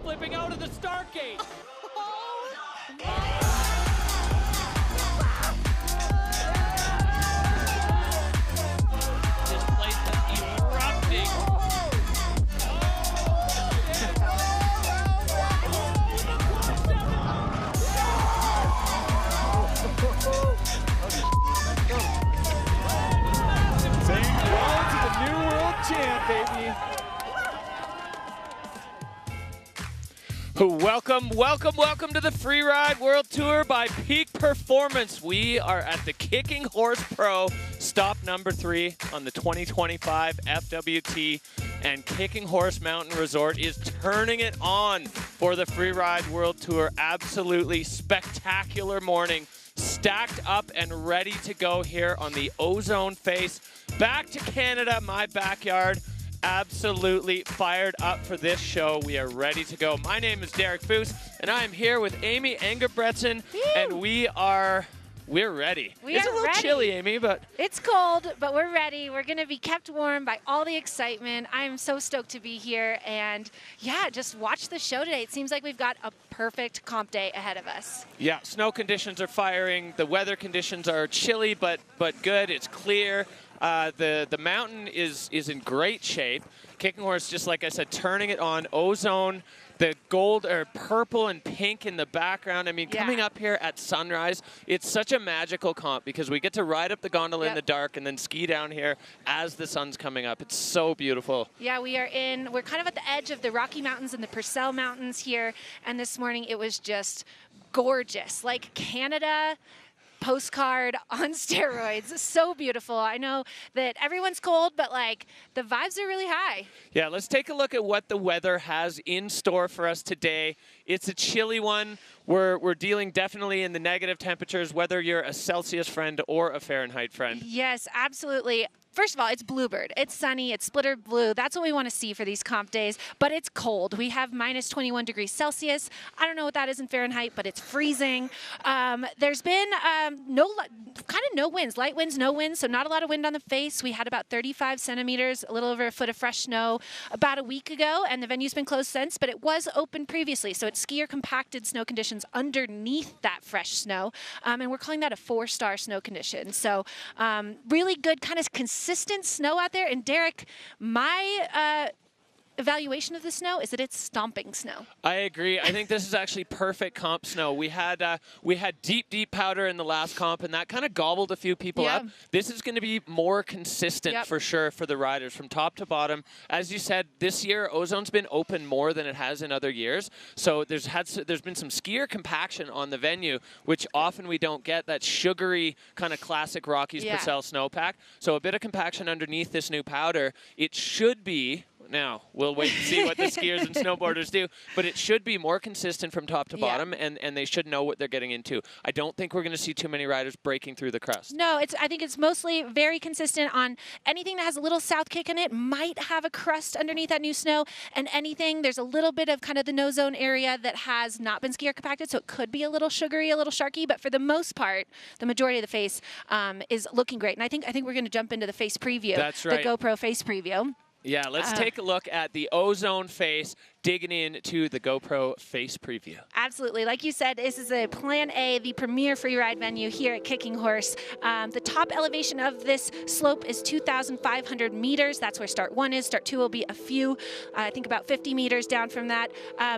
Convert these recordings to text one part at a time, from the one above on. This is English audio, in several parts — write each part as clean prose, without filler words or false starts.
flipping out of the start gate. This place is erupting. Saying hello to the new world champ, baby. Welcome to the Freeride World Tour by Peak Performance. We are at the Kicking Horse Pro, stop number 3 on the 2025 FWT, and Kicking Horse Mountain Resort is turning it on for the Freeride World Tour. Absolutely spectacular morning, stacked up and ready to go here on the Ozone face. Back to Canada, my backyard. Absolutely fired up for this show. We are ready to go. My name is Derek Foos, and I am here with Amy Engebretson, and we're ready. It's a little chilly, Amy, but it's cold, but we're ready. We're going to be kept warm by all the excitement. I am so stoked to be here, and yeah, just watch the show today. It seems like we've got a perfect comp day ahead of us. Yeah, snow conditions are firing. The weather conditions are chilly, but good. It's clear. The mountain is in great shape. Kicking Horse, just like I said, turning it on. Ozone, the gold or purple and pink in the background. I mean, coming up here at sunrise, it's such a magical comp because we get to ride up the gondola in the dark and then ski down here as the sun's coming up. It's so beautiful. Yeah, we're kind of at the edge of the Rocky Mountains and the Purcell Mountains here, and this morning it was just gorgeous. Like Canada postcard on steroids. So beautiful. I know that everyone's cold, but like the vibes are really high. Yeah, let's take a look at what the weather has in store for us today. It's a chilly one. We're dealing definitely in the negative temperatures, whether you're a Celsius friend or a Fahrenheit friend. Yes, absolutely. First of all, it's Bluebird. It's sunny. It's splitter blue. That's what we want to see for these comp days. But it's cold. We have minus 21 degrees Celsius. I don't know what that is in Fahrenheit, but it's freezing. There's been no winds. Light winds, no winds, so not a lot of wind on the face. We had about 35 centimeters, a little over a foot of fresh snow about a week ago, and the venue's been closed since, but it was open previously. So it's skier compacted snow conditions underneath that fresh snow, and we're calling that a 4-star snow condition. So really good kind of consistent snow out there. And Derek, my evaluation of the snow is that it's stomping snow. I agree. I think this is actually perfect comp snow. We had deep powder in the last comp, and that kind of gobbled a few people up. This is going to be more consistent for sure for the riders from top to bottom. As you said, this year Ozone's been open more than it has in other years. So there's been some skier compaction on the venue, which often we don't get, that sugary kind of classic Rockies Purcell snowpack. So a bit of compaction underneath this new powder. It should be. Now, we'll wait and see what the skiers and snowboarders do, but it should be more consistent from top to bottom, and they should know what they're getting into. I don't think we're going to see too many riders breaking through the crust. No, I think it's mostly very consistent on anything that has a little south kick in it might have a crust underneath that new snow, and there's a little bit of kind of the no zone area that has not been skier compacted, so it could be a little sugary, a little sharky, but for the most part, the majority of the face is looking great. And I think we're going to jump into the face preview. That's right. The GoPro face preview. Yeah, let's take a look at the Ozone face, digging into the GoPro face preview. Absolutely. Like you said, this is a Plan A, the premier freeride venue here at Kicking Horse. The top elevation of this slope is 2,500 meters. That's where start 1 is. Start 2 will be a few, I think about 50 meters down from that.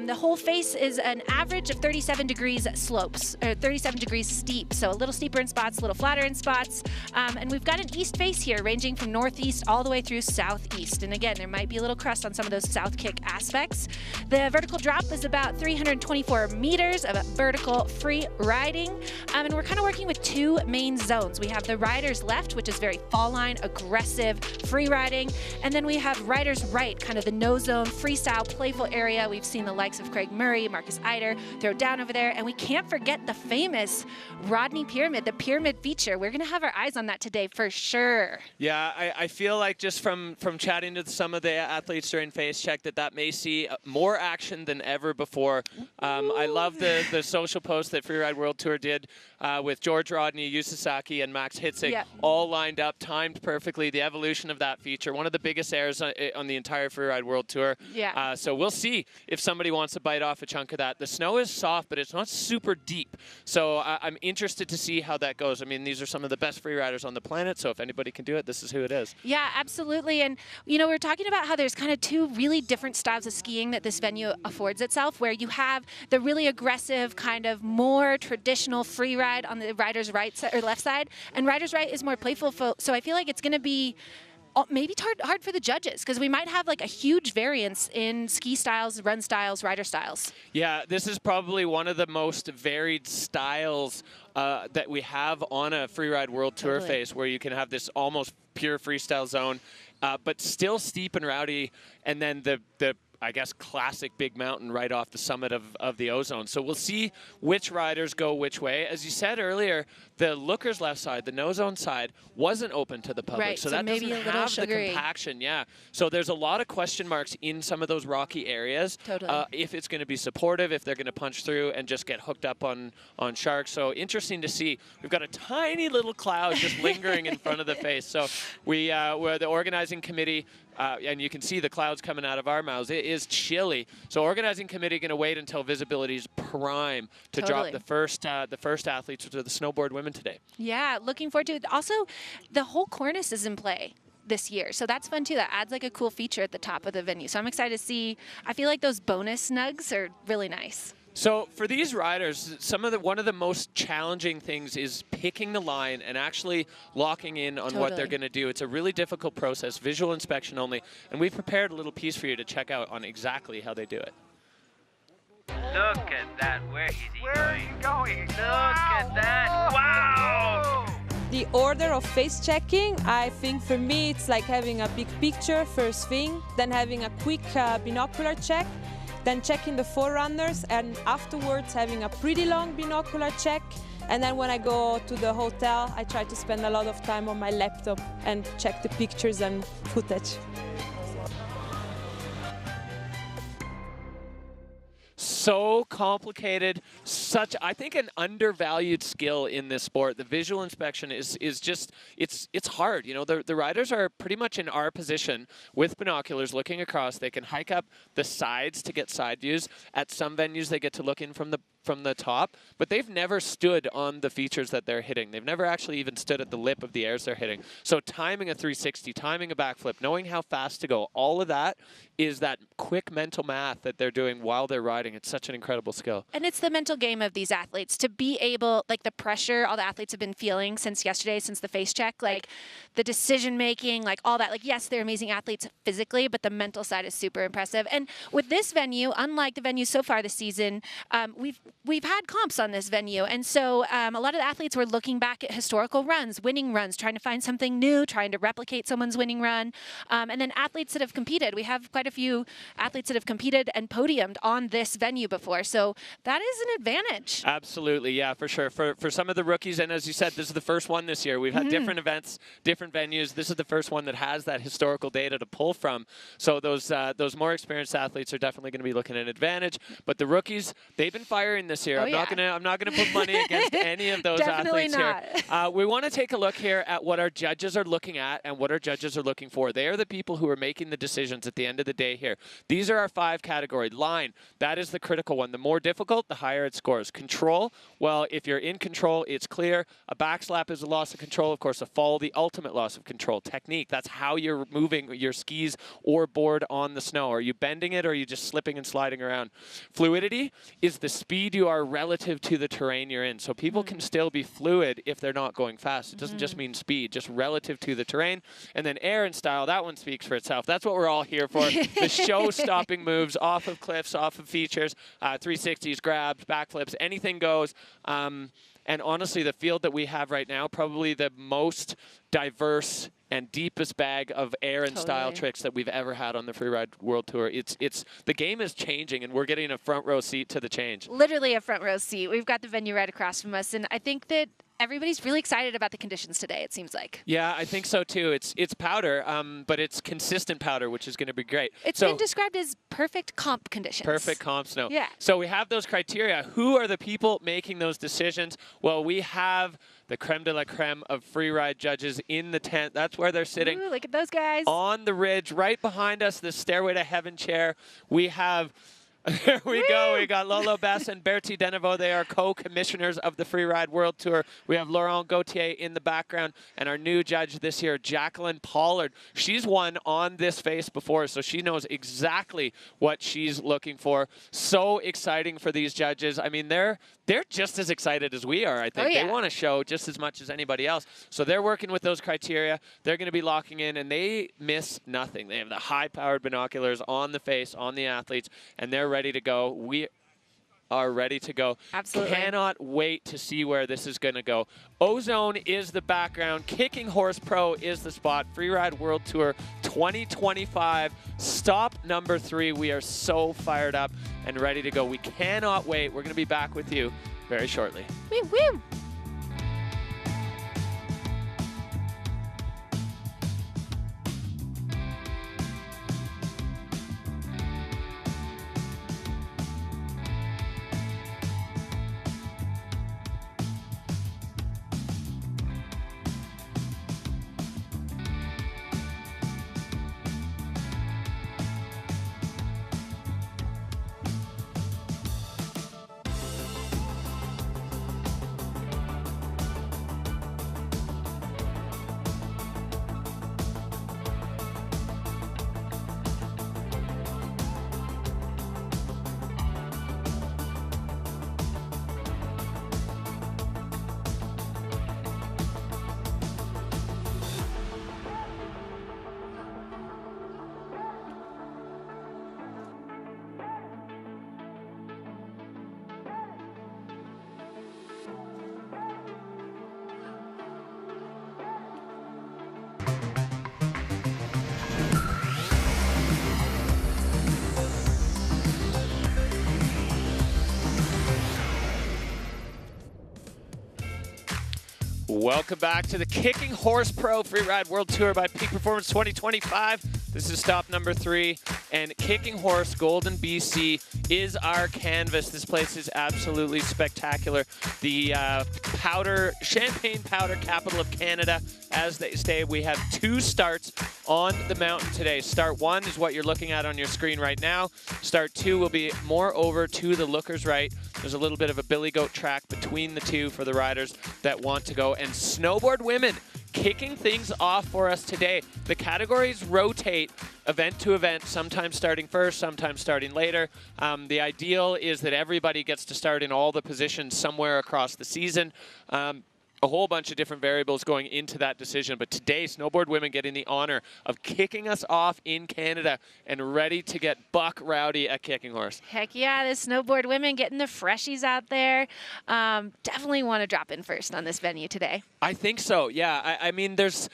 The whole face is an average of 37 degrees slopes, or 37 degrees steep. So a little steeper in spots, a little flatter in spots. And we've got an east face here ranging from northeast all the way through southeast. And again, there might be a little crust on some of those south kick aspects. The vertical drop is about 324 meters of vertical free riding. And we're kind of working with 2 main zones. We have the riders left, which is very fall line, aggressive, free riding. And then we have riders right, kind of the no zone, freestyle, playful area. We've seen the likes of Craig Murray, Marcus Eider throw down over there. And we can't forget the famous Rodney Pyramid, the pyramid feature. We're going to have our eyes on that today for sure. Yeah, I feel like just from chatting to some of the athletes during Face Check that may see more action than ever before. I love the social post that Freeride World Tour did with George Rodney, Yu Sasaki, and Max Hitzig all lined up, timed perfectly. The evolution of that feature, one of the biggest airs on the entire Freeride World Tour. Yeah. So we'll see if somebody wants to bite off a chunk of that. The snow is soft, but it's not super deep. So I'm interested to see how that goes. I mean, these are some of the best freeriders on the planet, so if anybody can do it, this is who it is. Yeah, absolutely. And, you know, we're talking about how there's kind of two really different styles of skiing that this venue affords itself, where you have the really aggressive, kind of more traditional free ride on the rider's right side or left side, and rider's right is more playful. So I feel like it's going to be maybe hard for the judges, because we might have like a huge variance in ski styles, run styles, rider styles. Yeah, this is probably one of the most varied styles that we have on a Freeride World Tour face, where you can have this almost pure freestyle zone, but still steep and rowdy, and then the I guess, classic big mountain right off the summit of the Ozone. So we'll see which riders go which way. As you said earlier, the lookers left side, the no zone side, wasn't open to the public. Right, so that maybe doesn't a little have sugary. the compaction. Yeah. So there's a lot of question marks in some of those rocky areas. Totally. If it's going to be supportive, if they're going to punch through and just get hooked up on sharks. So interesting to see. We've got a tiny little cloud just lingering in front of the face. So we're the organizing committee. And you can see the clouds coming out of our mouths. It is chilly. So organizing committee going to wait until visibility is prime to drop the first athletes to the snowboard women today. Yeah, looking forward to it. Also, the whole cornice is in play this year, so that's fun too. That adds like a cool feature at the top of the venue. So I'm excited to see. I feel like those bonus nugs are really nice. So for these riders, one of the most challenging things is picking the line and actually locking in on what they're going to do. It's a really difficult process, visual inspection only, and we've prepared a little piece for you to check out on exactly how they do it. Look at that. Where is he going? Where are you going? Look at that. Wow! The order of face checking, I think for me it's like having a big picture first thing, then having a quick binocular check, then checking the forerunners, and afterwards having a pretty long binocular check. And then when I go to the hotel, I try to spend a lot of time on my laptop and check the pictures and footage. So complicated, such, I think, an undervalued skill in this sport. The visual inspection is just, it's hard. You know, the riders are pretty much in our position with binoculars looking across. They can hike up the sides to get side views. At some venues, they get to look in from the top, but they've never stood on the features that they're hitting. They've never actually even stood at the lip of the airs they're hitting. So timing a 360, timing a backflip, knowing how fast to go, all of that is that quick mental math that they're doing while they're riding. It's such an incredible skill. And it's the mental game of these athletes to be able, like the pressure all the athletes have been feeling since yesterday, since the face check, like the decision making, like all that. Like, yes, they're amazing athletes physically, but the mental side is super impressive. And with this venue, unlike the venues so far this season, we've had comps on this venue. And so a lot of the athletes were looking back at historical runs, winning runs, trying to find something new, trying to replicate someone's winning run. And then athletes that have competed. We have quite a few athletes that have competed and podiumed on this venue before. So that is an advantage. Absolutely, yeah, for sure. For some of the rookies, and as you said, this is the first one this year. We've had different events, different venues. This is the first one that has that historical data to pull from. So those more experienced athletes are definitely going to be looking at an advantage. But the rookies, they've been firing this year. I'm not gonna put money against any of those athletes here. We want to take a look here at what our judges are looking at and what our judges are looking for. They are the people who are making the decisions at the end of the day here. These are our 5 categories. Line, that is the critical one. The more difficult, the higher it scores. Control, well, if you're in control, it's clear. A backslap is a loss of control. Of course, a fall, the ultimate loss of control. Technique, that's how you're moving your skis or board on the snow. Are you bending it or are you just slipping and sliding around? Fluidity is the speed you are relative to the terrain you're in. So people can still be fluid if they're not going fast. It doesn't just mean speed, just relative to the terrain. And then air and style, that one speaks for itself. That's what we're all here for. The show-stopping moves off of cliffs, off of features, 360s, grabs, backflips, anything goes. And honestly, the field that we have right now, probably the most diverse and deepest bag of air and style tricks that we've ever had on the Freeride World Tour. The game is changing, and we're getting a front row seat to the change. Literally a front row seat. We've got the venue right across from us, and I think that everybody's really excited about the conditions today, it seems like. Yeah, I think so too. It's powder, but it's consistent powder, which is going to be great. It's been described as perfect comp conditions. Perfect comp snow. Yeah. So we have those criteria. Who are the people making those decisions? Well, we have the creme de la creme of freeride judges in the tent. That's where they're sitting. Ooh, look at those guys. On the ridge, right behind us, the Stairway to Heaven chair. We have... There we go. We got Lolo Bess and Bertie Deneveau. They are co-commissioners of the Freeride World Tour. We have Laurent Gauthier in the background, and our new judge this year, Jacqueline Pollard. She's won on this face before, so she knows exactly what she's looking for. So exciting for these judges. I mean, they're just as excited as we are, I think. Oh, yeah. They want to show just as much as anybody else. So they're working with those criteria. They're going to be locking in, and they miss nothing. They have the high-powered binoculars on the face, on the athletes, and they're ready to go. We are ready to go. Absolutely. Cannot wait to see where this is going to go. Ozone is the background. Kicking Horse Pro is the spot. Freeride World Tour 2025. Stop number 3. We are so fired up and ready to go. We cannot wait. We're going to be back with you very shortly. Woo, woo. Welcome back to the Kicking Horse Pro Freeride World Tour by Peak Performance 2025. This is stop number 3, and Kicking Horse Golden BC is our canvas. This place is absolutely spectacular. The champagne powder capital of Canada, as they say. We have 2 starts on the mountain today. Start 1 is what you're looking at on your screen right now. Start 2 will be more over to the lookers right. There's a little bit of a billy goat track between the 2 for the riders that want to go. And snowboard women kicking things off for us today. The categories rotate event to event, sometimes starting first, sometimes starting later. The ideal is that everybody gets to start in all the positions somewhere across the season. A whole bunch of different variables going into that decision. But today, snowboard women getting the honor of kicking us off in Canada and ready to get buck rowdy at Kicking Horse. Heck yeah, the snowboard women getting the freshies out there. Definitely want to drop in first on this venue today. I think so, yeah. I mean, there's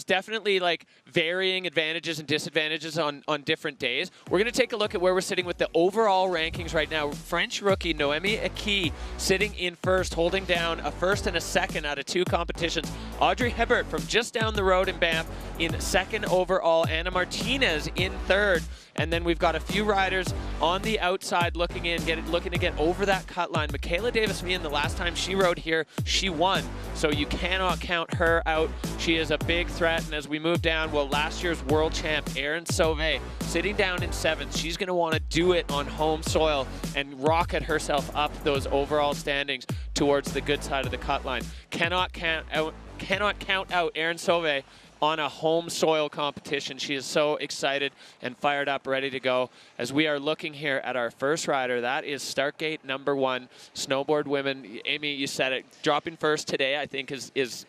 definitely like varying advantages and disadvantages on different days. We're going to take a look at where we're sitting with the overall rankings right now. French rookie Noémie Equy sitting in first, holding down a first and a second out of 2 competitions. Audrey Hebert from just down the road in Banff in second overall. Anna Martinez in third. And then we've got a few riders on the outside looking to get over that cut line. Michaela Davis-Meehan, the last time she rode here, she won. So you cannot count her out. She is a big threat. And as we move down, well, last year's world champ, Avan Sow, sitting down in 7th. She's going to want to do it on home soil and rocket herself up those overall standings towards the good side of the cut line. Cannot count out Avan Sow on a home soil competition. She is so excited and fired up, ready to go. As we are looking here at our first rider, that is start gate number 1, snowboard women. Amy, you said it, dropping first today, I think is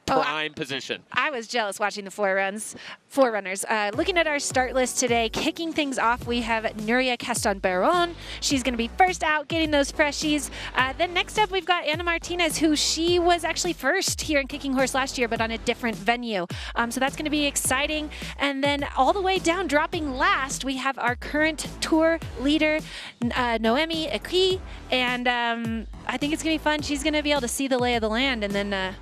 prime position. I was jealous watching the forerunners. Looking at our start list today, kicking things off, we have Nuria Caston-Baron. She's going to be first out, getting those freshies. Then next up, we've got Anna Martinez, who she was actually first here in Kicking Horse last year, but on a different venue. So that's going to be exciting. And then all the way down, dropping last, we have our current tour leader, Noémie Equy. And I think it's going to be fun. She's going to be able to see the lay of the land and then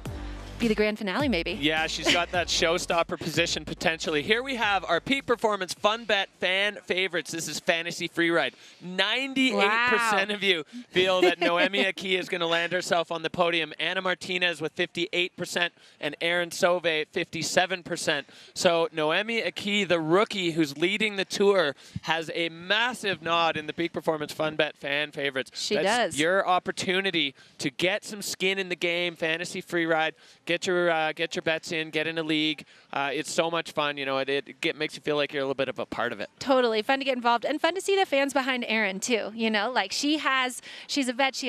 be the grand finale, maybe. Yeah, she's got that showstopper position potentially. Here we have our Peak Performance Fun Bet fan favorites. This is Fantasy Freeride. 98% of you feel that Noémie Equy is going to land herself on the podium. Anna Martinez with 58% and Erin Sauve 57%. So Noémie Equy, the rookie who's leading the tour, has a massive nod in the Peak Performance Fun Bet fan favorites. She does. Your opportunity to get some skin in the game, Fantasy Freeride. Get your bets in, get in a league. It's so much fun. You know, it makes you feel like you're a little bit of a part of it. Totally fun to get involved and fun to see the fans behind Erin too. You know, like she's a vet.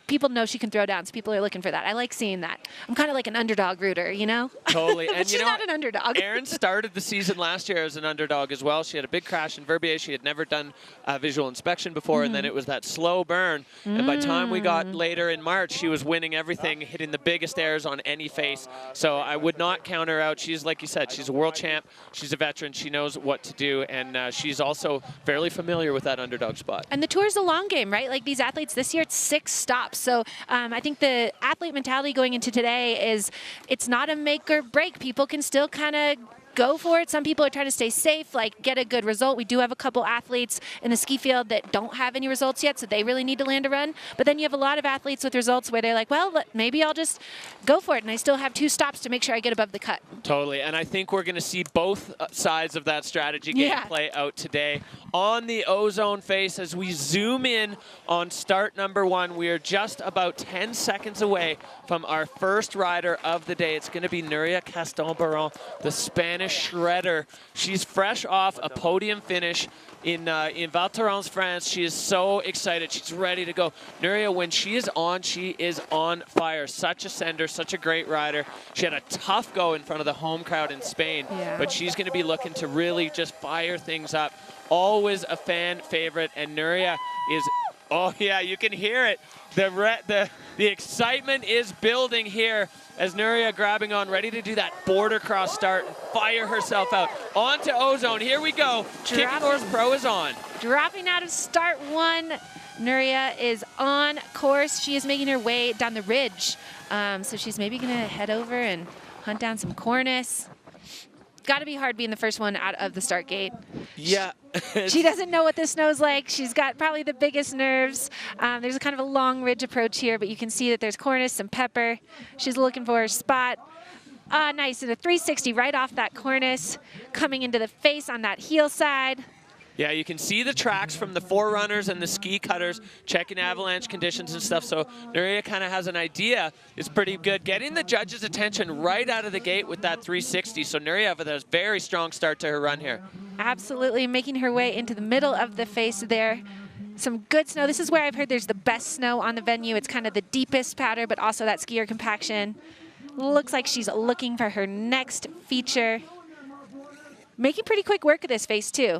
People know she can throw down, so people are looking for that. I like seeing that. I'm kind of like an underdog rooter, you know. Totally. But And she's not an underdog. Erin started the season last year as an underdog as well. She had a big crash in Verbier. She had never done visual inspection before, and then it was that slow burn. And by the time we got later in March, she was winning everything, hitting the biggest airs on any face. So I would not count her out. She's, like you said, she's a world champ. She's a veteran. She knows what to do, and she's also fairly familiar with that underdog spot. And the tour's a long game, right? Like these athletes this year, it's 6 stops. So I think the athlete mentality going into today is it's not a make or break. People can still kind of go for it. Some people are trying to stay safe, like get a good result. We do have a couple athletes in the ski field that don't have any results yet, so they really need to land a run. But then you have a lot of athletes with results where they're like, well, maybe I'll just go for it, and I still have 2 stops to make sure I get above the cut. Totally, and I think we're going to see both sides of that strategy game play out today. On the Ozone face, as we zoom in on start number 1, we are just about 10 seconds away from our first rider of the day. It's going to be Nuria Caston-Baron, the Spanish shredder. She's fresh off a podium finish in Val Thorens, France. She is so excited. She's ready to go. Nuria, when she is on fire. Such a sender, such a great rider. She had a tough go in front of the home crowd in Spain, but she's going to be looking to really just fire things up. Always a fan favorite, and Nuria is, oh yeah, you can hear it. The excitement is building here as Nuria grabbing on, ready to do that border cross start and fire herself out. On to Ozone, here we go. Kicking Horse Pro is on. Dropping out of start 1, Nuria is on course. She is making her way down the ridge. So she's maybe gonna head over and hunt down some cornice. Got to be hard being the first one out of the start gate. Yeah. She doesn't know what the snow's like. She's got probably the biggest nerves. There's a kind of a long ridge approach here, but you can see that there's cornice, some pepper. She's looking for her spot. Nice, and a 360 right off that cornice, coming into the face on that heel side. Yeah, you can see the tracks from the forerunners and the ski cutters, checking avalanche conditions and stuff. So Nuria kind of has an idea. It's pretty good. Getting the judges' attention right out of the gate with that 360. So Nuria has a very strong start to her run here. Absolutely, making her way into the middle of the face there. Some good snow. This is where I've heard there's the best snow on the venue. It's kind of the deepest pattern, but also that skier compaction. Looks like she's looking for her next feature. Making pretty quick work of this face, too.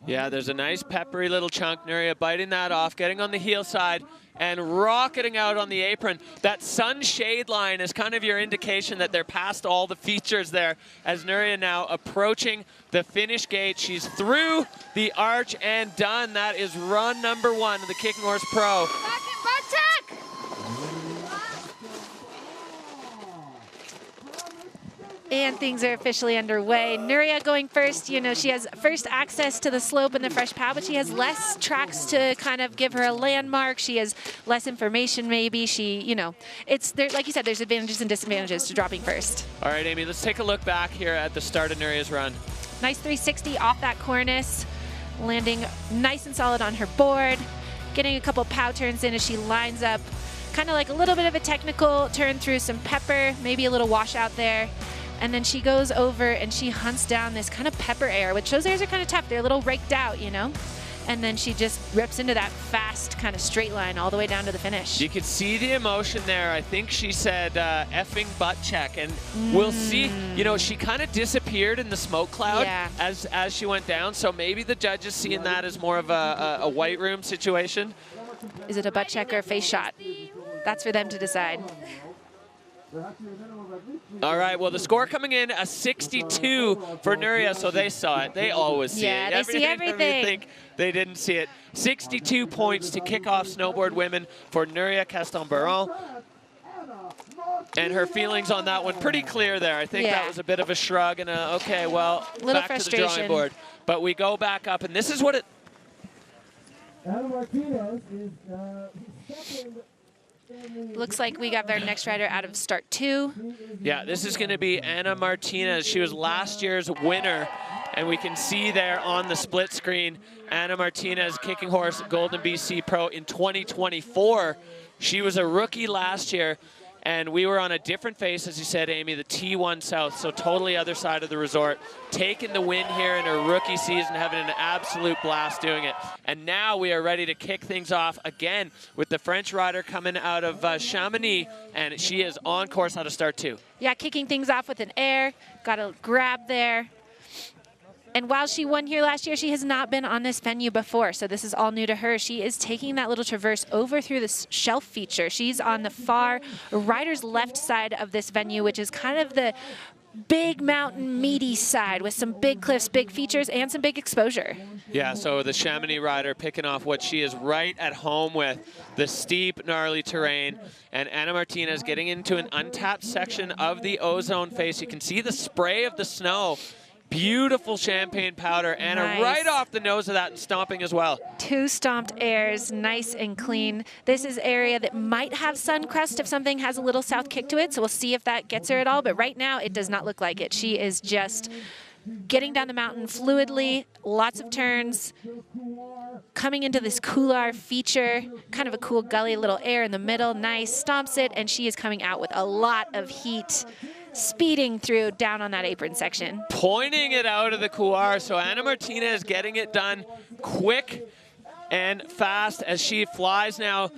Yeah, there's a nice peppery little chunk. Nuria biting that off, getting on the heel side, and rocketing out on the apron. That sunshade line is kind of your indication that they're past all the features there, as Nuria now approaching the finish gate. She's through the arch and done. That is run number 1 of the Kicking Horse Pro. And things are officially underway. Nuria going first. You know, she has first access to the slope and the fresh POW, but she has less tracks to kind of give her a landmark. She has less information, maybe. She, you know, it's there. Like you said, there's advantages and disadvantages to dropping first. All right, Amy, let's take a look back here at the start of Nuria's run. Nice 360 off that cornice, landing nice and solid on her board, getting a couple POW turns in as she lines up. Kind of like a little bit of a technical turn through some pepper, maybe a little washout there. And then she goes over and she hunts down this kind of pepper air, which those airs are kind of tough. They're a little raked out, you know? and then she just rips into that fast kind of straight line all the way down to the finish. You could see the emotion there. I think she said effing butt check, and we'll see. You know, she kind of disappeared in the smoke cloud as she went down, so maybe the judges seeing that as more of a white room situation. Is it a butt check or a face shot? That's for them to decide. All right, well, the score coming in, a 62 for Nuria, so they saw it. They always see it. Yeah, they see everything. You think they didn't see it. 62 points to kick off snowboard women for Nuria Castan-Baron. And her feelings on that one pretty clear there. I think that was a bit of a shrug and a, okay, well, back to the drawing board. But we go back up, and this is what it... Ana Martinez is Looks like we got our next rider out of start 2. Yeah, this is going to be Ana Martinez. She was last year's winner, and we can see there on the split screen, Ana Martinez, kicking horse, Golden BC Pro in 2024. She was a rookie last year, and we were on a different face, as you said, Amy, the T1 South, so totally other side of the resort. Taking the win here in her rookie season, having an absolute blast doing it. And now we are ready to kick things off again with the French rider coming out of Chamonix, and she is on course out of start 2. Yeah, kicking things off with an air, got a grab there. And while she won here last year, she has not been on this venue before, so this is all new to her. She is taking that little traverse over through this shelf feature. She's on the far rider's left side of this venue, which is kind of the big mountain meaty side with some big cliffs, big features, and some big exposure. Yeah, so the Chamonix rider picking off what she is right at home with, the steep, gnarly terrain, and Ana Martinez getting into an untapped section of the Ozone face. You can see the spray of the snow. Beautiful champagne powder. Anna right off the nose of that and stomping as well. 2 stomped airs, nice and clean. This is area that might have sun crest if something has a little south kick to it, so we'll see if that gets her at all, but right now it does not look like it. She is just getting down the mountain fluidly, lots of turns, coming into this couloir feature, kind of a cool gully, little air in the middle, nice, stomps it, and she is coming out with a lot of heat, speeding through down on that apron section. Pointing it out of the couloir, so Ana Martinez getting it done quick and fast as she flies now.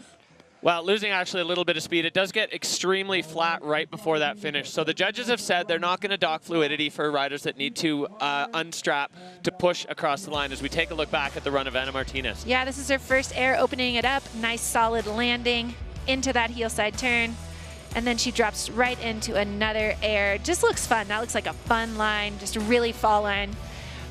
Well, losing actually a little bit of speed. It does get extremely flat right before that finish. So the judges have said they're not going to dock fluidity for riders that need to unstrap to push across the line as we take a look back at the run of Ana Martinez. Yeah, this is her first air, opening it up. Nice solid landing into that heel side turn. And then she drops right into another air. Just looks fun. That looks like a fun line, just a really fall line.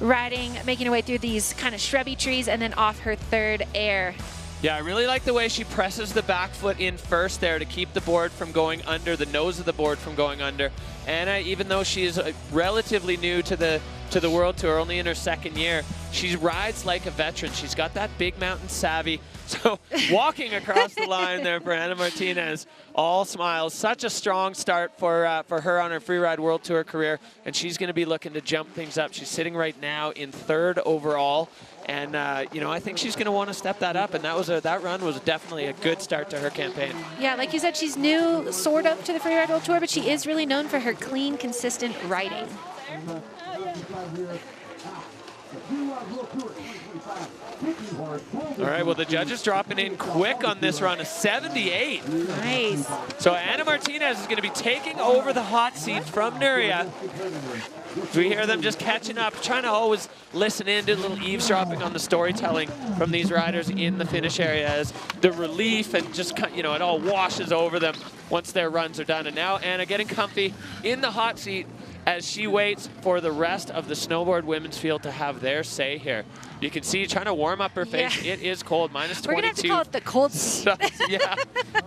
Riding, making her way through these kind of shrubby trees and then off her 3rd air. Yeah, I really like the way she presses the back foot in first there to keep the board from going under, the nose of the board from going under. Anna, even though she is relatively new to the World Tour, only in her 2nd year, she rides like a veteran. She's got that big mountain savvy. So walking across the line there for Ana Martinez, all smiles. Such a strong start for her on her Freeride World Tour career, and she's going to be looking to jump things up. She's sitting right now in 3rd overall, and you know, I think she's going to want to step that up. And that run was definitely a good start to her campaign. Yeah, like you said, she's new, sort of, to the Freeride World Tour, but she is really known for her clean, consistent riding. All right, well, the judges dropping in quick on this run, a 78. Nice. So Ana Martinez is going to be taking over the hot seat from Nuria. We hear them just catching up, trying to always listen in, do a little eavesdropping on the storytelling from these riders in the finish area as the relief and just, you know, it all washes over them once their runs are done. And now Anna getting comfy in the hot seat as she waits for the rest of the snowboard women's field to have their say here. You can see trying to warm up her face. Yeah. It is cold, -22. We're gonna have to call it the cold seat. Yeah,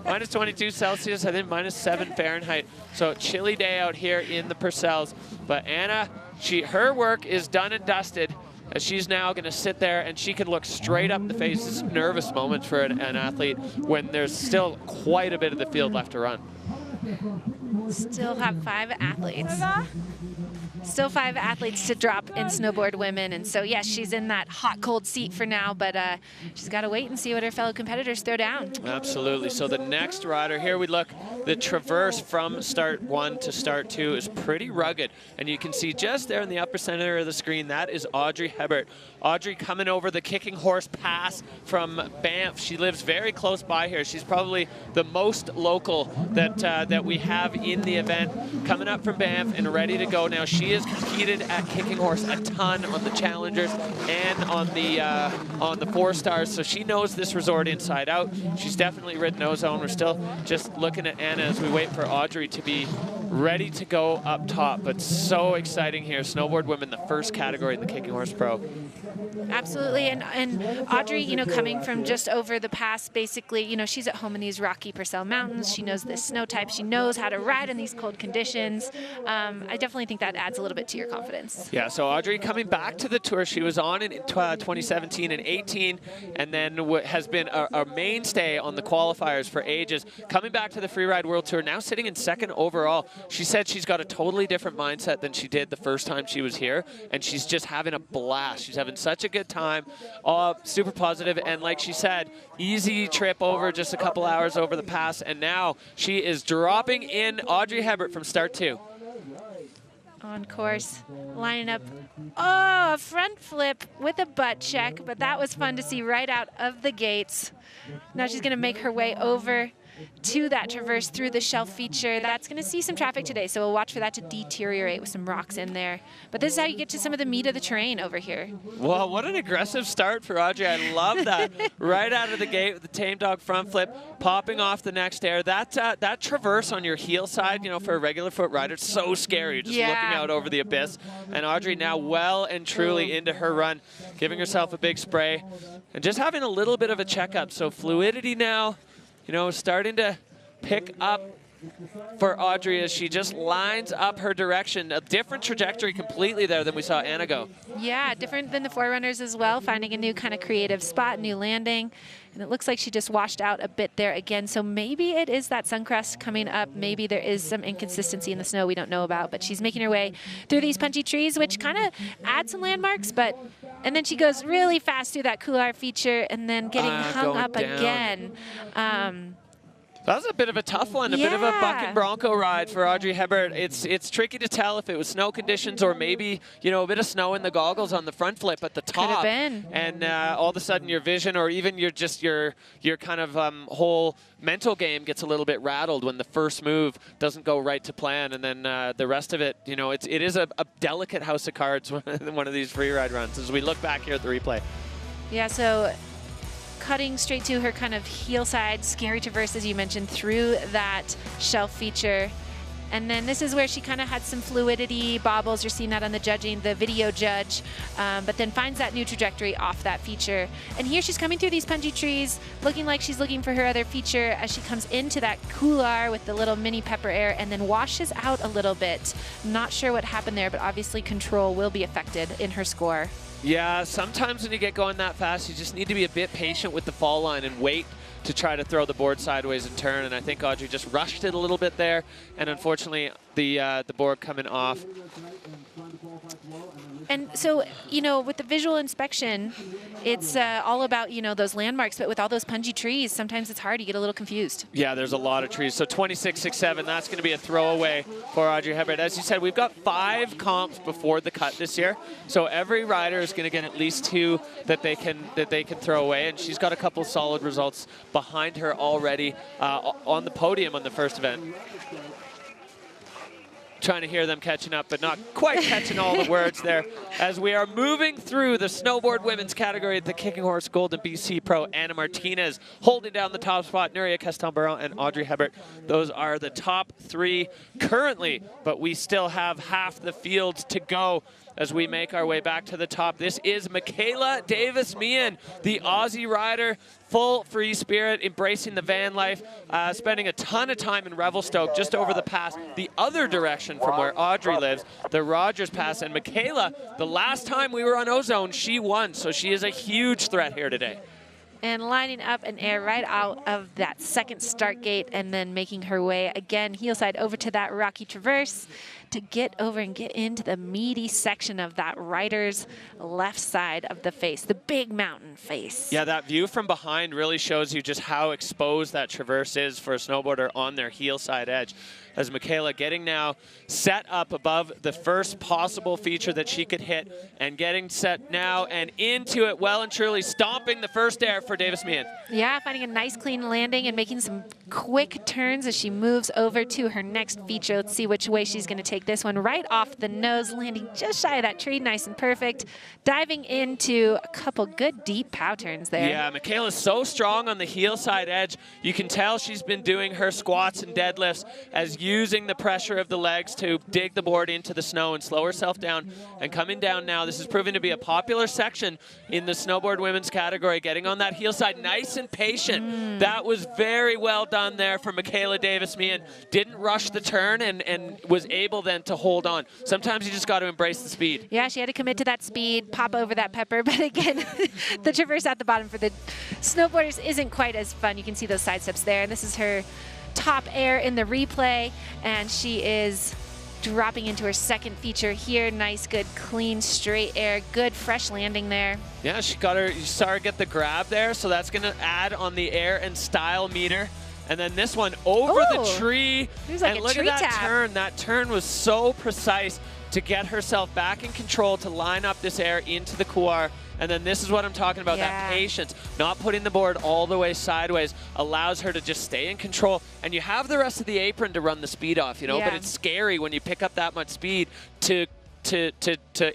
-22 Celsius, I think -7 Fahrenheit. So chilly day out here in the Purcells. But Anna, her work is done and dusted as she's now gonna sit there and she can look straight up the face. This nervous moment for an athlete when there's still quite a bit of the field left to run. Still have 5 athletes. Still 5 athletes to drop in snowboard women, and so yes, she's in that hot cold seat for now, but she's got to wait and see what her fellow competitors throw down. Absolutely. So the next rider here, we look, the traverse from start 1 to start 2 is pretty rugged, and you can see just there in the upper center of the screen, that is Audrey Hebert. Audrey coming over the Kicking Horse Pass from Banff. She lives very close by here. She's probably the most local that we have in the event, coming up from Banff and ready to go now. She has competed at Kicking Horse a ton on the Challengers and on the 4 stars, so she knows this resort inside out. She's definitely ridden Ozone. We're still just looking at Anna as we wait for Audrey to be ready to go up top, but so exciting here. Snowboard women, the first category in the Kicking Horse Pro. Absolutely, and Audrey, you know, coming from just over the pass, basically, you know, she's at home in these rocky Purcell Mountains. She knows this snow type. She knows how to ride in these cold conditions. I definitely think that adds a little bit to your confidence. Yeah, so Audrey coming back to the tour. She was on in 2017 and 18, and then has been a mainstay on the qualifiers for ages. Coming back to the Freeride World Tour, now sitting in 2nd overall. She said she's got a totally different mindset than she did the first time she was here, and she's just having a blast. She's having such a good time, super positive, and like she said, easy trip over, just a couple hours over the pass, and now she is dropping in Audrey Hebert from start 2. On course, lining up, oh, a front flip with a butt check, but that was fun to see right out of the gates. Now she's gonna make her way over to that traverse through the shelf feature. That's going to see some traffic today, so we'll watch for that to deteriorate with some rocks in there. But this is how you get to some of the meat of the terrain over here. Well, what an aggressive start for Audrey. I love that. Right out of the gate with the tame dog front flip, popping off the next air. That traverse on your heel side, you know, for a regular foot rider, it's so scary. You're just looking out over the abyss. And Audrey now well and truly into her run, giving herself a big spray and just having a little bit of a checkup. So fluidity now, you know, starting to pick up for Audrey as she just lines up her direction. A different trajectory completely there than we saw Anna go. Yeah, different than the forerunners as well, finding a new kind of creative spot, new landing. And it looks like she just washed out a bit there again. So maybe it is that suncrest coming up. Maybe there is some inconsistency in the snow we don't know about. But she's making her way through these punchy trees, which kind of add some landmarks. And then she goes really fast through that couloir feature and then getting hung up down again. That was a bit of a tough one, a bit of a bucket bronco ride for Audrey Hebert. It's tricky to tell if it was snow conditions or maybe, you know, a bit of snow in the goggles on the front flip at the top. Could have been. And all of a sudden your vision or even your kind of whole mental game gets a little bit rattled when the first move doesn't go right to plan, and then the rest of it, you know, it is a delicate house of cards, one of these freeride runs as we look back here at the replay. Yeah, so cutting straight to her kind of heel side, scary traverse, as you mentioned, through that shelf feature. And then this is where she kind of had some fluidity bobbles. You're seeing that on the judging, the video judge, but then finds that new trajectory off that feature. And here she's coming through these punchy trees, looking like she's looking for her other feature as she comes into that couloir with the little mini pepper air and then washes out a little bit. Not sure what happened there, but obviously control will be affected in her score. Yeah, sometimes when you get going that fast, you just need to be a bit patient with the fall line and wait to try to throw the board sideways and turn. And I think Audrey just rushed it a little bit there. And unfortunately, the board coming off. And so, you know, with the visual inspection, it's all about, you know, those landmarks. But with all those punchy trees, sometimes it's hard. You get a little confused. Yeah, there's a lot of trees. So 26.67, that's going to be a throwaway for Audrey Hebert. As you said, we've got 5 comps before the cut this year. So every rider is going to get at least 2 that they can throw away. And she's got a couple solid results behind her already on the podium on the first event. Trying to hear them catching up, but not quite catching all the words there. As we are moving through the snowboard women's category at the Kicking Horse Golden BC Pro, Anna Martinez holding down the top spot, Nuria Castelbaron and Audrey Hebert. Those are the top 3 currently, but we still have half the field to go as we make our way back to the top. This is Michaela Davis-Meehan, the Aussie rider, full free spirit, embracing the van life, spending a ton of time in Revelstoke, just over the pass, the other direction from where Audrey lives, the Rogers Pass. And Michaela, the last time we were on Ozone, she won, so she is a huge threat here today. and lining up an air right out of that second start gate and then making her way again heel side over to that rocky traverse to get over and get into the meaty section of that rider's left side of the face, the big mountain face. Yeah, that view from behind really shows you just how exposed that traverse is for a snowboarder on their heel side edge. As Michaela getting now set up above the first possible feature that she could hit and getting set now and into it well and truly, stomping the first air for Davis-Meehan. Yeah, finding a nice clean landing and making some quick turns as she moves over to her next feature. Let's see which way she's going to take this one. Right off the nose, landing just shy of that tree, nice and perfect. Diving into a couple good deep pow turns there. Yeah, Michaela's so strong on the heel side edge. You can tell she's been doing her squats and deadlifts as using the pressure of the legs to dig the board into the snow and slow herself down. And coming down now, this is proving to be a popular section in the snowboard women's category, getting on that heel side nice and patient. That was very well done there for Michaela Davis-Meehan. Didn't rush the turn and was able then to hold on. Sometimes you just got to embrace the speed. Yeah, she had to commit to that speed, pop over that pepper, but again, the traverse at the bottom for the snowboarders isn't quite as fun. You can see those side steps there, and this is her top air in the replay, and she is dropping into her second feature here. Nice, good, clean, straight air. Good, fresh landing there. Yeah, she got her, you saw her get the grab there, so that's going to add on the air and style meter. And then this one over the tree. Like and look at that turn. That turn was so precise to get herself back in control to line up this air into the couloir. And then this is what I'm talking about, that patience. Not putting the board all the way sideways allows her to just stay in control. And you have the rest of the apron to run the speed off, you know, but it's scary when you pick up that much speed to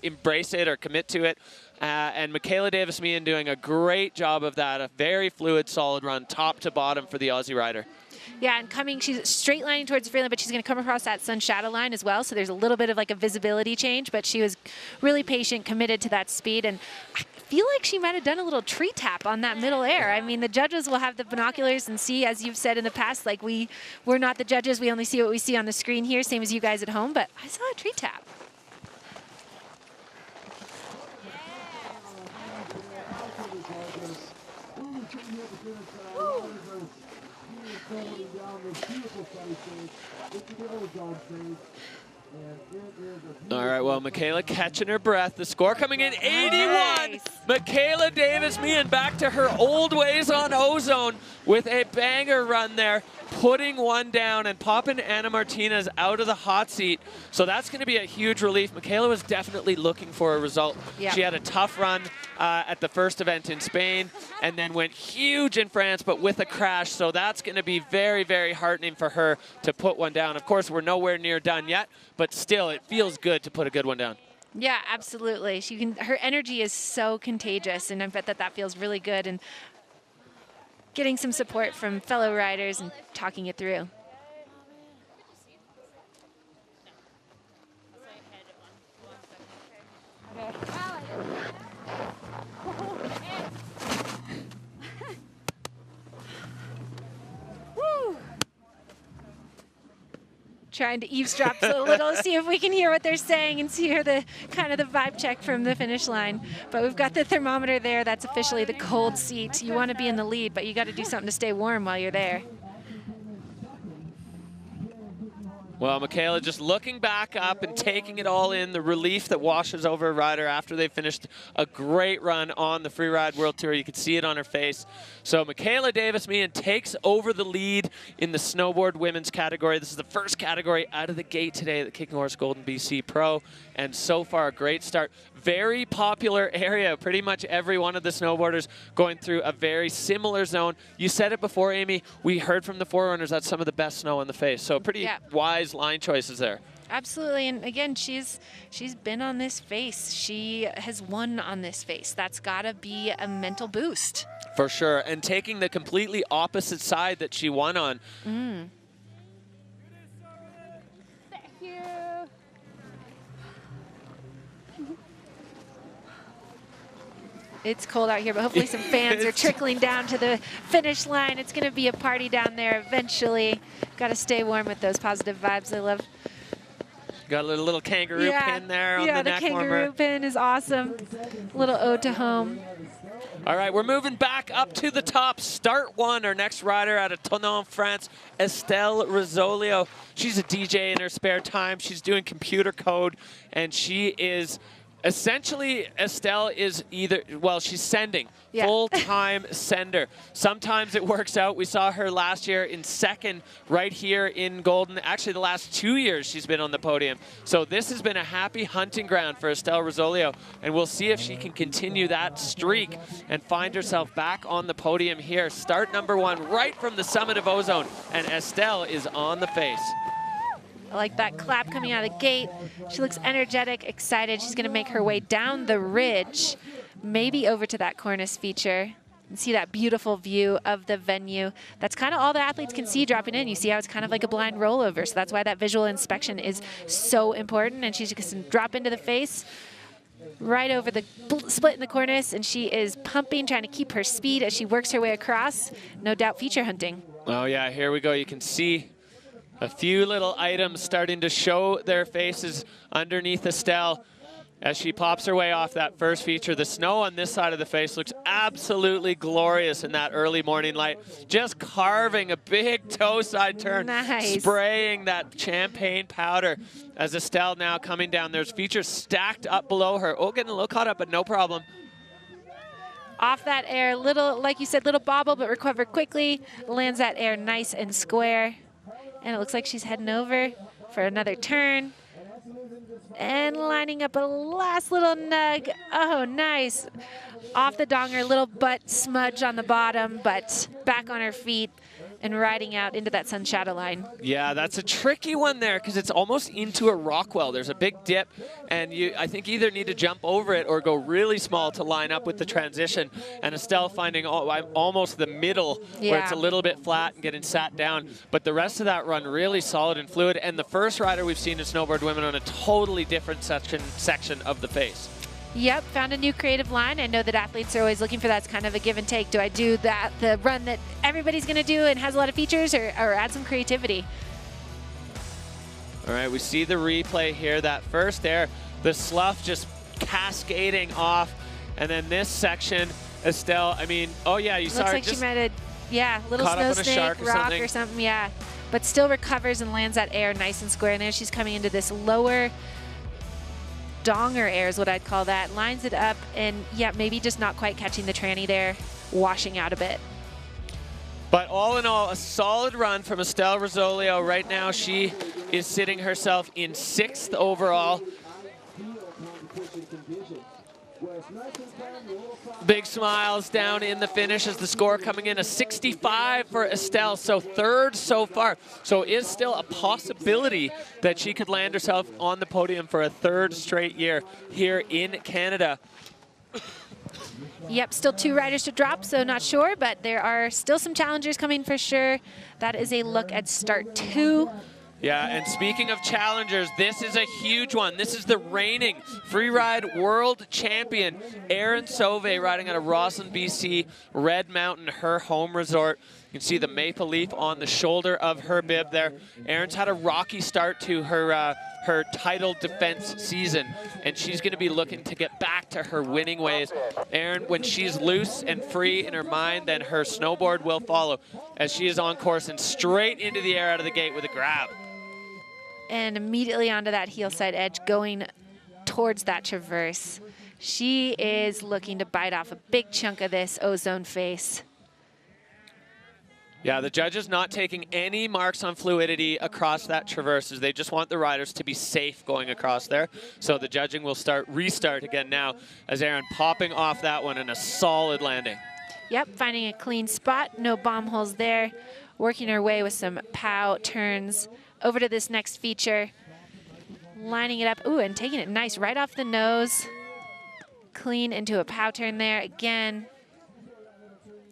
embrace it or commit to it. And Michaela Davis-Meehan doing a great job of that. A very fluid, solid run, top to bottom for the Aussie rider. Yeah, and coming, she's straight lining towards the free line, but she's going to come across that sun shadow line as well. So there's a little bit of like a visibility change, but she was really patient, committed to that speed. And I feel like she might have done a little tree tap on that middle air. I mean, the judges will have the binoculars and see, as you've said in the past, like we're not the judges. We only see what we see on the screen here, same as you guys at home, but I saw a tree tap. All right, well, Michaela catching her breath. The score coming in 81. Nice. Michaela Davis-Meehan back to her old ways on Ozone with a banger run there, putting one down and popping Ana Martinez out of the hot seat. So that's going to be a huge relief. Michaela was definitely looking for a result. Yeah. She had a tough run at the first event in Spain and then went huge in France, but with a crash. So that's going to be very, very heartening for her to put one down. Of course, we're nowhere near done yet, but still, it feels good to put a good one down. Yeah, absolutely. Her energy is so contagious, and I bet that feels really good. And getting some support from fellow riders and talking it through. Trying to eavesdrop a little, see if we can hear what they're saying and hear the kind of the vibe check from the finish line. But we've got the thermometer there. That's officially the cold seat. You want to be in the lead, but you got to do something to stay warm while you're there. Well, Michaela just looking back up and taking it all in, the relief that washes over a rider after they finished a great run on the Freeride World Tour. You can see it on her face. So Michaela Davis-Meehan takes over the lead in the snowboard women's category. This is the first category out of the gate today at the Kicking Horse Golden BC Pro. And so far, a great start. Very popular area. Pretty much every one of the snowboarders going through a very similar zone. You said it before, Amy. We heard from the forerunners that's some of the best snow on the face. So pretty wise line choices there. Absolutely, and again, she's been on this face. She has won on this face. That's gotta be a mental boost. For sure, and taking the completely opposite side that she won on. Thank you. It's cold out here, but hopefully some fans are trickling down to the finish line. It's gonna be a party down there eventually. Gotta stay warm with those positive vibes. I love. Got a little kangaroo pin there on the neck warmer. Yeah, the kangaroo pin is awesome. Little ode to home. All right, we're moving back up to the top. Start one, our next rider out of Tonon, France, Estelle Rizzolio. She's a DJ in her spare time. She's doing computer code, and she is essentially, Estelle is either, well, she's sending, full-time sender. Sometimes it works out. We saw her last year in second right here in Golden. Actually, the last 2 years she's been on the podium. So this has been a happy hunting ground for Estelle Rizzolio, and we'll see if she can continue that streak and find herself back on the podium here. Start number one right from the summit of Ozone, and Estelle is on the face. I like that clap coming out of the gate. She looks energetic, excited. She's going to make her way down the ridge, maybe over to that cornice feature, and see that beautiful view of the venue. That's kind of all the athletes can see dropping in. You see how it's kind of like a blind rollover, so that's why that visual inspection is so important. And she's just going to drop into the face, right over the split in the cornice, and she is pumping, trying to keep her speed as she works her way across. No doubt feature hunting. Oh yeah, here we go. You can see a few little items starting to show their faces underneath Estelle as she pops her way off that first feature. The snow on this side of the face looks absolutely glorious in that early morning light. Just carving a big toe side turn, nice. Spraying that champagne powder as Estelle now coming down. There's features stacked up below her. Oh, getting a little caught up, but no problem. Off that air, little, like you said, little bobble, but recover quickly. Lands that air nice and square. And it looks like she's heading over for another turn. And lining up a last little nug. Oh, nice. Off the donger, little butt smudge on the bottom, but back on her feet and riding out into that sun shadow line. Yeah, that's a tricky one there because it's almost into a rock well. There's a big dip, and you, I think, either need to jump over it or go really small to line up with the transition. And Estelle finding almost the middle where it's a little bit flat and getting sat down. But the rest of that run really solid and fluid. And the first rider we've seen in snowboard women on a totally different section of the face. Yep, found a new creative line. I know that athletes are always looking for that. It's kind of a give and take. Do I do that, the run that everybody's going to do and has a lot of features, or add some creativity? All right, we see the replay here. That first air, the slough just cascading off. And then this section, Estelle, I mean, oh yeah, you saw her like just she might have, yeah, little snow snake, rock or something, yeah. But still recovers and lands that air nice and square. And there she's coming into this lower donger air is what I'd call that. Lines it up, and yeah, maybe just not quite catching the tranny there, washing out a bit. But all in all, a solid run from Estelle Rizzolio. Right now, she is sitting herself in 6th overall. Big smiles down in the finish as the score coming in a 65 for Estelle, so 3rd so far. So is still a possibility that she could land herself on the podium for a 3rd straight year here in Canada. Yep, still 2 riders to drop, so not sure, but there are still some challengers coming for sure. That is a look at start 2. Yeah, and speaking of challengers, this is a huge one. This is the reigning Freeride World Champion, Avan Sow, riding out of Roslyn, BC, Red Mountain, her home resort. You can see the maple leaf on the shoulder of her bib there. Avan's had a rocky start to her her title defense season, and she's going to be looking to get back to her winning ways. Avan, when she's loose and free in her mind, then her snowboard will follow as she is on course and straight into the air out of the gate with a grab. And immediately onto that heel side edge, going towards that traverse. She is looking to bite off a big chunk of this Ozone face. Yeah, the judges not taking any marks on fluidity across that traverse, as they just want the riders to be safe going across there. So the judging will restart again now as Avan popping off that one in a solid landing. Yep, finding a clean spot, no bomb holes there. Working her way with some pow turns over to this next feature. Lining it up, ooh, and taking it nice right off the nose. Clean into a pow turn there again.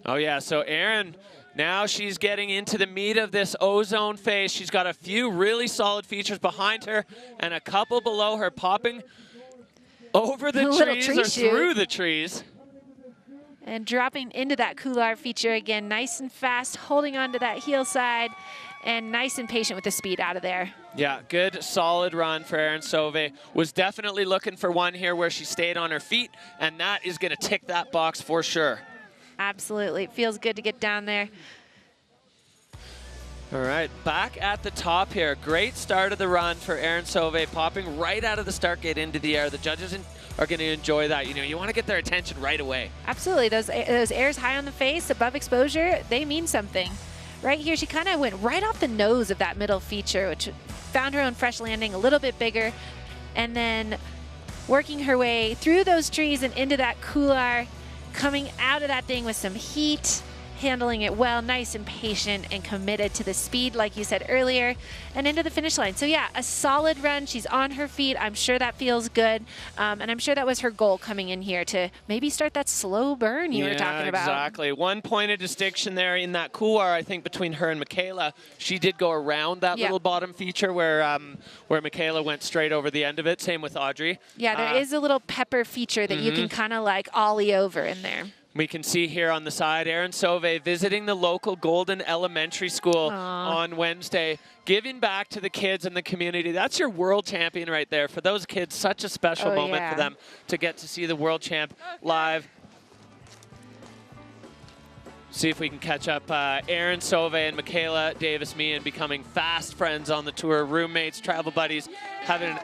Oh yeah, so Avan, now she's getting into the meat of this Ozone face. She's got a few really solid features behind her and a couple below her, popping over the trees or through the trees. And dropping into that couloir feature again, nice and fast, holding on to that heel side, and nice and patient with the speed out of there. Yeah, good, solid run for Avan Sow. Was definitely looking for one here where she stayed on her feet, and that is going to tick that box for sure. Absolutely. It feels good to get down there. All right, back at the top here. Great start of the run for Avan Sow, popping right out of the start gate into the air. The judges are going to enjoy that. You know, you want to get their attention right away. Absolutely. Those airs high on the face, above exposure, they mean something. Right here, she kind of went right off the nose of that middle feature, which found her own fresh landing a little bit bigger, and then working her way through those trees and into that couloir, coming out of that thing with some heat, handling it well, nice and patient and committed to the speed, like you said earlier, and into the finish line. So yeah, a solid run. She's on her feet. I'm sure that feels good. And I'm sure that was her goal coming in here, to maybe start that slow burn you were talking about. Exactly. 1 point of distinction there in that couloir, I think, between her and Michaela. She did go around that little bottom feature where Michaela went straight over the end of it. Same with Audrey. Yeah, there is a little pepper feature that you can kind of like ollie over in there. We can see here on the side, Avan Sow visiting the local Golden Elementary School on Wednesday, giving back to the kids in the community. That's your world champion right there. For those kids, such a special moment for them to get to see the world champ live. See if we can catch up Avan Sow and Michaela Davis-Meehan becoming fast friends on the tour, roommates, travel buddies, having an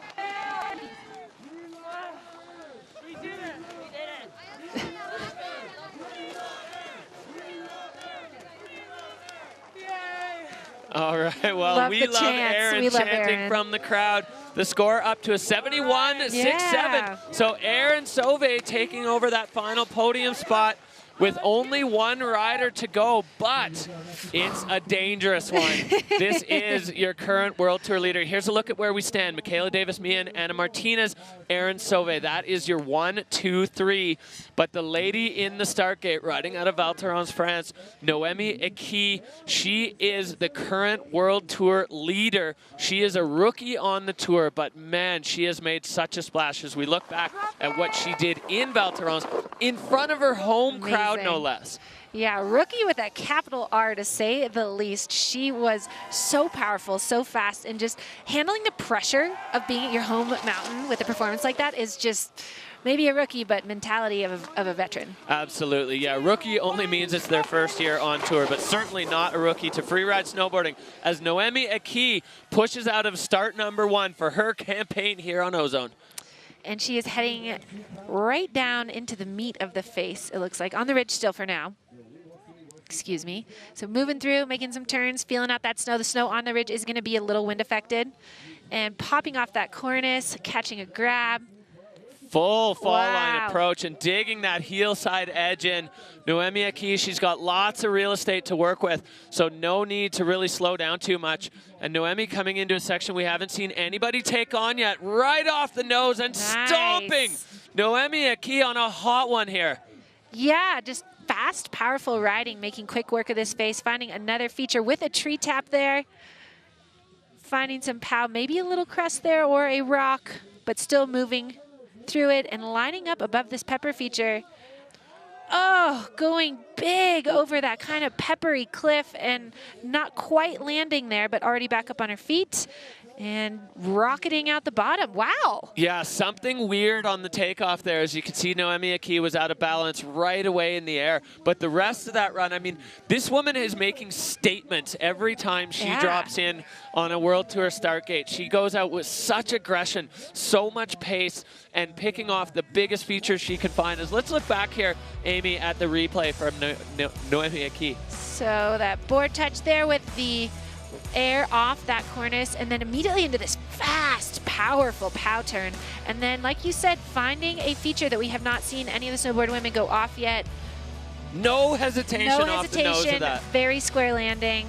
All right, well, we love Avan chanting from the crowd. The score up to a 71-6-7. So Avan Sow taking over that final podium spot with only one rider to go, but it's a dangerous one. This is your current World Tour leader. Here's a look at where we stand. Michaela Davis-Meehan, Anna Martinez, Avan Sow. That is your 1, 2, 3. But the lady in the start gate, riding out of Val Thorens, France, Noémie Equy, she is the current World Tour leader. She is a rookie on the tour, but man, she has made such a splash as we look back at what she did in Val Thorens in front of her home crowd. No less. Yeah, rookie with a capital R, to say the least. She was so powerful, so fast, and just handling the pressure of being at your home mountain with a performance like that is just maybe a rookie, but mentality of a veteran. Absolutely, yeah. Rookie only means it's their first year on tour, but certainly not a rookie to freeride snowboarding, as Noémie Equy pushes out of start number 1 for her campaign here on Ozone. And she is heading right down into the meat of the face, it looks like, on the ridge still for now. Excuse me. So moving through, making some turns, feeling out that snow. The snow on the ridge is going to be a little wind affected. And popping off that cornice, catching a grab. Full fall line approach and digging that heel side edge in. Noémie Equy, she's got lots of real estate to work with, so no need to really slow down too much. And Noémie coming into a section we haven't seen anybody take on yet, right off the nose and stomping. Noémie Equy on a hot one here. Yeah, just fast, powerful riding, making quick work of this face, finding another feature with a tree tap there. Finding some pow, maybe a little crest there or a rock, but still moving through it and lining up above this pepper feature. Oh, going big over that kind of peppery cliff and not quite landing there, but already back up on her feet and rocketing out the bottom. Wow. Yeah, something weird on the takeoff there. As you can see, Noémie Equy was out of balance right away in the air. But the rest of that run, I mean, this woman is making statements every time she drops in on a World Tour start gate. She goes out with such aggression, so much pace, and picking off the biggest features she can find. Let's look back here, Amy, at the replay from Noémie Equy. So that board touch there with the air off that cornice, and then immediately into this fast, powerful pow turn. And then, like you said, finding a feature that we have not seen any of the snowboard women go off yet. No hesitation off the nose of that. Very square landing.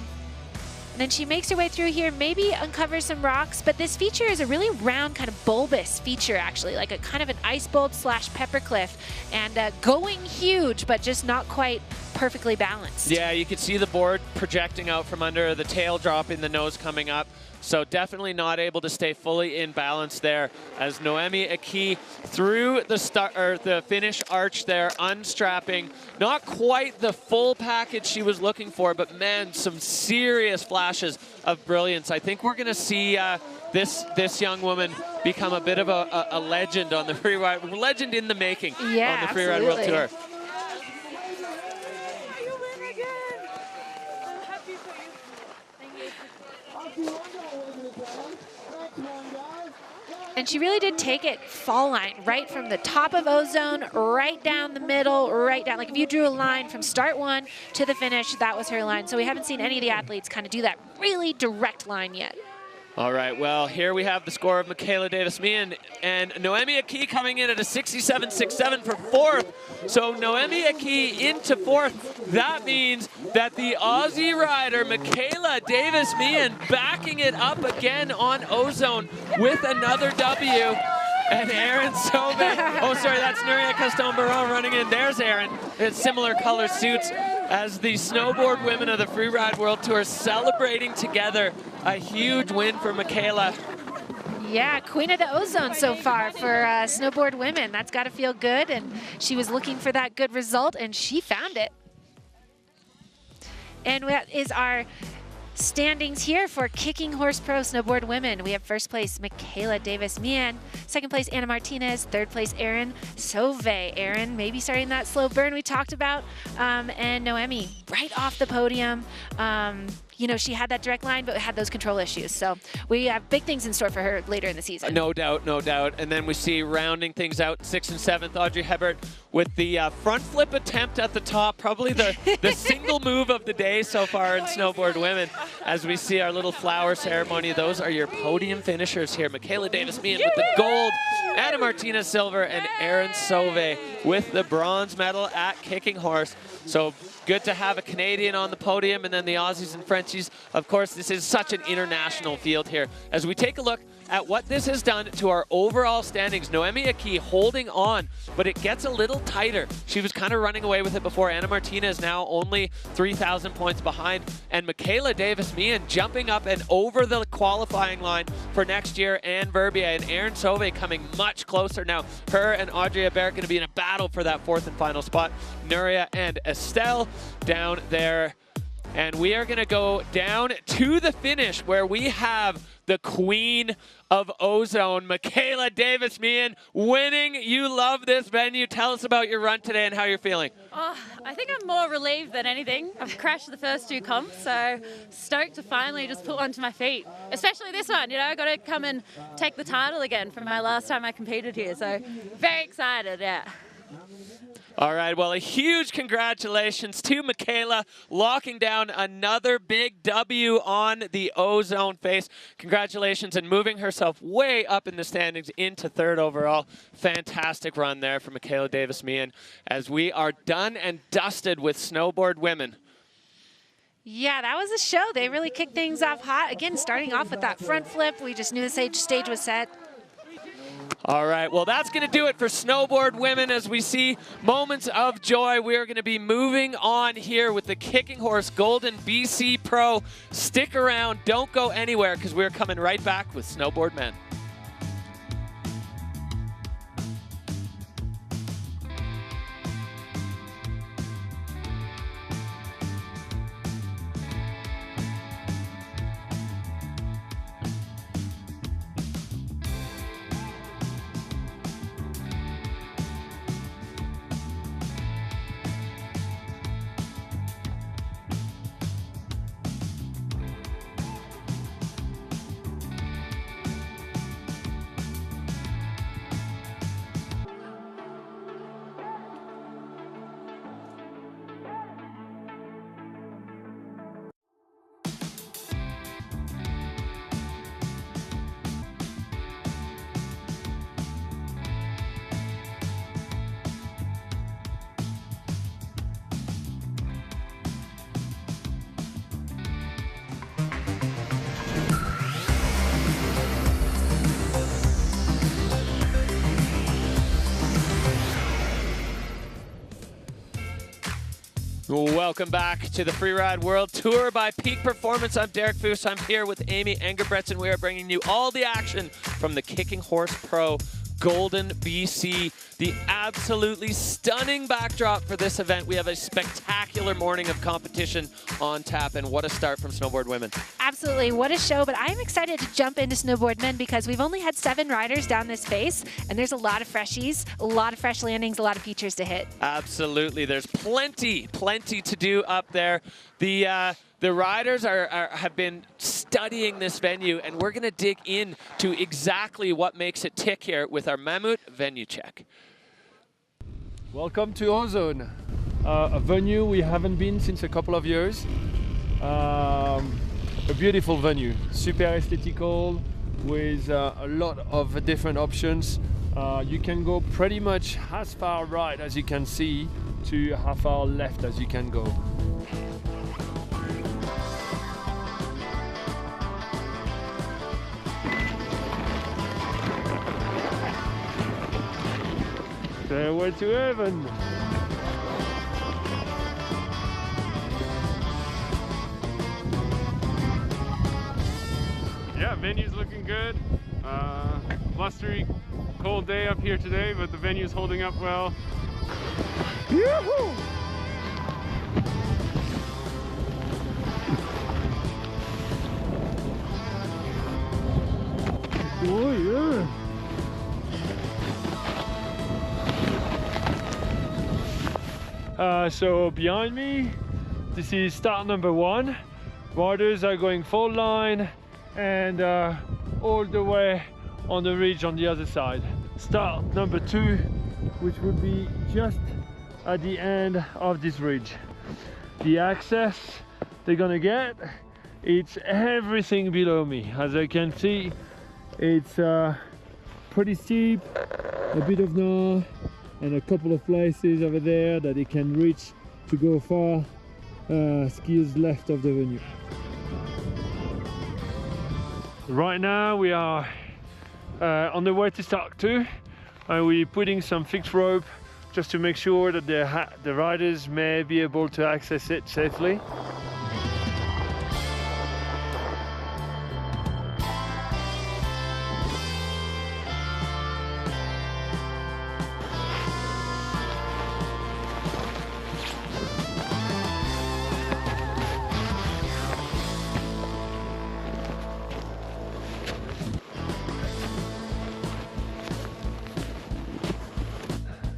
And then she makes her way through here, maybe uncovers some rocks, but this feature is a really round, kind of bulbous feature, actually, like a kind of an ice bulb / pepper cliff. And going huge, but just not quite perfectly balanced. Yeah, you can see the board projecting out from under, the tail dropping, the nose coming up. So definitely not able to stay fully in balance there as Noémie Equy through the finish arch there, unstrapping. Not quite the full package she was looking for, but man, some serious flashes of brilliance. I think we're going to see this young woman become a bit of a legend on the freeride, legend in the making on the Freeride World Tour. And she really did take it fall line, right from the top of Ozone, right down the middle, right down. Like if you drew a line from start one to the finish, that was her line. So we haven't seen any of the athletes kind of do that really direct line yet. All right, well, here we have the score of Michaela Davis-Meehan and Noémie Equy coming in at a 67.67 for fourth. So Noémie Equy into fourth. That means that the Aussie rider, Michaela Davis-Meehan, backing it up again on Ozone with another W. And Avan Sow, oh sorry, that's Nuria Caston-Baron running in. There's Aaron. It's similar color suits as the snowboard women of the Freeride World Tour celebrating together. A huge win for Michaela. Yeah, queen of the Ozone so far for snowboard women. That's got to feel good, and she was looking for that good result, and she found it. And that is our standings here for Kicking Horse Pro Snowboard Women. We have first place Michaela Davis-Meehan, second place Anna Martinez, third place Avan Sow. Avan maybe starting that slow burn we talked about, and Noémie right off the podium. You know, she had that direct line, but had those control issues. So we have big things in store for her later in the season. No doubt, no doubt. And then we see rounding things out, 6th and 7th, Audrey Hebert with the front flip attempt at the top, probably the single move of the day so far in snowboard women. As we see our little flower ceremony, those are your podium finishers here. Michaela Davis-Meehan with the gold, Anna Martinez silver, and Avan Sow with the bronze medal at Kicking Horse. So good to have a Canadian on the podium, and then the Aussies and Frenchies. Of course, this is such an international field here. As we take a look at what this has done to our overall standings, Noémie Equy holding on, but it gets a little tighter. She was kind of running away with it before. Anna Martinez now only 3,000 points behind, and Michaela Davis-Meehan jumping up and over the qualifying line for next year, and Verbier and Avan Sow coming much closer now. Her and Audrey Hebert going to be in a battle for that fourth and final spot. Nuria and Estelle down there. And we are going to go down to the finish where we have the queen of Ozone, Michaela Davis-Meehan, winning. You love this venue. Tell us about your run today and how you're feeling. Oh, I think I'm more relieved than anything. I've crashed the first two comps, so stoked to finally just put one to my feet. Especially this one, you know, I got to come and take the title again from my last time I competed here. So very excited, yeah. All right, well, a huge congratulations to Michaela, locking down another big W on the Ozone face. Congratulations, and moving herself way up in the standings into third overall. Fantastic run there for Michaela Davis-Meehan as we are done and dusted with snowboard women. Yeah, that was a show. They really kicked things off hot. Again, starting off with that front flip. We just knew the stage was set. All right, well, that's going to do it for snowboard women as we see moments of joy. We are going to be moving on here with the Kicking Horse Golden BC Pro. Stick around. Don't go anywhere because we're coming right back with snowboard men. Welcome back to the Freeride World Tour by Peak Performance. I'm Derek Foos. I'm here with Amy Engerbretson. We are bringing you all the action from the Kicking Horse Pro Golden, BC. The absolutely stunning backdrop for this event. We have a spectacular morning of competition on tap, and what a start from snowboard women. Absolutely, what a show, but I'm excited to jump into snowboard men because we've only had 7 riders down this face, and there's a lot of freshies, a lot of fresh landings, a lot of features to hit. Absolutely, there's plenty to do up there. The riders have been studying this venue, and we're going to dig into exactly what makes it tick here with our Mammoth venue check. Welcome to Ozone, a venue we haven't been since a couple of years. A beautiful venue, super aesthetical, with a lot of different options. You can go pretty much as far right as you can see to how far left as you can go. Stairway to heaven. Yeah, venue's looking good. Blustery, cold day up here today, but the venue's holding up well. Yoo-hoo! Oh yeah! So behind me, this is start number 1. Riders are going full line and all the way on the ridge on the other side. Start number 2, which would be just at the end of this ridge. The access they're gonna get, it's everything below me. As I can see, it's pretty steep, a bit of gnaw, and a couple of places over there that they can reach to go far, skis left of the venue. Right now we are on the way to start 2, and we're putting some fixed rope just to make sure that the riders may be able to access it safely.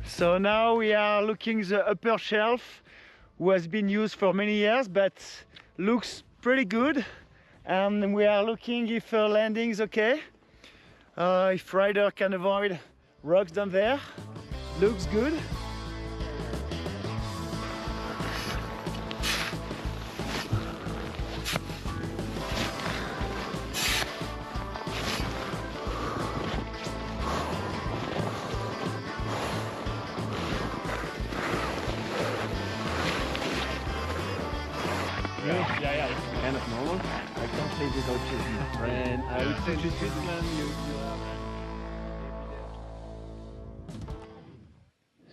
So now we are looking the upper shelf, who has been used for many years, but looks pretty good. And we are looking if landing is okay. If rider can avoid rocks down there, looks good. Yeah, it's kind of normal. I can't play without chasing. And I would say this Switzerland,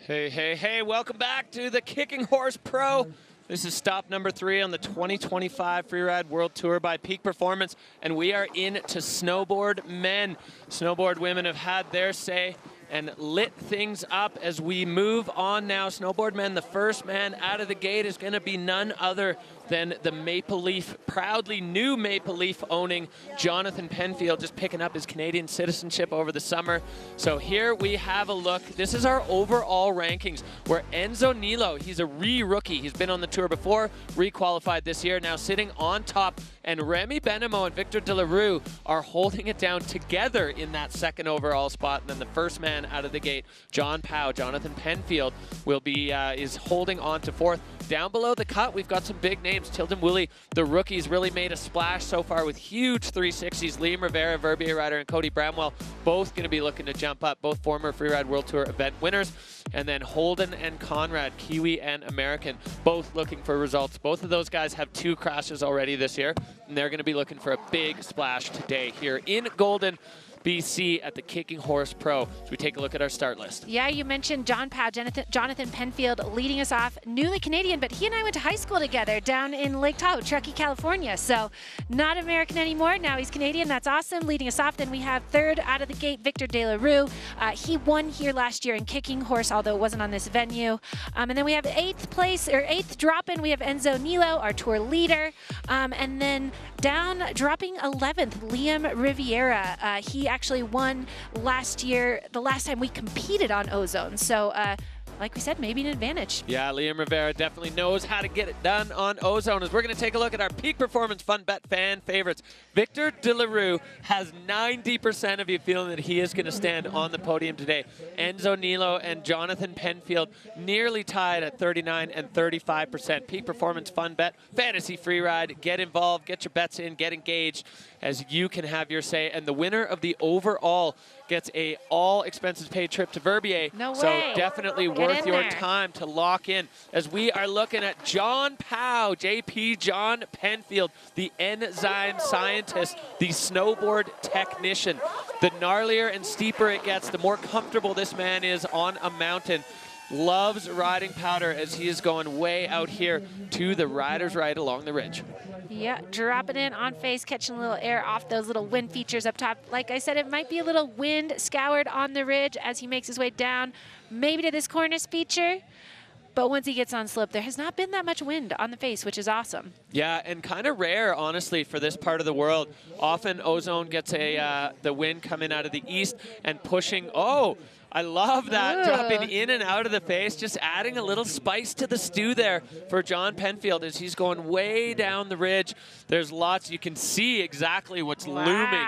Hey, welcome back to the Kicking Horse Pro. This is stop number 3 on the 2025 Freeride World Tour by Peak Performance, and we are into snowboard men. Snowboard women have had their say and lit things up as we move on now. Snowboard men, the first man out of the gate is going to be none other than the Maple Leaf, proudly new Maple Leaf owning Jonathan Penfield, just picking up his Canadian citizenship over the summer. So here we have a look. This is our overall rankings where Enzo Nilo, he's a rookie. He's been on the tour before, re-qualified this year, now sitting on top. And Remy Beno and Victor De La Rue are holding it down together in that second overall spot. And then the first man out of the gate, John Powell, Jonathan Penfield, will be is holding on to 4th. Down below the cut, we've got some big names. Tilden Wolly, the rookies, really made a splash so far with huge 360s. Liam Rivera, Verbier rider, and Cody Bramwell, both going to be looking to jump up, both former Freeride World Tour event winners. And then Holden and Conrad, Kiwi and American, both looking for results. Both of those guys have 2 crashes already this year, and they're going to be looking for a big splash today here in Golden. BC at the Kicking Horse Pro. So we take a look at our start list. Yeah, you mentioned John Powell, Jonathan Penfield leading us off, newly Canadian, but he and I went to high school together down in Lake Tahoe, Truckee, California. So not American anymore. Now he's Canadian. That's awesome. Leading us off. Then we have third out of the gate, Victor De La Rue. He won here last year in Kicking Horse, although it wasn't on this venue. And then we have eighth drop-in. We have Enzo Nilo, our tour leader. And then down, dropping 11th, Liam Riviera. He actually won last year, the last time we competed on Ozone. So, like we said, maybe an advantage. Yeah, Liam Rivera definitely knows how to get it done on Ozone. As we're going to take a look at our Peak Performance Fun Bet fan favorites. Victor De La Rue has 90% of you feeling that he is going to stand on the podium today. Enzo Nilo and Jonathan Penfield nearly tied at 39 and 35%. Peak Performance Fun Bet, Fantasy Free Ride. Get involved, get your bets in, get engaged as you can have your say. And the winner of the overall gets a all expenses paid trip to Verbier. No way. So definitely worth your time to lock in as we are looking at John Powell, JP John Penfield, the enzyme scientist, the snowboard technician. The gnarlier and steeper it gets, the more comfortable this man is on a mountain. Loves riding powder as he is going way out here to the rider's right along the ridge. Yeah, dropping in on face, catching a little air off those little wind features up top. Like I said, it might be a little wind scoured on the ridge as he makes his way down, maybe to this cornice feature. But once he gets on slope, there has not been that much wind on the face, which is awesome. Yeah, and kind of rare, honestly, for this part of the world. Often Ozone gets the wind coming out of the east and pushing. Oh, I love that, dropping in and out of the face, just adding a little spice to the stew there for John Penfield as he's going way down the ridge. There's lots, you can see exactly what's looming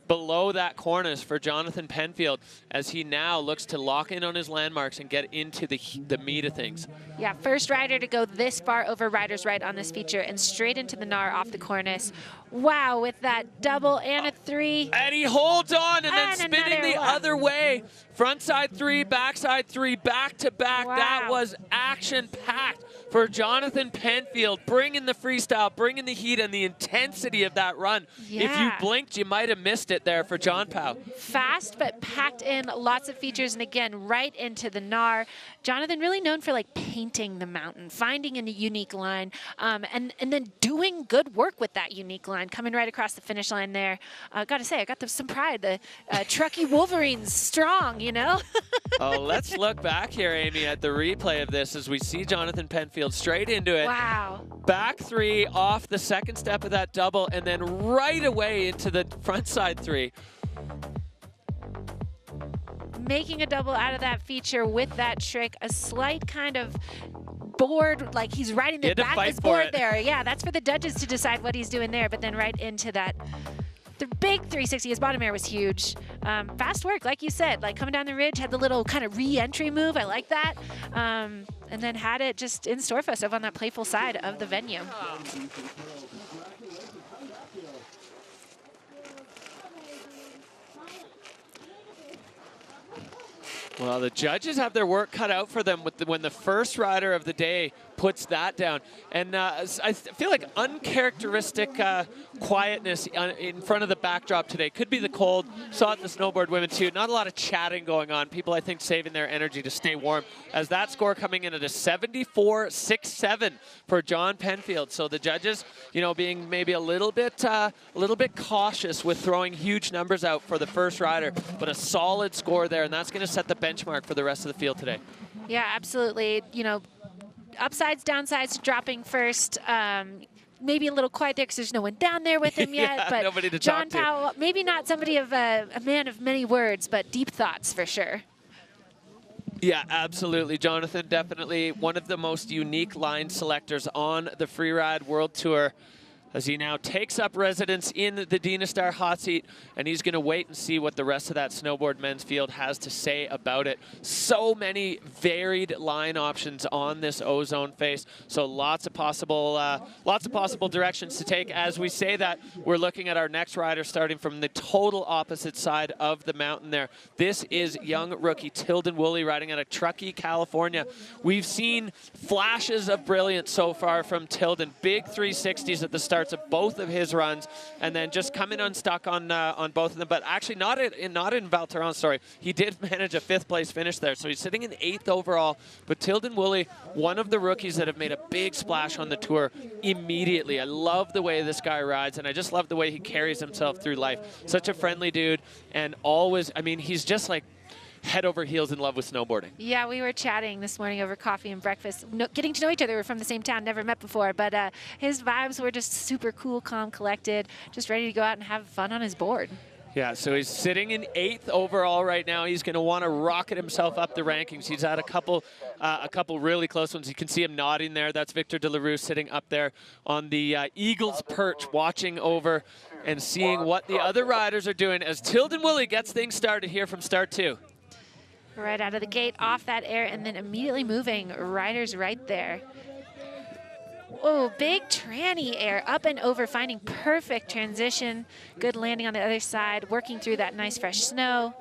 below that cornice for Jonathan Penfield as he now looks to lock in on his landmarks and get into the meat of things. Yeah, first rider to go this far over rider's right on this feature and straight into the gnar off the cornice. Wow, with that double and a three. And he holds on and then spinning the other way. Front side three, backside three, back to back. Wow. That was action-packed for Jonathan Penfield, bringing the freestyle, bringing the heat and the intensity of that run. Yeah. If you blinked, you might have missed it there for John Powell. Fast, but packed in lots of features, and again, right into the gnar. Jonathan really known for like painting the mountain, finding a unique line, and then doing good work with that unique line, coming right across the finish line there. Got to say, I got some pride. The Truckee Wolverines strong, you know? Oh, let's look back here, Amy, at the replay of this as we see Jonathan Penfield straight into it. Wow. Back three off the second step of that double, and then right away into the front side three. Making a double out of that feature with that trick, a slight kind of board, like he's riding the back of his board there. Yeah, that's for the judges to decide what he's doing there, but then right into that. The big 360, his bottom air was huge. Fast work, like you said, like coming down the ridge, had the little kind of re-entry move. I like that. And then had it just in store for us over on that playful side of the venue. Well, the judges have their work cut out for them with when the first rider of the day puts that down. And I feel like uncharacteristic quietness in front of the backdrop today. Could be the cold. Saw it the snowboard women too. Not a lot of chatting going on. People, I think, saving their energy to stay warm. As that score coming in at a 74.67 for John Penfield. So the judges, you know, being maybe a little bit cautious with throwing huge numbers out for the first rider, but a solid score there, and that's going to set the benchmark for the rest of the field today. Yeah, absolutely. You know, upsides, downsides, dropping first. Maybe a little quiet there because there's no one down there with him yet. Yeah, but nobody to John talk to. Powell, maybe not somebody of a man of many words, but deep thoughts for sure. Yeah, absolutely. Jonathan, definitely one of the most unique line selectors on the Freeride World Tour, as he now takes up residence in the Dina Star hot seat, and he's going to wait and see what the rest of that snowboard men's field has to say about it. So many varied line options on this Ozone face, so lots of possible directions to take. As we say that, we're looking at our next rider starting from the total opposite side of the mountain there. This is young rookie Tillen Wolly riding out of Truckee, California. We've seen flashes of brilliance so far from Tilden. Big 360s at the start parts of both of his runs, and then just coming unstuck on both of them. But actually not in Val Thorens, sorry. He did manage a 5th place finish there, so he's sitting in 8th overall. But Tillen Wolly, one of the rookies that have made a big splash on the tour immediately. I love the way this guy rides, and I just love the way he carries himself through life. Such a friendly dude, and always, I mean, he's just like head over heels in love with snowboarding. Yeah, we were chatting this morning over coffee and breakfast, getting to know each other. We're from the same town, never met before, but his vibes were just super cool, calm, collected, just ready to go out and have fun on his board. Yeah, so he's sitting in 8th overall right now. He's going to want to rocket himself up the rankings. He's had a couple really close ones. You can see him nodding there. That's Victor de la Rue sitting up there on the Eagle's perch, watching over and seeing what the other riders are doing as Tillen Wolly gets things started here from start 2. Right out of the gate, off that air, and then immediately moving. Riders right there. Oh, big tranny air, up and over, finding perfect transition. Good landing on the other side, working through that nice fresh snow.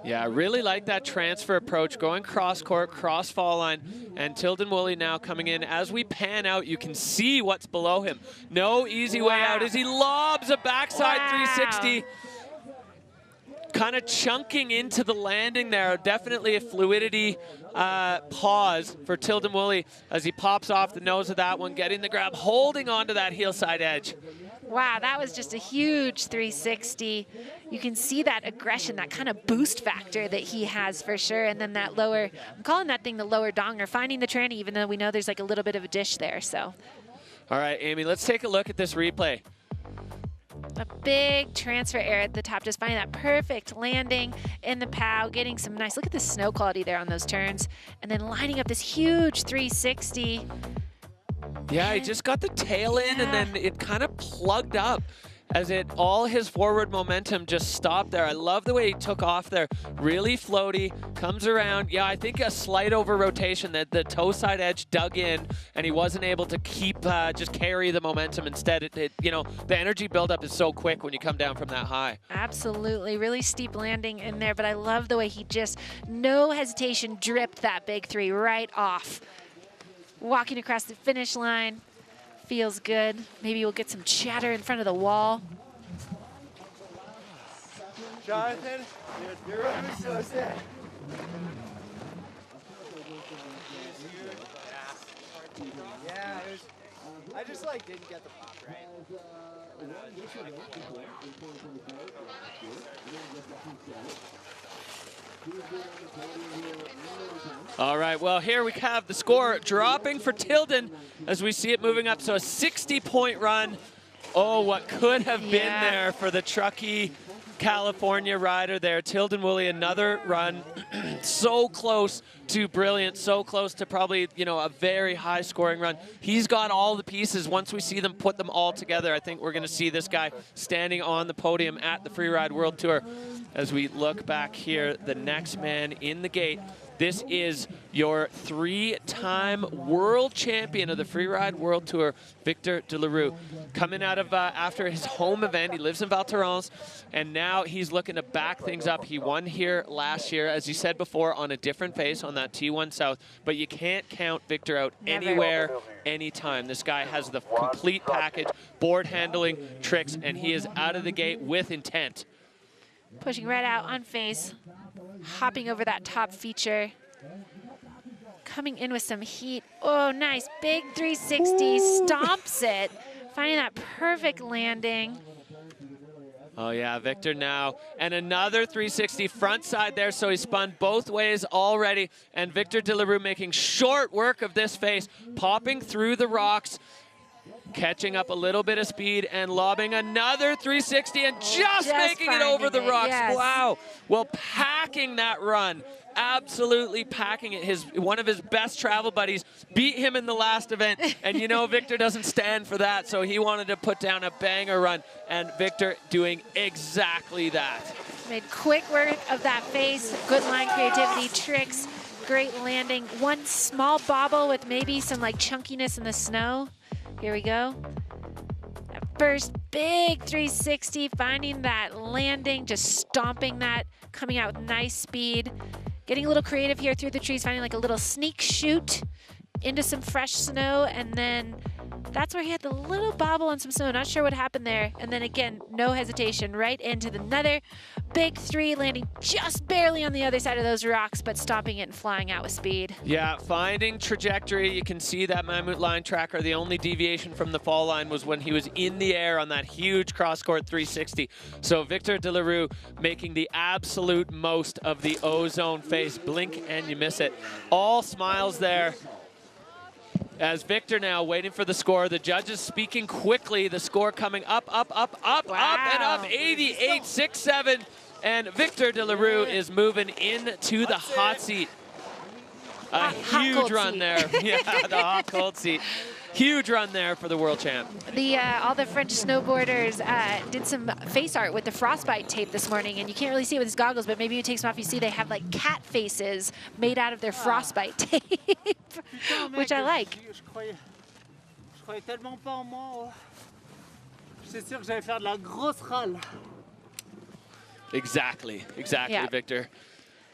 Yeah, I really like that transfer approach, going cross-court, cross-fall line, and Tillen Wolly now coming in. As we pan out, you can see what's below him. No easy way out as he lobs a backside 360. Kind of chunking into the landing there. Definitely a fluidity pause for Tillen Wolly as he pops off the nose of that one, getting the grab, holding onto that heel side edge. Wow, that was just a huge 360. You can see that aggression, that kind of boost factor that he has for sure. And then that lower, I'm calling that thing the lower donger, finding the tranny, even though we know there's like a little bit of a dish there, so. All right, Amy, let's take a look at this replay. A big transfer air at the top, just finding that perfect landing in the POW, getting some nice, look at the snow quality there on those turns, and then lining up this huge 360. Yeah, he just got the tail in and then it kind of plugged up as all his forward momentum just stopped there. I love the way he took off there. Really floaty, comes around. Yeah, I think a slight over rotation that the toe side edge dug in and he wasn't able to keep, just carry the momentum. Instead, you know, the energy buildup is so quick when you come down from that high. Absolutely, really steep landing in there, but I love the way he just, no hesitation, dripped that big 3 right off. Walking across the finish line. Feels good. Maybe we'll get some chatter in front of the wall. Jonathan, you're so sad. Yeah, I just like didn't get the pop right. All right, well, here we have the score dropping for Tilden as we see it moving up. So a 60-point run. Oh, what could have been there for the Truckee, California rider there. Tillen Wolly, another run. So close to brilliant, so close to probably, you know, a very high scoring run. He's got all the pieces. Once we see them put them all together, I think we're going to see this guy standing on the podium at the Freeride World Tour. As we look back here, the next man in the gate. This is your 3-time world champion of the Freeride World Tour, Victor de la Rue. Coming out of after his home event, he lives in Val Thorens, and now he's looking to back things up. He won here last year, as you said before, on a different face on that T1 South, but you can't count Victor out anywhere, anytime. This guy has the complete package, board handling, tricks, and he is out of the gate with intent. Pushing right out on face, hopping over that top feature, coming in with some heat. Oh, nice, big 360, stomps it, finding that perfect landing. Oh yeah, Victor now, and another 360 front side there, so he spun both ways already, and Victor de la Rue making short work of this face, popping through the rocks, catching up a little bit of speed and lobbing another 360 and just making it over the rocks. Yes. Wow. Well, packing that run, absolutely packing it. One of his best travel buddies beat him in the last event, and you know Victor doesn't stand for that, so he wanted to put down a banger run, and Victor doing exactly that. Made quick work of that face, good line creativity, tricks, great landing. One small bobble with maybe some like chunkiness in the snow. Here we go. That first big 360, finding that landing, just stomping that, coming out with nice speed. Getting a little creative here through the trees, finding like a little sneak shoot into some fresh snow, and then That's where he had the little bobble on some snow. Not sure what happened there. And then again, no hesitation, right into another big 3, landing just barely on the other side of those rocks, but stopping it and flying out with speed. Yeah, finding trajectory. You can see that Mammut line tracker. The only deviation from the fall line was when he was in the air on that huge cross-court 360. So Victor De La Rue making the absolute most of the Ozone face. Blink and you miss it. All smiles there. As Victor now waiting for the score. The judges speaking quickly. The score coming up, up, up, up, wow. up, and up. 88-67. And Victor De La Rue is moving into the hot seat. A huge run there. Yeah, the hot cold seat. Huge run there for the world champ. All the French snowboarders did some face art with the frostbite tape this morning, and you can't really see it with his goggles, but maybe you take some off, you see they have like cat faces made out of their frostbite tape, which I like. Je croyais tellement pas en moi. J'étais sûr que j'allais faire de la grosse râle. Exactly, yeah. Victor.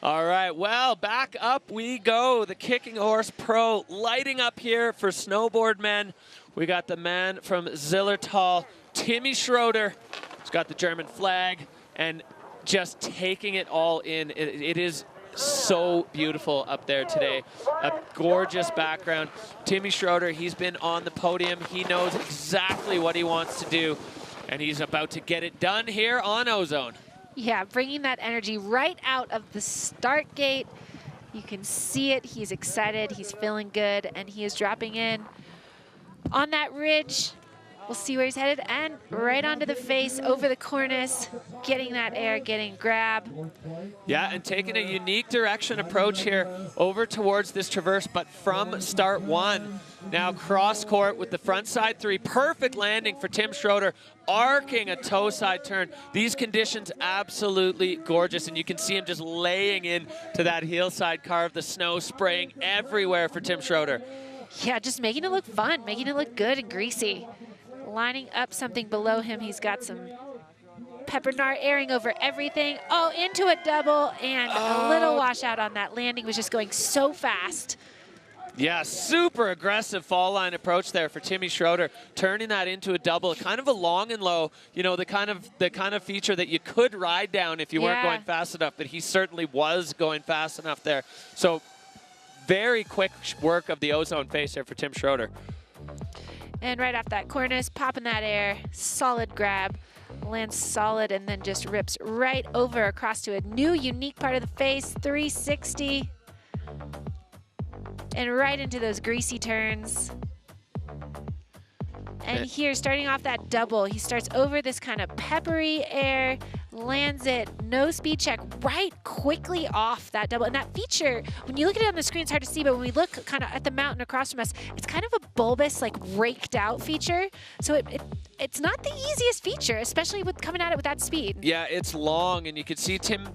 All right, well, back up we go. The Kicking Horse Pro lighting up here for snowboard men. We got the man from Zillertal, Timmy Schroeder. He's got the German flag and just taking it all in. It is so beautiful up there today. A gorgeous background. Timmy Schroeder, he's been on the podium. He knows exactly what he wants to do, and he's about to get it done here on Ozone. Yeah, bringing that energy right out of the start gate. You can see it. He's excited. He's feeling good. And he is dropping in on that ridge. We'll see where he's headed. And right onto the face, over the cornice, getting that air, getting grab. Yeah, and taking a unique direction approach here over towards this traverse, but from start 1. Now cross court with the front side 3. Perfect landing for Tim Schroeder, arcing a toe side turn. These conditions absolutely gorgeous, and you can see him just laying in to that heel side carve, the snow spraying everywhere for Tim Schroeder. Yeah, just making it look fun, making it look good and greasy. Lining up something below him. He's got some peppernar airing over everything. Oh, into a double, and a little washout on that landing. Was just going so fast. Yeah, super aggressive fall line approach there for Timmy Schroeder, turning that into a double, kind of a long and low, you know, the kind of feature that you could ride down if you weren't going fast enough, but he certainly was going fast enough there. So very quick work of the Ozone face there for Tim Schroeder. And right off that cornice, popping that air, solid grab, lands solid, and then just rips right over across to a new unique part of the face, 360. And right into those greasy turns. And here, starting off that double, he starts over this kind of peppery air, lands it, no speed check, right quickly off that double. And that feature, when you look at it on the screen, it's hard to see, but when we look kind of at the mountain across from us, it's kind of a bulbous, like raked out feature. So it's not the easiest feature, especially with coming at it with that speed. Yeah, it's long, and you could see Tim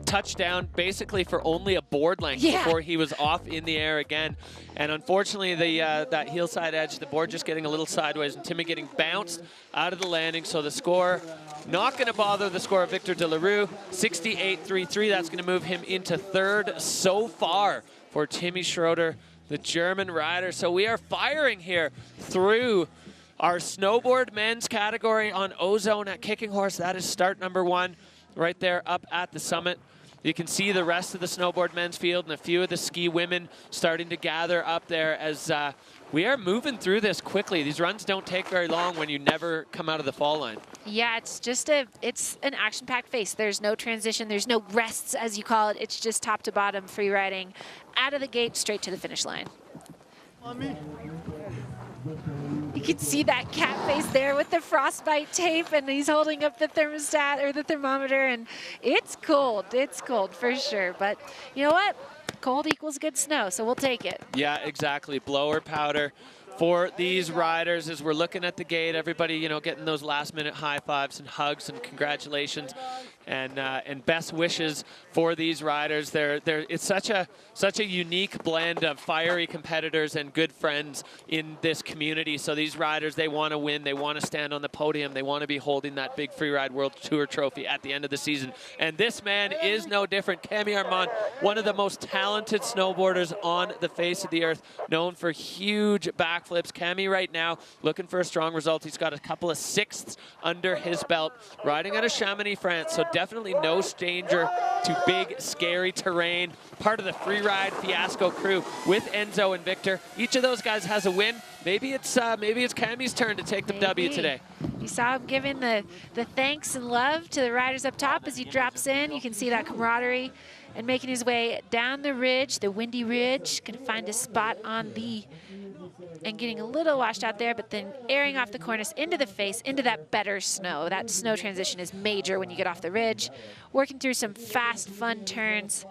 touchdown basically for only a board length before he was off in the air again. And unfortunately, that heel side edge, the board just getting a little sideways, and Timmy getting bounced out of the landing. So the score, not going to bother the score of Victor De La Rue, 68-33. That's going to move him into 3rd so far for Timmy Schroeder, the German rider. So we are firing here through our snowboard men's category on Ozone at Kicking Horse. That is start number 1. Right there up at the summit. You can see the rest of the snowboard men's field and a few of the ski women starting to gather up there as we are moving through this quickly. These runs don't take very long when you never come out of the fall line. Yeah, it's just it's an action-packed face. There's no transition, there's no rests as you call it. It's just top to bottom free riding, out of the gate, straight to the finish line. You can see that cat face there with the frostbite tape, and he's holding up the thermostat or the thermometer, and it's cold for sure. But you know what? Cold equals good snow, so we'll take it. Yeah, exactly. Blower powder for these riders as we're looking at the gate. Everybody, you know, getting those last-minute high fives and hugs and congratulations and best wishes for these riders. It's such a unique blend of fiery competitors and good friends in this community. So these riders, they want to win. They want to stand on the podium. They want to be holding that big Freeride World Tour trophy at the end of the season. And this man is no different. Camille Armand, one of the most talented snowboarders on the face of the earth, known for huge back backflips. Cami right now looking for a strong result. He's got a couple of sixths under his belt, riding out of Chamonix, France, so definitely no stranger to big, scary terrain. Part of the Freeride Fiasco crew with Enzo and Victor. Each of those guys has a win. Maybe it's Cami's turn to take the W today. You saw him giving the thanks and love to the riders up top as he drops in. You can see that camaraderie, and making his way down the ridge, the windy ridge. Gonna find a spot on the, and getting a little washed out there, but then airing off the cornice into the face, into that better snow. That snow transition is major when you get off the ridge. Working through some fast, fun turns.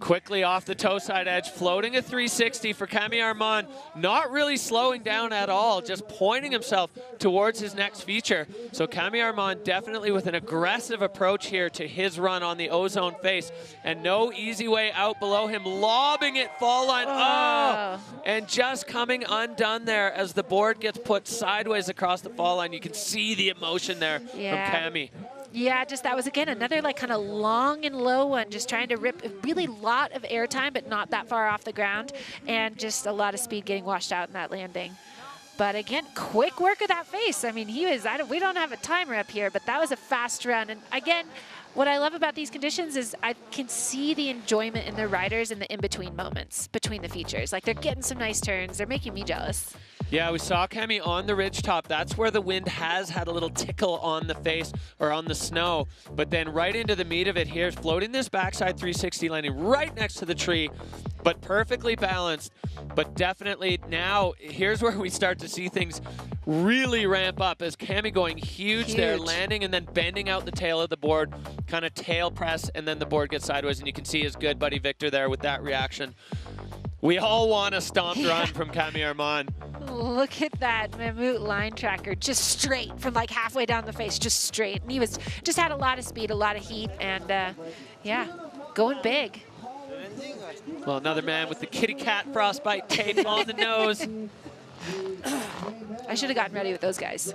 Quickly off the toe side edge, floating a 360 for Cami Armand. Not really slowing down at all, just pointing himself towards his next feature. So Cami Armand definitely with an aggressive approach here to his run on the Ozone face. And no easy way out below him, lobbing it fall line. Oh! And just coming undone there as the board gets put sideways across the fall line. You can see the emotion there from Cami. Yeah, just that was, again, another like kind of long and low one, just trying to rip a really lot of air time, but not that far off the ground, and just a lot of speed getting washed out in that landing. But again, quick work of that face. I mean, he was, we don't have a timer up here, but that was a fast run. And again, what I love about these conditions is I can see the enjoyment in the riders in the in-between moments between the features. Like, they're getting some nice turns. They're making me jealous. Yeah, we saw Cami on the ridge top. That's where the wind has had a little tickle on the face or on the snow. But then right into the meat of it here, floating this backside 360 landing right next to the tree, but perfectly balanced. But definitely now, here's where we start to see things really ramp up as Cami going huge there, landing and then bending out the tail of the board, kind of tail press, and then the board gets sideways, and you can see his good buddy Victor there with that reaction. We all want a stomped run from Cami Armand. Look at that Mammut line tracker, just straight from like halfway down the face, just straight. And he was just had a lot of speed, a lot of heat, and yeah, going big. Well, another man with the kitty cat frostbite tape on the nose. I should have gotten ready with those guys.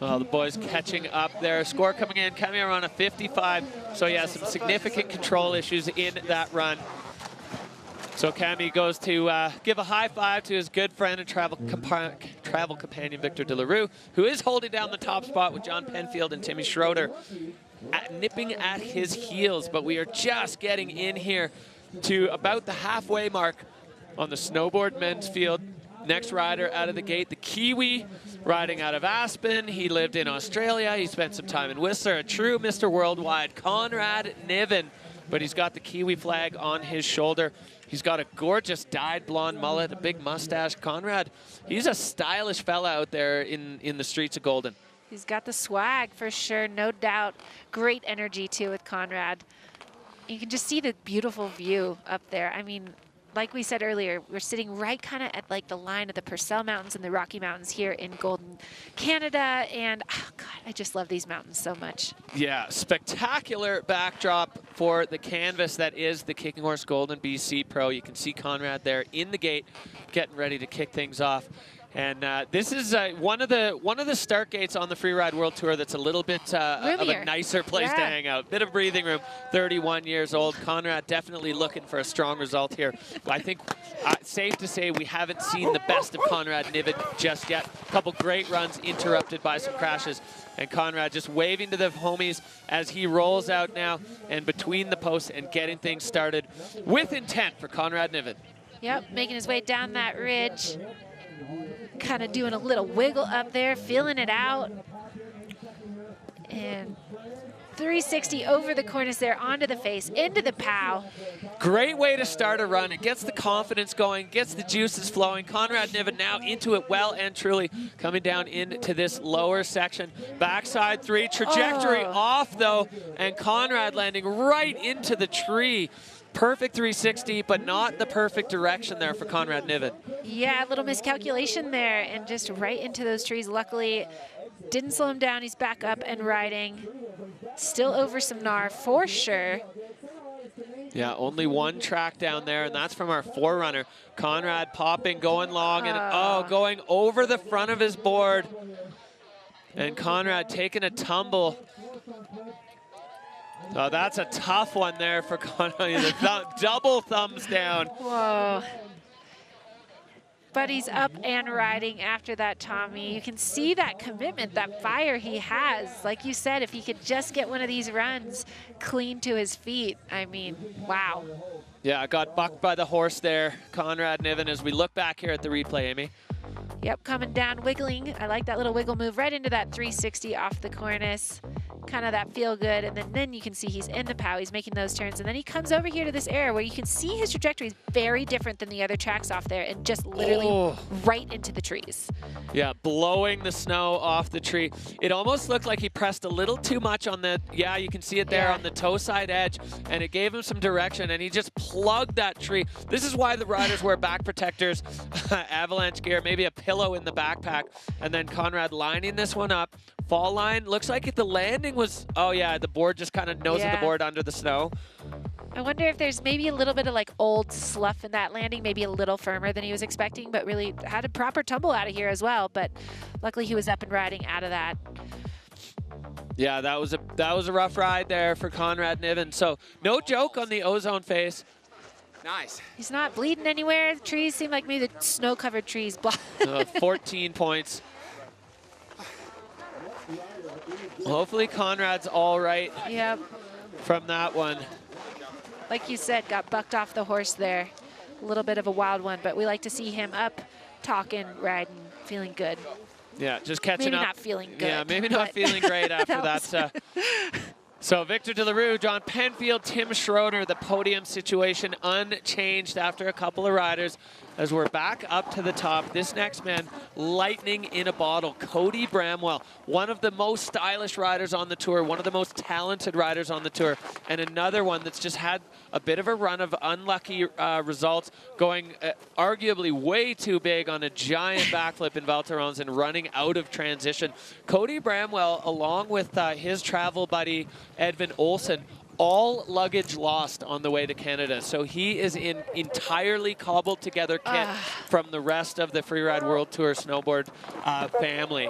Well, the boys catching up there. Score coming in, Cami around a 55. So yeah, some significant control issues in that run. So Cami goes to give a high five to his good friend and travel companion Victor Delarue, who is holding down the top spot with John Penfield and Timmy Schroeder nipping at his heels. But we are just getting in here to about the halfway mark on the snowboard men's field. Next rider out of the gate, the Kiwi, riding out of Aspen. He lived in Australia. He spent some time in Whistler. A true Mr. Worldwide, Conrad Nend. But he's got the Kiwi flag on his shoulder. He's got a gorgeous dyed blonde mullet, a big mustache. Conrad, he's a stylish fella out there in the streets of Golden. He's got the swag for sure, no doubt. Great energy too with Conrad. You can just see the beautiful view up there. I mean, like we said earlier, we're sitting right kind of at like the line of the Purcell Mountains and the Rocky Mountains here in Golden, Canada. And oh God, I just love these mountains so much. Yeah, spectacular backdrop for the canvas that is the Kicking Horse Golden BC Pro. You can see Conrad there in the gate, getting ready to kick things off. And this is one of the start gates on the Freeride World Tour that's a little bit of a nicer place to hang out. Bit of breathing room. 31 years old. Conrad definitely looking for a strong result here. I think safe to say we haven't seen the best of Conrad Nend just yet. A couple great runs interrupted by some crashes. And Conrad just waving to the homies as he rolls out now and between the posts and getting things started with intent for Conrad Nend. Yep, making his way down that ridge. Kind of doing a little wiggle up there, feeling it out. And 360 over the cornice there, onto the face, into the pow. Great way to start a run. It gets the confidence going, gets the juices flowing. Conrad Nend now into it well and truly, coming down into this lower section. Backside three, trajectory off though, and Conrad landing right into the tree. Perfect 360, but not the perfect direction there for Conrad Nend. Yeah, a little miscalculation there, and just right into those trees. Luckily, didn't slow him down. He's back up and riding. Still over some gnar for sure. Yeah, only one track down there, and that's from our forerunner. Conrad popping, going long, and going over the front of his board. And Conrad taking a tumble. Oh, that's a tough one there for Conrad. Double thumbs down. Whoa. But he's up and riding after that, Tommy. You can see that commitment, that fire he has. Like you said, if he could just get one of these runs clean to his feet, I mean, wow. Yeah, got bucked by the horse there, Conrad Nend, as we look back here at the replay, Amy. Yep, coming down, wiggling. I like that little wiggle move right into that 360 off the cornice. Kind of that feel good, and then you can see he's in the pow, he's making those turns, and then he comes over here to this area where you can see his trajectory is very different than the other tracks off there, and just literally right into the trees. Yeah, blowing the snow off the tree. It almost looked like he pressed a little too much on the, yeah, you can see it there on the toe side edge, and it gave him some direction, and he just plugged that tree. This is why the riders wear back protectors, avalanche gear, maybe a pillow in the backpack, and then Conrad lining this one up. Fall line, looks like the landing was, oh yeah, the board just kind of nose of the board under the snow. I wonder if there's maybe a little bit of like old slough in that landing, maybe a little firmer than he was expecting, but really had a proper tumble out of here as well. But luckily he was up and riding out of that. Yeah, that was a rough ride there for Conrad Nend. So no joke on the Ozone face. Nice. He's not bleeding anywhere. The trees seem like maybe the snow-covered trees. 14 points. Hopefully Conrad's all right from that one. Like you said, got bucked off the horse there. A little bit of a wild one, but we like to see him up, talking, riding, feeling good. Yeah, just catching up. Maybe not feeling good. Yeah, maybe not feeling great after that. So Victor Delarue, John Penfield, Tim Schroeder, the podium situation unchanged after a couple of riders. As we're back up to the top, this next man, lightning in a bottle, Cody Bramwell, one of the most stylish riders on the tour, one of the most talented riders on the tour, and another one that's just had a bit of a run of unlucky results, going arguably way too big on a giant backflip in Val Thorens and running out of transition. Cody Bramwell, along with his travel buddy, Edin Olson, all luggage lost on the way to Canada. So he is in entirely cobbled together kit from the rest of the Freeride World Tour snowboard family.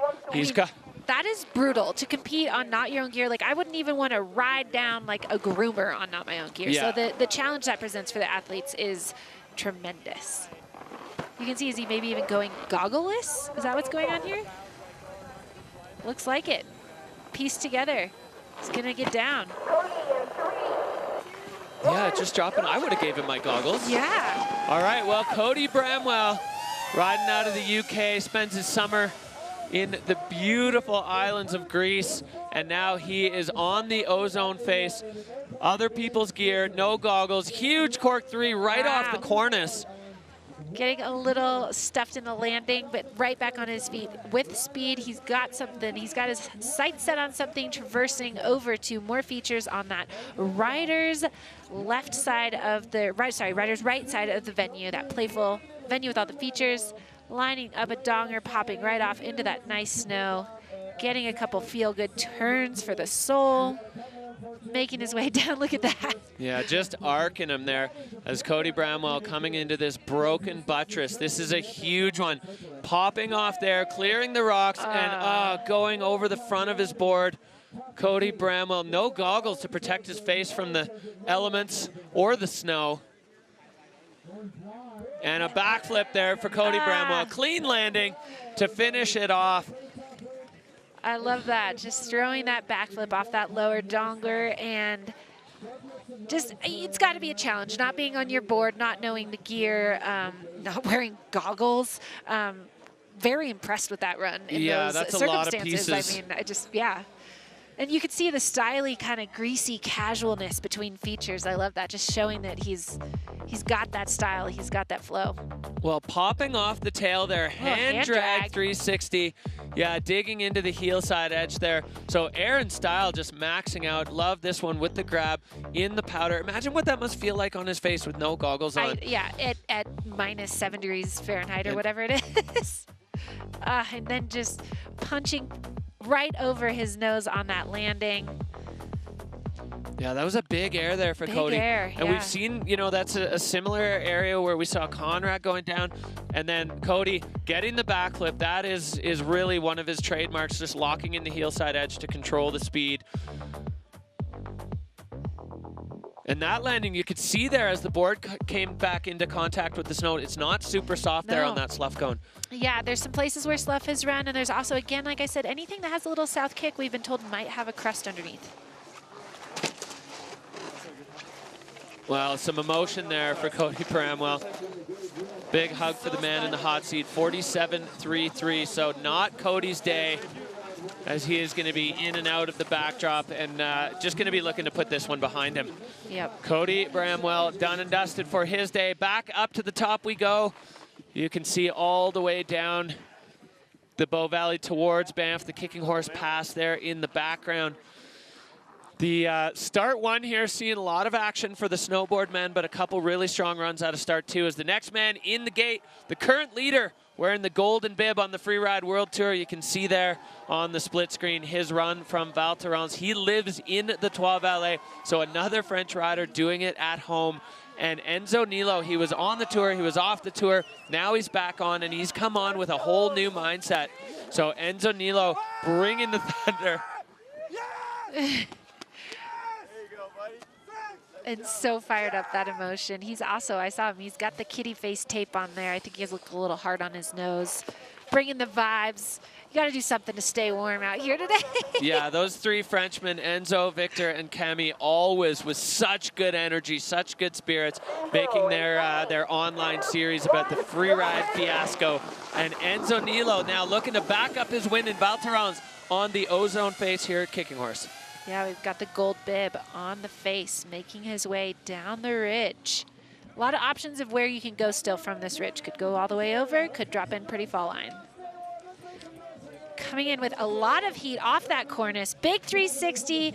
That is brutal to compete on not your own gear. Like, I wouldn't even want to ride down like a groomer on not my own gear. Yeah. So the challenge that presents for the athletes is tremendous. You can see, is he maybe even going goggleless? Is that what's going on here? Looks like it. Pieced together. He's gonna get down. Yeah, just dropping. I would have gave him my goggles. Yeah. All right, well, Cody Bramwell, riding out of the UK, spends his summer in the beautiful islands of Greece, and now he is on the Ozone face. Other people's gear, no goggles, huge cork 3 right off the cornice. Getting a little stuffed in the landing, but right back on his feet with speed. He's got something. He's got his sights set on something, traversing over to more features on that rider's left side of the rider's right side of the venue. That playful venue with all the features, lining up a donger, popping right off into that nice snow, getting a couple feel-good turns for the soul. Making his way down, look at that. Yeah, just arcing him there as Cody Bramwell coming into this broken buttress. This is a huge one. Popping off there, clearing the rocks, and going over the front of his board. Cody Bramwell, no goggles to protect his face from the elements or the snow. And a backflip there for Cody Bramwell. Clean landing to finish it off. I love that, just throwing that backflip off that lower donger, and just, it's got to be a challenge, not being on your board, not knowing the gear, not wearing goggles. Very impressed with that run in those that's circumstances. a lot of pieces. I mean, And you could see the styly, kind of greasy casualness between features. I love that, just showing that he's got that style, he's got that flow. Well, popping off the tail there, hand drag 360. Yeah, digging into the heel side edge there. So Aaron Style just maxing out. Love this one with the grab in the powder. Imagine what that must feel like on his face with no goggles on. At minus 7 degrees Fahrenheit or whatever it is. And then just punching right over his nose on that landing. Yeah, that was a big air there for Cody. And we've seen, that's a similar area where we saw Conrad going down, and then Cody getting the backflip. That is really one of his trademarks, just locking in the heel side edge to control the speed. And that landing, you could see there as the board came back into contact with the snow, it's not super soft there on that slough cone. Yeah, there's some places where slough has run, and there's also, again, like I said, anything that has a little south kick, we've been told might have a crust underneath. Well, some emotion there for Cody Bramwell. Big hug for the man in the hot seat, 47.33, so not Cody's day, as he is going to be in and out of the backdrop and just going to be looking to put this one behind him. Yep. Cody Bramwell done and dusted for his day. Back up to the top we go. You can see all the way down the Bow Valley towards Banff, the Kicking Horse Pass there in the background. The start one here, seeing a lot of action for the snowboard men, but a couple really strong runs out of start two as the next man in the gate, the current leader, wearing the golden bib on the Freeride World Tour. You can see there on the split screen his run from Val Thorens. He lives in the Trois Vallées, so another French rider doing it at home. And Enzo Nilo, he was on the tour, he was off the tour, now he's back on, and he's come on with a whole new mindset. So Enzo Nilo bringing the thunder. And so fired up, that emotion. He's also, I saw him, he's got the kitty face tape on there. I think he has looked a little hard on his nose. Bringing the vibes. You got to do something to stay warm out here today. Yeah, those three Frenchmen, Enzo, Victor, and Camille, always with such good energy, such good spirits, making their online series about the Freeride fiasco. And Enzo Nilo now looking to back up his win in Val Thorens on the Ozone face here at Kicking Horse. Yeah, we've got the gold bib on the face, making his way down the ridge. A lot of options of where you can go still from this ridge. Could go all the way over, could drop in pretty fall line. Coming in with a lot of heat off that cornice. Big 360,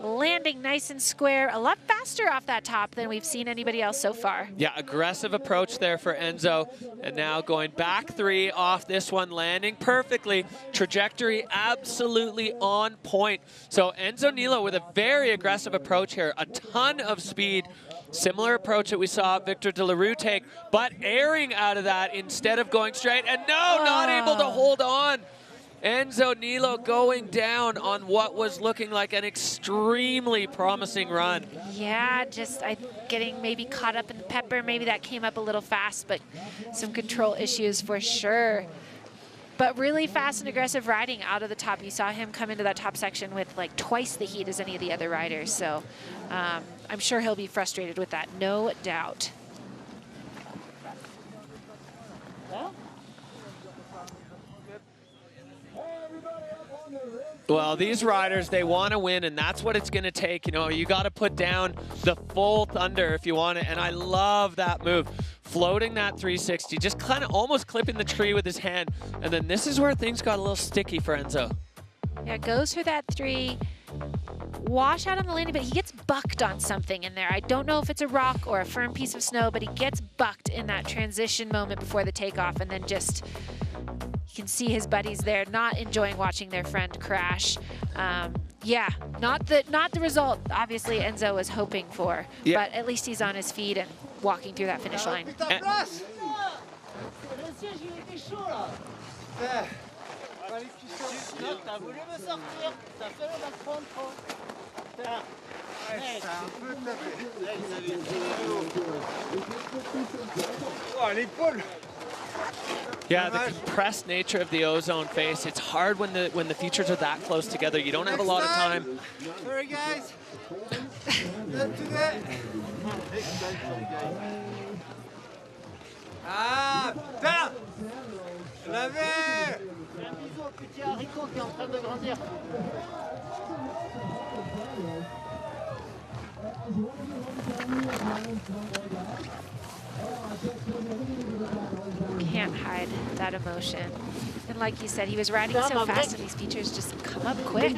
landing nice and square. A lot faster off that top than we've seen anybody else so far. Yeah, aggressive approach there for Enzo. And now going back three off this one, landing perfectly. Trajectory absolutely on point. So Enzo Nilo with a very aggressive approach here. A ton of speed. Similar approach that we saw Victor De La Rue take, but airing out of that instead of going straight. And no, not able to hold on. Enzo Nilo going down on what was looking like an extremely promising run. Yeah, just getting maybe caught up in the pepper. Maybe that came up a little fast, but some control issues for sure. But really fast and aggressive riding out of the top. You saw him come into that top section with like twice the heat as any of the other riders. So I'm sure he'll be frustrated with that, no doubt. Well, these riders, they want to win, and that's what it's going to take. You know, you got to put down the full thunder if you want it, and I love that move. Floating that 360, just kind of almost clipping the tree with his hand, and then this is where things got a little sticky for Enzo. Yeah, goes for that three. Wash out on the landing, but he gets bucked on something in there. I don't know if it's a rock or a firm piece of snow, but he gets bucked in that transition moment before the takeoff, and then just... You can see his buddies there not enjoying watching their friend crash. Yeah, not the result, obviously, Enzo was hoping for, but at least he's on his feet and walking through that finish line. Yeah, the compressed nature of the Ozone face, it's hard when the features are that close together. You don't have a lot of time. Sorry, guys. Ah, putain! Je l'avais! Un bisou au petit haricot qui est en train de grandir. Can't hide that emotion. And like you said, he was riding so fast and these features just come up quick.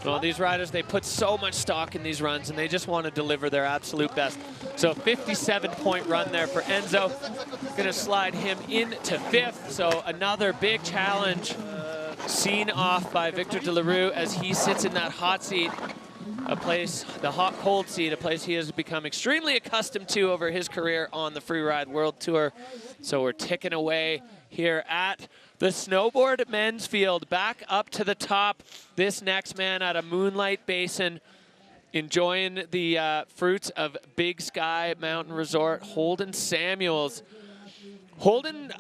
Well, these riders, they put so much stock in these runs and they just want to deliver their absolute best. So 57-point run there for Enzo. Gonna slide him into 5th. So another big challenge seen off by Victor De La Rue as he sits in that hot seat. A place, the hot cold seat, a place he has become extremely accustomed to over his career on the Freeride World Tour. So we're ticking away here at the snowboard men's field. Back up to the top, this next man at a Moonlight Basin, enjoying the fruits of Big Sky Mountain Resort, Holden Samuels. Holden,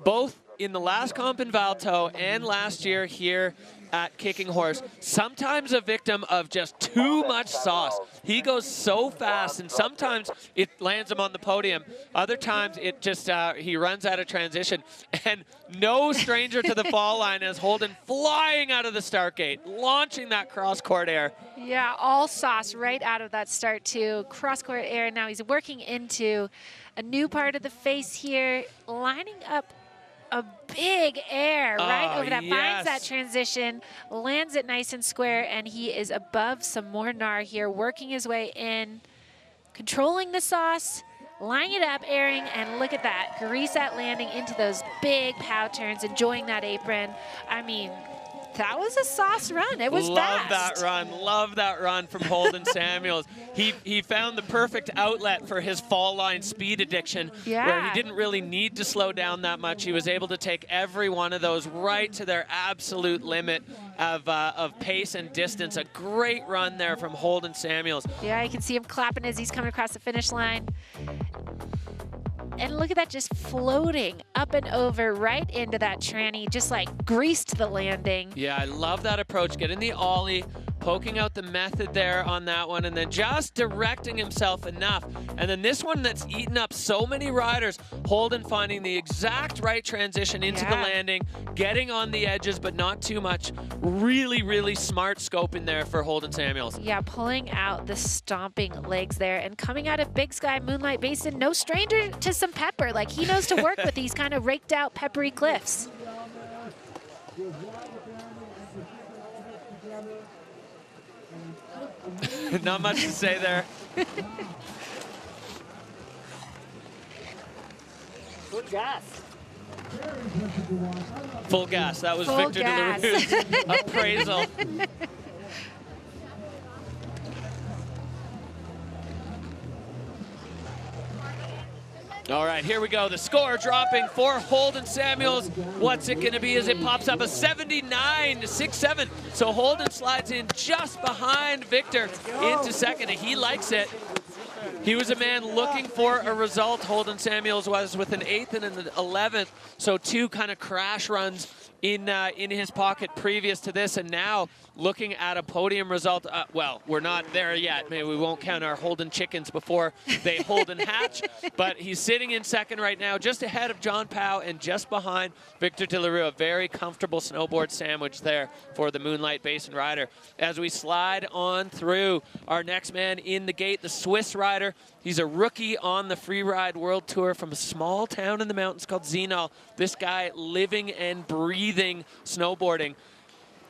both in the last comp in Valto and last year here at Kicking Horse, sometimes a victim of just too much sauce. He goes so fast, and sometimes it lands him on the podium. Other times it just, he runs out of transition. And no stranger to the fall line as Holden flying out of the start gate, launching that cross-court air. Yeah, all sauce right out of that start too. Cross-court air, now he's working into a new part of the face here, lining up a big air right over that, finds that transition, lands it nice and square, and he is above some more gnar here, working his way in, controlling the sauce, lining it up, airing, and look at that. Grease that landing into those big pow turns, enjoying that apron. I mean, that was a sauce run. It was fast. Love that run from Holden Samuels. He found the perfect outlet for his fall line speed addiction, where he didn't really need to slow down that much. He was able to take every one of those right to their absolute limit of pace and distance. A great run there from Holden Samuels. Yeah, you can see him clapping as he's coming across the finish line. And look at that, just floating up and over right into that tranny, just like greased the landing. Yeah, I love that approach, getting the ollie, poking out the method there on that one, and then just directing himself enough. And then this one that's eaten up so many riders, Holden finding the exact right transition into the landing, getting on the edges, but not too much. Really, really smart scope in there for Holden Samuels. Yeah, pulling out the stomping legs there and coming out of Big Sky Moonlight Basin, no stranger to some pepper. Like, he knows to work with these kind of raked out peppery cliffs. Not much to say there. Full gas. Full gas. That was Victor Dellaroux's appraisal. All right, here we go. The score dropping for Holden Samuels. What's it going to be as it pops up? A 79-67. So Holden slides in just behind Victor into second, and he likes it. He was a man looking for a result. Holden Samuels was with an 8th and an 11th. So two kind of crash runs in his pocket previous to this, and now looking at a podium result. Well, we're not there yet. Maybe we won't count our Holden chickens before they Holden hatch, but he's sitting in second right now, just ahead of John Powell and just behind Victor Dellaroux. A very comfortable snowboard sandwich there for the Moonlight Basin rider. As we slide on through, our next man in the gate, the Swiss rider. He's a rookie on the Freeride World Tour from a small town in the mountains called Zinal. This guy living and breathing snowboarding.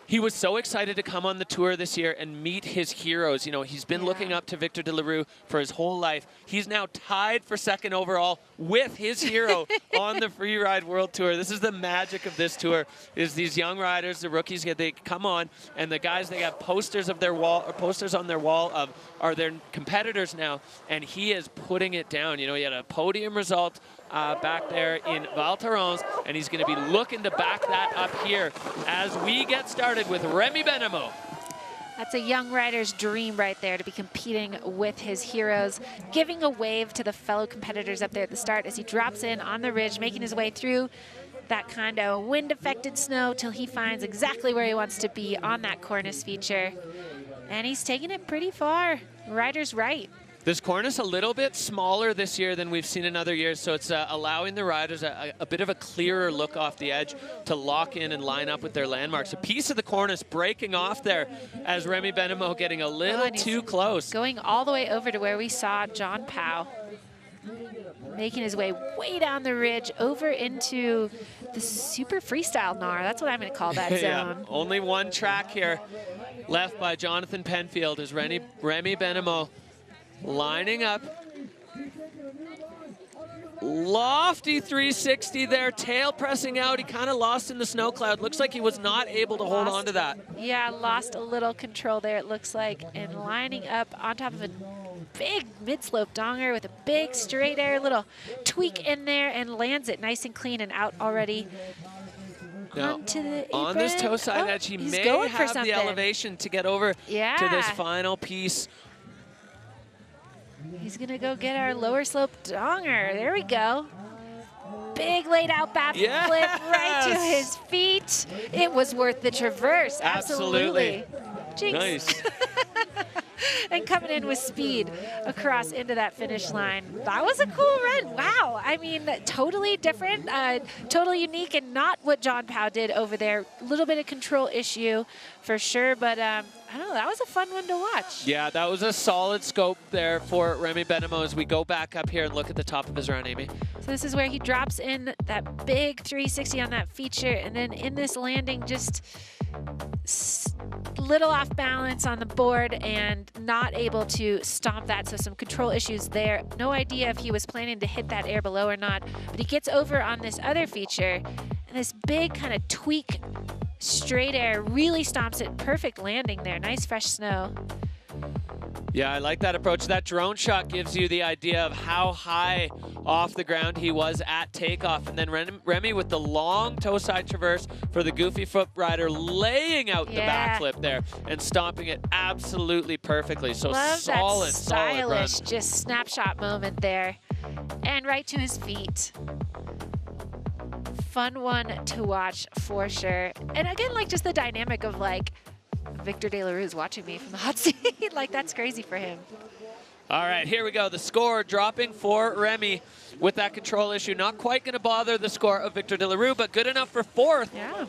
He was so excited to come on the tour this year and meet his heroes. You know, he's been looking up to Victor Dellaroux for his whole life. He's now tied for second overall with his hero on the Freeride World Tour. This is the magic of this tour, is these young riders, the rookies, they come on, and the guys, they have posters of their wall, or posters on their wall of are their competitors now, and he is putting it down. You know, he had a podium result back there in Val Thorens, and he's going to be looking to back that up here as we get started with Remy Beno. That's a young rider's dream right there, to be competing with his heroes, giving a wave to the fellow competitors up there at the start as he drops in on the ridge, making his way through that kind of wind-affected snow till he finds exactly where he wants to be on that cornice feature. And he's taking it pretty far. Rider's right. This cornice a little bit smaller this year than we've seen in other years, so it's allowing the riders a bit of a clearer look off the edge to lock in and line up with their landmarks. A piece of the cornice breaking off there as Remy Beno getting a little too close. Going all the way over to where we saw John Powell, making his way down the ridge over into the super freestyle gnar. That's what I'm going to call that zone. Only one track here left by Jonathan Penfield as Remy Beno lining up. Lofty 360 there, tail pressing out. He kind of lost in the snow cloud. Looks like he was not able to hold on to that. Yeah, lost a little control there, it looks like, and lining up on top of a big mid-slope donger with a big straight air, little tweak in there, and lands it nice and clean and out already. Now, Onto the apron. on this toe side edge, he may have the elevation to get over to this final piece. He's gonna go get our lower slope donger. There we go. Big laid out backflip right to his feet. It was worth the traverse, absolutely. Jinx. Nice. And coming in with speed across into that finish line. That was a cool run. Wow. I mean, totally different, totally unique, and not what John Pao did over there. A little bit of control issue for sure, but I don't know, that was a fun one to watch. Yeah, that was a solid scope there for Remy Beno as we go back up here and look at the top of his run, Amy. So this is where he drops in that big 360 on that feature, and then in this landing, just little off balance on the board and not able to stomp that, so some control issues there. No idea if he was planning to hit that air below or not, but he gets over on this other feature, and this big kind of tweak straight air really stomps it. Perfect landing there. Nice fresh snow. Yeah, I like that approach. That drone shot gives you the idea of how high off the ground he was at takeoff. And then Remy with the long toe side traverse for the goofy foot rider, laying out the backflip there and stomping it absolutely perfectly. So Love solid, that solid stylish, just snapshot moment there. And right to his feet. Fun one to watch for sure. And again, like just the dynamic of like, Victor De La Rue is watching me from the hot seat. Like, that's crazy for him. All right, here we go. The score dropping for Remy with that control issue. Not quite going to bother the score of Victor De La Rue, but good enough for fourth. Yeah,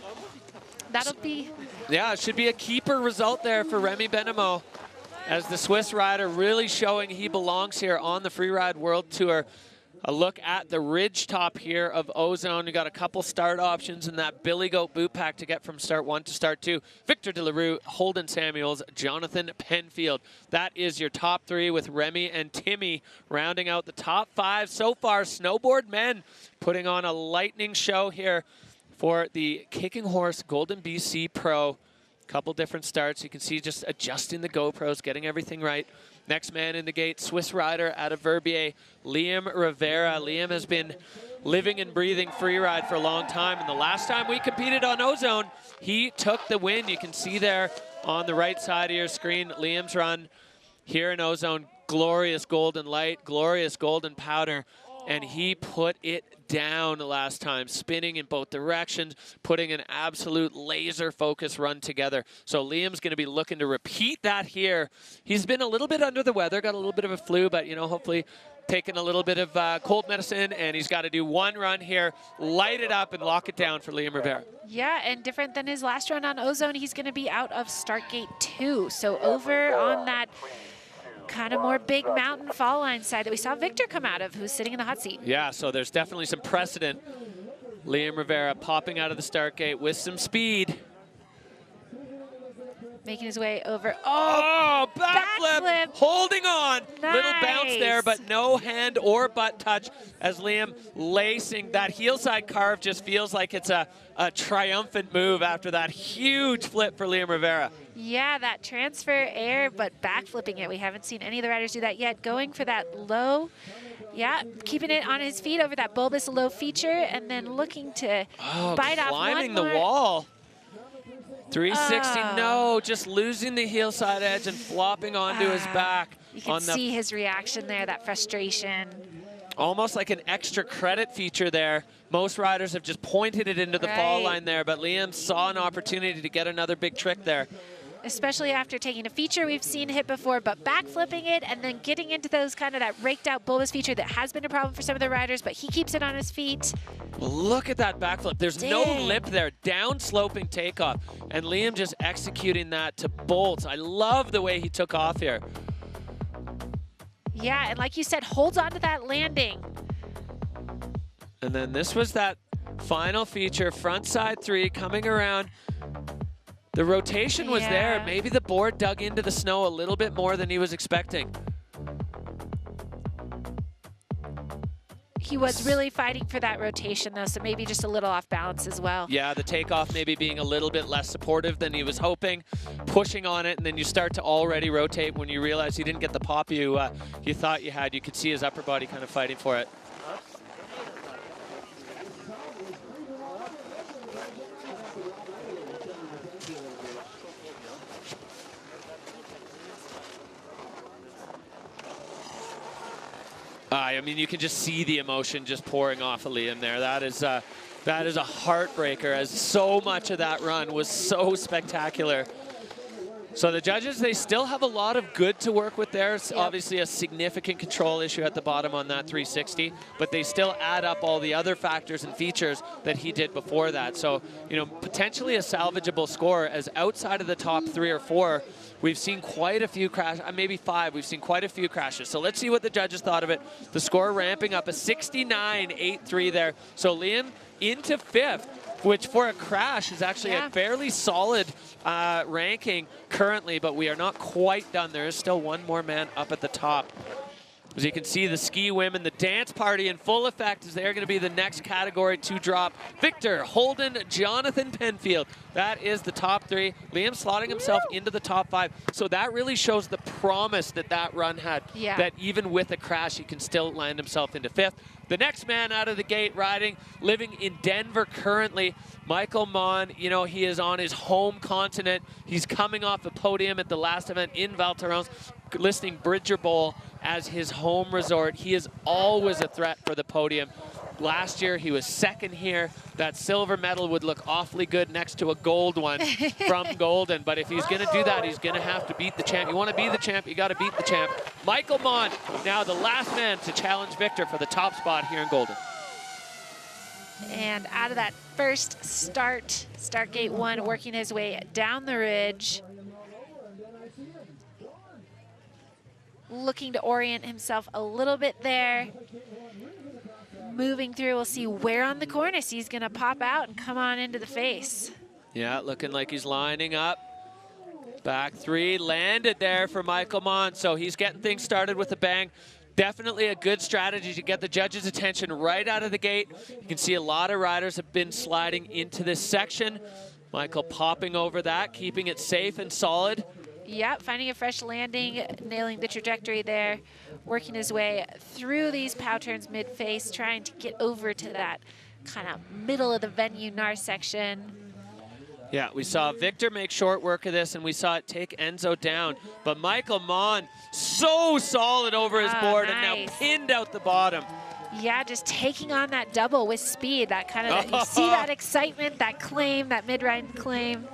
that'll be... Yeah, it should be a keeper result there for Remy Beno, as the Swiss rider really showing he belongs here on the Freeride World Tour. A look at the ridge top here of Ozone. You got a couple start options in that Billy Goat boot pack to get from start 1 to start 2. Victor De La Rue, Holden Samuels, Jonathan Penfield. That is your top 3 with Remy and Timmy rounding out the top 5 so far. Snowboard men putting on a lightning show here for the Kicking Horse Golden BC Pro. Couple different starts. You can see just adjusting the GoPros, getting everything right. Next man in the gate, Swiss rider out of Verbier, Liam Rivera. Liam has been living and breathing freeride for a long time, and the last time we competed on Ozone, he took the win. You can see there on the right side of your screen, Liam's run here in Ozone. Glorious golden light, glorious golden powder, and he put it down last time, spinning in both directions, putting an absolute laser focus run together. So Liam's going to be looking to repeat that here. He's been a little bit under the weather, got a little bit of a flu, but, you know, hopefully taking a little bit of cold medicine, and he's got to do one run here, light it up and lock it down for Liam Rivera. Yeah, and different than his last run on Ozone, he's going to be out of start gate 2. So over on that kind of more big mountain fall line side that we saw Victor come out of, who's sitting in the hot seat. Yeah, so there's definitely some precedent. Liam Rivera popping out of the start gate with some speed. Making his way over. Oh, backflip. Holding on. Nice. Little bounce there, but no hand or butt touch as Liam lacing. That heel side carve just feels like it's a triumphant move after that huge flip for Liam Rivera. Yeah, that transfer air, but backflipping it. We haven't seen any of the riders do that yet. Going for that low. Yeah, keeping it on his feet over that bulbous low feature, and then looking to bite off one climbing the more. wall. 360, no, just losing the heel side edge and flopping onto his back. You can see his reaction there, that frustration. Almost like an extra credit feature there. Most riders have just pointed it into the fall line there, but Liam saw an opportunity to get another big trick there. Especially after taking a feature we've seen hit before, but backflipping it and then getting into those kind of that raked out bulbous feature that has been a problem for some of the riders, but he keeps it on his feet. Look at that backflip. There's no lip there, down sloping takeoff. And Liam just executing that to bolts. I love the way he took off here. Yeah, and like you said, holds on to that landing. And then this was that final feature, front side 3 coming around. The rotation was there. Maybe the board dug into the snow a little bit more than he was expecting. He was really fighting for that rotation, though, so maybe just a little off balance as well. Yeah, the takeoff maybe being a little bit less supportive than he was hoping, pushing on it, and then you start to already rotate when you realize you didn't get the pop you thought you had. You could see his upper body kind of fighting for it. I mean, you can just see the emotion just pouring off of Liam there. That is a heartbreaker, as so much of that run was so spectacular. So the judges, they still have a lot of good to work with there. It's obviously a significant control issue at the bottom on that 360, but they still add up all the other factors and features that he did before that. So, you know, potentially a salvageable score, as outside of the top 3 or 4, we've seen quite a few crashes, maybe 5. We've seen quite a few crashes. So let's see what the judges thought of it. The score ramping up, a 69.83 there. So Liam into 5th, which for a crash is actually a fairly solid ranking currently, but we are not quite done. There is still one more man up at the top. As you can see, the ski women, the dance party in full effect, as they're going to be the next category to drop. Victor, Holden, Jonathan Penfield. That is the top 3. Liam slotting himself into the top 5. So that really shows the promise that that run had, that even with a crash, he can still land himself into 5th. The next man out of the gate riding, living in Denver currently, Michael Mon. You know, he is on his home continent. He's coming off the podium at the last event in Val Thorens, listing Bridger Bowl as his home resort. He is always a threat for the podium. Last year, he was 2nd here. That silver medal would look awfully good next to a gold one from Golden. But if he's going to do that, he's going to have to beat the champ. You want to be the champ, you got to beat the champ. Michael Mon, now the last man to challenge Victor for the top spot here in Golden. And out of that first start gate 1, working his way down the ridge. Looking to orient himself a little bit there. Moving through, we'll see where on the cornice he's gonna pop out and come on into the face. Yeah, looking like he's lining up. Back 3, landed there for Michael Mon, so he's getting things started with a bang. Definitely a good strategy to get the judges' attention right out of the gate. You can see a lot of riders have been sliding into this section. Michael popping over that, keeping it safe and solid. Yep, finding a fresh landing, nailing the trajectory there, working his way through these pow turns mid-face, trying to get over to that kind of middle of the venue NAR section. Yeah, we saw Victor make short work of this, and we saw it take Enzo down. But Michael Mon, so solid over his board, and now pinned out the bottom. Yeah, just taking on that double with speed, that kind of, you see that excitement, that claim, that mid-ride claim.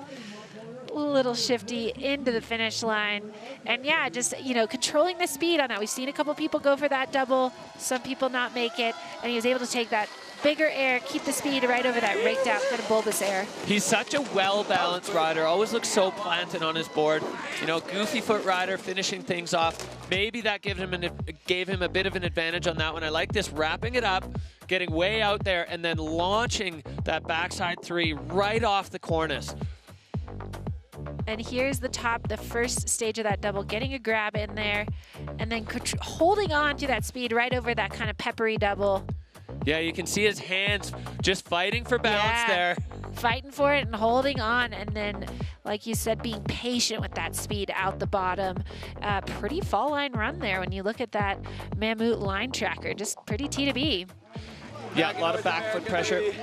Little shifty into the finish line. And yeah, just, you know, controlling the speed on that. We've seen a couple people go for that double, some people not make it, and he was able to take that bigger air, keep the speed right over that raked out kind of bulbous air. He's such a well-balanced rider, always looks so planted on his board. You know, goofy foot rider, finishing things off. Maybe that gave him a bit of an advantage on that one. I like this, wrapping it up, getting way out there, and then launching that backside 3 right off the cornice. And here's the top, the first stage of that double, getting a grab in there, and then holding on to that speed right over that kind of peppery double. Yeah, you can see his hands just fighting for balance there. Fighting for it and holding on, and then, like you said, being patient with that speed out the bottom. Pretty fall line run there when you look at that Mammut line tracker, just pretty T to B. Yeah, a lot of back foot pressure.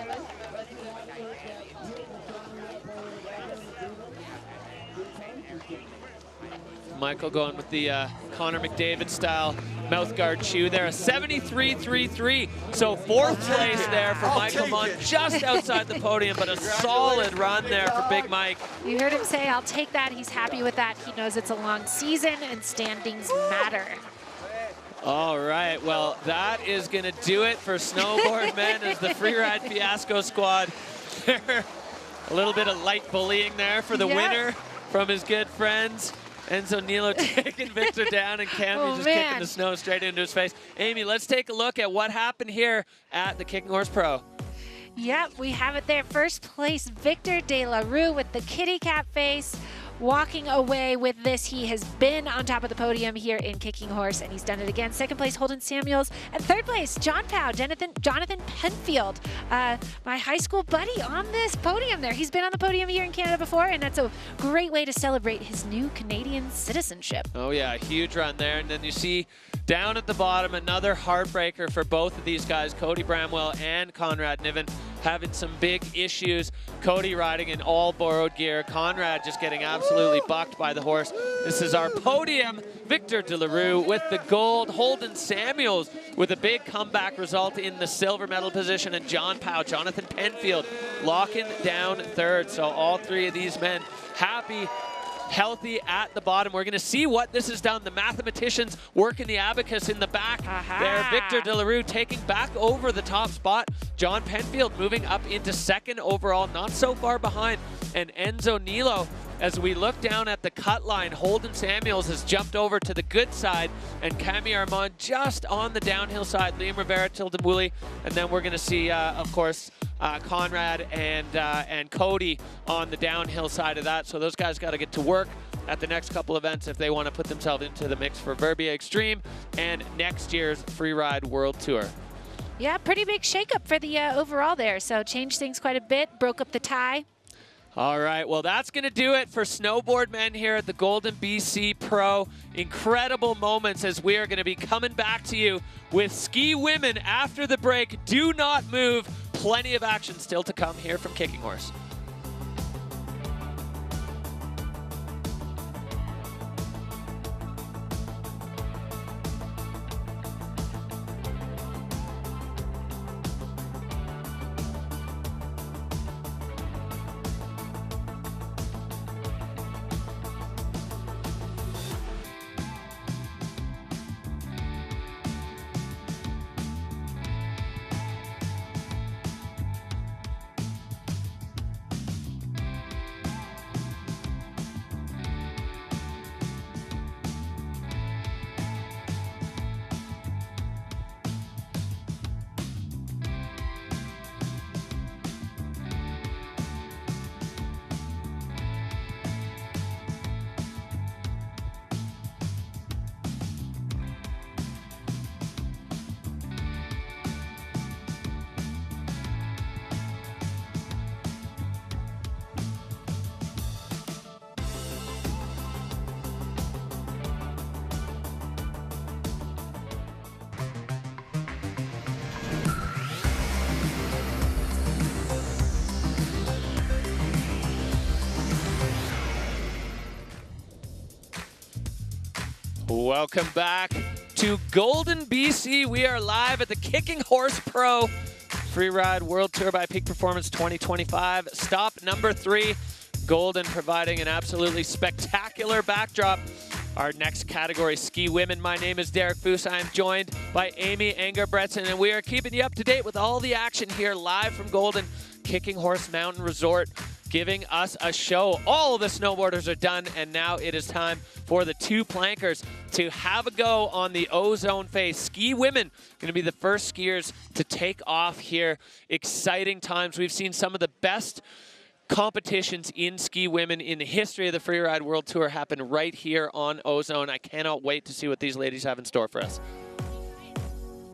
Michael going with the Connor McDavid style mouthguard chew there, a 73.33. So 4th place there for Michael Mon, just outside the podium, but a solid run there for Big Mike. You heard him say, I'll take that. He's happy with that. He knows it's a long season and standings matter. All right, well, that is going to do it for snowboard men as the Freeride Fiasco squad. A little bit of light bullying there for the winner from his good friends. Enzo Nilo taking Victor down, and Cammy just kicking the snow straight into his face. Amy, let's take a look at what happened here at the Kicking Horse Pro. Yep, we have it there. First place, Victor De La Rue with the kitty cat face. walking away with this. He has been on top of the podium here in Kicking Horse, and he's done it again. Second place, Holden Samuels. And third place, Jonathan Penfield, my high school buddy on this podium there. He's been on the podium here in Canada before, and that's a great way to celebrate his new Canadian citizenship. Oh yeah, huge run there. And then you see down at the bottom, another heartbreaker for both of these guys, Cody Bramwell and Conrad Nend, having some big issues. Cody riding in all borrowed gear. Conrad just getting absolutely bucked by the horse. This is our podium. Victor Delarue with the gold. Holden Samuels with a big comeback result in the silver medal position. And Jonathan Penfield locking down third. So all three of these men happy, healthy at the bottom. We're going to see what this has done. The mathematicians working the abacus in the back there. Victor Delarue taking back over the top spot. John Penfield moving up into second overall, not so far behind. And Enzo Nilo, as we look down at the cut line, Holden Samuels has jumped over to the good side, and Camille Armand just on the downhill side. Liam Rivera, Tillen Wolly, and then we're going to see, of course, Conrad and Cody on the downhill side of that. So those guys got to get to work at the next couple events if they want to put themselves into the mix for Verbier Extreme and next year's Freeride World Tour. Yeah, pretty big shakeup for the overall there. So changed things quite a bit, broke up the tie. All right, well, that's going to do it for snowboard men here at the Golden BC Pro. Incredible moments as we are going to be coming back to you with ski women after the break. Do not move. Plenty of action still to come here from Kicking Horse. Welcome back to Golden BC. We are live at the Kicking Horse Pro Freeride World Tour by Peak Performance 2025. Stop number 3. Golden providing an absolutely spectacular backdrop. Our next category, ski women. My name is Derek Foos. I am joined by Amy Engerbretson, and we are keeping you up to date with all the action here live from Golden Kicking Horse Mountain Resort, giving us a show. All of the snowboarders are done, and now it is time for the two plankers to have a go on the Ozone face. Ski women going to be the first skiers to take off here. Exciting times. We've seen some of the best competitions in ski women in the history of the Freeride World Tour happen right here on Ozone. I cannot wait to see what these ladies have in store for us.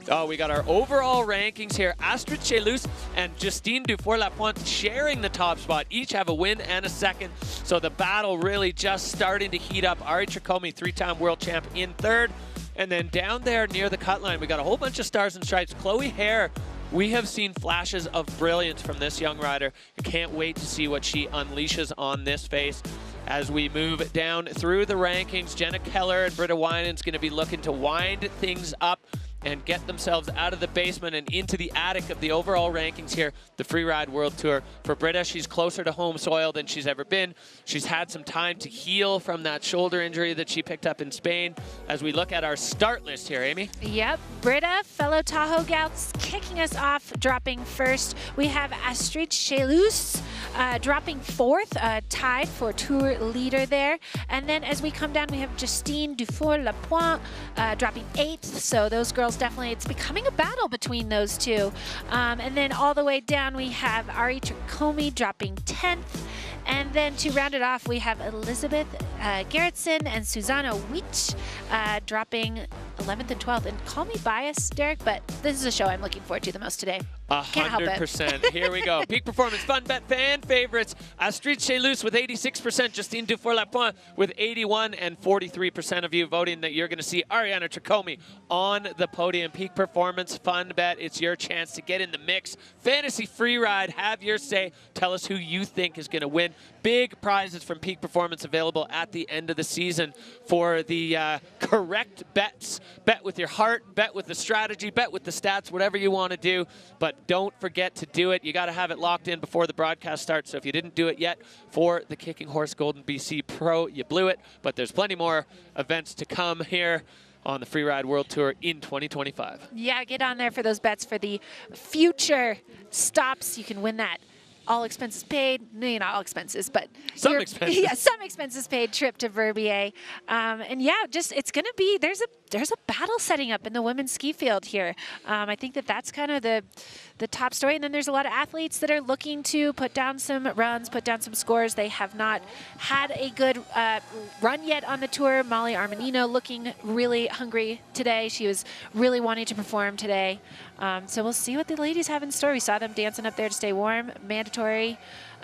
Oh, we got our overall rankings here. Astrid Shus and Justine Dufour-Lapointe sharing the top spot. Each have a win and a second. So the battle really just starting to heat up. Ari Tricomi, 3-time world champ, in third. And then down there near the cut line, we got a whole bunch of stars and stripes. Chloe Hare, we have seen flashes of brilliance from this young rider. I can't wait to see what she unleashes on this face. As we move down through the rankings, Jenna Keller and Brida Ween is going to be looking to wind things up and get themselves out of the basement and into the attic of the overall rankings here, the Freeride World Tour. For Brida, she's closer to home soil than she's ever been. She's had some time to heal from that shoulder injury that she picked up in Spain. As we look at our start list here, Amy. Yep, Brida, fellow Tahoe gals, kicking us off, dropping first. We have Astrid Shus dropping fourth, tied for tour leader there. And then as we come down, we have Justine Dufour-Lapointe dropping 8th. So those girls definitely, it's becoming a battle between those two. And then all the way down, we have Ari Tricomi dropping 10th. And then to round it off, we have Elizabeth Gerritsen and Susanna Wheat dropping 11th and 12th. And call me biased, Derek, but this is a show I'm looking forward to the most today. 100%. Here we go. Peak Performance Fun Bet fan favorites. Astrid Shus with 86%, Justine Dufour-Lapointe with 81, and 43% of you voting that you're going to see Ariana Tricomi on the podium. Peak Performance Fun Bet. It's your chance to get in the mix. Fantasy Free Ride. Have your say. Tell us who you think is going to win. Big prizes from Peak Performance available at the end of the season for the correct bets. Bet with your heart, bet with the strategy, bet with the stats, whatever you want to do. But don't forget to do it. You got to have it locked in before the broadcast starts. So if you didn't do it yet for the Kicking Horse Golden BC Pro, you blew it. But there's plenty more events to come here on the Freeride World Tour in 2025. Yeah, get on there for those bets for the future stops. You can win that. All expenses paid, no, not all expenses, but some expenses. Yeah, some expenses paid trip to Verbier. And yeah, just it's going to be, there's a battle setting up in the women's ski field here. I think that's kind of the top story. And then there's a lot of athletes that are looking to put down some runs, put down some scores. They have not had a good run yet on the tour. Molly Armanino looking really hungry today. She was really wanting to perform today. So we'll see what the ladies have in store. We saw them dancing up there to stay warm. Mandatory.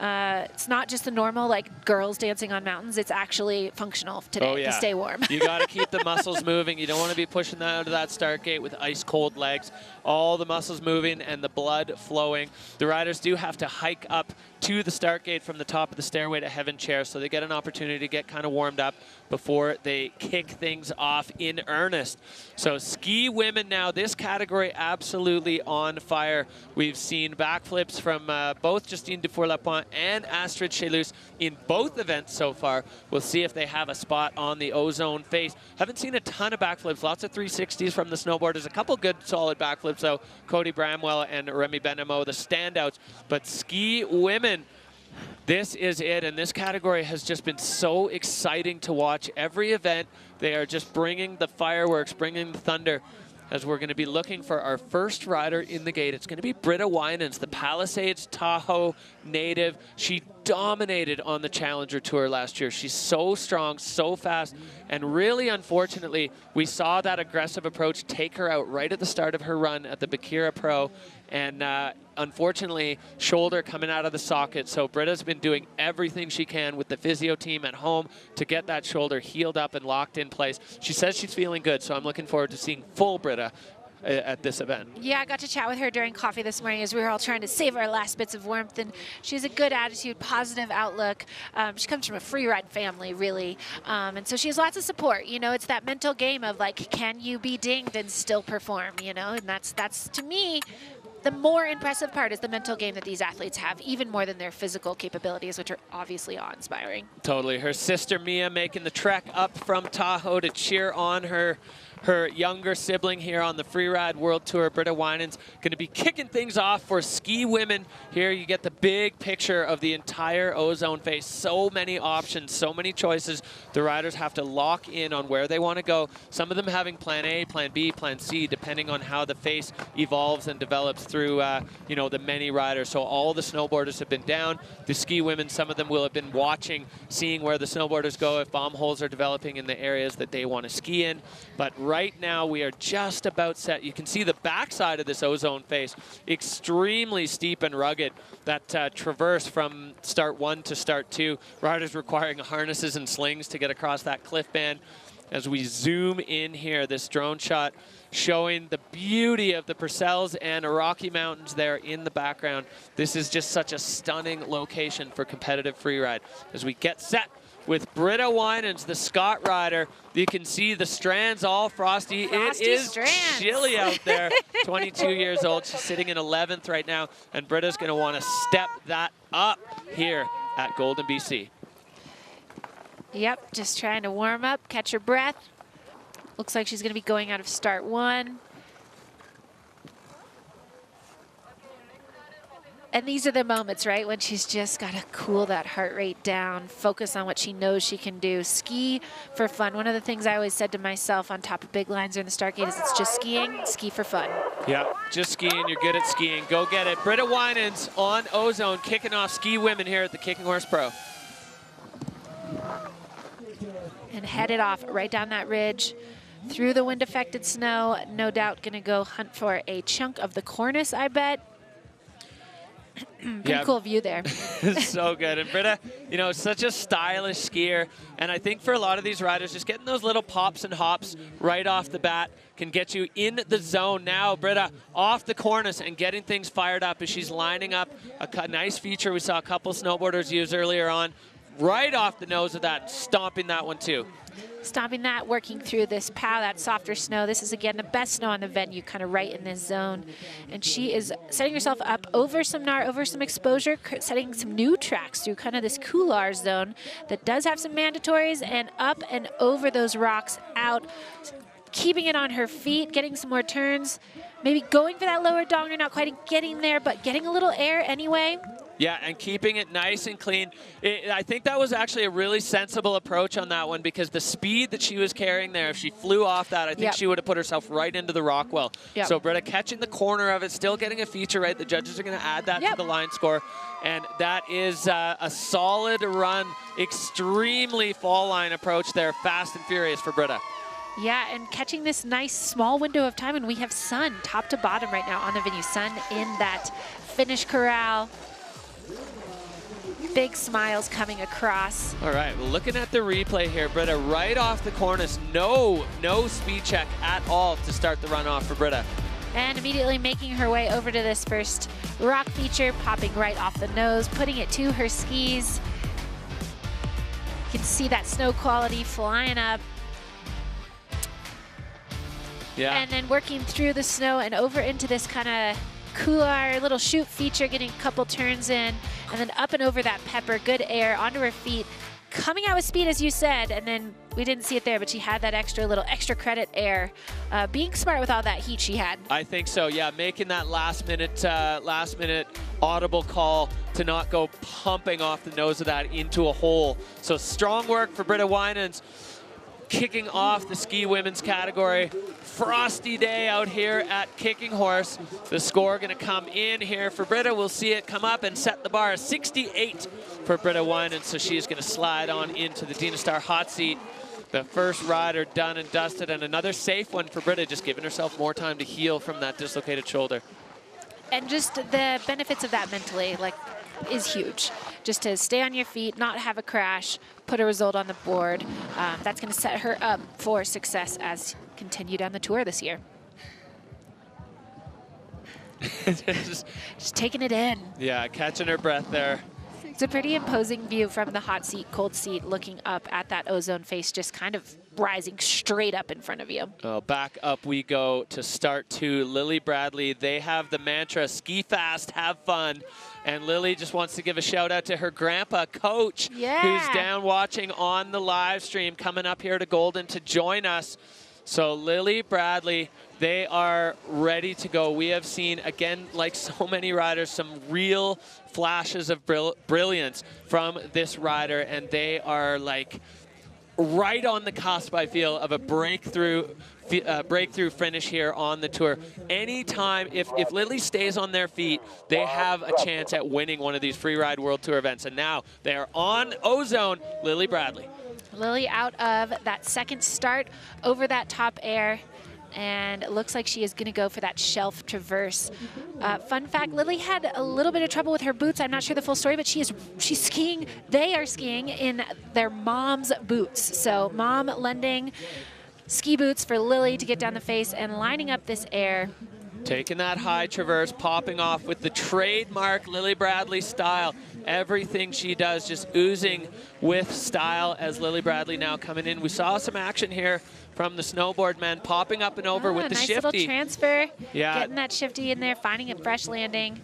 It's not just the normal like girls dancing on mountains. It's actually functional today to stay warm. You got to keep the muscles moving. You don't want to be pushing that out of that start gate with ice cold legs. All the muscles moving and the blood flowing. The riders do have to hike up to the start gate from the top of the stairway to Heaven Chair, so they get an opportunity to get kind of warmed up before they kick things off in earnest. So ski women now, this category absolutely on fire. We've seen backflips from both Justine Dufour-Lapointe and Astrid Shus in both events so far. We'll see if they have a spot on the Ozone face. Haven't seen a ton of backflips, lots of 360s from the snowboarders, a couple good solid backflips though. Cody Bramwell and Remy Beno, the standouts. But ski women, this is it, and this category has just been so exciting to watch. Every event, they are just bringing the fireworks, bringing the thunder, as we're going to be looking for our first rider in the gate. It's going to be Brida Ween, the Palisades Tahoe native. She dominated on the Challenger Tour last year. She's so strong, so fast, and really unfortunately, we saw that aggressive approach take her out right at the start of her run at the Bakira Pro, and unfortunately, shoulder coming out of the socket. So Brida's been doing everything she can with the physio team at home to get that shoulder healed up and locked in place. She says she's feeling good, so I'm looking forward to seeing full Brida at this event. Yeah, I got to chat with her during coffee this morning as we were all trying to save our last bits of warmth, and she has a good attitude, positive outlook. She comes from a free ride family, really, and so she has lots of support. You know, it's that mental game of like, can you be dinged and still perform, you know, and that's to me, the more impressive part is the mental game that these athletes have, even more than their physical capabilities, which are obviously awe-inspiring. Totally. Her sister Mia making the trek up from Tahoe to cheer on her younger sibling here on the Freeride World Tour. Brida Ween's going to be kicking things off for ski women. Here you get the big picture of the entire Ozone face. So many options, so many choices. The riders have to lock in on where they want to go. Some of them having plan A, plan B, plan C, depending on how the face evolves and develops through you know, the many riders. So all the snowboarders have been down. The ski women, some of them will have been watching, seeing where the snowboarders go, if bomb holes are developing in the areas that they want to ski in. But right now, we are just about set. You can see the backside of this Ozone face, extremely steep and rugged. That traverse from start 1 to start 2, riders requiring harnesses and slings to get across that cliff band. As we zoom in here, this drone shot showing the beauty of the Purcells and Rocky Mountains there in the background. This is just such a stunning location for competitive freeride. As we get set with Brida Ween, the Scott rider, you can see the strands all frosty. It is strands. Chilly out there. 22 years old. She's sitting in 11th right now, and Brida's going to want to step that up here at Golden BC. Yep, just trying to warm up, catch her breath. Looks like she's going to be going out of start 1. And these are the moments, right, when she's just got to cool that heart rate down, focus on what she knows she can do, ski for fun. One of the things I always said to myself on top of big lines or in the start gate is it's just skiing, ski for fun. Yeah, just skiing, you're good at skiing. Go get it. Brida Ween's on Ozone, kicking off ski women here at the Kicking Horse Pro. and headed off right down that ridge through the wind-affected snow. No doubt going to go hunt for a chunk of the cornice, I bet. Pretty cool view there. So good. And Brida, you know, such a stylish skier. And I think for a lot of these riders, just getting those little pops and hops right off the bat can get you in the zone. Now, Brida off the cornice and getting things fired up as she's lining up a nice feature we saw a couple snowboarders use earlier on. Right off the nose of that, stomping that one too. Stomping that, working through this POW, that softer snow. This is, again, the best snow on the venue, kind of right in this zone. And she is setting herself up over some NAR, over some exposure, setting some new tracks through kind of this couloir zone that does have some mandatories, and up and over those rocks, out, keeping it on her feet, getting some more turns, maybe going for that lower donger, not quite getting there, but getting a little air anyway. Yeah, and keeping it nice and clean. I think that was actually a really sensible approach on that one, because the speed that she was carrying there, if she flew off that, I think she would have put herself right into the rock well. So Brida catching the corner of it, still getting a feature right. The judges are going to add that to the line score. And that is a solid run, extremely fall line approach there, fast and furious for Brida. Yeah, and catching this nice small window of time, and we have sun top to bottom right now on the venue. Sun in that finish corral. Big smiles coming across. All right, well, looking at the replay here, Brida right off the cornice, no speed check at all to start the run off for Brida. And immediately making her way over to this first rock feature, popping right off the nose, putting it to her skis. You can see that snow quality flying up. Yeah. And then working through the snow and over into this kind of couloir little chute feature, getting a couple turns in, and then up and over that pepper, good air, onto her feet, coming out with speed, as you said, and then we didn't see it there, but she had that extra credit air. Being smart with all that heat she had. I think so, yeah, making that last minute audible call to not go pumping off the nose of that into a hole. So strong work for Brida Weenans. Kicking off the ski women's category. Frosty day out here at Kicking Horse. The score going to come in here for Brida. We'll see it come up and set the bar. 68 for Brida Weenans, so she's going to slide on into the Dina Star hot seat. The first rider done and dusted, and another safe one for Brida, just giving herself more time to heal from that dislocated shoulder. And just the benefits of that mentally, like, is huge. Just to stay on your feet, not have a crash, put a result on the board. That's going to set her up for success as continue down the tour this year. just taking it in. Yeah, catching her breath there. It's a pretty imposing view from the hot seat, cold seat, looking up at that ozone face, just kind of rising straight up in front of you. Oh, back up we go to start two. Lily Bradley, they have the mantra, ski fast, have fun. And Lily just wants to give a shout out to her grandpa, Coach, who's down watching on the live stream, coming up here to Golden to join us. So Lily Bradley, they are ready to go. We have seen, again, like so many riders, some real flashes of brilliance from this rider, and they are like right on the cusp, I feel, of a breakthrough finish here on the tour. Anytime, if Lily stays on their feet, they have a chance at winning one of these Freeride World Tour events. And now they are on Ozone, Lily Bradley. Lily out of that second start over that top air, and it looks like she is going to go for that shelf traverse. Fun fact, Lily had a little bit of trouble with her boots. I'm not sure the full story, but she's skiing. They are skiing in their mom's boots. So mom lending ski boots for Lily to get down the face and lining up this air. Taking that high traverse, popping off with the trademark Lily Bradley style. Everything she does just oozing with style as Lily Bradley now coming in. We saw some action here from the snowboard men, popping up and over with the nice shifty. Little transfer, yeah, getting that shifty in there, finding a fresh landing,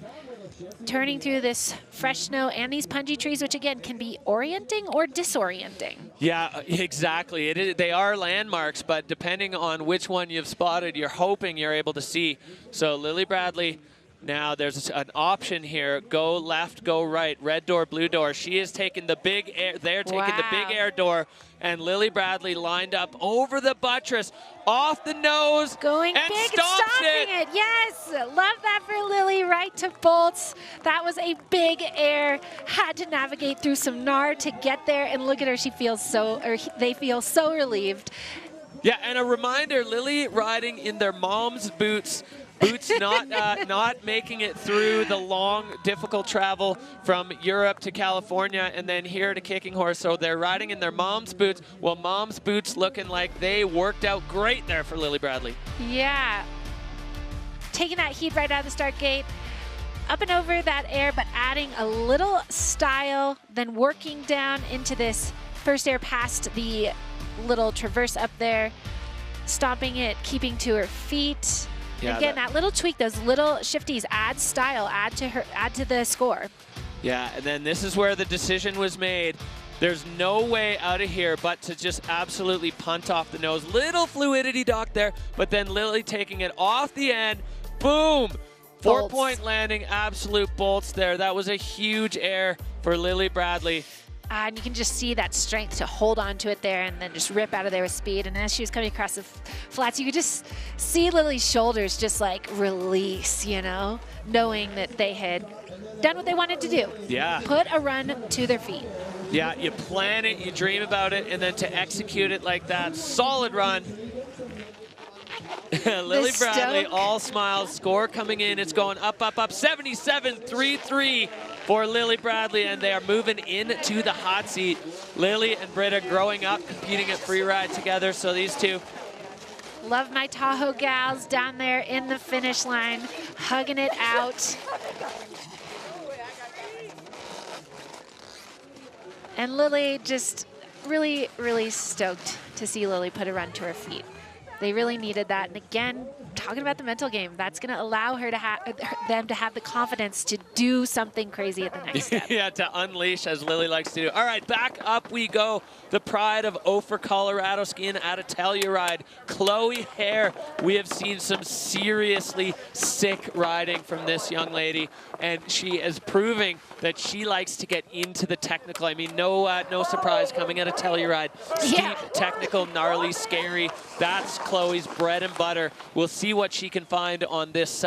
turning through this fresh snow and these punji trees, which again can be orienting or disorienting. Yeah, exactly. They are landmarks, but depending on which one you've spotted, you're hoping you're able to see. So Lily Bradley Now there's an option here. Go left, go right. Red door, blue door. She is taking the big air. They're taking the big air door. And Lily Bradley lined up over the buttress, off the nose, going and big stops and stopping it. Yes, love that for Lily, right to bolts. That was a big air. Had to navigate through some nard to get there, and look at her. She feels so, or they feel so relieved. Yeah, and a reminder: Lily riding in their mom's boots. Boots not making it through the long, difficult travel from Europe to California and then here to Kicking Horse. So they're riding in their mom's boots. Well, mom's boots looking like they worked out great there for Lily Bradley. Yeah. Taking that heat right out of the start gate. Up and over that air, but adding a little style, then working down into this first air past the little traverse up there, stopping it, keeping to her feet. Yeah, again, that little tweak, those little shifties, add style, add to the score. Yeah, and then this is where the decision was made. There's no way out of here but to just absolutely punt off the nose. Little fluidity dock there, but then Lily taking it off the end. Boom! 4-point landing, absolute bolts there. That was a huge air for Lily Bradley. And you can just see that strength to hold on to it there and then just rip out of there with speed. And as she was coming across the flats, you could just see Lily's shoulders just like release, you know, knowing that they had done what they wanted to do. Yeah. Put a run to their feet. Yeah, you plan it, you dream about it, and then to execute it like that, solid run. Lily Bradley, all smiles, score coming in. It's going up, up, up, 77-3-3 for Lily Bradley, and they are moving into the hot seat. Lily and Brida growing up, competing at Freeride together, so these two. Love my Tahoe gals down there in the finish line, hugging it out. And Lily just really, really stoked to see Lily put a run to her feet. They really needed that. And again, talking about the mental game, that's going to allow her to them to have the confidence to do something crazy at the next step. Yeah, to unleash, as Lily likes to do. All right, back up we go. The pride of Ophir, Colorado, skiing at a Telluride. Chloe Hare. We have seen some seriously sick riding from this young lady, and she is proving that she likes to get into the technical. I mean, no surprise coming at a Telluride. Steep, technical, gnarly, scary. That's Chloe's bread and butter. We'll see what she can find on this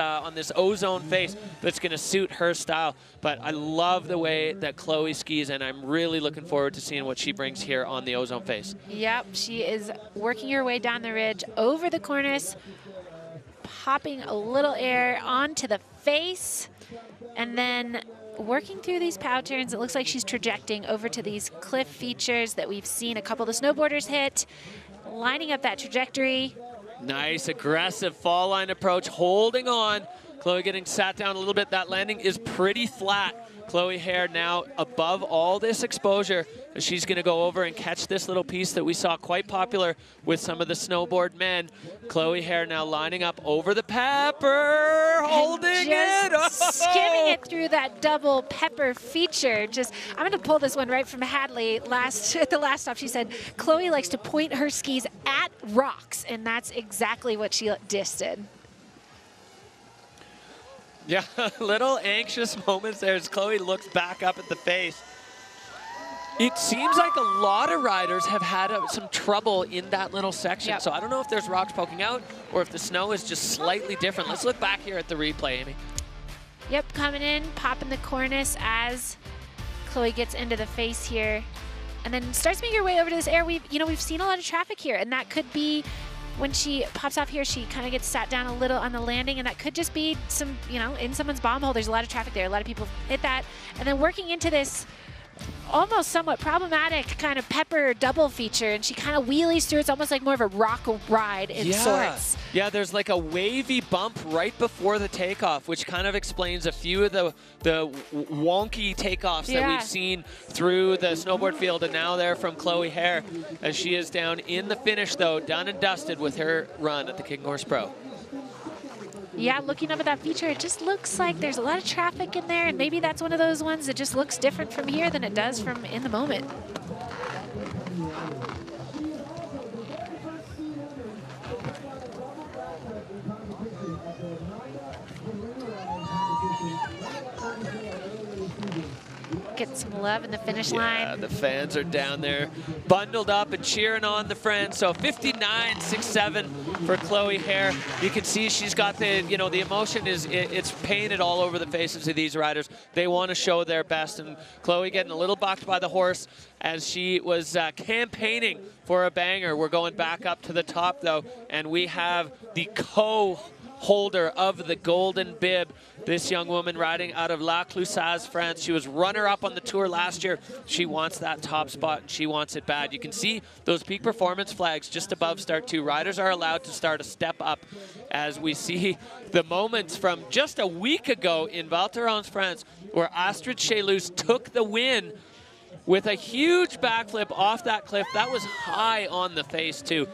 Ozone face that's going to suit her style. But I love the way that Chloe skis, and I'm really looking forward to seeing what she brings here on the Ozone face. Yep, she is working her way down the ridge, over the cornice, popping a little air onto the face, and then working through these pow turns. It looks like she's trajecting over to these cliff features that we've seen a couple of the snowboarders hit, lining up that trajectory. Nice, aggressive fall line approach, holding on. Chloe getting sat down a little bit. That landing is pretty flat. Chloe Hare now above all this exposure. She's going to go over and catch this little piece that we saw quite popular with some of the snowboard men. Chloe Hare now lining up over the pepper, holding it. Oh! Skimming it through that double pepper feature. I'm going to pull this one right from Hadley. At the last stop, she said, Chloe likes to point her skis at rocks, and that's exactly what she just did. Yeah, little anxious moments there as Chloe looks back up at the face. It seems like a lot of riders have had some trouble in that little section. Yep. So I don't know if there's rocks poking out or if the snow is just slightly different. Let's look back here at the replay, Amy. Yep, coming in, popping the cornice as Chloe gets into the face here. And then starts making her way over to this air. We've seen a lot of traffic here, and that could be when she pops off here, she kind of gets sat down a little on the landing, and that could just be some, in someone's bomb hole. There's a lot of traffic there. A lot of people hit that. And then working into this almost somewhat problematic kind of pepper double feature, and she kind of wheelies through. It's almost like more of a rock ride in sorts. Yeah, there's like a wavy bump right before the takeoff, which kind of explains a few of the wonky takeoffs that we've seen through the snowboard field, and now there from Chloe Hare, as she is down in the finish, though, done and dusted with her run at the Kicking Horse Pro. Yeah, looking up at that feature, it just looks like there's a lot of traffic in there, and maybe that's one of those ones that just looks different from here than it does from in the moment. getting some love in the finish Yeah, line. the fans are down there bundled up and cheering on the friends. So 59.67 for Chloe Hare. You can see she's got the, you know, the emotion is, it's painted all over the faces of these riders. They want to show their best, and Chloe getting a little bucked by the horse as she was campaigning for a banger. We're going back up to the top though, and we have the co-holder of the golden bib. This young woman riding out of La Clusaz, France. She was runner-up on the tour last year. She wants that top spot, and she wants it bad. You can see those peak performance flags just above start 2. Riders are allowed to start a step up as we see the moments from just a week ago in Val Thorens, France, where Astrid Shus took the win with a huge backflip off that cliff. That was high on the face, too.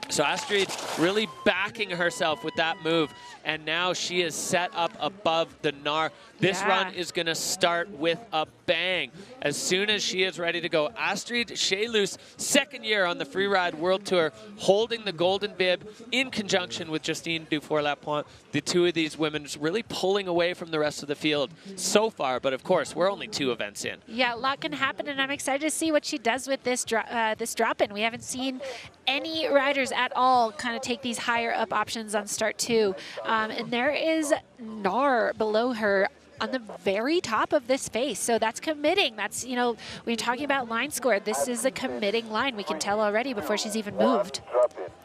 So Astrid really backing herself with that move, and now she is set up above the Nar. This run is going to start with a bang as soon as she is ready to go. Astrid Shus, second year on the Freeride World Tour, holding the golden bib in conjunction with Justine Dufour-Lapointe. The two of these women really pulling away from the rest of the field so far, but of course, we're only 2 events in. Yeah, a lot can happen, and I'm excited to see what she does with this drop-in. We haven't seen any riders at all kind of take these higher up options on start 2. And there is Nar below her on the very top of this face. So that's committing. That's, you know, when you're talking about line score, this is a committing line. We can tell already before she's even moved.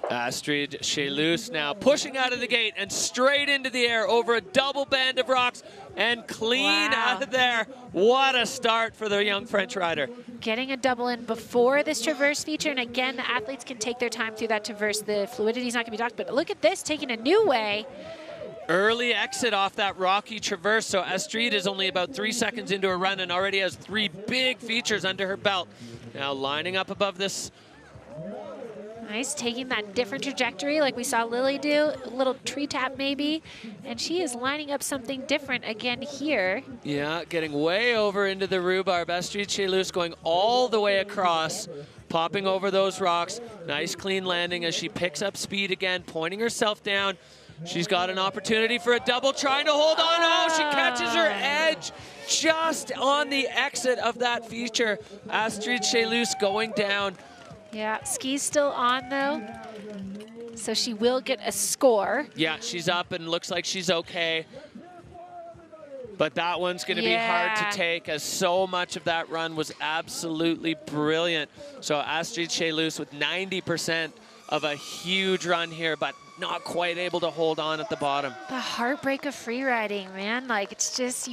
Astrid Shus now pushing out of the gate and straight into the air over a double band of rocks and clean out of there. What a start for the young French rider. Getting a double in before this traverse feature, and again, the athletes can take their time through that traverse. The fluidity is not going to be docked, but look at this, taking a new way. Early exit off that rocky traverse, so Astrid is only about 3 seconds into her run and already has 3 big features under her belt. Now lining up above this. Nice, taking that different trajectory like we saw Lily do, a little tree tap maybe, and she is lining up something different again here. Yeah, getting way over into the rhubarb. Astrid Shus going all the way across, popping over those rocks. Nice clean landing as she picks up speed again, pointing herself down. She's got an opportunity for a double, trying to hold on. Oh, she catches her edge just on the exit of that feature. Astrid Shus going down. Yeah, ski's still on though, so she will get a score. Yeah, she's up and looks like she's okay. But that one's going to be hard to take, as so much of that run was absolutely brilliant. So Astrid Shus with 90% of a huge run here, but not quite able to hold on at the bottom. The heartbreak of free riding, man. Like, it's just,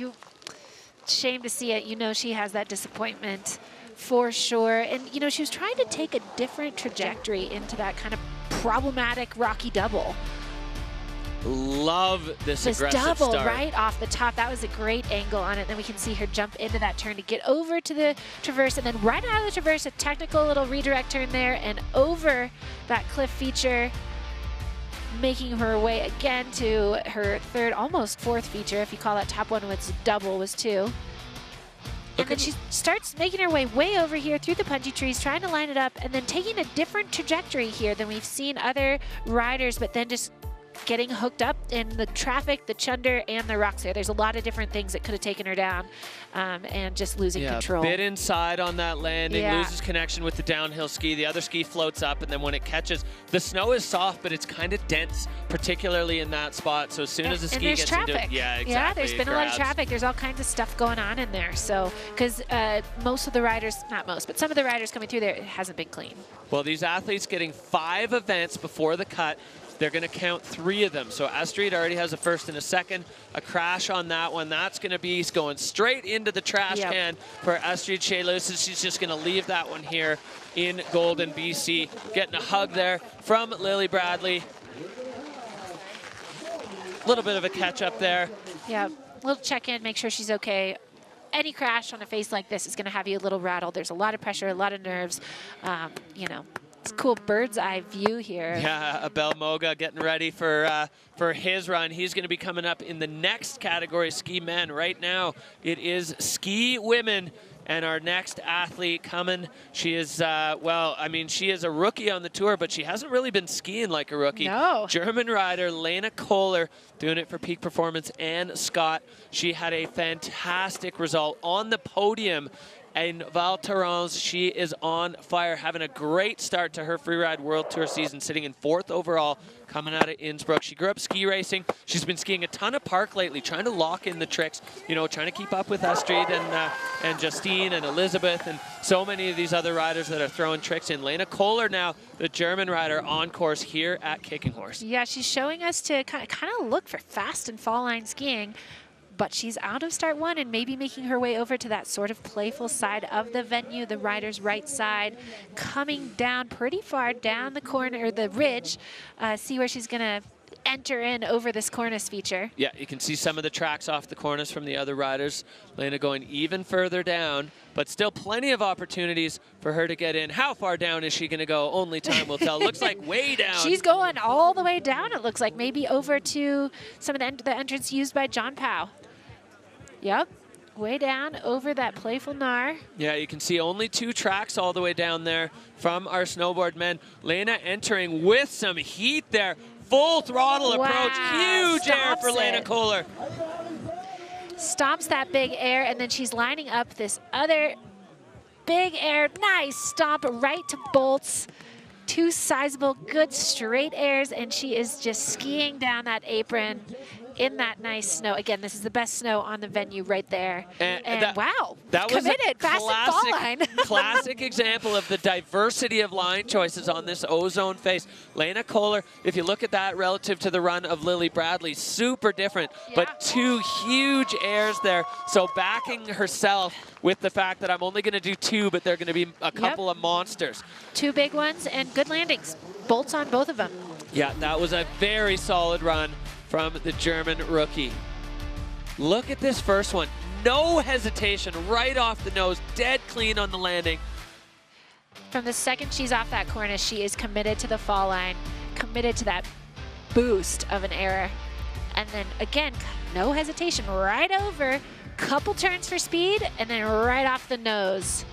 shame to see it. You know she has that disappointment for sure. And, you know, she was trying to take a different trajectory into that kind of problematic rocky double. Love this aggressive double start. Right off the top. That was a great angle on it. Then we can see her jump into that turn to get over to the traverse, and then right out of the traverse, a technical little redirect turn there and over that cliff feature, making her way again to her third, almost fourth feature. If you call that top one was double, was 2. And then she starts making her way over here through the punji trees, trying to line it up, and then taking a different trajectory here than we've seen other riders, but then just getting hooked up in the traffic, the chunder, and the rocks there. There's a lot of different things that could have taken her down, and just losing control. Bit inside on that landing, loses connection with the downhill ski. The other ski floats up, and then when it catches, the snow is soft, but it's kind of dense, particularly in that spot. So as soon as the ski gets into it, yeah, there's been a lot of traffic. There's all kinds of stuff going on in there. So, because most of the riders, not most, but some of the riders coming through there, it hasn't been clean. Well, these athletes getting 5 events before the cut. They're going to count 3 of them. So Astrid already has a first and a second. A crash on that one. That's going to be going straight into the trash can for Astrid Shus. And she's just going to leave that one here in Golden, BC. Getting a hug there from Lily Bradley. A little bit of a catch up there. Yeah, little check in, make sure she's okay. Any crash on a face like this is going to have you a little rattled. There's a lot of pressure, a lot of nerves, you know. It's a cool bird's eye view here. Yeah, Abel Moga getting ready for his run. He's going to be coming up in the next category, ski men. Right now, it is ski women And our next athlete coming, she is, well, I mean, she is a rookie on the tour, but she hasn't really been skiing like a rookie. No. German rider Lena Ker doing it for Peak Performance and Scott. She had a fantastic result on the podium in Val Thorens. She is on fire, having a great start to her Freeride World Tour season, sitting in 4th overall, coming out of Innsbruck. She grew up ski racing. She's been skiing a ton of park lately, trying to lock in the tricks, you know, trying to keep up with Astrid and Justine and Elizabeth and so many of these other riders that are throwing tricks in. Lena Ker now, the German rider, on course here at Kicking Horse. Yeah, she's showing us to kind of look for fast and fall line skiing. But she's out of start 1 and maybe making her way over to that sort of playful side of the venue, the rider's right side, coming down pretty far down the corner, or the ridge. See where she's going to enter in over this cornice feature. Yeah, you can see some of the tracks off the cornice from the other riders. Lena going even further down, but still plenty of opportunities for her to get in. How far down is she going to go? Only time will tell. Looks like way down. She's going all the way down, it looks like. Maybe over to some of the entrance used by John Powell. Yep, way down over that playful Nar. Yeah, you can see only 2 tracks all the way down there from our snowboard men. Lena entering with some heat there. Full throttle approach. Huge air for Lena Ker. Stomps that big air, and then she's lining up this other big air. Nice stomp right to bolts. 2 sizable, good straight airs, and she is just skiing down that apron in that nice snow. Again, this is the best snow on the venue right there. And wow, that was committed, fast and fall line. Classic example of the diversity of line choices on this Ozone face. Lena Ker, if you look at that relative to the run of Lily Bradley, super different, but 2 huge airs there. So backing herself with the fact that I'm only going to do 2, but they're going to be a couple of monsters. 2 big ones and good landings. Bolts on both of them. Yeah, that was a very solid run from the German rookie. Look at this first one. No hesitation, right off the nose, dead clean on the landing. From the second she's off that cornice, she is committed to the fall line, committed to that boost of an error. And then again, no hesitation, right over, couple turns for speed, and then right off the nose.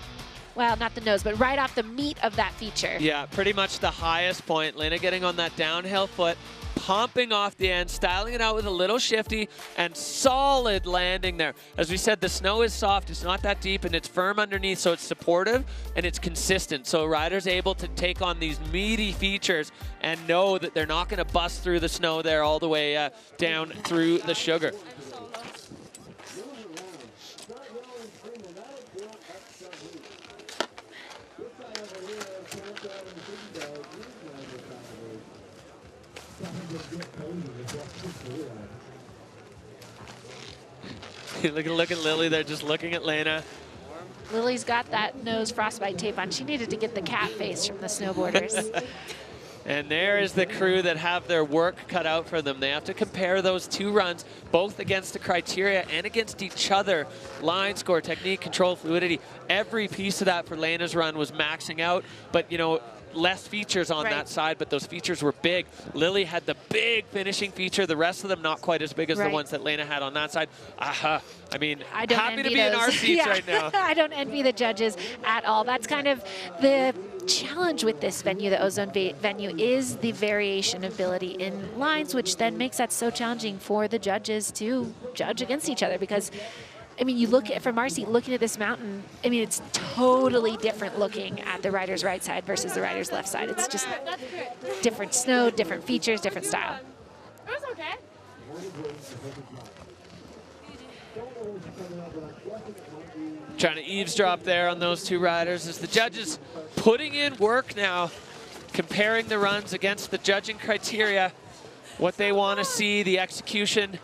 Well, not the nose, but right off the meat of that feature. Yeah, pretty much the highest point. Lena getting on that downhill foot, pumping off the end, styling it out with a little shifty, and solid landing there. As we said, the snow is soft, it's not that deep, and it's firm underneath, so it's supportive and it's consistent. So riders able to take on these meaty features and know that they're not going to bust through the snow there all the way down through the sugar. Look at Lily there, just looking at Lena. Lily's got that nose frostbite tape on. She needed to get the cat face from the snowboarders. And there is the crew that have their work cut out for them. They have to compare those 2 runs, both against the criteria and against each other. Line score, technique, control, fluidity. Every piece of that for Lena's run was maxing out, but you know, less features on that side, but those features were big. Lily had the big finishing feature, the rest of them not quite as big as the ones that Lena had on that side. I mean, happy to be in our seats right now. I don't envy the judges at all. That's kind of the challenge with this venue, the Ozone venue, is the variation ability in lines, which then makes that so challenging for the judges to judge against each other, because I mean, you look at, from our seat, looking at this mountain, I mean, it's totally different looking at the rider's right side versus the rider's left side. It's just different snow, different features, different style. It was okay. Trying to eavesdrop there on those 2 riders as the judges putting in work now, comparing the runs against the judging criteria, what they want to see, the execution,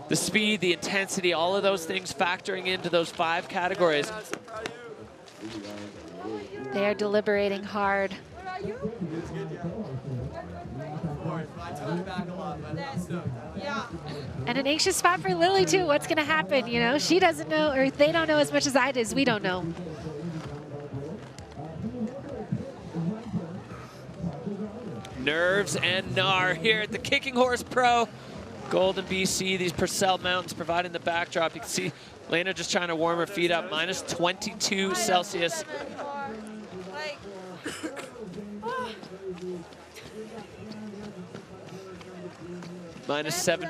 the speed, the intensity, all of those things factoring into those 5 categories. They are deliberating hard. And an anxious spot for Lily too. What's going to happen? You know, she doesn't know, or they don't know as much as I do. We don't know. Nerves and gnar here at the Kicking Horse Pro. Golden, BC, these Purcell Mountains providing the backdrop. You can see Lena just trying to warm her feet up. Minus 22 Celsius. Minus 7.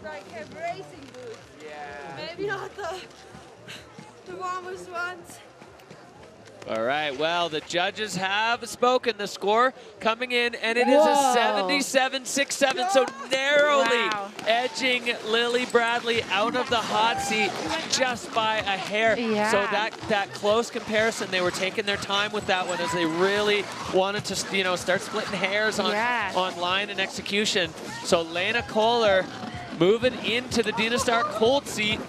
Like have racing boots. Yeah. Maybe not the warmest ones. All right, well, the judges have spoken. The score coming in, and it is a 77-67, so narrowly edging Lily Bradley out of the hot seat just by a hair. Yeah. So that close comparison, they were taking their time with that one as they really wanted to, start splitting hairs on line and execution. So Lena Ker moving into the Dynastar cold seat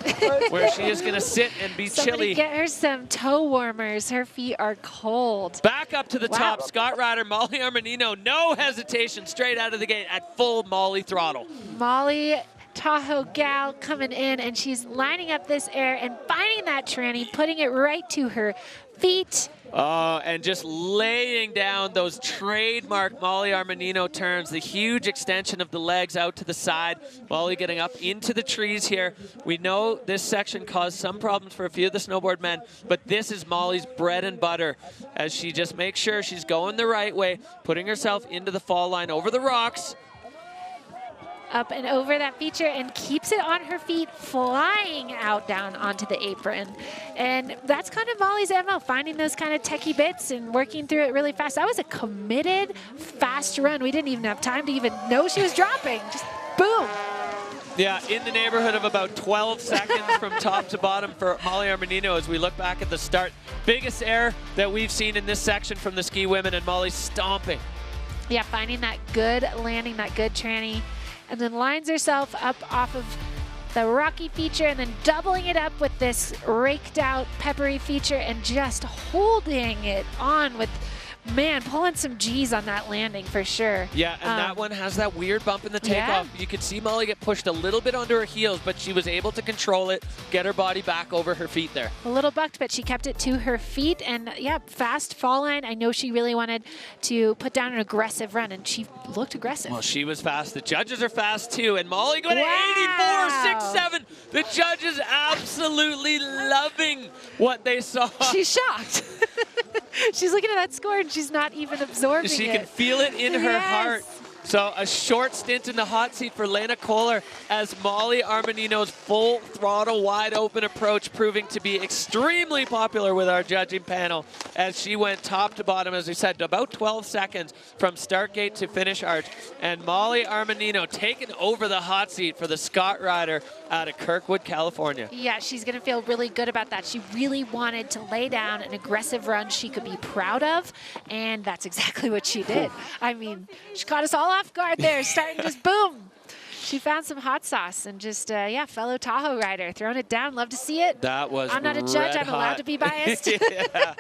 where she is going to sit and be chilly. Get her some toe warmers. Her feet are cold. Back up to the top, Scott Ryder, Molly Armanino, no hesitation, straight out of the gate at full Molly throttle. Molly Tahoe gal coming in, and she's lining up this air and finding that tranny, putting it right to her feet. And just laying down those trademark Molly Armanino turns, the huge extension of the legs out to the side. Molly getting up into the trees here. We know this section caused some problems for a few of the snowboard men, but this is Molly's bread and butter as she just makes sure she's going the right way, putting herself into the fall line over the rocks. Up and over that feature and keeps it on her feet, flying out down onto the apron. And that's kind of Molly's MO, finding those kind of techie bits and working through it really fast. That was a committed, fast run. We didn't even have time to even know she was dropping. Just boom. Yeah, in the neighborhood of about 12 seconds from top to bottom for Molly Armanino as we look back at the start. Biggest error that we've seen in this section from the ski women, and Molly stomping. Yeah, finding that good landing, that good tranny. And then lines herself up off of the rocky feature and then doubling it up with this raked out peppery feature and just holding it on with, man, pulling some G's on that landing for sure. Yeah, and that one has that weird bump in the takeoff. You could see Molly get pushed a little bit under her heels, but she was able to control it, get her body back over her feet there. A little bucked, but she kept it to her feet. And yeah, fast fall line. I know she really wanted to put down an aggressive run, and she looked aggressive. Well, she was fast. The judges are fast too, and Molly going to 84.67. The judges absolutely loving what they saw. She's shocked. She's looking at that score and she's not even absorbing it. She can feel it in her heart. So a short stint in the hot seat for Lena Ker as Molly Armanino's full throttle wide open approach proving to be extremely popular with our judging panel as she went top to bottom, as we said, about 12 seconds from start gate to finish arch. And Molly Armanino taking over the hot seat for the Scott Ryder out of Kirkwood, California. Yeah, she's going to feel really good about that. She really wanted to lay down an aggressive run she could be proud of, and that's exactly what she did. I mean, she caught us all off guard there, starting just boom. She found some hot sauce and just, yeah, fellow Tahoe rider, throwing it down. Love to see it. That was I'm not a judge. I'm allowed to be biased. Yeah.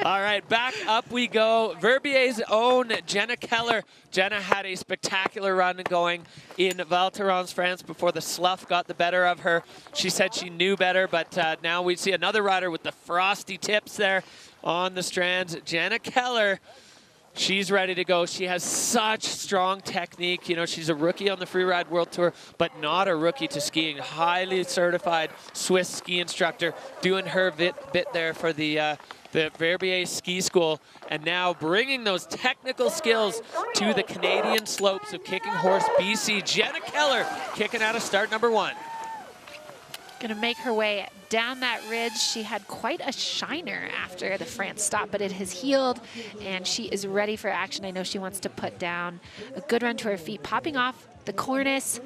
All right, back up we go. Verbier's own Jenna Keller. Jenna had a spectacular run going in Val Thorens, France before the slough got the better of her. She said she knew better, but now we see another rider with the frosty tips there on the strands. Jenna Keller. She's ready to go. She has such strong technique. You know, she's a rookie on the Freeride World Tour, but not a rookie to skiing. Highly certified Swiss ski instructor doing her bit there for the Verbier Ski School, and now bringing those technical skills to the Canadian slopes of Kicking Horse, BC. Jenna Keller kicking out of start number 1. Going to make her way down that ridge. She had quite a shiner after the France stop, but it has healed, and she is ready for action. I know she wants to put down a good run to her feet, popping off the cornice,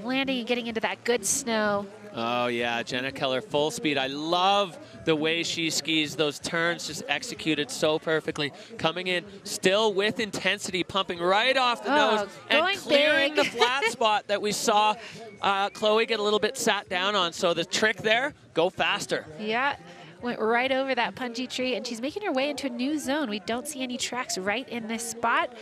landing and getting into that good snow. Oh yeah, Jenna Keller full speed. I love the way she skis. Those turns just executed so perfectly. Coming in still with intensity, pumping right off the nose and clearing the flat spot that we saw Chloe get a little bit sat down on. So the trick there, go faster. Yeah, went right over that punji tree, and she's making her way into a new zone. We don't see any tracks right in this spot.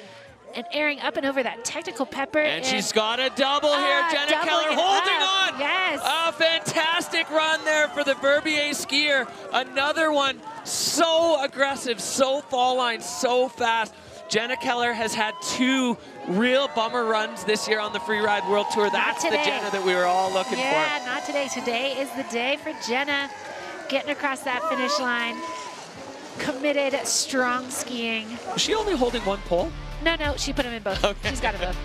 And airing up and over that technical pepper. And she's got a double here. Jenna Keller holding on. Yes. A fantastic run there for the Verbier skier. Another one so aggressive, so fall line, so fast. Jenna Keller has had 2 real bummer runs this year on the Freeride World Tour. That's the Jenna that we were all looking for. Yeah, not today. Today is the day for Jenna getting across that finish line. Committed, strong skiing. Was she only holding 1 pole? No, she put them in both. Okay. She's got them both.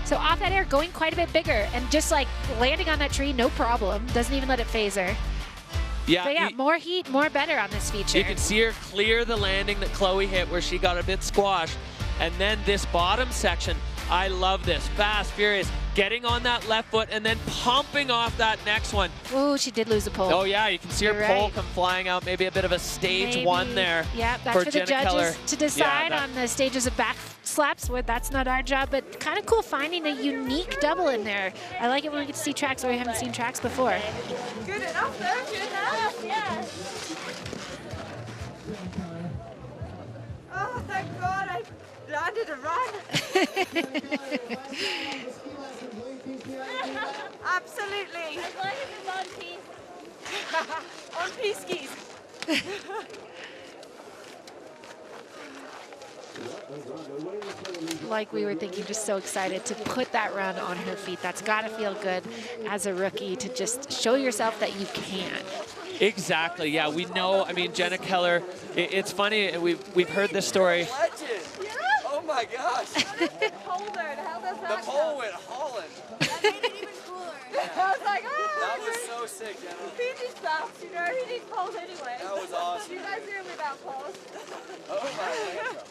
So off that air, going quite a bit bigger, and just like landing on that tree, no problem. Doesn't even let it phase her. Yeah, But yeah, more heat, more better on this feature. You can see her clear the landing that Chloe hit where she got a bit squashed. And then this bottom section, I love this. Fast, furious, getting on that left foot and then pumping off that next one. Ooh, she did lose a pole. Oh yeah, you can see her pole come flying out. Maybe a bit of a stage 1 there. Yeah, that's for the Jenna judges Keller. to decide on the stages of back slaps. Well, that's not our job, but kind of cool finding a unique double in there. I like it when we get to see tracks where we haven't seen tracks before. Good enough, though. Good enough, yeah. Oh, thank God I landed a run. Absolutely. As long as it's on piste. On piste skis. Like we were thinking, just so excited to put that run on her feet. That's got to feel good as a rookie to just show yourself that you can. Exactly, yeah, we know, I mean, Jenna Keller, it's funny, we've heard this story. Oh my gosh. The pole went Holland. That made it even cooler. I was like, oh. That was so sick, Jenna. He just bounced, you know, he did poles anyway. That was awesome. You guys are without poles. Oh my God.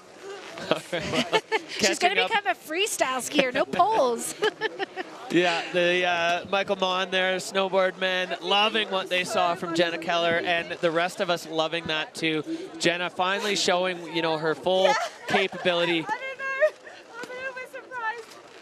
She's going to become a freestyle skier, no poles. Yeah, the Michael Mon there, snowboard men, loving what they saw from Jenna Keller, and the rest of us loving that too. Jenna finally showing, you know, her full capability.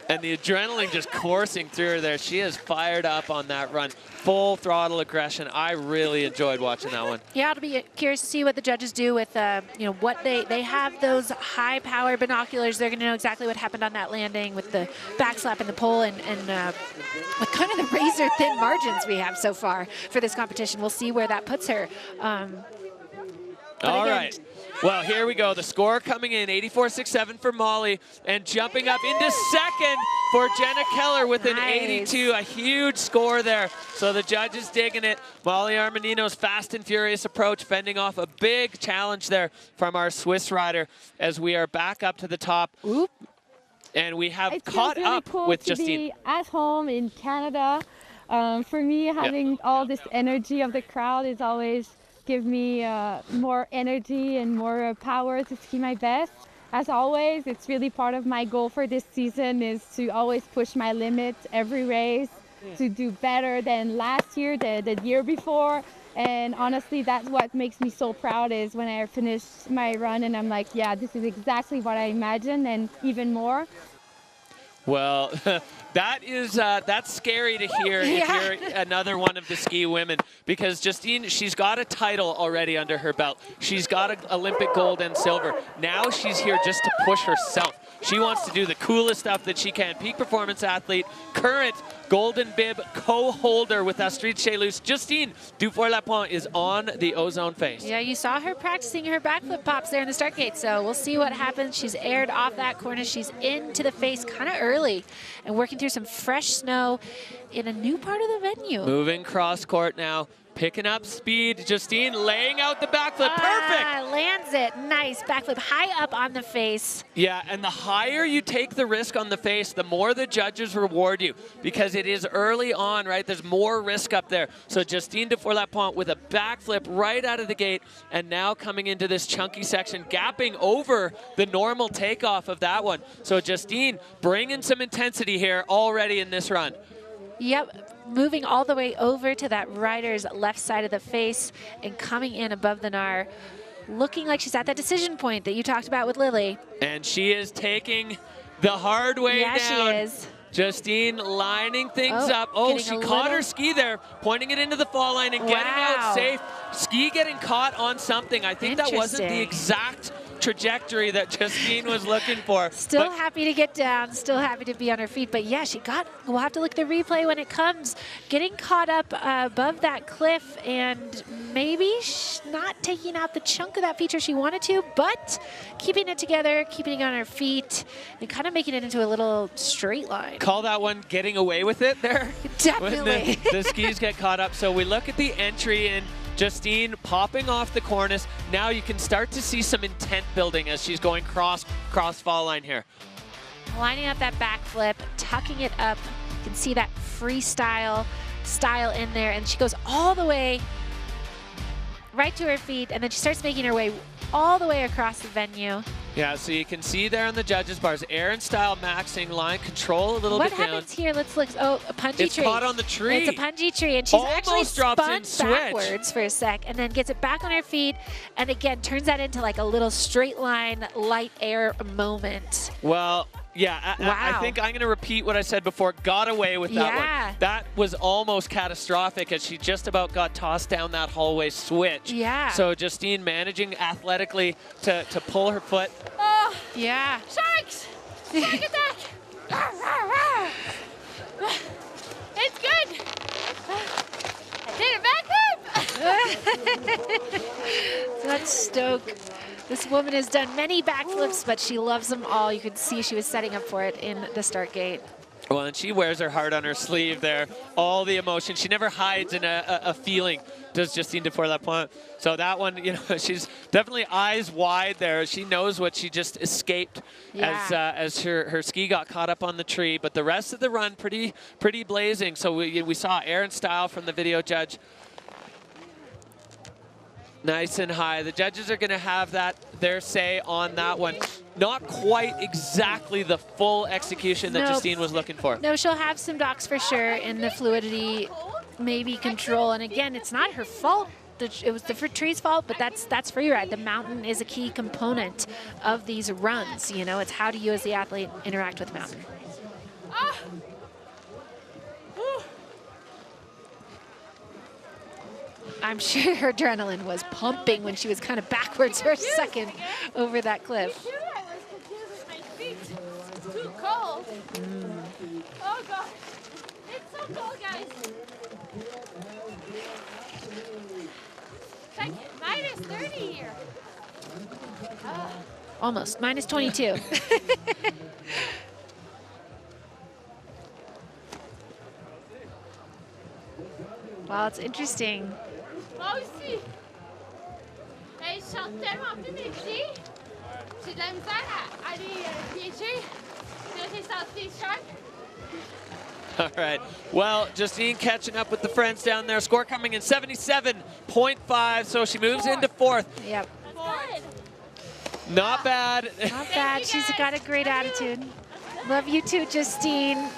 And the adrenaline just coursing through her there. She is fired up on that run. Full throttle aggression. I really enjoyed watching that one. Yeah, I'll be curious to see what the judges do with, you know, what they have those high power binoculars. They're going to know exactly what happened on that landing with the back slap and the pole and with kind of the razor thin margins we have so far for this competition. We'll see where that puts her. All right. Well, here we go. The score coming in, 84.67 for Molly, and jumping up into second for Jenna Keller with an 82. A huge score there. So the judges digging it. Molly Armanino's fast and furious approach, fending off a big challenge there from our Swiss rider as we are back up to the top. Oop. And we have caught up cool with to Justine. Be at home in Canada. For me, having all this energy of the crowd is always give me more energy and more power to ski my best. As always, it's really part of my goal for this season is to always push my limits every race, to do better than last year, the year before. And honestly, that's what makes me so proud is when I finish my run and I'm like, yeah, this is exactly what I imagined and even more. Well, that's scary to hear if you're another one of the ski women, because Justine, she's got a title already under her belt. She's got an Olympic gold and silver. Now she's here just to push herself. She wants to do the coolest stuff that she can. Peak performance athlete, current Golden Bib co-holder with Astrid Shus. Justine Dufour-Lapointe is on the Ozone face. Yeah, you saw her practicing her backflip pops there in the start gate, so we'll see what happens. She's aired off that corner. She's into the face kind of early and working through some fresh snow in a new part of the venue. Moving cross court now. Picking up speed, Justine laying out the backflip, perfect! Lands it, nice, backflip high up on the face. Yeah, and the higher you take the risk on the face, the more the judges reward you, because it is early on, right? There's more risk up there. So Justine Dufour-Lapointe with a backflip right out of the gate, and now coming into this chunky section, gapping over the normal takeoff of that one. So Justine bringing some intensity here already in this run. Yep. Moving all the way over to that rider's left side of the face and coming in above the Nar, looking like she's at that decision point that you talked about with Lily. And she is taking the hard way down. Yeah, she is. Justine lining things up. Oh, she caught her ski there, pointing it into the fall line and getting out safe. Ski getting caught on something. I think that wasn't the exact trajectory that Justine was looking for. Still happy to get down, still happy to be on her feet, but yeah, we'll have to look at the replay when it comes. Getting caught up above that cliff and maybe not taking out the chunk of that feature she wanted to, but keeping it together, keeping it on her feet, and kind of making it into a little straight line. Call that one getting away with it there. Definitely. When the skis get caught up. So we look at the entry and Justine popping off the cornice. Now you can start to see some intent building as she's going cross fall line here. Lining up that backflip, tucking it up. You can see that freestyle style in there, and she goes all the way right to her feet, and then she starts making her way all the way across the venue. Yeah, so you can see there on the judges' bars, Aaron style maxing, line control a little bit down. What happens here? Let's look. Oh, a punji tree. It's caught on the tree. It's a punji tree, and she's actually Almost drops spun in switch. backwards for a sec, and then gets it back on her feet, and again turns that into like a little straight line, light air moment. Well, yeah, I think I'm going to repeat what I said before. Got away with that one. That was almost catastrophic as she just about got tossed down that hallway switch. Yeah. So Justine managing athletically to pull her foot. Oh, yeah. Sharks! Shark attack! It's good! I did a backflip! That's Stoke. This woman has done many backflips, but she loves them all. You could see she was setting up for it in the start gate. Well, and she wears her heart on her sleeve there. All the emotion. She never hides in a feeling, does Justine Dufour-Lapointe. So that one, you know, she's definitely eyes wide there. She knows what she just escaped as her ski got caught up on the tree. But the rest of the run, pretty blazing. So we saw Aaron Style from the video judge. Nice and high. The judges are going to have their say on that one. Not quite exactly the full execution that Justine was looking for. No, she'll have some docks for sure in the fluidity, maybe control. And again, it's not her fault. It was the tree's fault, but that's freeride. The mountain is a key component of these runs. You know, it's how do you as the athlete interact with the mountain. I'm sure her adrenaline was pumping when she was kind of backwards for a second over that cliff. I was confused with my feet. It's too cold. Oh God, it's so cold, guys. It's like -30 here. Almost, -22. Wow, it's interesting. Moi aussi. Je chante tellement plus mes pieds. J'ai de la misère à aller piéger. Là, j'ai senti les sharks. All right. Well, Justine catching up with the friends down there. Score coming in 77.5, so she moves into fourth. Yep. Not bad. Not bad. She's got a great attitude. Love you too, Justine.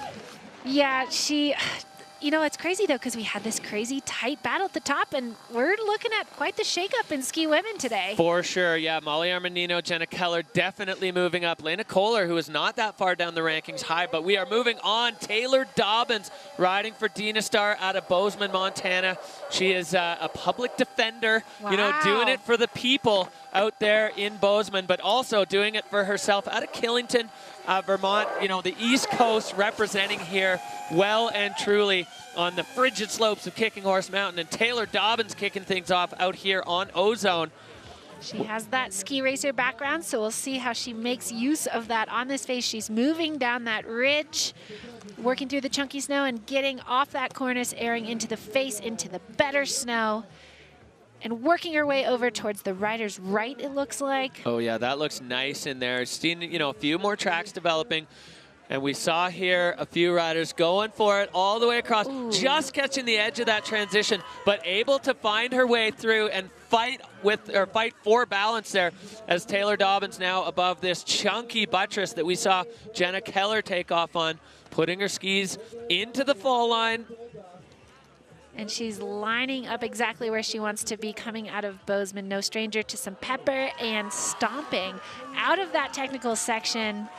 Yeah, you know, it's crazy, though, because we had this crazy tight battle at the top, and we're looking at quite the shakeup in ski women today. For sure, yeah. Molly Armanino, Jenna Keller definitely moving up. Lena Ker, who is not that far down the rankings high, but we are moving on. Taylor Dobbins riding for Dina Star out of Bozeman, Montana. She is a public defender, you know, doing it for the people out there in Bozeman, but also doing it for herself out of Killington, Vermont. You know, the East Coast representing here well and truly on the frigid slopes of Kicking Horse Mountain, and Taylor Dobbins kicking things off out here on Ozone. She has that ski racer background, so we'll see how she makes use of that on this face. She's moving down that ridge, working through the chunky snow and getting off that cornice, airing into the face, into the better snow, and working her way over towards the rider's right, it looks like. Oh yeah, that looks nice in there. Seen, you know, a few more tracks developing. And we saw here a few riders going for it all the way across, just catching the edge of that transition, but able to find her way through and fight for balance there as Taylor Dobbins now above this chunky buttress that we saw Jenna Keller take off on, putting her skis into the fall line. And she's lining up exactly where she wants to be coming out of Bozeman. No stranger to some pepper and stomping out of that technical section.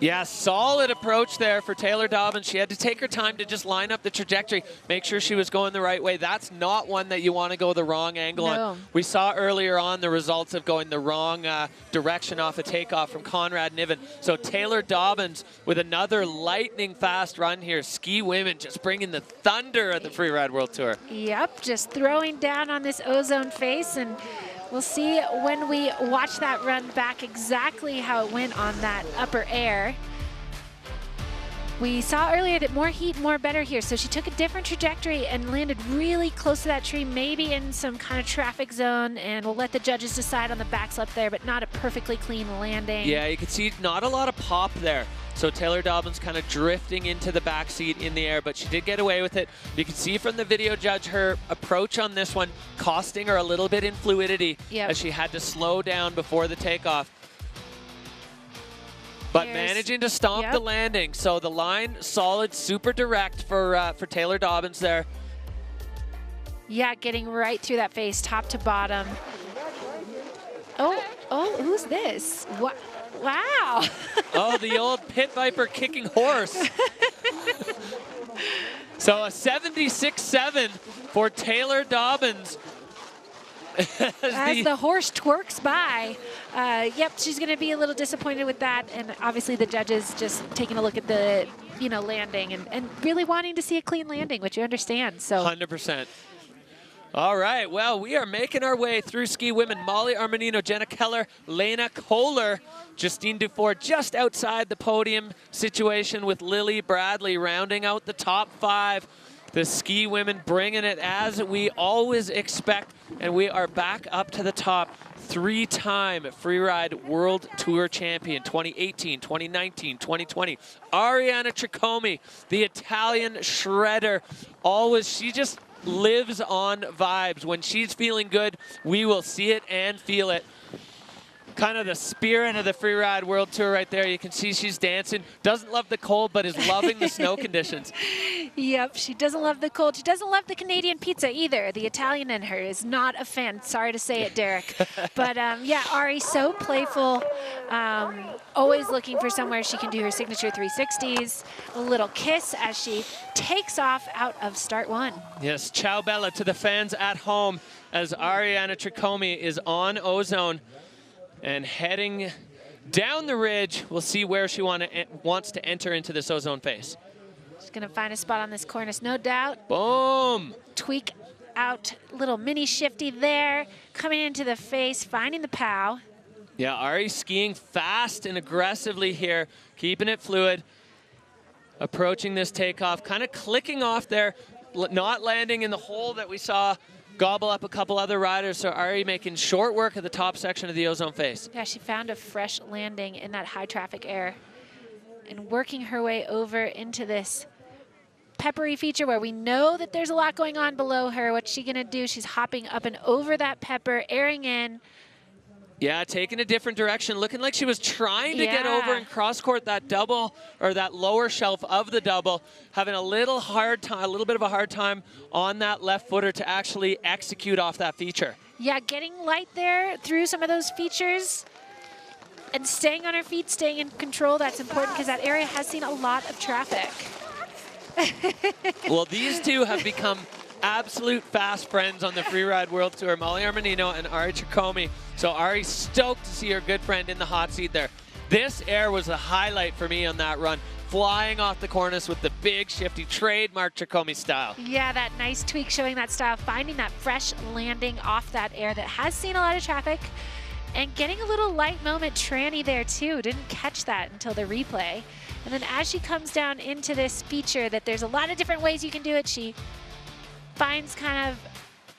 Yeah, solid approach there for Taylor Dobbins. She had to take her time to just line up the trajectory, make sure she was going the right way. That's not one that you want to go the wrong angle on. We saw earlier on the results of going the wrong direction off a takeoff from Conrad Nend. So Taylor Dobbins with another lightning fast run here. Ski women just bringing the thunder at the Freeride World Tour. Yep, just throwing down on this Ozone face, and we'll see when we watch that run back exactly how it went on that upper air. We saw earlier that more heat, more better here. So she took a different trajectory and landed really close to that tree, maybe in some kind of traffic zone, and we'll let the judges decide on the backslip there, but not a perfectly clean landing. Yeah, you can see not a lot of pop there. So Taylor Dobbins kind of drifting into the back seat in the air, but she did get away with it. You can see from the video judge her approach on this one costing her a little bit in fluidity as she had to slow down before the takeoff. But managing to stomp the landing. So the line solid, super direct for Taylor Dobbins there. Yeah, getting right through that face, top to bottom. Oh, who's this? What? Wow. Oh, the old pit viper kicking horse. So a 76.7 for Taylor Dobbins. As the horse twerks by. Yep, she's going to be a little disappointed with that. And obviously the judges just taking a look at the, landing and really wanting to see a clean landing, which you understand. So 100%. All right, well, we are making our way through ski women. Molly Armanino, Jenna Keller, Lena Ker, Justine Dufour just outside the podium situation with Lily Bradley rounding out the top 5. The ski women bringing it as we always expect, and we are back up to the top. 3-time Freeride World Tour champion, 2018, 2019, 2020. Ariana Tricomi, the Italian shredder, she just lives on vibes. When she's feeling good, we will see it and feel it. Kind of the spirit of the Freeride World Tour right there. You can see she's dancing. Doesn't love the cold, but is loving the snow conditions. Yep, she doesn't love the cold. She doesn't love the Canadian pizza either. The Italian in her is not a fan. Sorry to say it, Derek. But yeah, Ari, so playful. Always looking for somewhere she can do her signature 360s. A little kiss as she takes off out of start 1. Yes, ciao bella to the fans at home as Ariana Tricomi is on Ozone and heading down the ridge. We'll see where she wants to enter into this Ozone face. She's gonna find a spot on this cornice, no doubt. Boom! Tweak out, little mini shifty there, coming into the face, finding the pow. Yeah, Ari skiing fast and aggressively here, keeping it fluid. Approaching this takeoff, kind of clicking off there, not landing in the hole that we saw gobble up a couple other riders. So Ari making short work of the top section of the Ozone face. Yeah, she found a fresh landing in that high traffic air and working her way over into this peppery feature where we know that there's a lot going on below her. What's she gonna do? She's hopping up and over that pepper, airing in. Yeah, taking a different direction, looking like she was trying to get over and cross-court that double, or that lower shelf of the double, having a little bit of a hard time on that left footer to actually execute off that feature. Yeah, getting light there through some of those features and staying on her feet, staying in control, that's important because that area has seen a lot of traffic. Well, these two have become absolute fast friends on the Freeride World Tour, Molly Armanino and Ari Tricomi. So Ari's stoked to see her good friend in the hot seat there. This air was the highlight for me on that run, flying off the cornice with the big shifty trademark Tricomi style. Yeah, that nice tweak showing that style, finding that fresh landing off that air that has seen a lot of traffic and getting a little light moment tranny there too. Didn't catch that until the replay. And then as she comes down into this feature that there's a lot of different ways you can do it, she finds kind of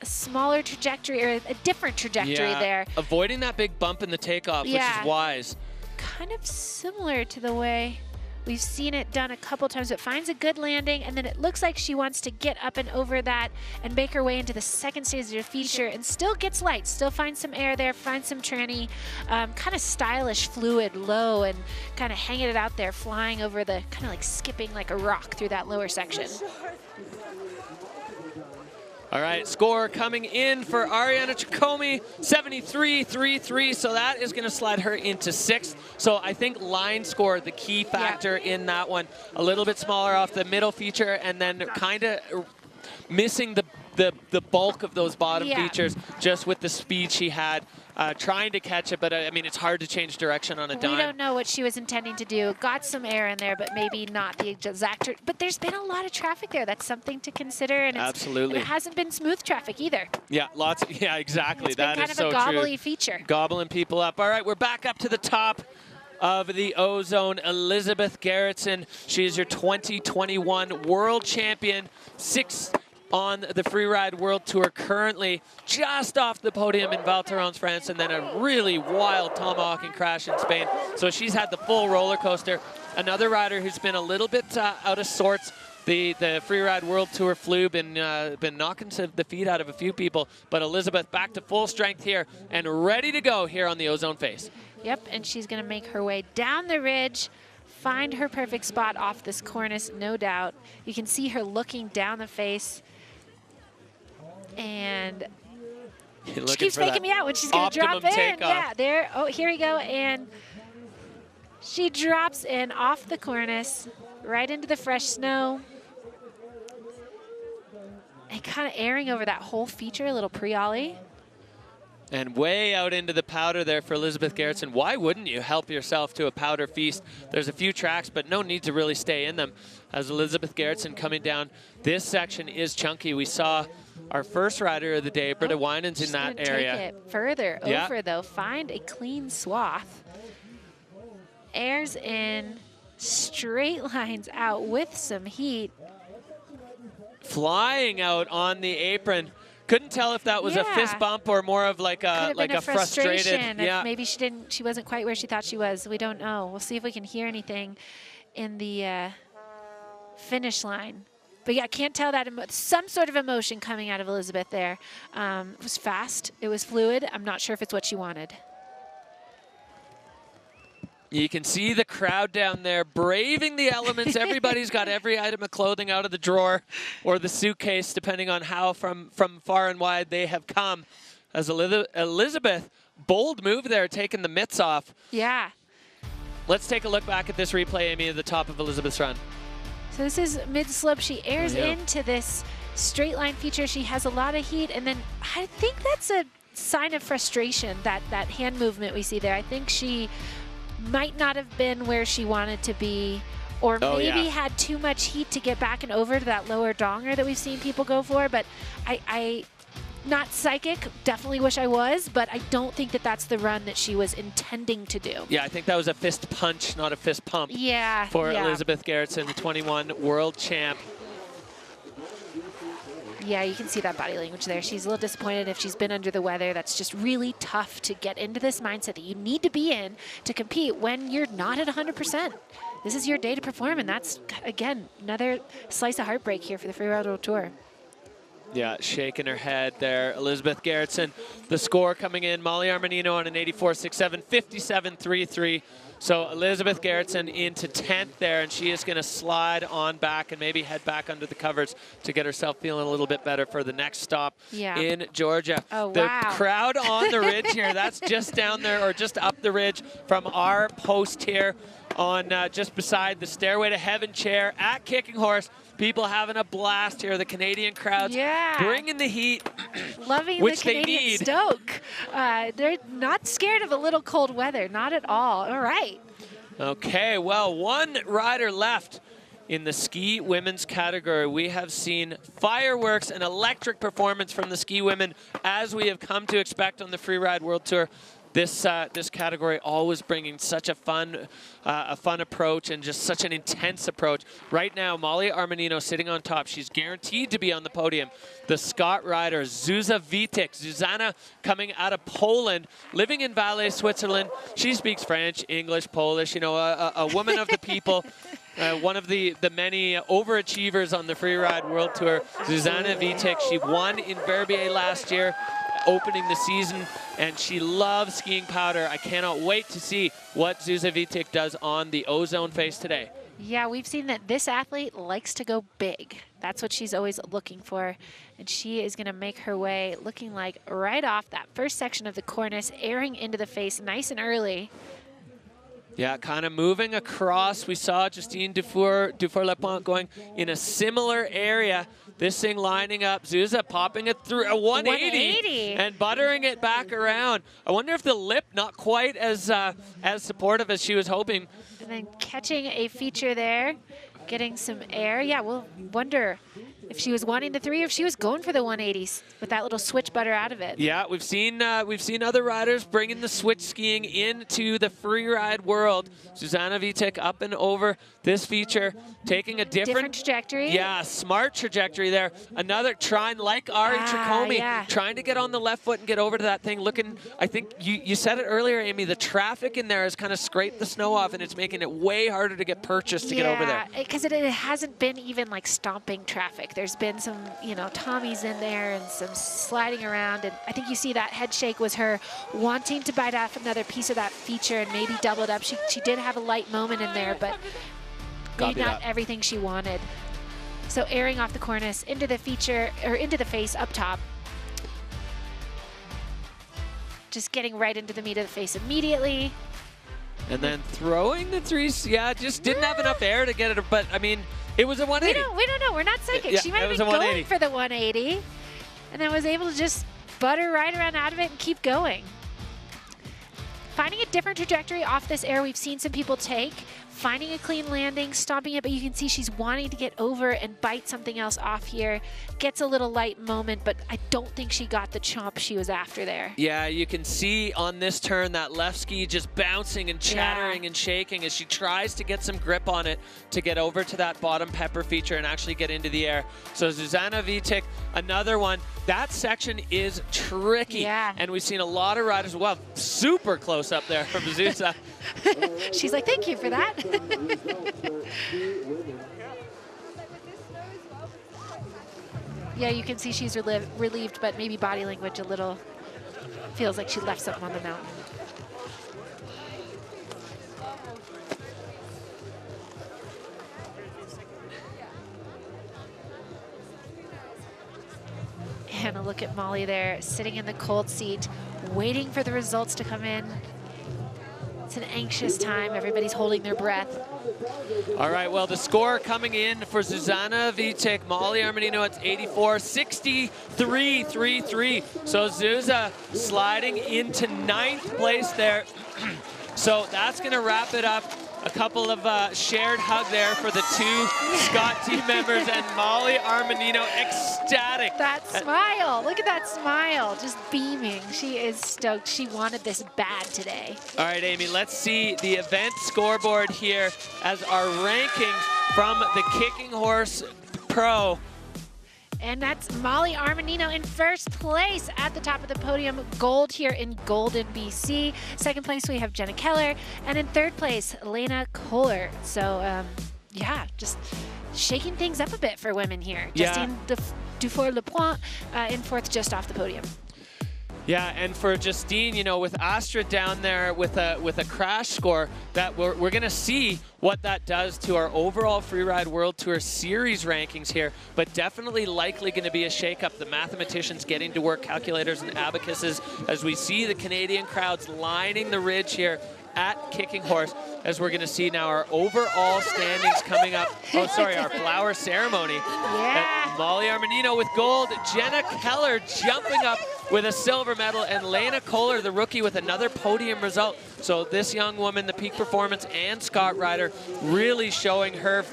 a smaller trajectory or a different trajectory there. Avoiding that big bump in the takeoff, which is wise. Kind of similar to the way we've seen it done a couple times, but finds a good landing, and then it looks like she wants to get up and over that and make her way into the second stage of the feature and still gets light, still finds some air there, finds some tranny, kind of stylish, fluid, low, and kind of hanging it out there, flying over the, kind of like skipping like a rock through that lower section. All right, score coming in for Ariana Tricome, 73.33, so that is going to slide her into 6th. So I think line score, the key factor in that one, a little bit smaller off the middle feature, and then kind of missing the bulk of those bottom features just with the speed she had. Trying to catch it, but I mean, it's hard to change direction on a dime. We don't know what she was intending to do. Got some air in there, but maybe not the exact. But there's been a lot of traffic there. That's something to consider. And absolutely. It hasn't been smooth traffic either. Yeah, lots. Yeah, exactly. It's been kind of a gobbly feature. Gobbling people up. All right, we're back up to the top of the Ozone. Elizabeth Gerritsen. She is your 2021 world champion. 6th on the Freeride World Tour, currently just off the podium in Val Thorens, France, and then a really wild tomahawking crash in Spain. So she's had the full roller coaster. Another rider who's been a little bit out of sorts. The Freeride World Tour flu, been knocking the feet out of a few people, but Elizabeth back to full strength here and ready to go here on the Ozone face. Yep, and she's going to make her way down the ridge, find her perfect spot off this cornice, no doubt. You can see her looking down the face. And she keeps faking me out when she's going to drop in. Yeah, there. Oh, here we go. And she drops in off the cornice, right into the fresh snow. And kind of airing over that whole feature, a little pre-ollie. And way out into the powder there for Elizabeth Gerritsen. Why wouldn't you help yourself to a powder feast? There's a few tracks, but no need to really stay in them. As Elizabeth Gerritsen coming down, this section is chunky. We saw our first rider of the day, Brida Ween's in that area. Take it further over, though. Find a clean swath. Airs in, straight lines out with some heat. Flying out on the apron. Couldn't tell if that was a fist bump or more of like a frustrated. Yeah. Maybe she wasn't quite where she thought she was. We don't know. We'll see if we can hear anything in the finish line. But yeah, can't tell that some sort of emotion coming out of Elizabeth there. It was fast. It was fluid. I'm not sure if it's what she wanted. You can see the crowd down there braving the elements. Everybody's got every item of clothing out of the drawer or the suitcase, depending on how from far and wide they have come. As Elizabeth, bold move there, taking the mitts off. Yeah. Let's take a look back at this replay, Amy, at the top of Elizabeth's run. So this is mid-slope. She airs into this straight line feature. She has a lot of heat, and then I think that's a sign of frustration, that hand movement we see there. I think she might not have been where she wanted to be, or maybe had too much heat to get back and over to that lower donger that we've seen people go for. But I not psychic, definitely wish I was, but I don't think that that's the run that she was intending to do. Yeah, I think that was a fist punch, not a fist pump. Yeah. For Elizabeth Gerritsen, the 21 world champ. Yeah, you can see that body language there. She's a little disappointed if she's been under the weather. That's just really tough to get into this mindset that you need to be in to compete when you're not at 100%. This is your day to perform, and that's, again, another slice of heartbreak here for the Freeride World Tour. Yeah, shaking her head there. Elizabeth Gerritsen, the score coming in. Molly Armanino on an 84.67, 57.33. So Elizabeth Gerritsen into 10th there, and she is going to slide on back and maybe head back under the covers to get herself feeling a little bit better for the next stop in Georgia. Oh, the crowd on the ridge here, that's just down there or just up the ridge from our post here on just beside the Stairway to Heaven chair at Kicking Horse. People having a blast here. The Canadian crowds bringing the heat, loving which the Canadian stoke. They're not scared of a little cold weather, not at all. All right. Okay, well, one rider left in the ski women's category. We have seen fireworks and electric performance from the ski women, as we have come to expect on the Freeride World Tour. This category always bringing such a fun approach and just such an intense approach. Right now, Molly Armanino sitting on top. She's guaranteed to be on the podium. The Scot rider, Zuza Witek. Susanna coming out of Poland, living in Valais, Switzerland. She speaks French, English, Polish, you know, a woman of the people. One of the many overachievers on the Freeride World Tour. Susanna Witek, she won in Verbier last year, opening the season, and she loves skiing powder. I cannot wait to see what Zuza Witek does on the Ozone face today. Yeah, we've seen that this athlete likes to go big. That's what she's always looking for. And she is going to make her way looking like right off that first section of the cornice, airing into the face nice and early. Yeah, kind of moving across. We saw Justine Dufour-Lapointe going in a similar area. This thing lining up. Zuza popping it through a 180 and buttering it back around. I wonder if the lip not quite as supportive as she was hoping. And then catching a feature there, getting some air. Yeah, we'll wonder if she was wanting the 3 or if she was going for the 180s with that little switch butter out of it. Yeah, we've seen other riders bringing the switch skiing into the free ride world. Susanna VK up and over this feature, taking a different trajectory. Yeah, smart trajectory there. Another trying, like Ari Tricomi, trying to get on the left foot and get over to that thing. Looking, I think you said it earlier, Amy, the traffic in there has kind of scraped the snow off, and it's making it way harder to get purchased to get over there. Yeah, because it hasn't been even like stomping traffic. There's been some, Tommies in there and some sliding around, and I think you see that head shake was her wanting to bite off another piece of that feature and maybe double it up. She did have a light moment in there, but maybe not everything she wanted. So airing off the cornice into the feature, or into the face up top. Just getting right into the meat of the face immediately. And then throwing the 3s, yeah, just didn't have enough air to get it, but I mean, it was a 180. We don't know, we're not psychic. Yeah, she might have been going for the 180 and then was able to just butter right around out of it and keep going. Finding a different trajectory off this air we've seen some people take, finding a clean landing, stomping it, but you can see she's wanting to get over and bite something else off here. Gets a little light moment, but I don't think she got the chomp she was after there. Yeah, you can see on this turn that left ski just bouncing and chattering and shaking as she tries to get some grip on it to get over to that bottom pepper feature and actually get into the air. So Susanna VK, another one. That section is tricky. And we've seen a lot of riders, well, super close up there from Zuza. She's like, thank you for that. Yeah, you can see she's relieved, but maybe body language a little feels like she left something on the mountain. And a look at Molly there, sitting in the cold seat, waiting for the results to come in. It's an anxious time. Everybody's holding their breath. All right, well, the score coming in for Susanna VK, Molly Armanino, it's 84, 63-3-3. So Zuza sliding into 9th place there. So that's going to wrap it up. A couple of shared hug there for the 2 Scott team members, and Molly Armanino ecstatic. That smile, look at that smile, just beaming. She is stoked. She wanted this bad today. All right, Amy, let's see the event scoreboard here as our rankings from the Kicking Horse Pro. And that's Molly Armanino in first place at the top of the podium. Gold here in Golden, BC. Second place, we have Jenna Keller. And in third place, Lena Ker. So, yeah, just shaking things up a bit for women here. Justine Dufour-Lapointe in fourth, just off the podium. Yeah, and for Justine, with Astrid down there with a crash score, that we're going to see what that does to our overall Freeride World Tour Series rankings here, but definitely likely going to be a shakeup. The mathematicians getting to work calculators and abacuses as we see the Canadian crowds lining the ridge here at Kicking Horse, as we're going to see now our overall standings coming up. Oh, sorry, our flower ceremony. Yeah. Molly Armanino with gold, Jenna Keller jumping up with a silver medal, and Lena Ker, the rookie, with another podium result. So this young woman, the peak performance and Scott rider, really showing her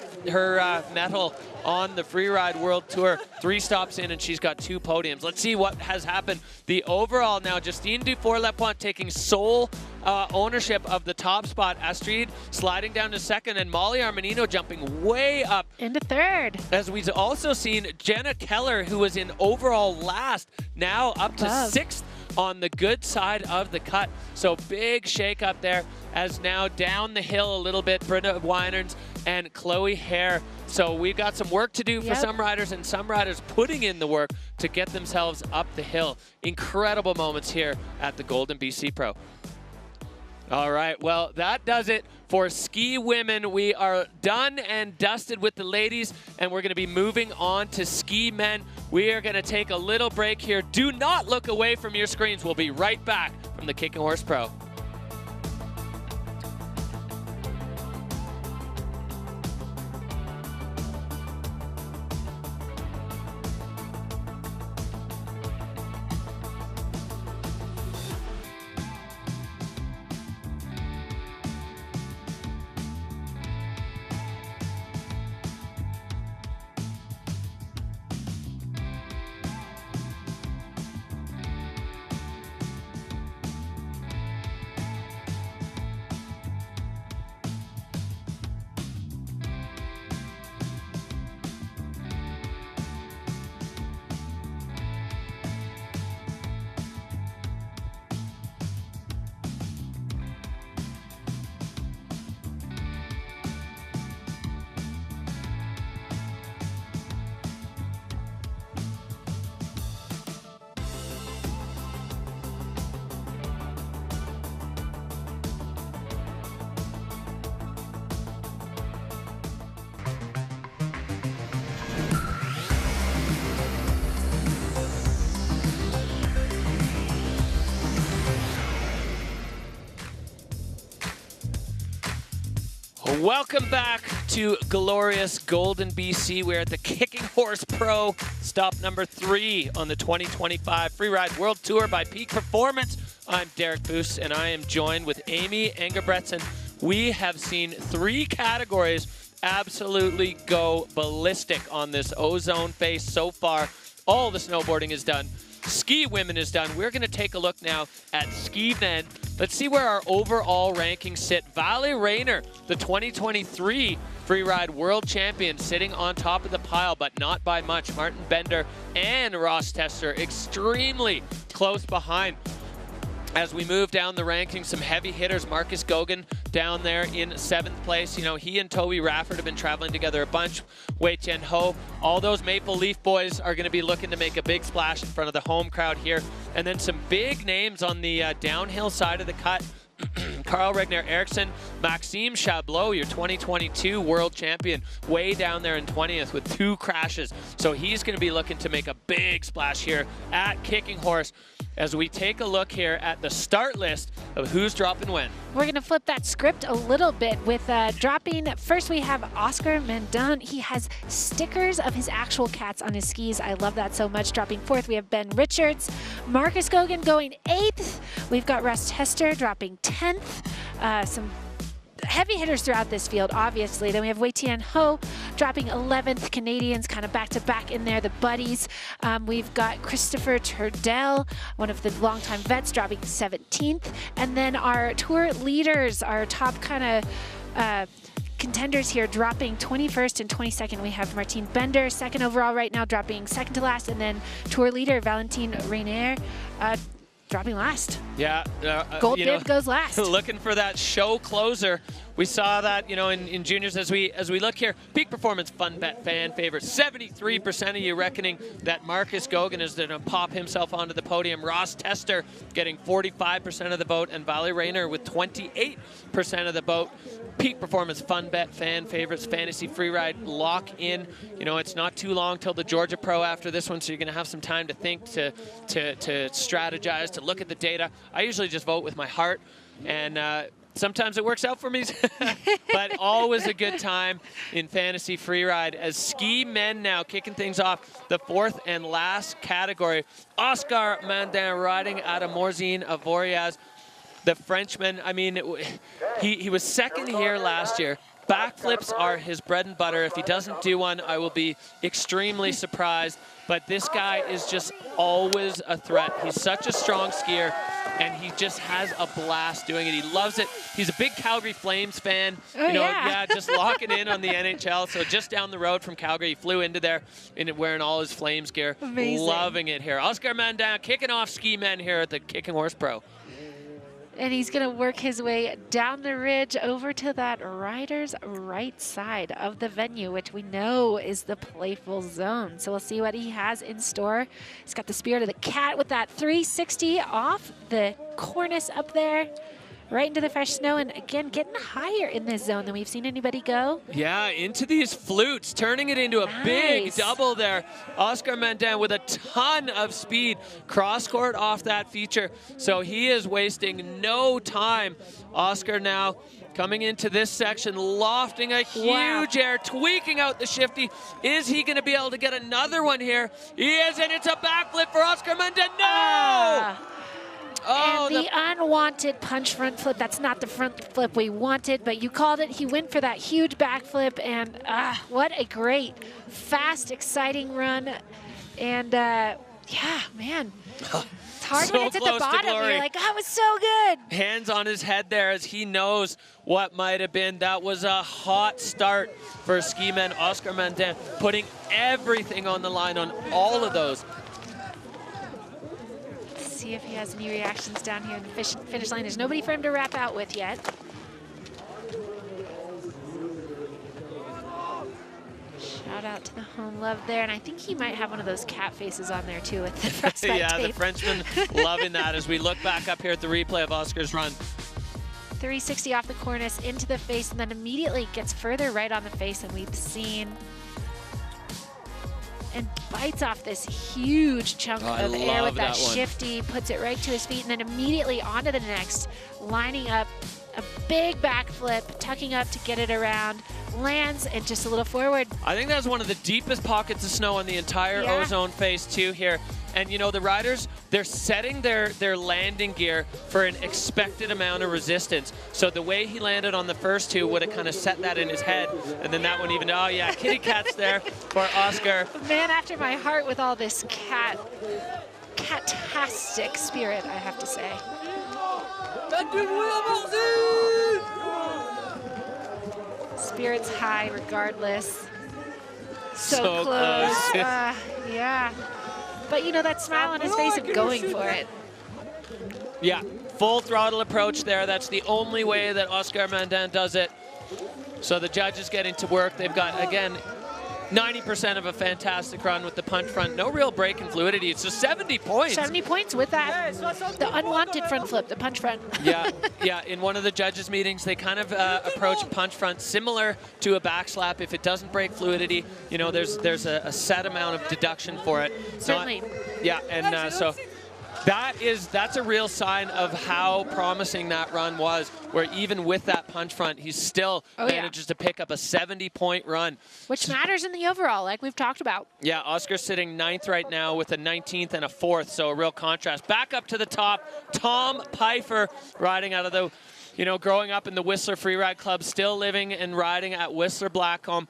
mettle on the Freeride World Tour. 3 stops in, and she's got 2 podiums. Let's see what has happened. The overall now, Justine Dufour-Lapointe taking sole ownership of the top spot. Astrid sliding down to second, and Molly Armanino jumping way up into third. As we've also seen Jenna Keller, who was in overall last, now up to 6th on the good side of the cut. So big shake up there, as now down the hill a little bit, Brida Ween and Chloe Hare. So we've got some work to do for some riders, and some riders putting in the work to get themselves up the hill. Incredible moments here at the Golden BC Pro. All right, well, that does it for ski women. We are done and dusted with the ladies, and we're going to be moving on to ski men. We are going to take a little break here. Do not look away from your screens. We'll be right back from the Kicking Horse Pro. Welcome back to glorious Golden, BC. We're at the Kicking Horse Pro, stop number 3 on the 2025 Freeride World Tour by Peak Performance. I'm Derek Boos, and I am joined with Amy Engebretson. We have seen 3 categories absolutely go ballistic on this Ozone face so far. All the snowboarding is done. Ski women is done. We're going to take a look now at ski men. Let's see where our overall rankings sit. Valentin Dellacourt, the 2023 Freeride World Champion, sitting on top of the pile, but not by much. Martin Bender and Ross Tester extremely close behind. As we move down the rankings, some heavy hitters. Marcus Gauguin down there in 7th place. You know, he and Toby Rafford have been traveling together a bunch. Wayan Ho. All those Maple Leaf boys are going to be looking to make a big splash in front of the home crowd here. And then some big names on the downhill side of the cut. Carl Rigner-Erikson, Maxim Shau, your 2022 world champion, way down there in 20th with 2 crashes. So he's going to be looking to make a big splash here at Kicking Horse as we take a look here at the start list of who's dropping when. We're going to flip that script a little bit with dropping. First, we have Oscar Mendon. He has stickers of his actual cats on his skis. I love that so much. Dropping 4th, we have Ben Richards. Marcus Gauguin going 8th. We've got Russ Tester dropping 10th. Some heavy hitters throughout this field, obviously. Then we have Wayan Ho dropping 11th. Canadians kind of back-to-back in there, the buddies. We've got Christopher Turdell, one of the longtime vets, dropping 17th. And then our tour leaders, our top kind of contenders here, dropping 21st and 22nd. We have Martin Bender, 2nd overall right now, dropping 2nd to last. And then tour leader Valentin Dellacourt dropping last. Yeah. Gold bib goes last. Looking for that show closer. We saw that, you know, in juniors as we look here. Peak Performance Fun Bet fan favorite. 73% of you reckoning that Marcus Gauguin is going to pop himself onto the podium. Ross Tester getting 45% of the vote, and Valentin Dellacourt with 28% of the vote. Peak Performance Fun Bet fan favorites. Fantasy Freeride lock in. You know, it's not too long till the Georgia Pro after this one, so you're going to have some time to think, to strategize, to look at the data. I usually just vote with my heart, and sometimes it works out for me, but always a good time in Fantasy Freeride. As ski men now kicking things off, the 4th and last category. Oscar Mendon riding out of Morzine Avoriaz. The Frenchman, I mean, he was 2nd here last year. Backflips are his bread and butter. If he doesn't do one, I will be extremely surprised. But this guy is just always a threat. He's such a strong skier, and he just has a blast doing it. He loves it. He's a big Calgary Flames fan. Oh, you know, yeah. just locking in on the NHL. So just down the road from Calgary, he flew into there wearing all his Flames gear. Amazing. Loving it here. Oscar Mendon kicking off ski men here at the Kicking Horse Pro. And he's going to work his way down the ridge over to that rider's right side of the venue, which we know is the playful zone. So we'll see what he has in store. He's got the spirit of the cat with that 360 off the cornice up there. right into the fresh snow, and again, getting higher in this zone than we've seen anybody go. Yeah, into these flutes, turning it into a big double there. Oscar Menden with a ton of speed, cross-court off that feature, so he is wasting no time. Oscar now coming into this section, lofting a huge air, tweaking out the shifty. Is he going to be able to get another one here? He is, and it's a backflip for Oscar Menden. No! Oh, and the unwanted punch front flip. That's not the front flip we wanted, but you called it. He went for that huge backflip, and what a great, fast, exciting run. And yeah, man. It's hard So when it's at the bottom. You're like, that was so good. Hands on his head there as he knows what might have been. That was a hot start for ski man Oscar Menden, putting everything on the line on all of those. See if he has any reactions down here in the finish line. There's nobody for him to wrap out with yet. Shout out to the home love there, and I think he might have one of those cat faces on there too with the frostbite Yeah, tape. the Frenchman loving that as we look back up here at the replay of Oscar's run. 360 off the cornice into the face, and then immediately gets further right on the face than we've seen. And bites off this huge chunk of air with that shifty, puts it right to his feet, and then immediately onto the next, lining up a big backflip, tucking up to get it around, lands, and just a little forward. I think that's one of the deepest pockets of snow on the entire Ozone phase 2 here. And you know, the riders, they're setting their landing gear for an expected amount of resistance. So the way he landed on the first two would have kind of set that in his head. And then that one even, oh yeah, kitty cat's there for Oscar. Man after my heart with all this catastic spirit, I have to say. Spirits high regardless. So close. Yeah. But you know, that smile on his face of going for it. Yeah, full throttle approach there. That's the only way that Oscar Menden does it. So the judges getting to work. They've got, again, 90% of a fantastic run with the punch front. No real break in fluidity. It's just 70 points. 70 points with that, the unwanted front flip, the punch front. Yeah, in one of the judges' meetings, they kind of approach punch front similar to a backslap. If it doesn't break fluidity, you know, there's a set amount of deduction for it. Certainly. Yeah, and so that's a real sign of how promising that run was, where even with that punch front, he still manages to pick up a 70-point run. Which matters in the overall, like we've talked about. Yeah, Oscar's sitting 9th right now with a 19th and a 4th, so a real contrast. Back up to the top, Tom Pfeiffer riding out of the, you know, growing up in the Whistler Freeride Club, still living and riding at Whistler Blackcomb.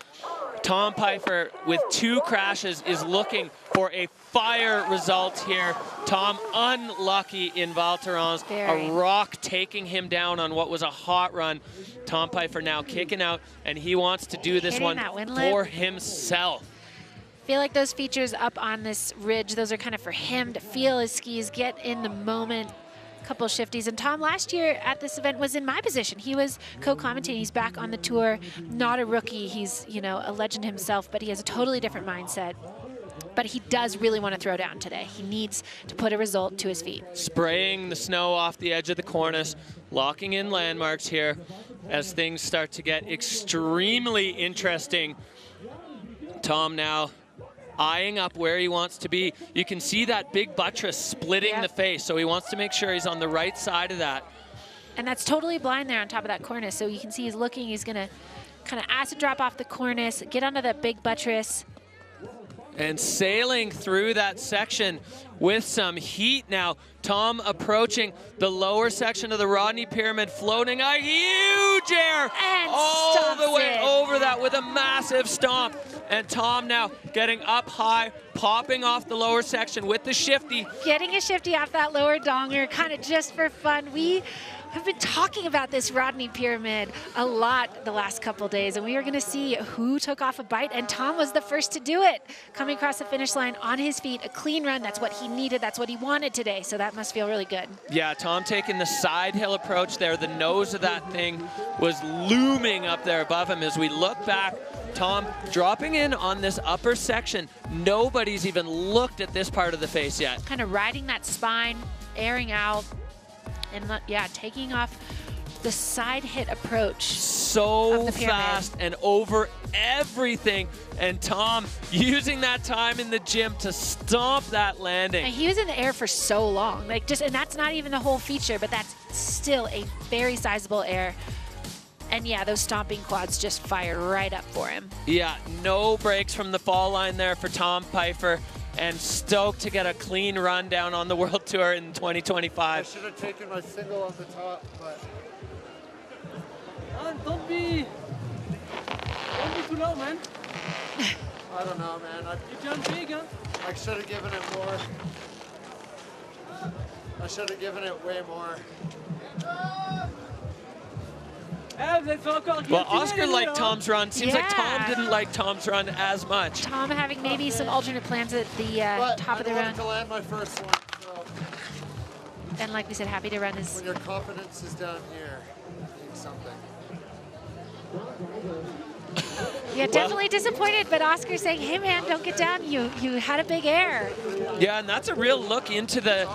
Tom Pfeiffer, with 2 crashes, is looking for a fire result here. Tom unlucky in Val Thorens, a rock taking him down on what was a hot run. Tom Pfeiffer now kicking out, and he wants to do this one for himself. I feel like those features up on this ridge, those are kind of for him to feel his skis, get in the moment. Couple shifties, and Tom last year at this event was in my position. He was co-commentating. He's back on the tour, not a rookie. He's, you know, a legend himself, but he has a totally different mindset. But he does really want to throw down today. He needs to put a result to his feet. Spraying the snow off the edge of the cornice, locking in landmarks here as things start to get extremely interesting. Tom now eyeing up where he wants to be. You can see that big buttress splitting the face, so he wants to make sure he's on the right side of that. And that's totally blind there on top of that cornice, so you can see he's looking. He's going to kind of acid drop off the cornice, get onto that big buttress. And sailing through that section with some heat now. Tom approaching the lower section of the Rodney Pyramid, floating a huge air all the way over that with a massive stomp. And Tom now getting up high, popping off the lower section with the shifty. Getting a shifty off that lower donger, kind of just for fun. We have been talking about this Rodney Pyramid a lot the last couple days, and we are going to see who took off a bite, and Tom was the first to do it. Coming across the finish line on his feet, a clean run. That's what he needed. That's what he wanted today, so that must feel really good. Yeah, Tom taking the side hill approach there. The nose of that thing was looming up there above him. As we look back, Tom dropping in on this upper section. Nobody's even looked at this part of the face yet. Kind of riding that spine, airing out, and yeah, taking off the side hit approach. So fast and over everything. And Tom using that time in the gym to stomp that landing. And he was in the air for so long. Like and that's not even the whole feature, but that's still a very sizable air. And yeah, those stomping quads just fired right up for him. Yeah, no breaks from the fall line there for Tom Pfeiffer, and stoked to get a clean run down on the World Tour in 2025. I should have taken my single on the top, but... Don't be too low, man. I don't know, man. You jump big, huh? I should have given it more. I should have given it way more. Well, Oscar liked Tom's run. Seems like Tom didn't like Tom's run as much. Tom having maybe some alternate plans at the top of the run. To land my first one, so. And like we said, happy to run his... When your confidence is down here, it's something. Yeah, definitely disappointed, but Oscar's saying, hey man, don't get down. You had a big air. Yeah, and that's a real look into the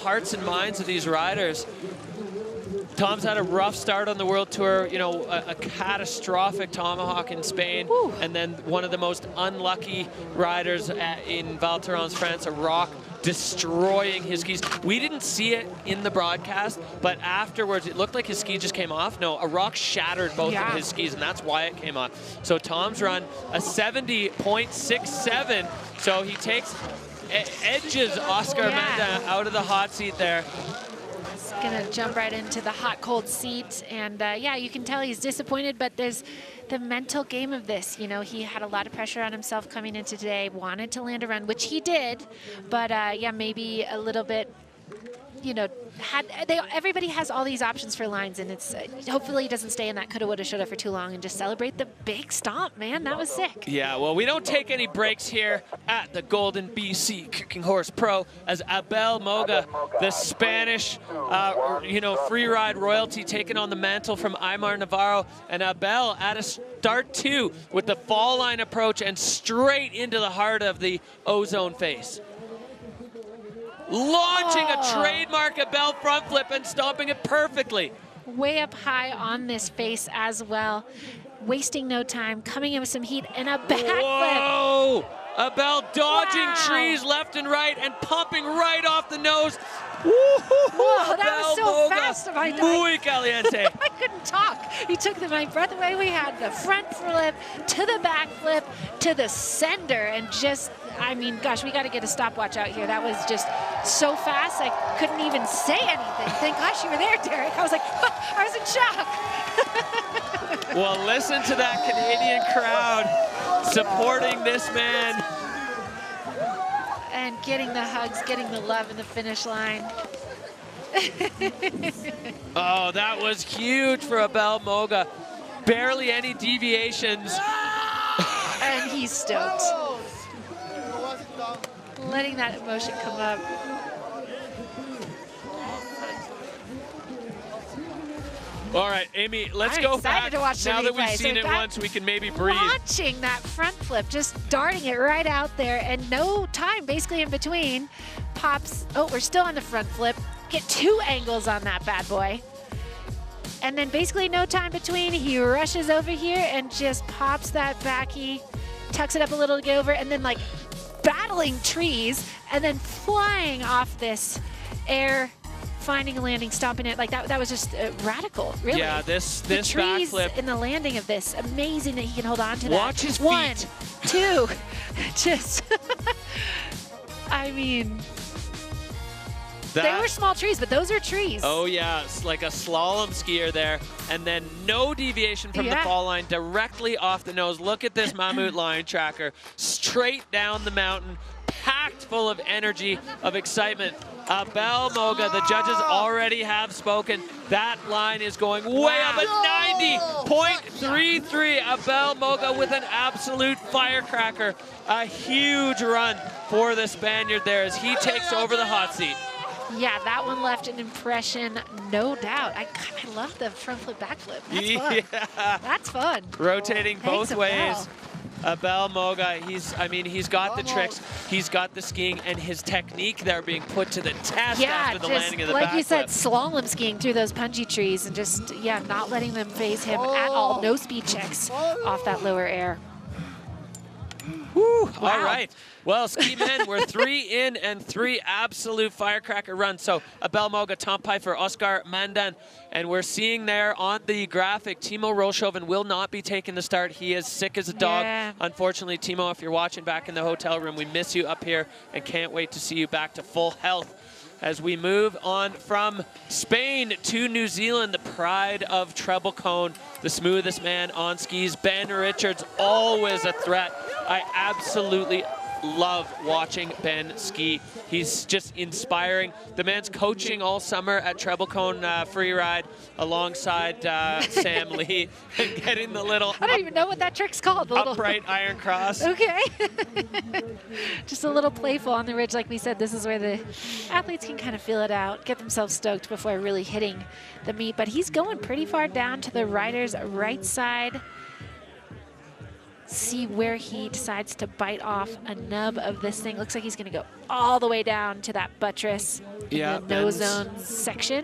hearts and minds of these riders. Tom's had a rough start on the World Tour, you know, a catastrophic tomahawk in Spain, and then one of the most unlucky riders in Val Thorens, France, a rock destroying his skis. We didn't see it in the broadcast, but afterwards it looked like his ski just came off. No, a rock shattered both of his skis, and that's why it came off. So Tom's run a 70.67, so he edges Oscar Menda out of the hot seat there. Gonna jump right into the hot cold seat, and yeah, you can tell he's disappointed, but there's the mental game of this. You know, he had a lot of pressure on himself coming into today, wanted to land a run, which he did, but yeah, maybe a little bit, you know, everybody has all these options for lines, and it's hopefully he doesn't stay in that coulda, woulda, shoulda for too long and just celebrate the big stomp, man. That was sick. Yeah, well, we don't take any breaks here at the Golden BC Kicking Horse Pro as Abel Moga, the Spanish, you know, freeride royalty, taking on the mantle from Aymar Navarro, and Abel at a start two with the fall line approach and straight into the heart of the Ozone face. Launching a trademark Abel front flip and stomping it perfectly. Way up high on this face as well. Wasting no time, coming in with some heat and a backflip. Whoa! Abel dodging trees left and right and pumping right off the nose. Whoa, that was so Moga, fast. Muy caliente. I couldn't talk. He took my breath away. We had the front flip to the back flip to the sender, and just, I mean, gosh, we got to get a stopwatch out here. That was just so fast, I couldn't even say anything. Thank gosh you were there, Derek. I was like, I was in shock. Well, listen to that Canadian crowd supporting this man. And getting the hugs, getting the love in the finish line. Oh, that was huge for Abel Moga. Barely any deviations. And he's stoked. Letting that emotion come up. All right, Amy, let's go back. To watch now that we've seen it once, we can maybe breathe. Launching that front flip, just darting it right out there, and no time basically in between. Pops, oh, we're still on the front flip. Get two angles on that bad boy. And then basically no time between, he rushes over here and just pops that backy, tucks it up a little to get over, and then like battling trees, and then flying off this air, finding a landing, stomping it. Like that was just radical, really. Yeah, this trees backflip. In the landing of this, amazing that he can hold on to that. Watch his feet. 1, 2, just, I mean, they were small trees, but those are trees. Oh yeah, it's like a slalom skier there. And then no deviation from the fall line, directly off the nose. Look at this Mammut line tracker, straight down the mountain, packed full of energy, of excitement. Abel Moga, the judges already have spoken. That line is going way up at 90.33. Abel Moga with an absolute firecracker. A huge run for the Spaniard there as he takes over the hot seat. Yeah, that one left an impression, no doubt. I love the front flip, back flip. That's fun. Yeah. That's fun. Rotating both ways. Abel Moga, he's got the tricks, he's got the skiing, and his technique there being put to the test after the landing of the like you said, backflip. slalom skiing through those punji trees and just, yeah, not letting them phase him at all. No speed checks off that lower air. Woo, Wow. all right. Well, ski men, we're 3 in and 3 absolute firecracker runs. So Abel Moga, Tom Pfeiffer, Oscar Mandan, and we're seeing there on the graphic, Timo Roelschoven will not be taking the start. He is sick as a dog. Yeah. Unfortunately, Timo, if you're watching back in the hotel room, we miss you up here and can't wait to see you back to full health. As we move on from Spain to New Zealand, the pride of Treble Cone, the smoothest man on skis, Ben Richards, always a threat. I absolutely love watching Ben ski. He's just inspiring. The man's coaching all summer at Treble Cone Freeride alongside Sam Lee and getting the little I don't even know what that trick's called. The little upright iron cross. Okay. Just a little playful on the ridge. Like we said, this is where the athletes can kind of feel it out, get themselves stoked before really hitting the meet. But he's going pretty far down to the rider's right side. See where he decides to bite off a nub of this thing. Looks like he's going to go all the way down to that buttress in the no zone section.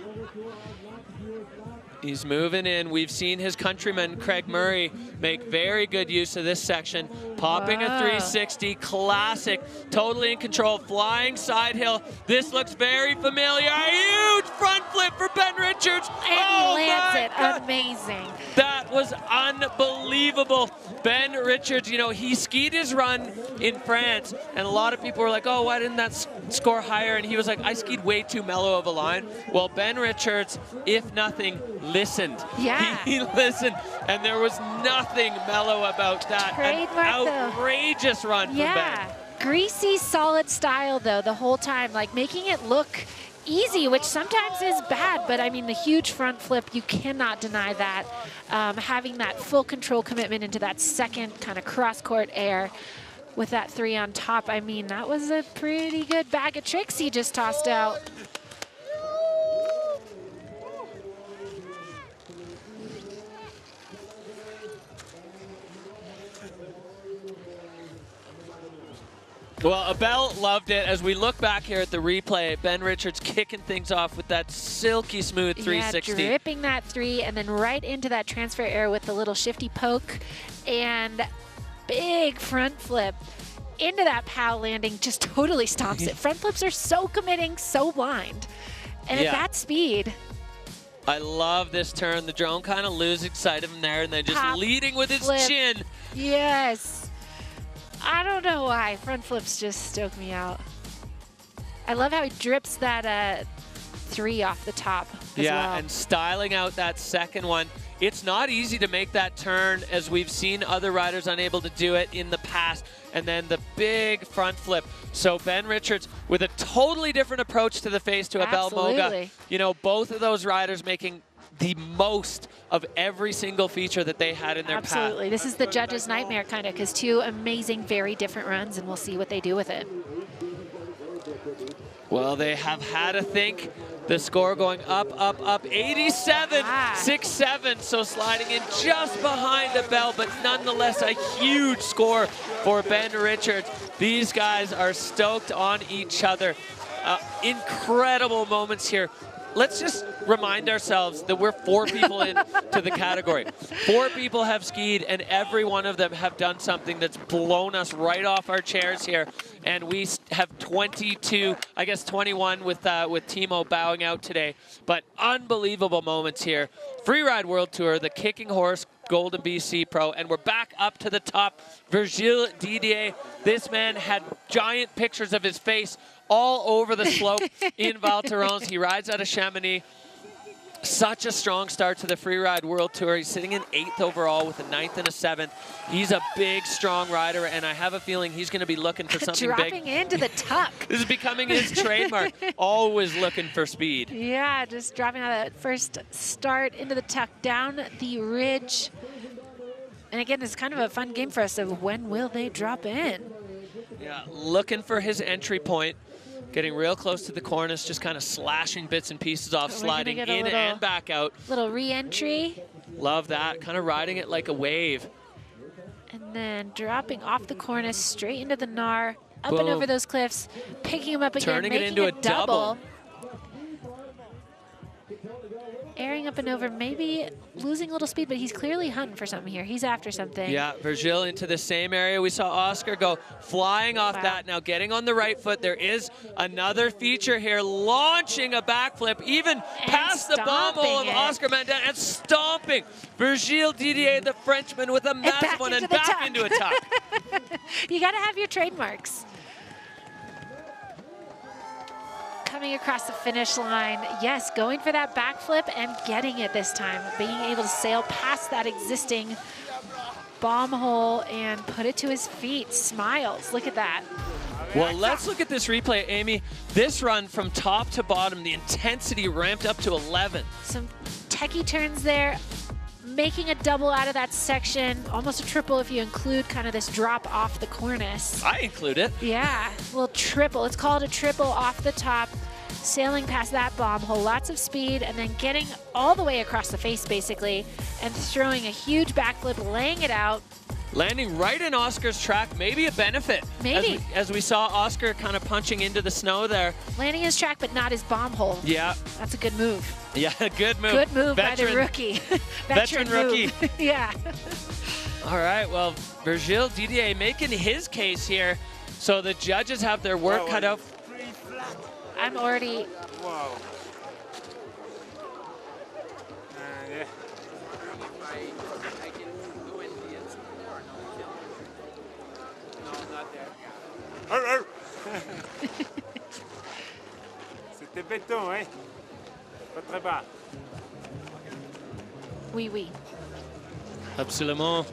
He's moving in. We've seen his countryman, Craig Murray, make very good use of this section. Popping a 360, classic, totally in control, flying side hill. This looks very familiar. A huge front flip for Ben Richards. And he lands it. God. Amazing. That was unbelievable. Ben Richards, you know, he skied his run in France, and a lot of people were like, oh, why didn't that score higher? And he was like, I skied way too mellow of a line. Well, Ben Richards, if nothing, listened. Yeah. He listened, and there was nothing mellow about that. Trademark, An outrageous run from Ben. Greasy, solid style, though, the whole time, like making it look easy, which sometimes is bad, but I mean, the huge front flip, you cannot deny that. Having that full control commitment into that second kind of cross-court air with that 3 on top, I mean, that was a pretty good bag of tricks he just tossed out. Well, Abel loved it. As we look back here at the replay, Ben Richards kicking things off with that silky smooth 360. Yeah, dripping that 3 and then right into that transfer air with the little shifty poke and big front flip into that POW landing, just totally stomps it. Front flips are so committing, so blind. And at that speed. I love this turn. The drone kind of losing sight of him there and then just leading with his chin. Yes. I don't know why. Front flips just stoke me out. I love how he drips that 3 off the top as well. And styling out that second one. It's not easy to make that turn, as we've seen other riders unable to do it in the past. And then the big front flip. So Ben Richards with a totally different approach to the face to Abel Moga. You know, both of those riders making the most of every single feature that they had in their path. Absolutely. This is the judge's nightmare, kind of, because 2 amazing, very different runs, and we'll see what they do with it. Well, they have had to think. The score going up, 87, 6-7. So sliding in just behind Abel, but nonetheless a huge score for Ben Richards. These guys are stoked on each other. Incredible moments here. Let's just remind ourselves that we're 4 people into the category. 4 people have skied, and every one of them have done something that's blown us right off our chairs here. And we have 22, I guess 21 with Timo bowing out today. But unbelievable moments here. Freeride World Tour, the Kicking Horse Golden BC Pro, and we're back up to the top. Virgile Didier, this man had giant pictures of his face all over the slope in Val Thorens. He rides out of Chamonix. Such a strong start to the Freeride World Tour. He's sitting in 8th overall with a 9th and a 7th. He's a big, strong rider, and I have a feeling he's going to be looking for something big. Dropping into the tuck. This is becoming his trademark. Always looking for speed. Yeah, just dropping out that first start into the tuck, down the ridge. And again, it's kind of a fun game for us of when will they drop in? Yeah, looking for his entry point. Getting real close to the cornice, just kind of slashing bits and pieces off, sliding in and back out. Little re-entry. Love that, kind of riding it like a wave. And then dropping off the cornice straight into the Nar, up Boom. and over those cliffs, picking him up again, Turning it making into a double. Airing up and over, maybe losing a little speed, but he's clearly hunting for something here. He's after something. Yeah, Virgil into the same area. We saw Oscar go flying off that. Now getting on the right foot. There is another feature here, launching a backflip, even past the bomb hole of Oscar Mendez, and stomping Virgil Didier, the Frenchman, with a massive one, and back into a tuck. You got to have your trademarks. Coming across the finish line, yes, going for that backflip and getting it this time, being able to sail past that existing bomb hole and put it to his feet. Smiles, look at that. Well, let's look at this replay, Amy. This run from top to bottom, the intensity ramped up to 11. Some techie turns there, making a double out of that section, almost a triple if you include kind of this drop off the cornice. I include it. Yeah, a little triple. Let's call it a triple off the top, sailing past that bomb hole, lots of speed, and then getting all the way across the face, basically, and throwing a huge backflip, laying it out. Landing right in Oscar's track, maybe a benefit. Maybe. As we saw Oscar kind of punching into the snow there. Landing his track, but not his bomb hole. Yeah. That's a good move. Yeah, good move. Good move by the rookie. Veteran rookie. Yeah. All right, well, Virgil Didier making his case here. So the judges have their work cut out. I'm already... Whoa. Yeah. C'était béton, hein? Pas très bas. Oui, oui. Absolument.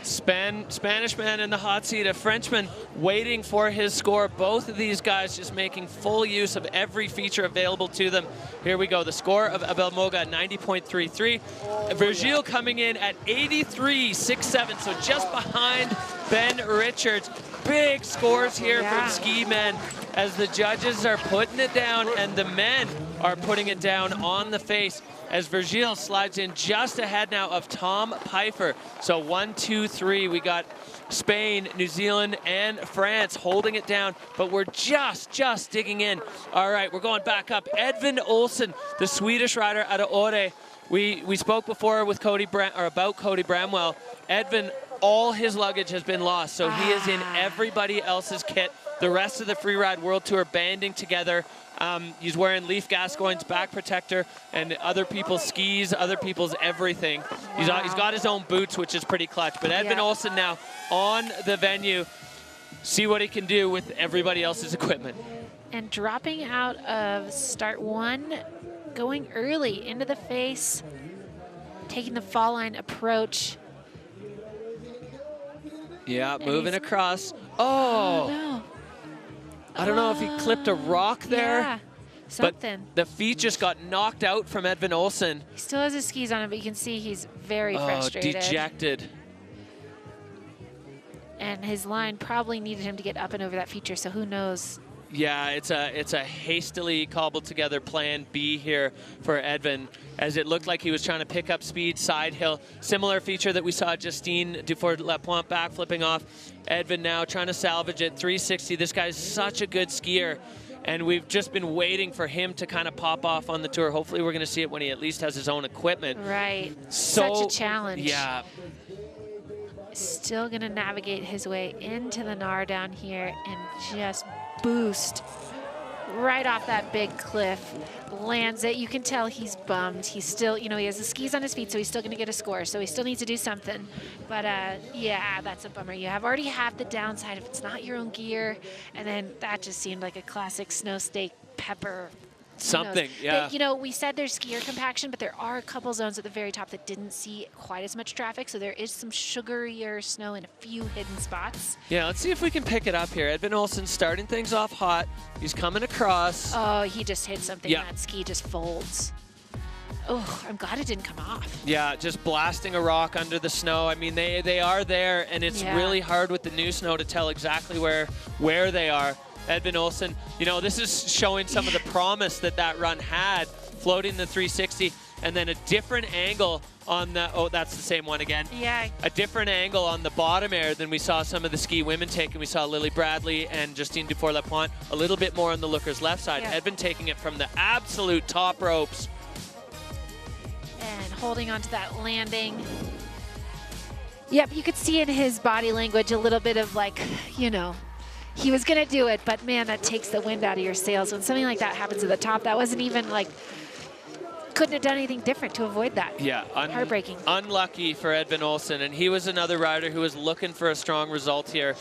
Spanish man in the hot seat, a Frenchman waiting for his score. Both of these guys just making full use of every feature available to them. Here we go, the score of Abel Moga, 90.33. Virgil coming in at 83.67, so just behind Ben Richards. Big scores here from ski men as the judges are putting it down and the men are putting it down on the face, as Virgil slides in just ahead now of Tom Pfeiffer. So 1, 2, 3, we got Spain, New Zealand, and France holding it down, but we're just digging in. All right, we're going back up. Edin Olson, the Swedish rider out of Åre. We spoke before with about Cody Bramwell. Edvin, all his luggage has been lost, so he is in everybody else's kit. The rest of the Freeride World Tour banding together. He's wearing Leif Gascoigne's back protector and other people's skis, other people's everything. He's got his own boots, which is pretty clutch. But Edin Olson now on the venue. See what he can do with everybody else's equipment. And dropping out of start one, going early into the face, taking the fall line approach. Yeah, moving across. Oh, no. I don't know if he clipped a rock there. Yeah, something. But the feet just got knocked out from Edin Olson. He still has his skis on him, but you can see he's very frustrated. Dejected. And his line probably needed him to get up and over that feature, so who knows. Yeah, it's a hastily cobbled together plan B here for Edvin, as it looked like he was trying to pick up speed side hill. Similar feature that we saw Justine Dufour-Lapointe backflipping off. Edvin now trying to salvage it, 360. This guy's such a good skier, and we've just been waiting for him to kind of pop off on the tour. Hopefully we're going to see it when he at least has his own equipment. Right, So, such a challenge. Yeah. Still gonna navigate his way into the Nar down here and just boost right off that big cliff. Lands it. You can tell he's bummed. He's still, you know, he has the skis on his feet, so he's still gonna get a score. So he still needs to do something. But yeah, that's a bummer. You already have the downside if it's not your own gear, and then that just seemed like a classic snow steak pepper. Something, yeah. You know, we said there's skier compaction, but there are a couple zones at the very top that didn't see quite as much traffic, so there is some sugarier snow in a few hidden spots. Yeah, let's see if we can pick it up here. Edvin Olson starting things off hot. He's coming across. Oh, he just hit something. Yeah. That ski just folds. Oh, I'm glad it didn't come off. Yeah, just blasting a rock under the snow. I mean, they are there, and it's really hard with the new snow to tell exactly where they are. Edvin Olson, you know, this is showing some of the promise that run had, floating the 360, and then a different angle on the, oh, that's the same one again. Yeah. A different angle on the bottom air than we saw some of the ski women taking. We saw Lily Bradley and Justine Dufour-Lapointe a little bit more on the looker's left side. Yeah. Edvin taking it from the absolute top ropes. And holding onto that landing. Yep, you could see in his body language a little bit of like, you know, he was going to do it, but man, that takes the wind out of your sails. When something like that happens at the top, that wasn't even like, couldn't have done anything different to avoid that. Yeah, heartbreaking. Unlucky for Edin Olson, and he was another rider who was looking for a strong result here,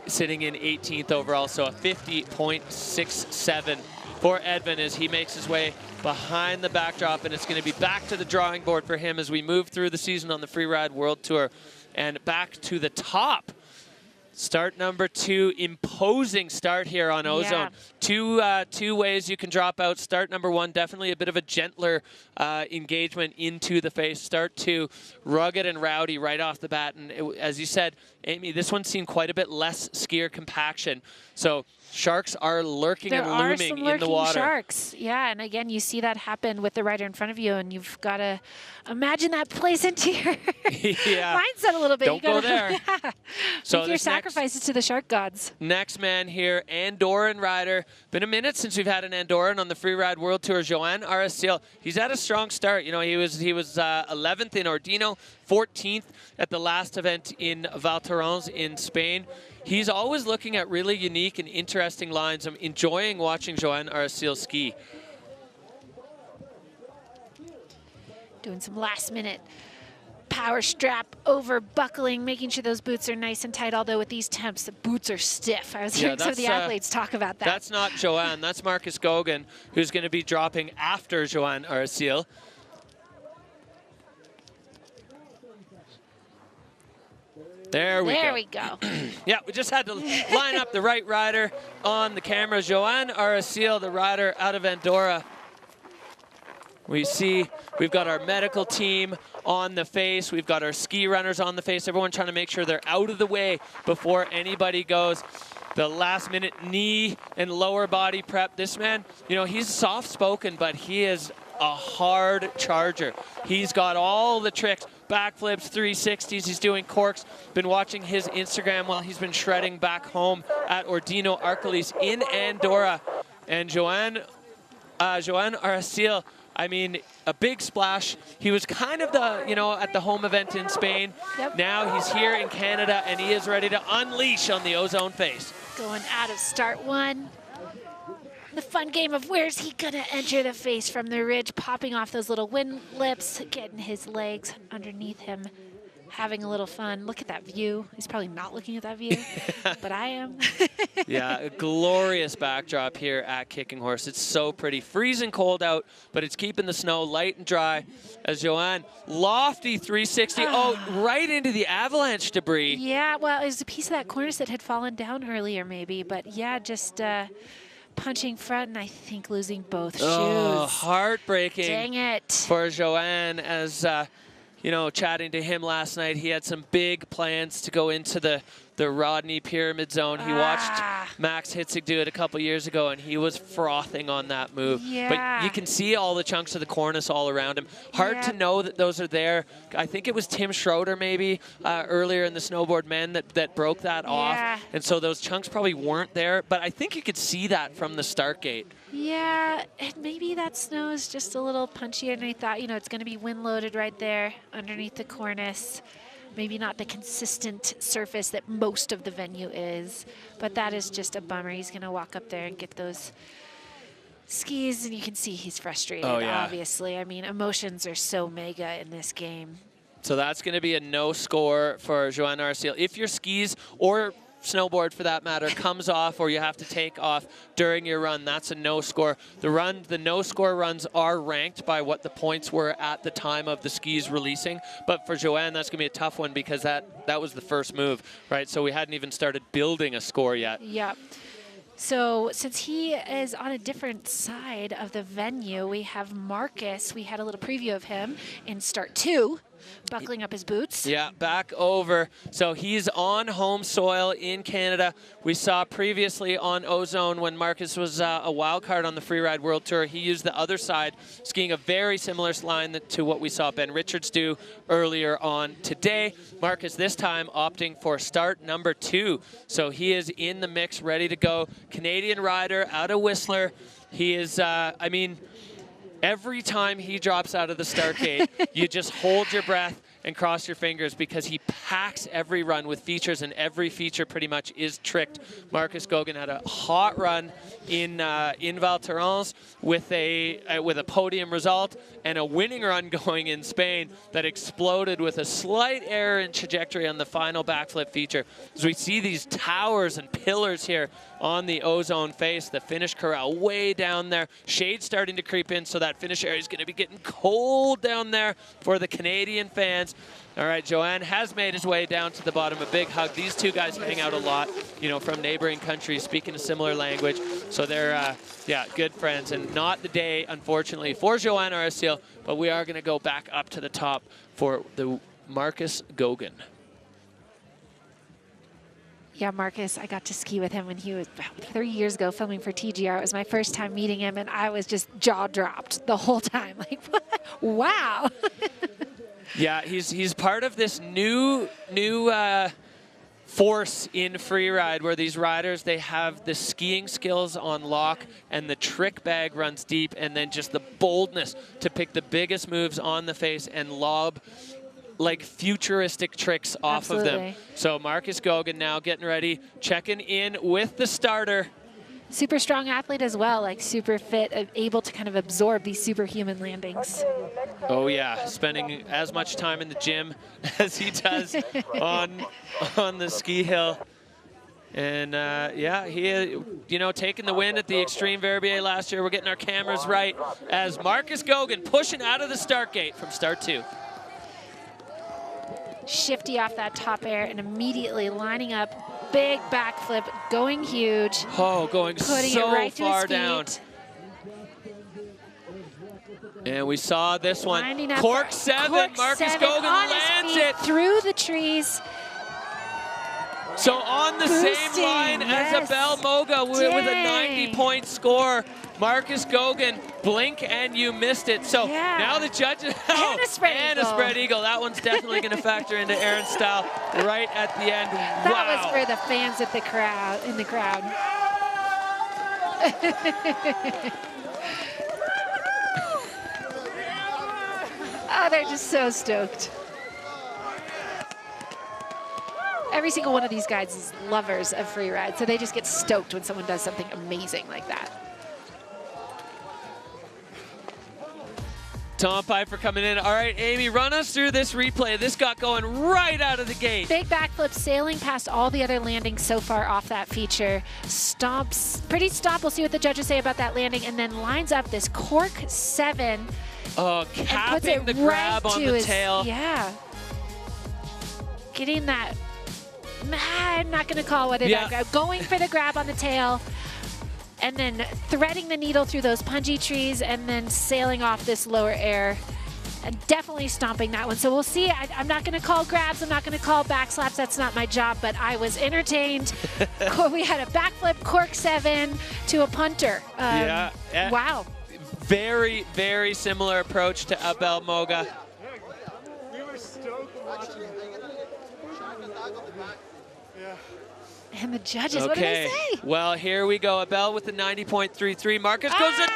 sitting in 18th overall, so a 50.67 for Edvin as he makes his way behind the backdrop, and it's going to be back to the drawing board for him as we move through the season on the Freeride World Tour and back to the top. Start number 2, imposing start here on Ozone. Yeah. Two ways you can drop out. Start number 1, definitely a bit of a gentler engagement into the face. Start 2, rugged and rowdy right off the bat. And as you said, Amy, this one's seen quite a bit less skier compaction. So sharks are lurking and looming in the water. Sharks, yeah. And again, you see that happen with the rider in front of you, and you've got to imagine that plays into your mindset a little bit. Don't go there. Yeah. So make your sacrifices to the shark gods. Next man here, Andorran rider. Been a minute since we've had an Andorran on the Freeride World Tour. Joan Arill. He's had a strong start. You know, he was 11th in Ordino, 14th at the last event in Val Thorens in Spain. He's always looking at really unique and interesting lines. I'm enjoying watching Joan Arill ski. Doing some last-minute power strap over buckling, making sure those boots are nice and tight, although with these temps, the boots are stiff. I was hearing some of the athletes talk about that. That's not Joan. That's Marcus Gogan, who's going to be dropping after Joan Arill. There we go. Yeah, we just had to line up the right rider on the camera. Joan Arill, the rider out of Andorra. We see we've got our medical team on the face. We've got our ski runners on the face. Everyone trying to make sure they're out of the way before anybody goes. The last minute knee and lower body prep. This man, you know, he's soft-spoken, but he is a hard charger. He's got all the tricks. Backflips, 360s, he's doing corks. Been watching his Instagram while he's been shredding back home at Ordino Arcolis in Andorra. And Joan Arill, I mean, a big splash. He was kind of the, you know, at the home event in Spain. Yep. Now he's here in Canada, and he is ready to unleash on the Ozone face. Going out of start 1. The fun game of where's he gonna enter the face from the ridge, popping off those little wind lips, getting his legs underneath him, having a little fun. Look at that view. He's probably not looking at that view, but I am. Yeah, a glorious backdrop here at Kicking Horse. It's so pretty. Freezing cold out, but it's keeping the snow light and dry as Joan, lofty 360. Oh, right into the avalanche debris. Yeah, well, it was a piece of that cornice that had fallen down earlier maybe, but yeah, just punching front and I think losing both shoes. Oh, heartbreaking. Dang it. For Joan, as you know, chatting to him last night, he had some big plans to go into the Rodney Pyramid Zone. He watched Max Hitzig do it a couple years ago, and he was frothing on that move. Yeah. But you can see all the chunks of the cornice all around him. Hard to know that those are there. I think it was Tim Schroeder maybe earlier in the snowboard men that broke that off. And so those chunks probably weren't there. But I think you could see that from the start gate. Yeah, and maybe that snow is just a little punchy underneath that. You know, it's going to be wind loaded right there underneath the cornice. Maybe not the consistent surface that most of the venue is, but that is just a bummer. He's going to walk up there and get those skis, and you can see he's frustrated, obviously. I mean, emotions are so mega in this game. So that's going to be a no score for Joan Arill. If your skis or snowboard for that matter comes off or you have to take off during your run, that's a no score. The no score runs are ranked by what the points were at the time of the skis releasing, but for Joan that's gonna be a tough one because that was the first move, right? So we hadn't even started building a score yet. Yep. So since he is on a different side of the venue, we have Marcus. We had a little preview of him in start 2. Buckling up his boots. Yeah, back over. So he's on home soil in Canada. We saw previously on Ozone when Marcus was a wild card on the Freeride World Tour, he used the other side, skiing a very similar line to what we saw Ben Richards do earlier on today. Marcus this time opting for start number 2. So he is in the mix, ready to go. Canadian rider out of Whistler. He is, I mean, every time he drops out of the start gate, you just hold your breath and cross your fingers because he packs every run with features, and every feature pretty much is tricked. Marcus Gauguin had a hot run in Val Thorens with a podium result and a winning run going in Spain that exploded with a slight error in trajectory on the final backflip feature. As we see these towers and pillars here on the Ozone face, the finish corral way down there. Shade starting to creep in, so that finish area is going to be getting cold down there for the Canadian fans. All right, Joan has made his way down to the bottom. A big hug. These two guys hang out a lot, you know, from neighboring countries, speaking a similar language. So they're, yeah, good friends. And not the day, unfortunately, for Joan Arill, but we are going to go back up to the top for the Marcus Gauguin. Yeah, Marcus, I got to ski with him when he was about 3 years ago filming for TGR. It was my first time meeting him, and I was just jaw-dropped the whole time. Like, what? Wow. Yeah, he's part of this new force in freeride where these riders, they have the skiing skills on lock and the trick bag runs deep, and then just the boldness to pick the biggest moves on the face and lob like futuristic tricks off of them. So Marcus Gauguin now getting ready, checking in with the starter. Super strong athlete as well, like super fit, able to kind of absorb these superhuman landings. Oh yeah, spending as much time in the gym as he does on the ski hill. And yeah, he, you know, taking the win at the Extreme Verbier last year. We're getting our cameras right as Marcus Gauguin pushing out of the start gate from start 2. Shifty off that top air and immediately lining up, big backflip, going huge. Oh, going putting so it right far to his down. feet. And we saw this one. Cork 7, Marcus Gauguin lands it. Through the trees. So on the same line as Abel Moga with a 90-point score. Marcus Gauguin, blink and you missed it. So now the judges, and a spread eagle. That one's definitely going to factor into Aaron's style right at the end. That was for the fans at the crowd, in the crowd. Oh, they're just so stoked. Every single one of these guys is lovers of freeride, so they just get stoked when someone does something amazing like that. Tom Piper coming in. All right, Amy, run us through this replay. This got going right out of the gate. Big backflip, sailing past all the other landings so far off that feature. Stomps, pretty stomp. We'll see what the judges say about that landing, and then lines up this cork 7. Oh, capping the grab on the tail. Yeah. Getting that, I'm not going to call what it is. Going for the grab on the tail, and then threading the needle through those punji trees, and then sailing off this lower air, and definitely stomping that one. So we'll see. I'm not going to call grabs. I'm not going to call back slaps. That's not my job, but I was entertained. We had a backflip cork 7 to a punter. Wow. Very, very similar approach to Abel Moga. We were stoked watching it. Yeah. And the judges, what did they say? Well, here we go. Abel with the 90.33. Marcus goes to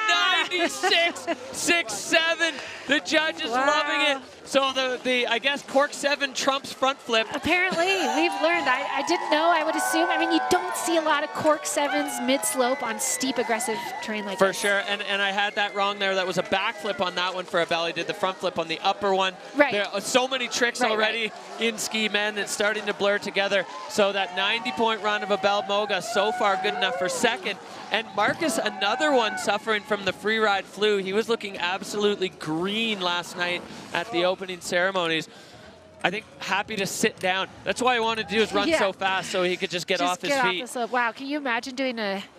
96.67. The judges loving it. So I guess cork 7 trumps front flip. Apparently, we've learned. I didn't know. I would assume. I mean, you don't see a lot of cork 7s mid-slope on steep, aggressive terrain like this. For sure. And I had that wrong there. That was a backflip on that one for Abel. He did the front flip on the upper one. Right. There are so many tricks already in ski, man. It's starting to blur together. So that 90-point run of Abel Moga so far good enough for second. And Marcus, another one suffering from the freeride flu. He was looking absolutely green last night at the opening ceremonies. I think happy to sit down. That's why I wanted to do is run so fast so he could just get off his feet. Wow, can you imagine doing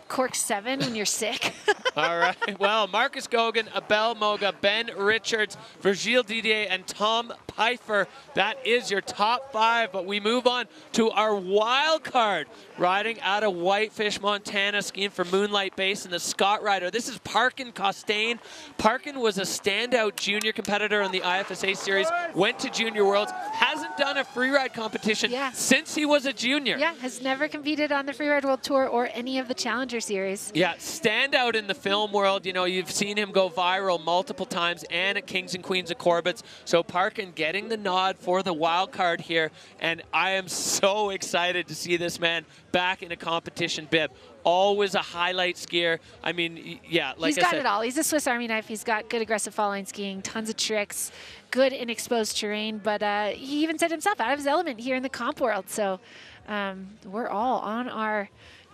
cork 7 when you're sick. All right. Well, Marcus Gogan, Abel Moga, Ben Richards, Virgile Didier, and Tom Pfeiffer. That is your top 5. But we move on to our wild card. Riding out of Whitefish, Montana, skiing for Moonlight Base in the Scott Rider. This is Parkin Costain. Parkin was a standout junior competitor in the IFSA series, went to Junior Worlds, hasn't done a freeride competition since he was a junior. Yeah, has never competed on the Freeride World Tour or any of the Challenger Series. Yeah, standout in the film world. You know, you've seen him go viral multiple times and at Kings and Queens of Corbett's. So Parkin getting the nod for the wild card here. And I am so excited to see this man back in a competition bib. Always a highlight skier. I mean, yeah, like I said. He's got it all. He's a Swiss Army knife. He's got good aggressive fall line skiing, tons of tricks, good in exposed terrain. But he even said himself out of his element here in the comp world. So we're all on our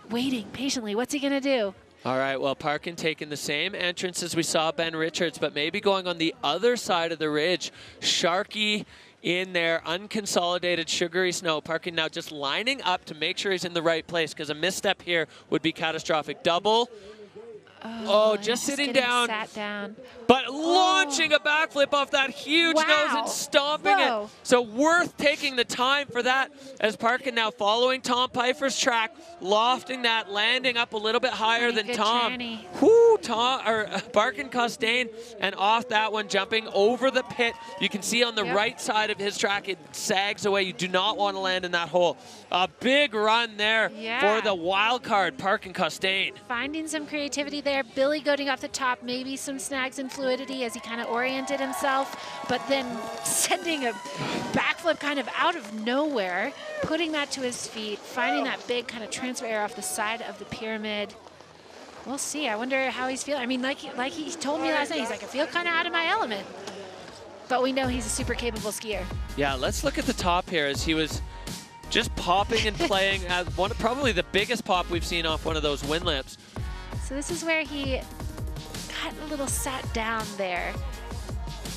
waiting patiently. What's he going to do? All right, well, Parkin taking the same entrance as we saw Ben Richards, but maybe going on the other side of the ridge. Sharky in there, unconsolidated sugary snow. Parkin now just lining up to make sure he's in the right place, because a misstep here would be catastrophic. Double. Oh, just sitting down. Sat down. But launching a backflip off that huge nose and stomping it. So worth taking the time for that, as Parkin now following Tom Pfeiffer's track, lofting that, landing up a little bit higher than Tom. Whoo, Parkin Costain, and off that one, jumping over the pit. You can see on the right side of his track, it sags away. You do not want to land in that hole. A big run there for the wild card, Parkin Costain. Finding some creativity there. Billy going off the top, maybe some snags in fluidity as he kind of oriented himself, but then sending a backflip kind of out of nowhere, putting that to his feet, finding that big kind of transfer air off the side of the pyramid. We'll see. I wonder how he's feeling. I mean, like he told me last night, he's like, I feel kind of out of my element. But we know he's a super capable skier. Yeah, let's look at the top here as he was just popping and playing at probably the biggest pop we've seen off one of those wind lips. So this is where he got a little sat down there.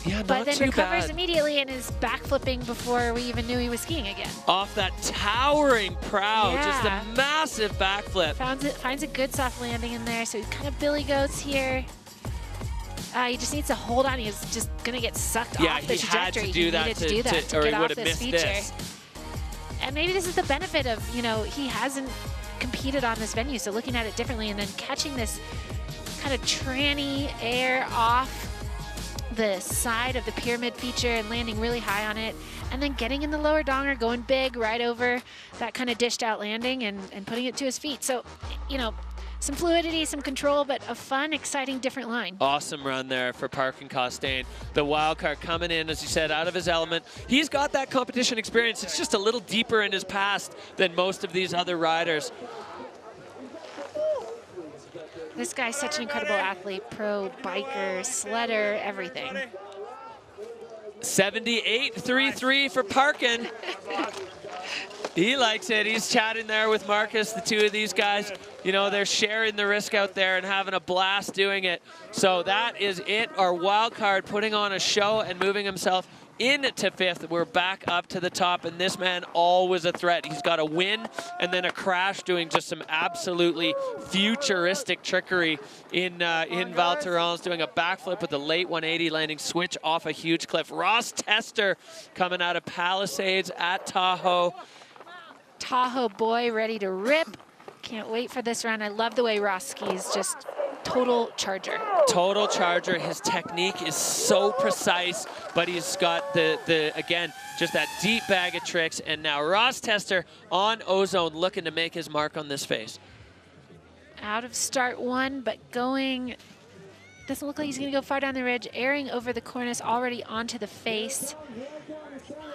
Yeah, but not then too recovers bad. Immediately and is backflipping before we even knew he was skiing again. Off that towering prow, just a massive backflip. Finds a good soft landing in there, so he kind of Billy goes here. He just needs to hold on. He's just going to get sucked off the trajectory. He needed to do that or he would have missed this. And maybe this is the benefit of, you know, he hasn't competed on this venue, so looking at it differently and then catching this kind of tranny air off the side of the pyramid feature and landing really high on it, and then getting in the lower donger, going big right over that kind of dished out landing and putting it to his feet. So, you know, some fluidity, some control, but a fun, exciting, different line. Awesome run there for Parkin Costain. The wild card coming in, as you said, out of his element. He's got that competition experience. It's just a little deeper in his past than most of these other riders. This guy's such an incredible athlete, pro, biker, sledder, everything. 78.33 for Parkin. He likes it. He's chatting there with Marcus. The two of these guys, you know, they're sharing the risk out there and having a blast doing it. So that is it. Our wild card putting on a show and moving himself into 5th. We're back up to the top, and this man always a threat. He's got a win and then a crash, doing just some absolutely futuristic trickery in Val Thorens, doing a backflip with a late 180, landing switch off a huge cliff. Ross Tester coming out of Palisades at Tahoe. Tahoe boy ready to rip. Can't wait for this run. I love the way Ross skis, just total charger. Total charger. His technique is so precise, but he's got again, just that deep bag of tricks. And now Ross Tester on Ozone, looking to make his mark on this face. Out of start 1, but going, doesn't look like he's gonna go far down the ridge, airing over the cornice, already onto the face,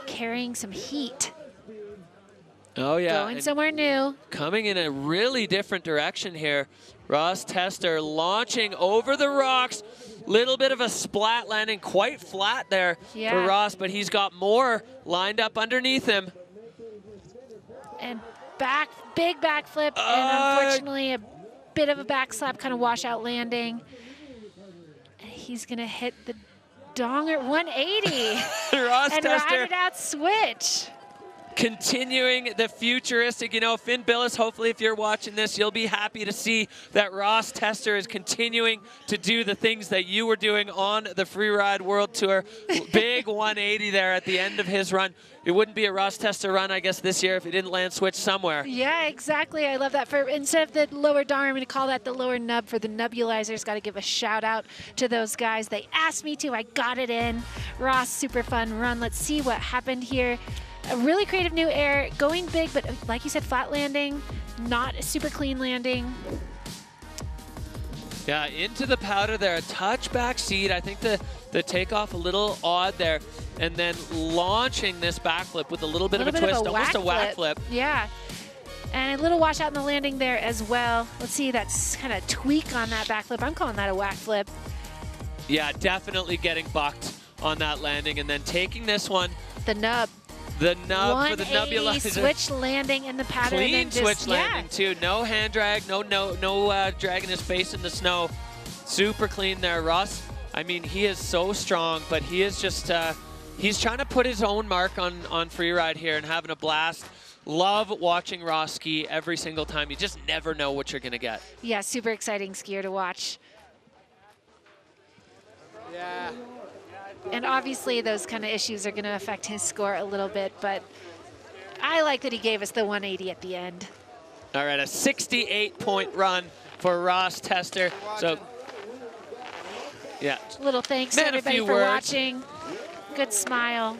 carrying some heat. Oh yeah. Going somewhere new. Coming in a really different direction here. Ross Tester launching over the rocks. Little bit of a splat landing, quite flat there for Ross, but he's got more lined up underneath him. And big backflip, and unfortunately a bit of a backslap, kind of washout landing. And he's gonna hit the donger 180 Ross and Tester. ride it out switch. continuing the futuristic, you know, Finn Billis, hopefully if you're watching this, you'll be happy to see that Ross Tester is continuing to do the things that you were doing on the Freeride World Tour. Big 180 there at the end of his run. It wouldn't be a Ross Tester run, I guess, this year if he didn't land switch somewhere. Yeah, exactly. I love that. For instead of the lower dong, I'm going to call that the lower nub for the nebulizers. Got to give a shout out to those guys. They asked me to. I got it in. Ross, super fun run. Let's see what happened here. A really creative new air, going big, but like you said, flat landing, not a super clean landing. Yeah, into the powder there, a touch back seat. I think the takeoff a little odd there. And then launching this backflip with a little bit of a twist, almost a whack flip. Yeah, and a little washout in the landing there as well. Let's see, that's kind of tweak on that backflip. I'm calling that a whack flip. Yeah, definitely getting bucked on that landing. And then taking this one. The nub. The nub for the nebulizer. Switch landing in the pattern. Clean switch landing too. No hand drag, no dragging his face in the snow. Super clean there, Ross. I mean, he is so strong, but he is just, he's trying to put his own mark on Freeride here and having a blast. Love watching Ross ski every single time. You just never know what you're gonna get. Yeah, super exciting skier to watch. Yeah. And obviously those kind of issues are going to affect his score a little bit, but I like that he gave us the 180 at the end. All right, a 68-point run for Ross Tester. So, yeah. Little thanks to everybody for watching. Good smile.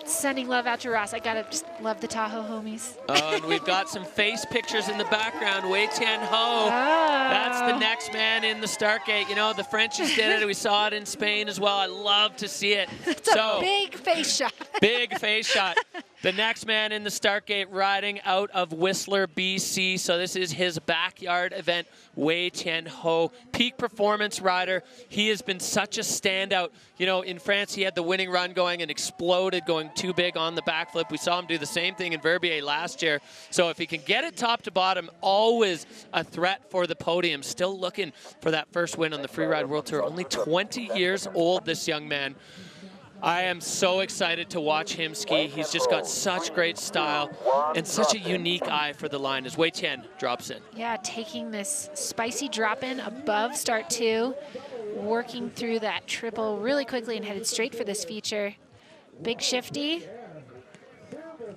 Sending love out to Ross. I gotta just love the Tahoe homies. Oh, and we've got some face pictures in the background. Wayan Ho, that's the next man in the start gate. You know, the Frenchies did it. We saw it in Spain as well. I love to see it. It's a big face shot. Big face shot. The next man in the start gate riding out of Whistler, BC. So this is his backyard event, Wayan Ho. Peak performance rider. He has been such a standout. You know, in France, he had the winning run going and exploded, going too big on the backflip. We saw him do the same thing in Verbier last year. So if he can get it top to bottom, always a threat for the podium. Still looking for that first win on the Freeride World Tour. Only 20 years old, this young man. I am so excited to watch him ski. He's just got such great style and such a unique eye for the line as Wayan drops in. Yeah, taking this spicy drop in above start 2, working through that triple really quickly and headed straight for this feature. Big shifty.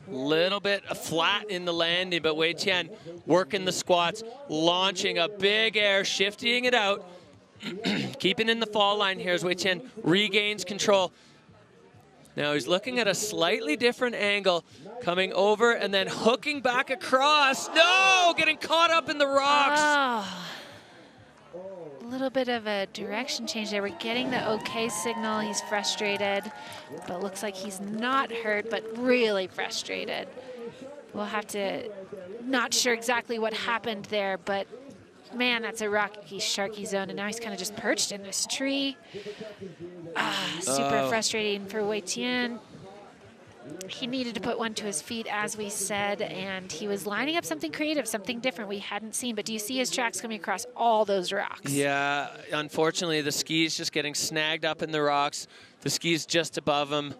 Little bit flat in the landing, but Wayan working the squats, launching a big air, shifting it out, keeping in the fall line here as Wayan regains control. Now he's looking at a slightly different angle, coming over and then hooking back across. No, getting caught up in the rocks. Oh. A little bit of a direction change there. We're getting the okay signal. He's frustrated, but looks like he's not hurt, but really frustrated. We'll have to, not sure exactly what happened there, but man, that's a rocky, sharky zone, and now he's kind of just perched in this tree. Super frustrating for Wayan. He needed to put one to his feet, as we said, and he was lining up something creative, something different we hadn't seen. But do you see his tracks coming across all those rocks? Yeah, unfortunately, the ski's just getting snagged up in the rocks. The ski's just above him.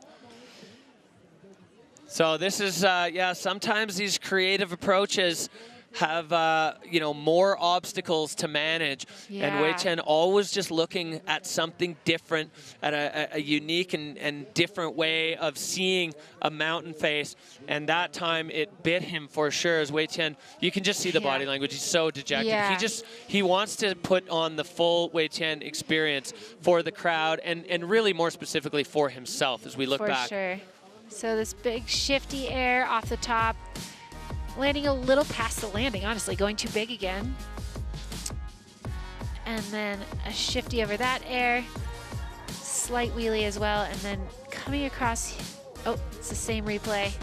So this is, yeah, sometimes these creative approaches have, you know, more obstacles to manage. Yeah. And Wayan always just looking at something different, at a unique and different way of seeing a mountain face. And that time it bit him for sure as Wayan, you can just see the body language. He's so dejected. Yeah. He wants to put on the full Wayan experience for the crowd and really more specifically for himself as we look back. For sure. So this big shifty air off the top. Landing a little past the landing, honestly, going too big again. And then a shifty over that air. Slight wheelie as well, and then coming across, oh, it's the same replay.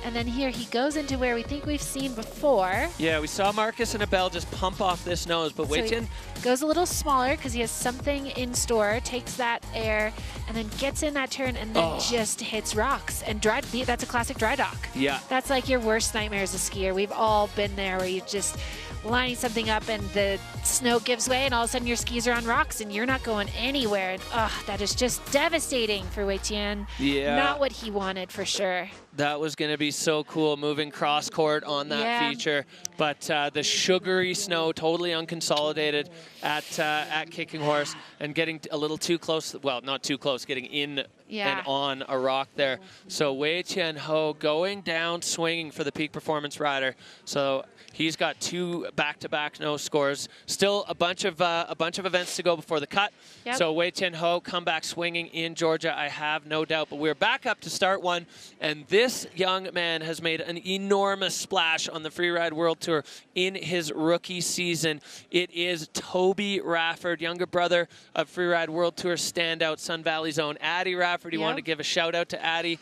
And then here he goes into where we think we've seen before. Yeah, we saw Marcus and Abel just pump off this nose, but Wayan goes a little smaller because he has something in store, takes that air, and then gets in that turn and then just hits rocks. And that's a classic dry dock. Yeah. That's like your worst nightmare as a skier. We've all been there where you just lining something up and the snow gives way and all of a sudden your skis are on rocks and you're not going anywhere. And that is just devastating for Wei Tian. Yeah. Not what he wanted for sure. That was going to be so cool, moving cross court on that feature. But the sugary snow, totally unconsolidated at Kicking Horse, and getting a little too close. Well, not too close, getting in and on a rock there. So Wei Tian Ho going down swinging for the peak performance rider. So he's got 2 back-to-back no scores. Still a bunch of events to go before the cut. Yep. So Wei Tian Ho come back swinging in Georgia, I have no doubt. But we're back up to start one, and this young man has made an enormous splash on the Freeride World Tour in his rookie season. It is Toby Rafford, younger brother of Freeride World Tour standout Sun Valley's own Addie Rafford. He wanted to give a shout out to Addie.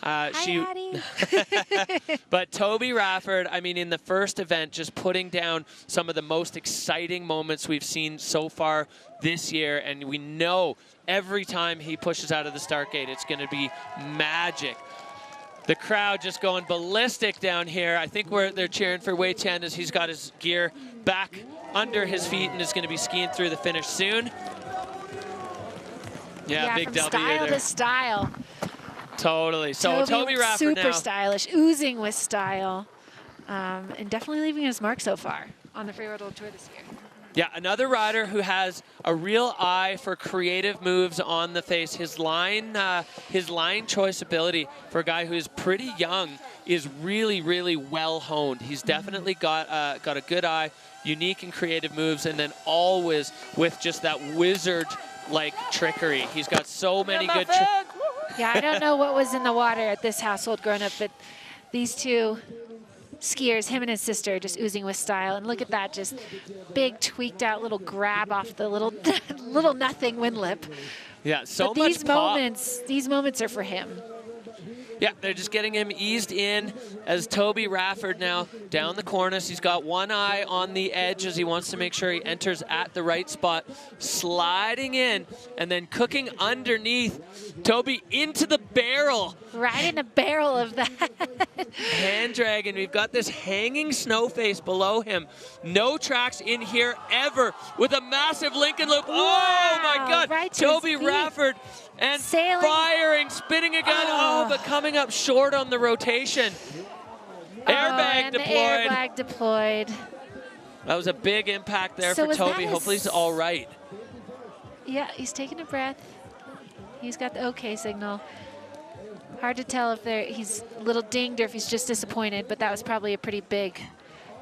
Addie. But Toby Rafford, I mean, in the first event, just putting down some of the most exciting moments we've seen so far this year. And we know every time he pushes out of the start gate, it's going to be magic. The crowd just going ballistic down here. I think they're cheering for Wei Tian as he's got his gear back under his feet and is going to be skiing through the finish soon. Yeah, big from W style there. to style. Totally. So Toby Rafford super now. stylish, oozing with style, and definitely leaving his mark so far on the Freeride World Tour this year. Yeah, another rider who has a real eye for creative moves on the face. His line choice ability for a guy who is pretty young is really, really well honed. He's definitely got a good eye, unique and creative moves, and then always with just that wizard-like trickery. He's got so many good tricks. Yeah, I don't know what was in the water at this household growing up, but these two skiers, him and his sister, just oozing with style. And look at that, just big tweaked out little grab off the little nothing wind lip. Yeah, so but much these moments are for him. Yeah, they're just getting him eased in as Toby Rafford now down the cornice. He's got one eye on the edge as he wants to make sure he enters at the right spot. Sliding in and then cooking underneath. Toby into the barrel. Right in the barrel of that. Hand dragging. We've got this hanging snow face below him. No tracks in here ever with a massive Lincoln loop. Wow, oh my God. Right to Toby his feet. Rafford. And sailing. Firing, spinning again, but coming up short on the rotation. Airbag deployed. The airbag deployed. That was a big impact there for Toby. Hopefully he's all right. Yeah, he's taking a breath. He's got the okay signal. Hard to tell if he's a little dinged or if he's just disappointed, but that was probably a pretty big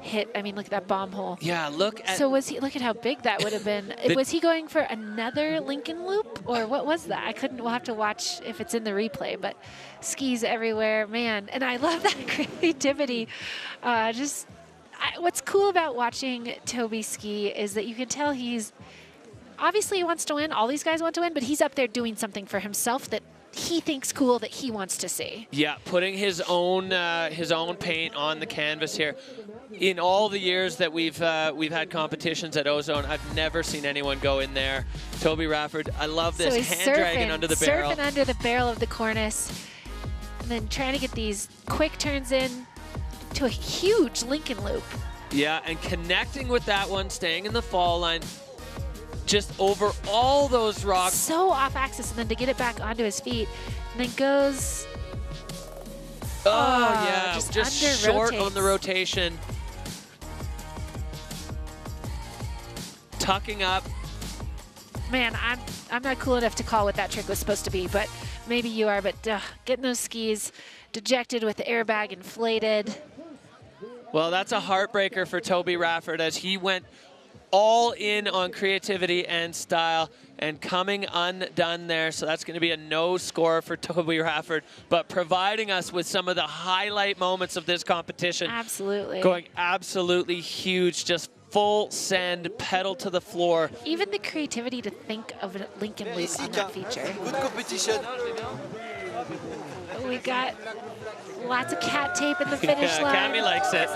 hit. I mean, look at that bomb hole. Yeah, look at. So look at how big that would have been. Was he going for another Lincoln loop or what was that? We'll have to watch if it's in the replay, but skis everywhere, man. And I love that creativity. What's cool about watching Toby ski is that you can tell obviously he wants to win. All these guys want to win, but he's up there doing something for himself that he thinks cool, that he wants to see. Yeah, putting his own paint on the canvas here. In all the years that we've had competitions at Ozone, I've never seen anyone go in there. Toby Rafford, I love this, so he's hand dragging under the barrel. Surfing under the barrel of the cornice, and then trying to get these quick turns in to a huge Lincoln loop. Yeah, and connecting with that one, staying in the fall line, just over all those rocks. So off axis, and then to get it back onto his feet, and then goes. Oh yeah, just short rotates. on the rotation. Tucking up. Man, I'm not cool enough to call what that trick was supposed to be, but maybe you are. But getting those skis dejected with the airbag inflated. Well, that's a heartbreaker for Toby Rafford as he went all in on creativity and style and coming undone there. So that's going to be a no score for Toby Rafford, but providing us with some of the highlight moments of this competition. Absolutely. Going absolutely huge, just full send, pedal to the floor. Even the creativity to think of a Lincoln loop on that feature. Good competition. We got lots of cat tape in the finish line. Cammy likes it.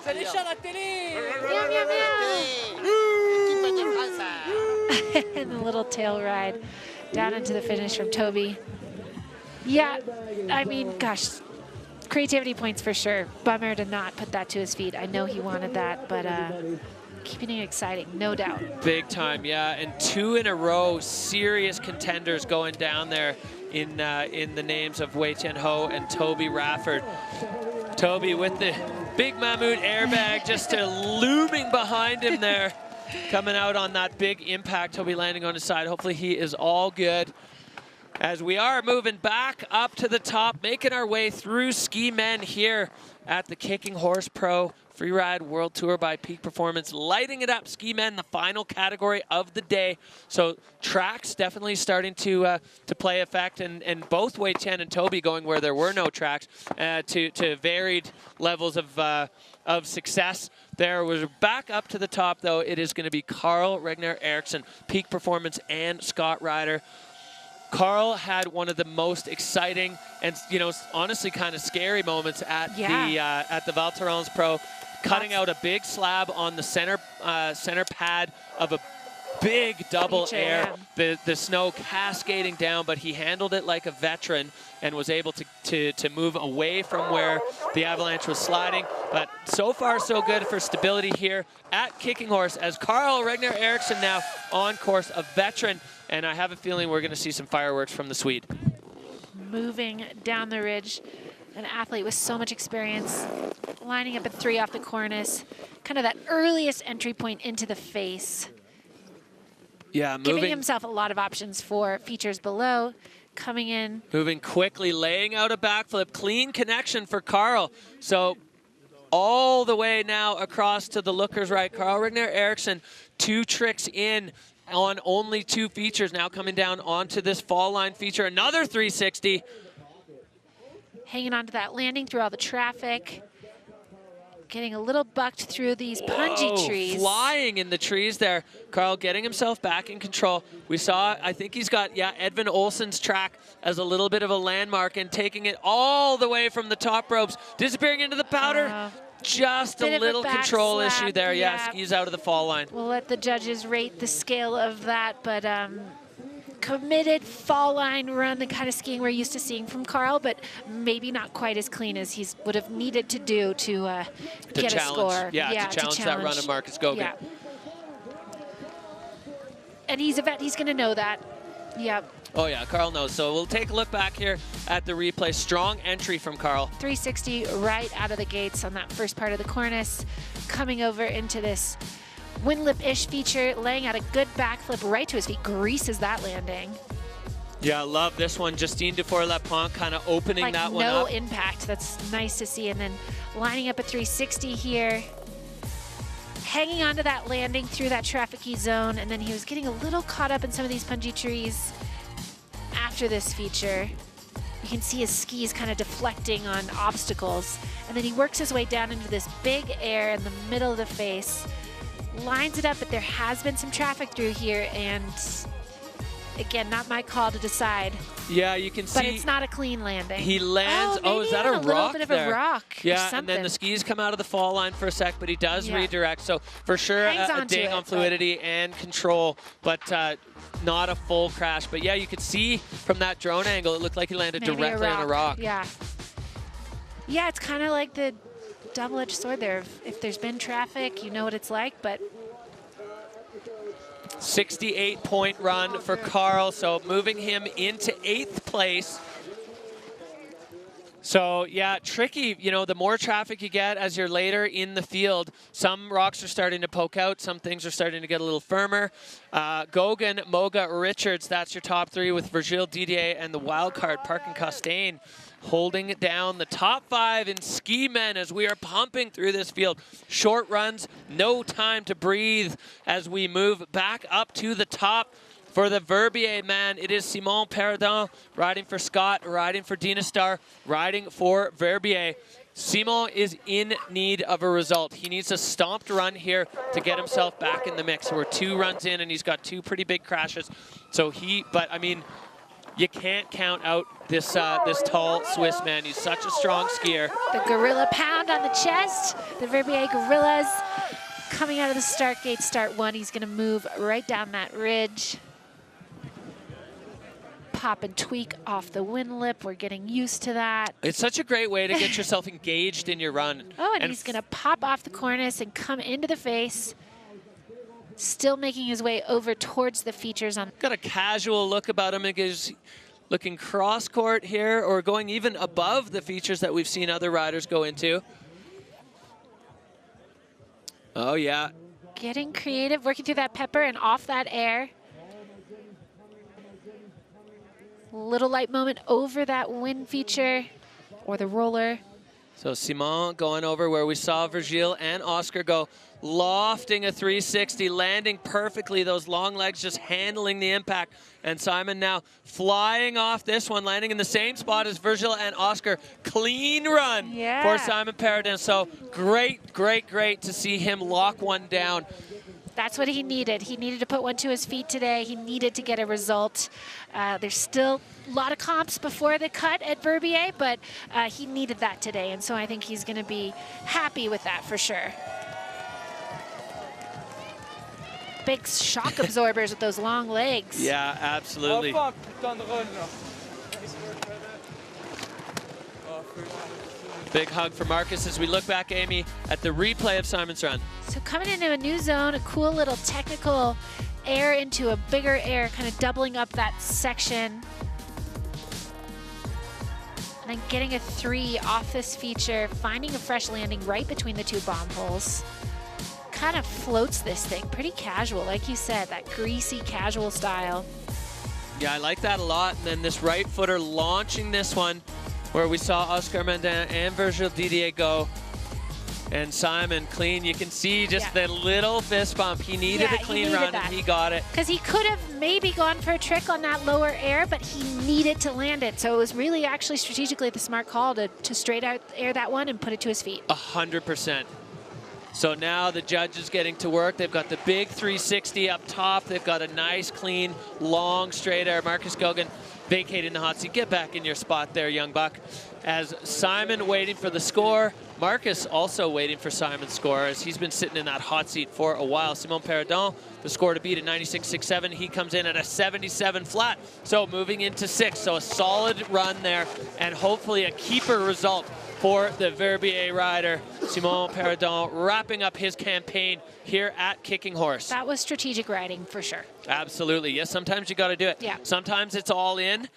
Meow, meow, meow. And the little tail ride down into the finish from Toby. Yeah, I mean, gosh, Creativity points for sure. Bummer to not put that to his feet. I know he wanted that, but keeping it exciting, no doubt. Big time, yeah. And 2 in a row, serious contenders going down there in the names of Wayan Ho and Toby Rafford. Toby with the big Mammut airbag just looming behind him there. Coming out on that big impact. Toby landing on his side. Hopefully he is all good. As we are moving back up to the top, making our way through ski men here at the Kicking Horse Pro Freeride World Tour by Peak Performance. Lighting it up, ski men, the final category of the day. So tracks definitely starting to play effect, and both Wayan and Toby going where there were no tracks to varied levels of success. There was back up to the top, though. It is going to be Carl Rigner-Erikson, Peak Performance, and Scott Ryder. Carl had one of the most exciting and, honestly kind of scary moments at the Val Thorens Pro, cutting out a big slab on the center pad of a big double air. The snow cascading down, but he handled it like a veteran and was able to move away from where the avalanche was sliding. But so far, so good for stability here at Kicking Horse, as Carl Rigner-Erikson now on course, a veteran. And I have a feeling we're going to see some fireworks from the Swede. Moving down the ridge, an athlete with so much experience, lining up at 3 off the cornice, kind of that earliest entry point into the face. Yeah, giving himself a lot of options for features below, coming in. Moving quickly, laying out a backflip, clean connection for Carl. So all the way now across to the looker's right. Carl Rigner-Erikson, 2 tricks in on only 2 features, now coming down onto this fall line feature. Another 360. Hanging on to that landing through all the traffic. Getting a little bucked through these punji trees. Flying in the trees there. Carl getting himself back in control. We saw, I think he's got, Edin Olson's track as a little bit of a landmark, and taking it all the way from the top ropes, disappearing into the powder. Just a little control issue there. Yeah, skis out of the fall line. We'll let the judges rate the scale of that, but committed fall line run, the kind of skiing we're used to seeing from Carl, but maybe not quite as clean as he would have needed to do to get a score. Yeah, to challenge that run of Marcus Gogan. Yeah. And he's a vet, he's going to know that. Yep. Oh yeah, Carl knows. So we'll take a look back here at the replay. Strong entry from Carl. 360 right out of the gates on that first part of the cornice. Coming over into this Winlip-ish feature, laying out a good backflip right to his feet. Greases that landing. Yeah, love this one. Justine Dufour-Lapointe kind of opening that one up. No impact. That's nice to see. And then lining up a 360 here. Hanging onto that landing through that traffic-y zone. And then he was getting a little caught up in some of these punji trees after this feature. You can see his skis kind of deflecting on obstacles. And then he works his way down into this big air in the middle of the face. Lines it up, but there has been some traffic through here, and again, not my call to decide. Yeah, you can see. But it's not a clean landing. He lands. Oh, is that a rock there? A little bit of a rock. Yeah, and then the skis come out of the fall line for a sec, but he does redirect. So for sure, a ding on fluidity and control, but not a full crash. But yeah, you could see from that drone angle, it looked like he landed directly on a rock. Yeah. Yeah, it's kind of like the double-edged sword there. If there's been traffic, you know what it's like, but 68-point run for Carl, so moving him into 8th place. So yeah, tricky, the more traffic you get as you're later in the field, some rocks are starting to poke out, some things are starting to get a little firmer. Gogan, Moga, Richards, that's your top 3, with Virgil Didier and the wild card, Parkin Costain, holding it down. The top 5 in ski men as we are pumping through this field. Short runs, no time to breathe as we move back up to the top. For the Verbier man, it is Simon Perrodin riding for Scott, riding for Dinastar, riding for Verbier. Simon is in need of a result. He needs a stomped run here to get himself back in the mix. We're 2 runs in, and he's got 2 pretty big crashes. So but I mean, you can't count out this this tall Swiss man. He's such a strong skier. The gorilla pound on the chest. The Verbier gorillas coming out of the start gate, start 1. He's going to move right down that ridge. pop and tweak off the wind lip. We're getting used to that. It's such a great way to get yourself engaged in your run. Oh, and he's going to pop off the cornice and come into the face. Still making his way over towards the features. Got a casual look about him. He's looking cross-court here, or going even above the features that we've seen other riders go into. Oh, yeah. Getting creative, working through that pepper and off that air. Little light moment over that wind feature or the roller. So Simon going over where we saw Virgile and Oscar go, lofting a 360, landing perfectly, those long legs just handling the impact. And Simon now flying off this one, landing in the same spot as Virgile and Oscar. Clean run for Simon Paradin. So great, great, great to see him lock one down. That's what he needed. He needed to put one to his feet today. He needed to get a result. There's still a lot of comps before the cut at Verbier, but he needed that today. And so I think he's going to be happy with that for sure. Big shock absorbers with those long legs. Yeah, absolutely. Big hug for Marcus as we look back, Amy, at the replay of Simon's run. So coming into a new zone, a cool little technical air into a bigger air, kind of doubling up that section. And then getting a 3 off this feature, finding a fresh landing right between the 2 bomb holes. Kind of floats this thing, pretty casual, like you said, that greasy casual style. Yeah, I like that a lot. And then this right footer launching this one, where we saw Oscar Mandin and Virgile Didier go. And Simon clean. You can see just the little fist bump. He needed a clean run, and he got it. Because he could have maybe gone for a trick on that lower air, but he needed to land it. So it was really actually strategically the smart call to straight out air that one and put it to his feet. 100%. So now the judge is getting to work. They've got the big 360 up top. They've got a nice, clean, long, straight air. Marcus Gogan vacating the hot seat. Get back in your spot there, young buck. As Simon waiting for the score, Marcus also waiting for Simon's score, as he's been sitting in that hot seat for a while. Simon Paradin, the score to beat at 96.67. He comes in at a 77 flat. So moving into 6. So a solid run there, and hopefully a keeper result for the Verbier rider. Simon Paradin wrapping up his campaign here at Kicking Horse. That was strategic riding for sure. Absolutely. Yes, sometimes you got to do it. Yeah. Sometimes it's all in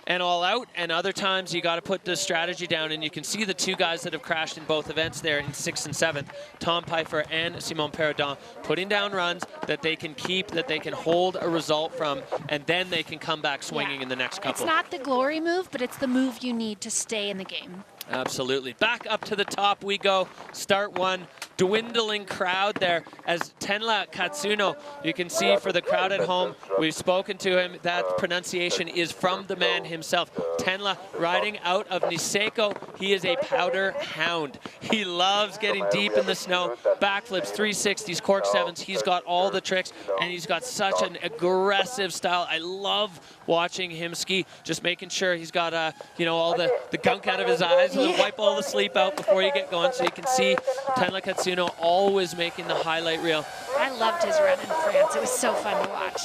and all out, and other times you got to put the strategy down. And you can see the 2 guys that have crashed in both events there in 6th and 7th, Tom Pfeiffer and Simon Paradin, putting down runs that they can keep, that they can hold a result from, and then they can come back swinging in the next couple. It's not the glory move, but it's the move you need to stay in the game. Absolutely. Back up to the top we go. Start 1. Dwindling crowd there as TLA Katsuno. You can see for the crowd at home, we've spoken to him. That pronunciation is from the man himself. TLA riding out of Niseko. He is a powder hound. He loves getting deep in the snow. Backflips, 360s, cork 7s. He's got all the tricks, and he's got such an aggressive style. I love watching him ski, just making sure he's got you know, all the gunk out of his eyes. He'll wipe all the sleep out before you get going, so you can see TLA Katsuno always making the highlight reel. I loved his run in France. It was so fun to watch.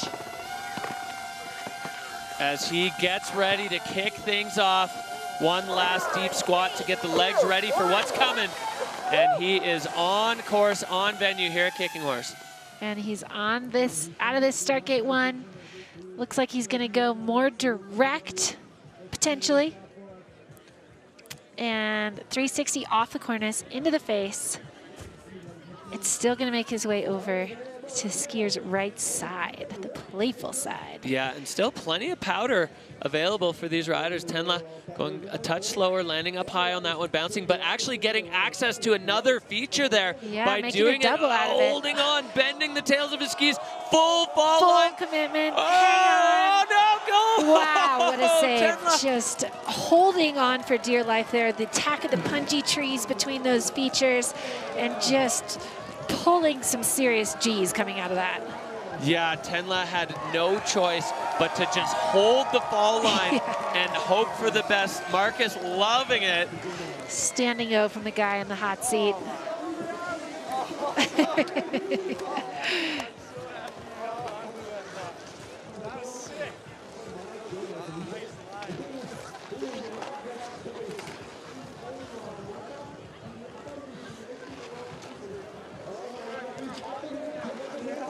As he gets ready to kick things off, one last deep squat to get the legs ready for what's coming. And he is on course, on venue here at Kicking Horse. And he's on this, out of this start gate 1. Looks like he's going to go more direct, potentially. And 360 off the cornice, into the face. It's still going to make his way over to the skier's right side, the playful side. Yeah, and still plenty of powder available for these riders. TLA going a touch slower, landing up high on that one, bouncing, but actually getting access to another feature there by doing it, holding on, bending the tails of his skis, full fall line. Commitment. Oh, no, go! Wow, what a save. TLA. Just holding on for dear life there. The attack of the punji trees between those features, and just pulling some serious G's coming out of that. Yeah, TLA had no choice but to just hold the fall line and hope for the best. Marcus loving it. Standing O from the guy in the hot seat.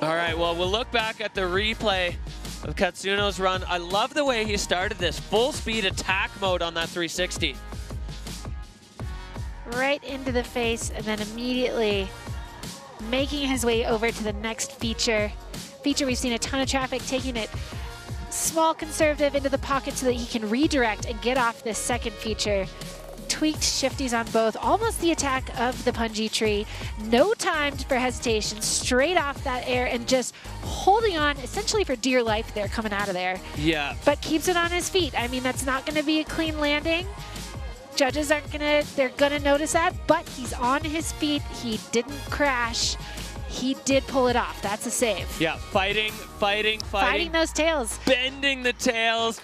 All right, well, we'll look back at the replay of Katsuno's run. I love the way he started this. Full speed attack mode on that 360. Right into the face, and then immediately making his way over to the next feature. We've seen a ton of traffic, taking it small conservative into the pocket so that he can redirect and get off this second feature. Tweaked shifties on both, almost the attack of the punji tree. No time for hesitation, straight off that air and just holding on essentially for dear life there coming out of there. Yeah. But keeps it on his feet. I mean, that's not gonna be a clean landing. Judges aren't they're gonna notice that, but he's on his feet. He didn't crash. He did pull it off. That's a save. Yeah, fighting. Fighting those tails. Bending the tails.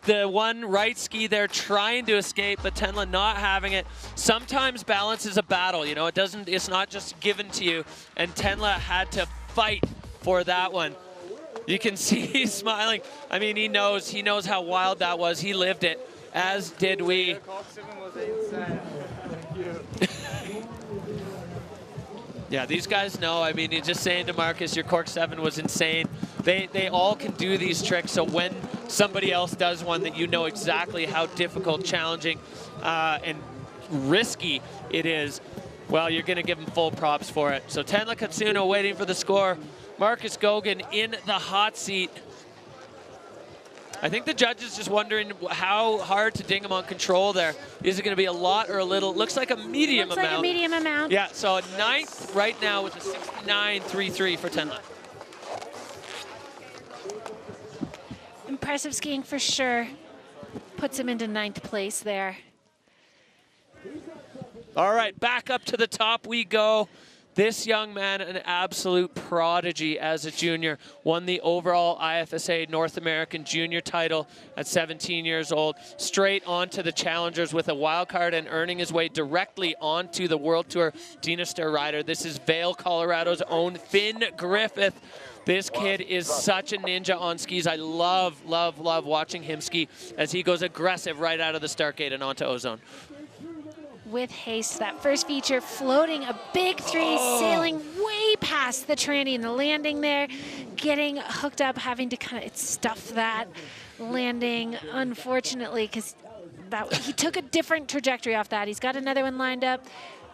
The one right ski there trying to escape, but Tenla not having it. Sometimes balance is a battle, you know, it's not just given to you, and Tenla had to fight for that one. You can see he's smiling. I mean, he knows how wild that was. He lived it, as did we. Yeah, these guys know. I mean, you're just saying to Marcus, your Cork 7 was insane. They all can do these tricks, so when somebody else does one that you know exactly how difficult, challenging, and risky it is, well, you're going to give them full props for it. So Tenla Katsuno waiting for the score. Marcus Gogan in the hot seat. I think the judge is just wondering how hard to ding him on control there. Is it going to be a lot or a little? Looks like a medium amount. Looks like a medium amount. Yeah, so a ninth right now with a 69.33 for Tenla. Impressive skiing for sure. Puts him into 9th place there. All right, back up to the top we go. This young man, an absolute prodigy as a junior, won the overall IFSA North American junior title at 17 years old, straight onto the challengers with a wild card and earning his way directly onto the World Tour Dinaster rider. This is Vail, Colorado's own Finn Griffith. This kid is such a ninja on skis. I love watching him ski as he goes aggressive right out of the start gate and onto Ozone. With haste, that first feature floating a big 3, sailing way past the tranny in the landing there, getting hooked up, having to kind of stuff that landing, unfortunately, because he took a different trajectory off that. He's got another one lined up.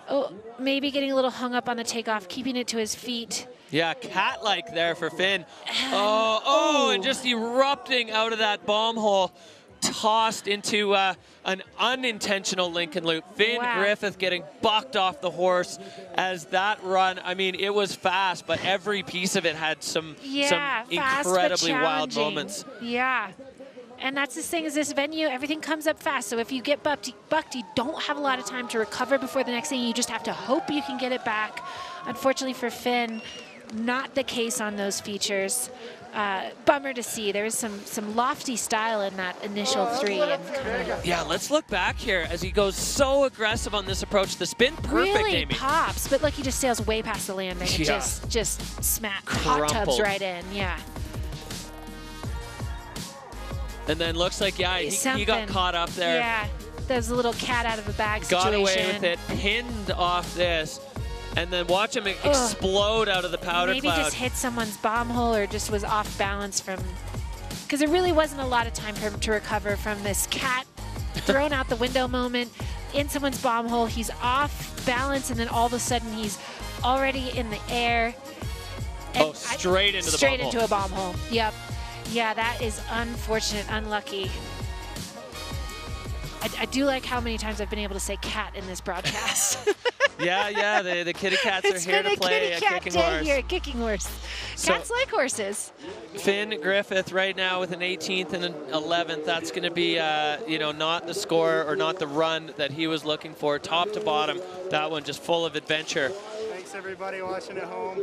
Oh, maybe getting a little hung up on the takeoff, keeping it to his feet. Yeah, cat-like there for Finn. And just erupting out of that bomb hole. Tossed into an unintentional Lincoln loop. Finn Griffith getting bucked off the horse as that run, I mean, it was fast, but every piece of it had some incredibly wild moments. Yeah. And that's the thing is this venue, everything comes up fast. So if you get bucked, you don't have a lot of time to recover before the next thing. You just have to hope you can get it back. Unfortunately for Finn, not the case on those features. Bummer to see. There was some lofty style in that initial 3. Yeah, let's look back here as he goes so aggressive on this approach. The spin perfect, really Amy. Pops, but look, he just sails way past the landing and just smack hot tubs right in. Yeah. And then looks like, he got caught up there. Yeah, there's a little cat out of a bag situation. Got away with it, pinned off this. And then watch him explode out of the powder cloud. Maybe just hit someone's bomb hole or just was off balance from, because there really wasn't a lot of time for him to recover from this cat thrown out the window moment in someone's bomb hole. He's off balance, and then all of a sudden he's already in the air. And straight into a bomb hole. Yep. Yeah, that is unfortunate, unlucky. I do like how many times I've been able to say cat in this broadcast. Yeah, the kitty cats are here to play at Kicking Horse. Here at Kicking Horse. Cats like horses. Finn Griffith right now with an 18th and an 11th. That's going to be, not the score or not the run that he was looking for. Top to bottom, that one just full of adventure. Thanks everybody watching at home.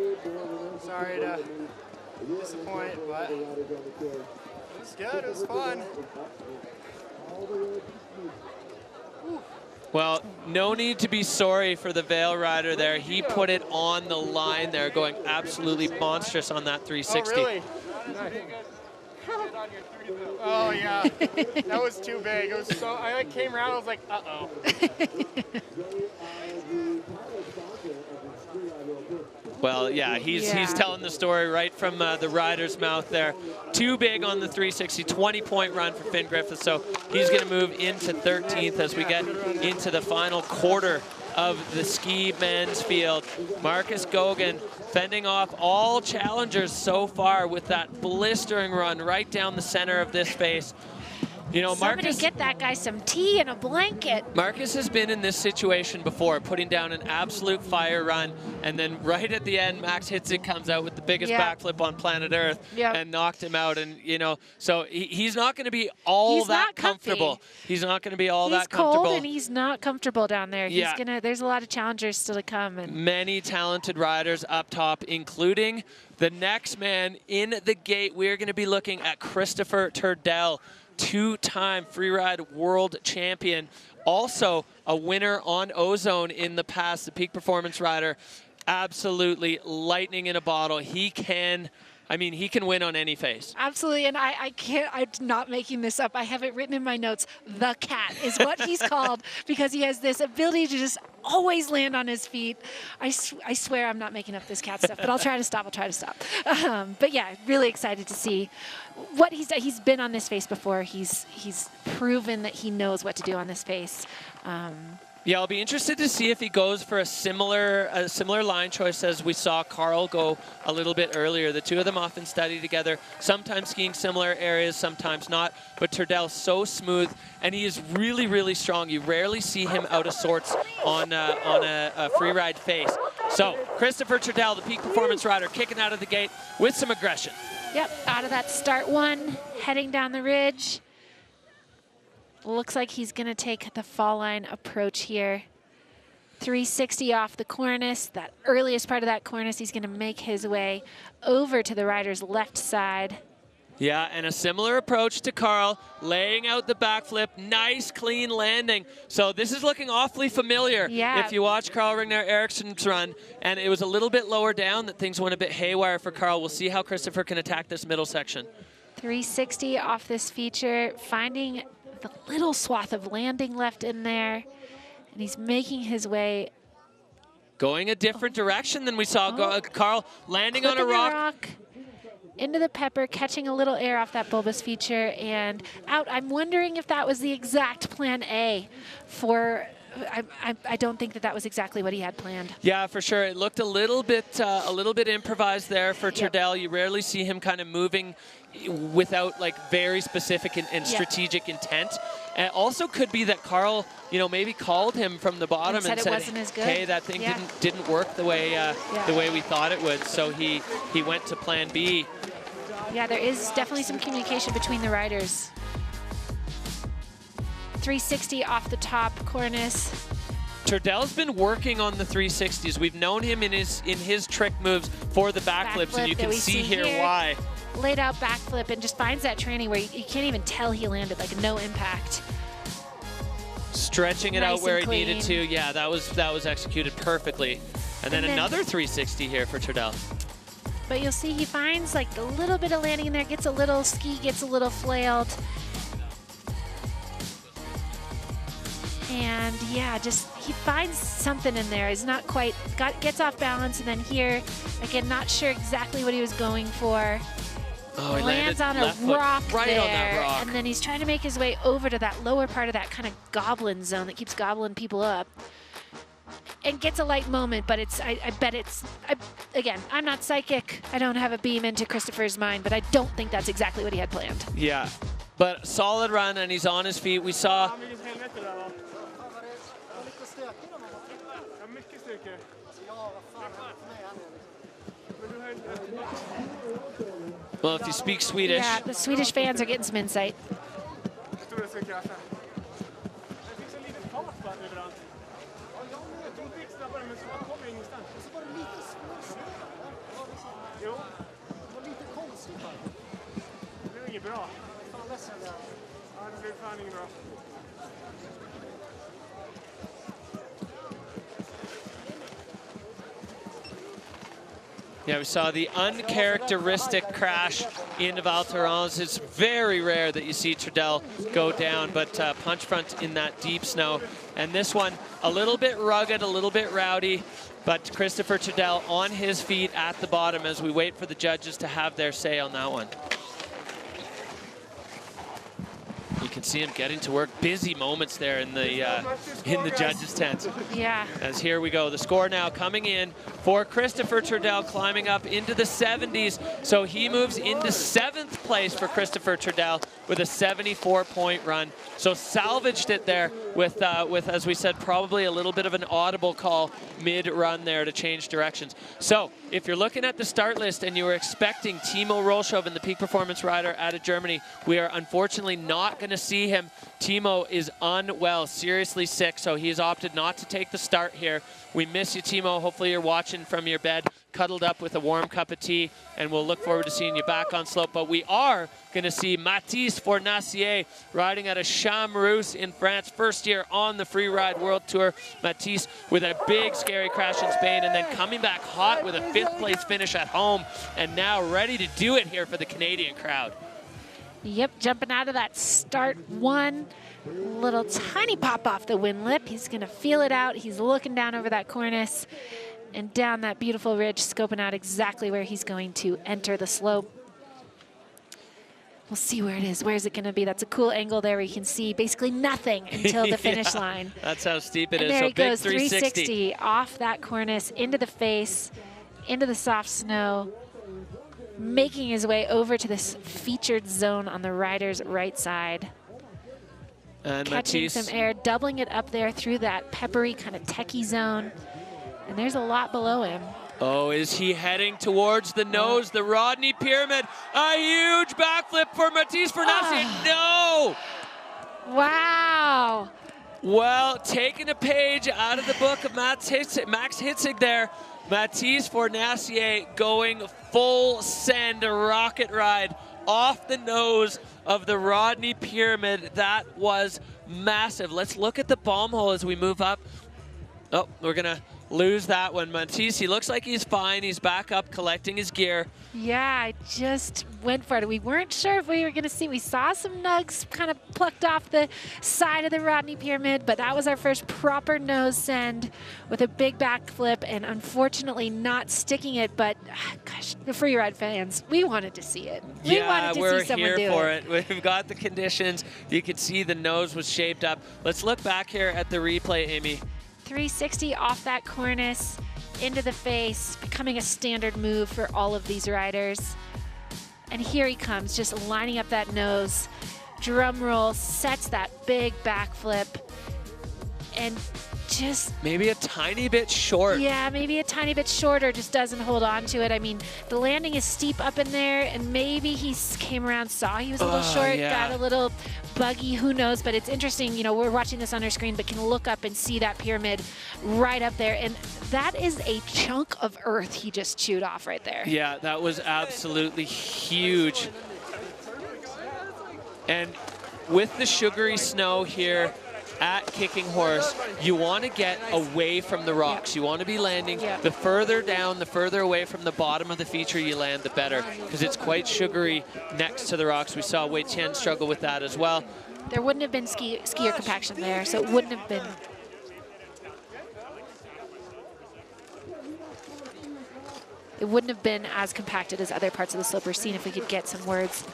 Sorry to disappoint, but it was good. It was fun. Well, no need to be sorry for the Vail rider there. He put it on the line there, going absolutely monstrous on that 360. Oh, really? Oh, yeah. That was too big. It was so, I came around, I was like, uh-oh. Well, yeah, he's telling the story right from the rider's mouth there. Too big on the 360, 20-point run for Finn Griffith, so he's going to move into 13th as we get into the final quarter of the ski men's field. Marcus Gogan fending off all challengers so far with that blistering run right down the center of this face. You know, Somebody get that guy some tea and a blanket. Marcus has been in this situation before, putting down an absolute fire run, and then right at the end, Max Hitzig comes out with the biggest backflip on planet Earth and knocked him out. And, you know, so he's not going to be all that comfortable. He's not going to be all that comfortable. He's cold and he's not comfortable down there. He's gonna. There's a lot of challengers still to come. And many talented riders up top, including the next man in the gate. We're going to be looking at Christopher Turdell, two-time Freeride World Champion, also a winner on Ozone in the past, the peak performance rider. Absolutely lightning in a bottle. He can, I mean, he can win on any face. Absolutely, and I can't, I'm not making this up. I have it written in my notes. The Cat is what he's called, because he has this ability to just always land on his feet. I swear I'm not making up this cat stuff, but I'll try to stop. But yeah, really excited to see what he's been on this face before. He's proven that he knows what to do on this face. Yeah, I'll be interested to see if he goes for a similar line choice as we saw Carl go a little bit earlier. The two of them often study together, sometimes skiing similar areas, sometimes not. But Turdell's so smooth, and he is really, really strong. You rarely see him out of sorts on a free ride face. So Christopher Turdell, the peak performance rider, kicking out of the gate with some aggression. Yep, out of that start one, heading down the ridge. Looks like he's going to take the fall line approach here. 360 off the cornice, that earliest part of that cornice. He's going to make his way over to the rider's left side. Yeah, and a similar approach to Carl, laying out the backflip, nice clean landing. So this is looking awfully familiar if you watch Carl Rigner-Erikson's run, and it was a little bit lower down that things went a bit haywire for Carl. We'll see how Christopher can attack this middle section. 360 off this feature, finding the little swath of landing left in there, and he's making his way. Going a different direction than we saw Carl landing on a rock. Into the pepper, catching a little air off that bulbous feature and out. I'm wondering if that was the exact plan A for, I don't think that was exactly what he had planned. Yeah, for sure. It looked a little bit improvised there for Turdell. You rarely see him kind of moving without like very specific and strategic intent. And also could be that Carl, you know, maybe called him from the bottom and said, hey, that thing didn't work the way we thought it would. So he went to plan B. Yeah, there is definitely some communication between the riders. 360 off the top cornice. Turdell's been working on the 360s. We've known him in his trick moves for the backflips, and you can see here why. Laid out backflip and just finds that tranny where you can't even tell he landed, like no impact. Stretching it out where he needed to. Yeah, that was executed perfectly. And then another 360 here for Turdell. But you'll see he finds like a little bit of landing in there, gets a little ski, gets a little flailed. And yeah, just he finds something in there. He's not quite, gets off balance, and then here, again, not sure exactly what he was going for. Oh, he lands on a rock right there, on that rock. And then he's trying to make his way over to that lower part of that kind of goblin zone that keeps gobbling people up. And gets a light moment, but I bet it's, again, I'm not psychic. I don't have a beam into Christopher's mind, but I don't think that's exactly what he had planned. Yeah, but solid run, and he's on his feet. We saw... Well, if you speak Swedish. Yeah, the Swedish fans are getting some insight. Yeah, we saw the uncharacteristic crash into Val Thorens. It's very rare that you see Turdell go down, but punch front in that deep snow. And this one, a little bit rugged, a little bit rowdy. But Christopher Trudell on his feet at the bottom as we wait for the judges to have their say on that one. You can see him getting to work. Busy moments there in the judges' tent. Yeah. As here we go. The score now coming in for Christopher Trudell, climbing up into the 70s. So he moves into 7th place for Christopher Trudell with a 74-point run. So salvaged it there with, as we said, probably a little bit of an audible call mid-run there to change directions. So if you're looking at the start list and you were expecting Timo Rollshoven, the peak performance rider out of Germany, we are unfortunately not going to see him. Timo is unwell, seriously sick, so he's opted not to take the start here. We miss you, Timo. Hopefully you're watching from your bed, cuddled up with a warm cup of tea, and we'll look forward to seeing you back on slope. But we are going to see Mathis Forni riding out of Champs in France, first year on the Freeride World Tour. Mathis with a big scary crash in Spain, and then coming back hot with a 5th place finish at home, and now ready to do it here for the Canadian crowd. Yep, jumping out of that start one. Little tiny pop off the wind lip. He's going to feel it out. He's looking down over that cornice and down that beautiful ridge, scoping out exactly where he's going to enter the slope. We'll see where it is. Where is it going to be? That's a cool angle there where you can see basically nothing until the finish line. That's how steep it and is. There so he big goes, 360 off that cornice, into the face, into the soft snow, making his way over to this featured zone on the rider's right side. And Catching Mathis, some air, doubling it up there through that peppery kind of techie zone. And there's a lot below him. oh, is he heading towards the nose, the Rodney Pyramid? A huge backflip for Mathis Forni. No! Wow. Well, taking a page out of the book of Max Hitzig there. Mathis Forni going full send, a rocket ride off the nose of the Rodney Pyramid. That was massive. Let's look at the bomb hole as we move up. Oh, we're gonna lose that one. Mathis, he looks like he's fine. He's back up collecting his gear. Yeah, I just went for it. We weren't sure if we were going to see. We saw some nugs kind of plucked off the side of the Rodney Pyramid, but that was our first proper nose send with a big backflip and unfortunately not sticking it. But gosh, the Freeride fans, we wanted to see it. We wanted to see someone do it. Yeah, we're here for it. We've got the conditions. You can see the nose was shaped up. Let's look back here at the replay, Amy. 360 off that cornice, into the face, becoming a standard move for all of these riders. And here he comes, just lining up that nose. Drum roll, sets that big backflip, and just... maybe a tiny bit short. Yeah, maybe a tiny bit shorter, just doesn't hold on to it. I mean, the landing is steep up in there, and maybe he came around, saw he was a little short, got a little buggy, who knows, but it's interesting, you know, we're watching this on our screen, but can look up and see that pyramid right up there, and that is a chunk of earth he just chewed off right there. Yeah, that was absolutely huge. And with the sugary snow here at Kicking Horse, you want to get away from the rocks. You want to be landing. The further down, the further away from the bottom of the feature you land, the better, because it's quite sugary next to the rocks. We saw Wei Tian struggle with that as well. There wouldn't have been skier compaction there, so it wouldn't have been. It wouldn't have been as compacted as other parts of the slope. We're seeing if we could get some words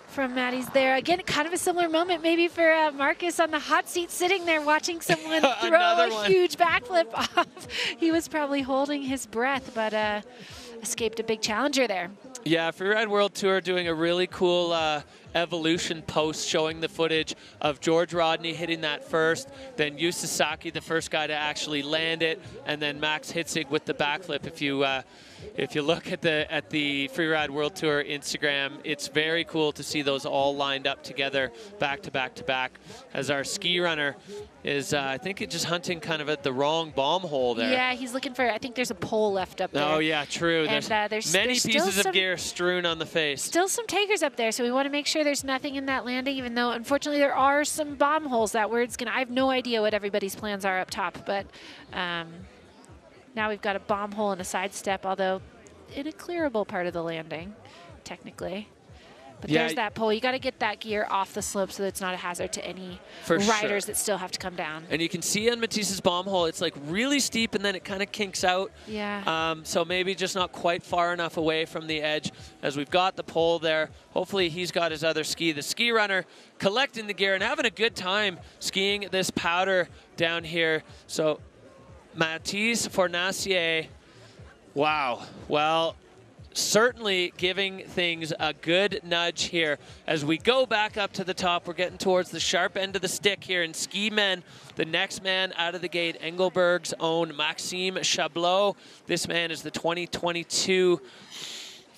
from Maddie's there. Again, kind of a similar moment maybe for Marcus on the hot seat, sitting there watching someone throw a huge backflip off. He was probably holding his breath, but escaped a big challenger there. Yeah, Freeride World Tour doing a really cool evolution post showing the footage of George Rodney hitting that first, then Yu Sasaki, the first guy to actually land it, and then Max Hitzig with the backflip. If you look at the Freeride World Tour Instagram, it's very cool to see those all lined up together, back to back to back, as our ski runner is, I think, just hunting kind of at the wrong bomb hole there. Yeah, he's looking for, I think there's a pole left up there. Oh yeah, true. And, there's many pieces of gear strewn on the face. Still some takers up there, so we want to make sure there's nothing in that landing, even though unfortunately there are some bomb holes. That word's gonna, I have no idea what everybody's plans are up top, but now we've got a bomb hole and a sidestep, although in a clearable part of the landing, technically. But there's that pole. You got to get that gear off the slope so that it's not a hazard to any riders that still have to come down. And you can see on Mathis's bomb hole, it's like really steep and then it kind of kinks out. Yeah. So maybe just not quite far enough away from the edge as we've got the pole there. Hopefully he's got his other ski. The ski runner collecting the gear and having a good time skiing this powder down here. So Mathis Forni, wow. Well, certainly giving things a good nudge here. As we go back up to the top, we're getting towards the sharp end of the stick here in ski men. The next man out of the gate, Engelberg's own Maxim Shau. This man is the 2022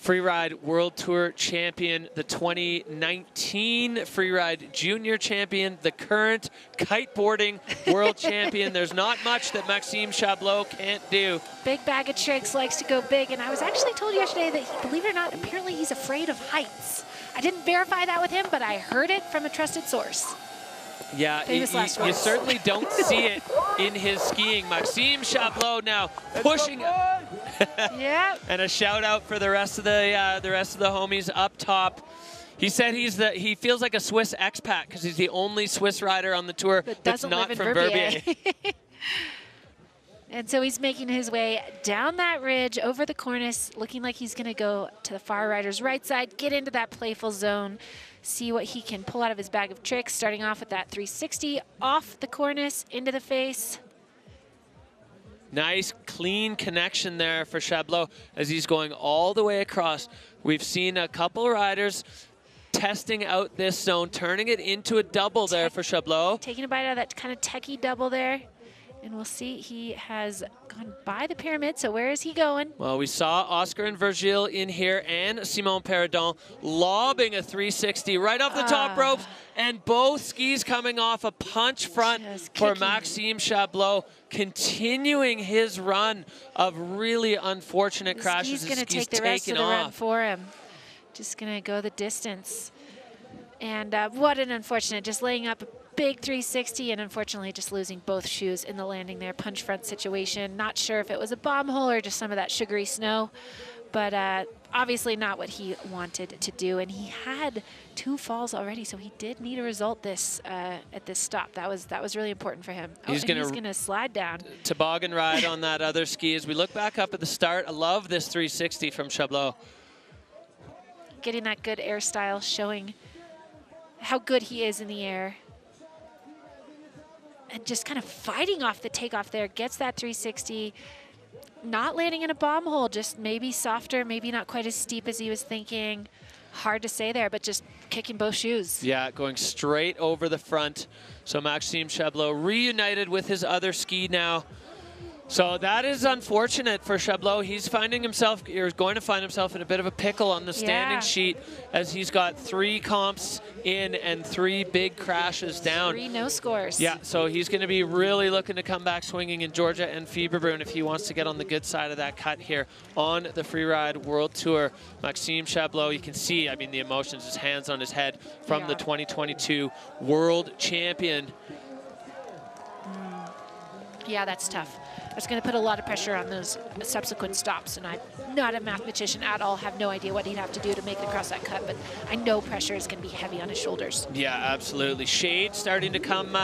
Freeride World Tour champion, the 2019 Freeride Junior champion, the current kiteboarding world champion. There's not much that Maxim Shau can't do. Big bag of tricks, likes to go big, and I was actually told yesterday that, believe it or not, apparently he's afraid of heights. I didn't verify that with him, but I heard it from a trusted source. Yeah, you certainly don't see it in his skiing. Maxim Shau now pushing. Yeah. And a shout out for the rest of the homies up top. He said he feels like a Swiss expat because he's the only Swiss rider on the tour that's not from Verbier. And so he's making his way down that ridge over the cornice, looking like he's going to go to the far rider's right side, get into that playful zone, see what he can pull out of his bag of tricks, starting off with that 360 off the cornice into the face. Nice, clean connection there for Shau as he's going all the way across. We've seen a couple riders testing out this zone, turning it into a double there for Shau. Taking a bite out of that kind of techie double there. And we'll see, he has gone by the pyramid, so where is he going? Well, we saw Oscar and Virgile in here and Simon Perrodon lobbing a 360 right off the top ropes, and both skis coming off a punch front for Maxim Shau, continuing his run of really unfortunate crashes. He's going to take the rest of the run for him. Just going to go the distance. And what an unfortunate, just laying up a big 360 and unfortunately just losing both shoes in the landing there. Punch front situation. Not sure if it was a bomb hole or just some of that sugary snow, but obviously not what he wanted to do. And he had 2 falls already, so he did need a result at this stop. That was really important for him. He's going to slide down. Toboggan ride on that other ski. As we look back up at the start, I love this 360 from Shau. Getting that good air style, showing how good he is in the air. And just kind of fighting off the takeoff there, gets that 360, not landing in a bomb hole, just maybe softer, maybe not quite as steep as he was thinking. Hard to say there, but just kicking both shoes. Yeah, going straight over the front. So Maxim Shau reunited with his other ski now. So that is unfortunate for Shau. He's finding himself, or going to find himself in a bit of a pickle on the standing sheet as he's got 3 comps in and 3 big crashes down. 3 no scores. Yeah, so he's going to be really looking to come back swinging in Georgia and Fieberbrunn if he wants to get on the good side of that cut here on the Freeride World Tour. Maxim Shau, you can see, I mean, the emotions, his hands on his head from the 2022 world champion. Yeah, that's tough. That's going to put a lot of pressure on those subsequent stops, and I'm not a mathematician at all, have no idea what he'd have to do to make it across that cut, but I know pressure is going to be heavy on his shoulders. Yeah, absolutely. Shade starting to come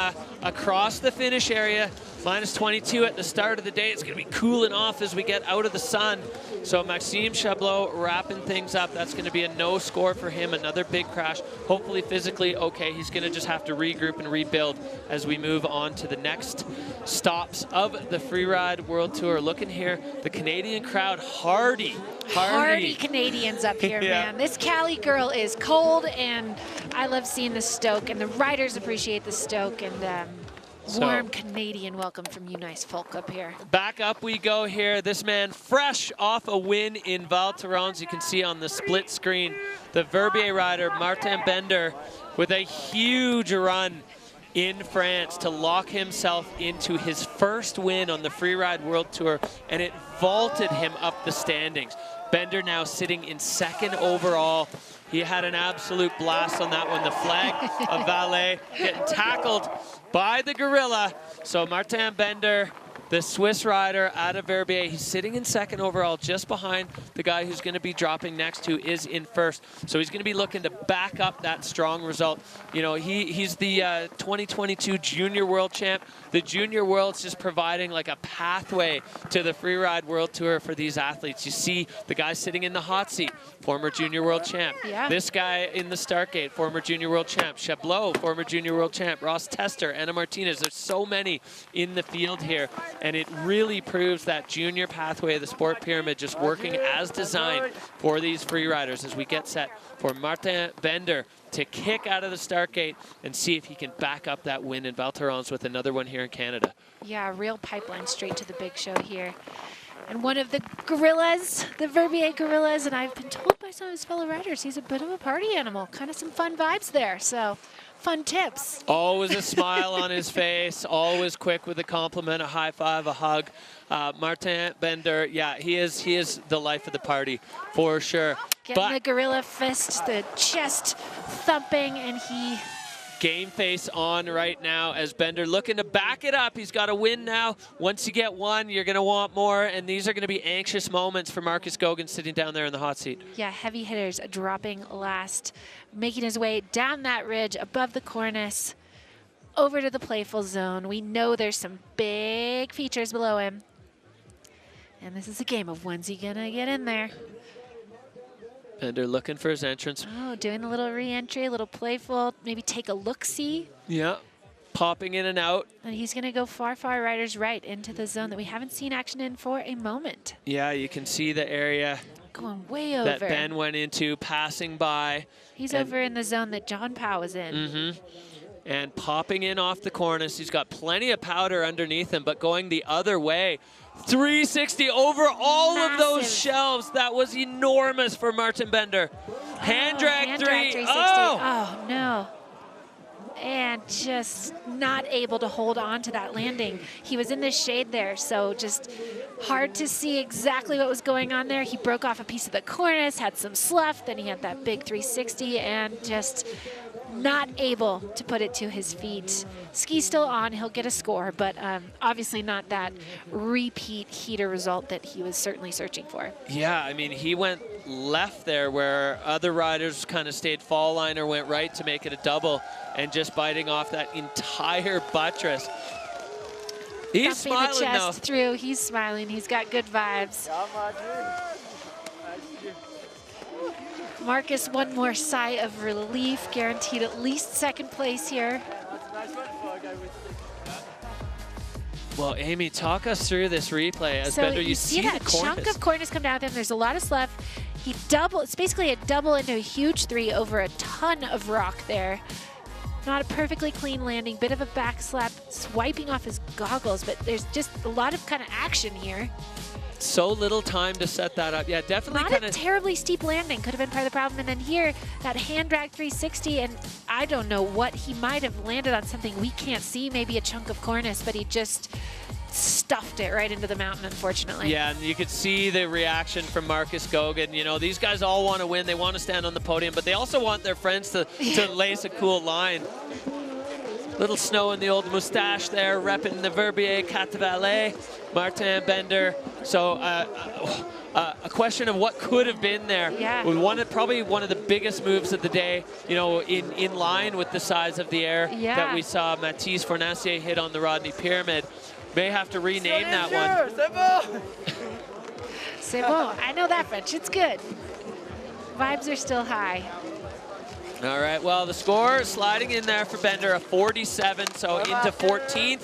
across the finish area. Minus 22 at the start of the day. It's going to be cooling off as we get out of the sun. So Maxim Shau wrapping things up. That's going to be a no score for him. Another big crash. Hopefully physically okay. He's going to just have to regroup and rebuild as we move on to the next stops of the Freeride World Tour. Looking here, the Canadian crowd, hardy Canadians up here, man. This Cali girl is cold, and I love seeing the stoke, and the riders appreciate the stoke, and warm Canadian welcome from you nice folk up here. Back up we go here. This man fresh off a win in Val Thorens. You can see on the split screen the Verbier rider Martin Bender with a huge run in France to lock himself into his first win on the Freeride World Tour, and it vaulted him up the standings. Bender now sitting in 2nd overall. He had an absolute blast on that one. The flag of Valais getting tackled by the gorilla. So Martin Bender the Swiss rider out of Verbier. He's sitting in second overall, just behind the guy who's going to be dropping next to is in first. So he's going to be looking to back up that strong result. You know, he's the 2022 Junior World Champ. The Junior World's just providing like a pathway to the Freeride World Tour for these athletes. You see the guy sitting in the hot seat, former Junior World Champ. Yeah. This guy in the start gate, former Junior World Champ. Chablot, former Junior World Champ. Ross Tester, Anna Martinez. There's so many in the field here, and it really proves that junior pathway of the sport pyramid just working as designed for these free riders as we get set for Martin Bender to kick out of the start gate and see if he can back up that win in Val Thorens with another one here in Canada. Yeah, real pipeline straight to the big show here. And one of the gorillas, the Verbier gorillas, and I've been told by some of his fellow riders, he's a bit of a party animal. Kind of some fun vibes there, so fun tips. Always a smile on his face, always quick with a compliment, a high five, a hug. Martin Bender, yeah, he is the life of the party for sure. Getting the gorilla fist, the chest thumping, and he... Game face on right now as Bender looking to back it up. He's got a win now. Once you get one, you're going to want more, and these are going to be anxious moments for Marcus Gogan sitting down there in the hot seat. Yeah, heavy hitters dropping last, making his way down that ridge above the cornice, over to the playful zone. We know there's some big features below him. And this is a game of when's he going to get in there. Bender looking for his entrance. Oh, doing a little re-entry, a little playful, maybe take a look-see. Yeah, popping in and out. And he's going to go far riders right into the zone that we haven't seen action in for a moment. Yeah, you can see the area going way over. That Ben went into, passing by. He's over in the zone that John Powell was in. Mm-hmm. And popping in off the cornice. He's got plenty of powder underneath him, but going the other way. 360 over all of those shelves. That was enormous for Martin Bender. Hand drag three. Oh, no. And just not able to hold on to that landing. He was in the shade there, so just hard to see exactly what was going on there. He broke off a piece of the cornice, had some slough, then he had that big 360, and just not able to put it to his feet. Ski still on, he'll get a score, but obviously not that repeat heater result that he was certainly searching for. Yeah, I mean, he went left there where other riders kind of stayed fall line or went right to make it a double, and just biting off that entire buttress. He's smiling the chest though. Through, he's smiling, he's got good vibes. Marcus, one more sigh of relief, guaranteed at least second place here. Well, Amy, talk us through this replay. As so Bender, you see that the cornice. chunk of cornice come down with him. There's a lot of slough. He it's basically a double into a huge three over a ton of rock there. Not a perfectly clean landing, bit of a back slap, swiping off his goggles, but there's just a lot of kind of action here. So little time to set that up. Yeah, definitely Not a terribly steep landing. Could have been part of the problem. And then here, that hand drag 360, and I don't know what he might have landed on, something we can't see, maybe a chunk of cornice, but he just stuffed it right into the mountain, unfortunately. Yeah, and you could see the reaction from Marcus Gogan. You know, these guys all want to win. They want to stand on the podium, but they also want their friends to lace a cool line. Little snow in the old mustache there, repping the Verbier Catavallet, Martin Bender. So a question of what could have been there. Yeah. Probably one of the biggest moves of the day, you know, in line with the size of the air that we saw Mathis Forni hit on the Rodney Pyramid. May have to rename that one. C'est bon. I know that French. It's good. Vibes are still high. All right, well, the score sliding in there for Bender, a 47, so into 14th.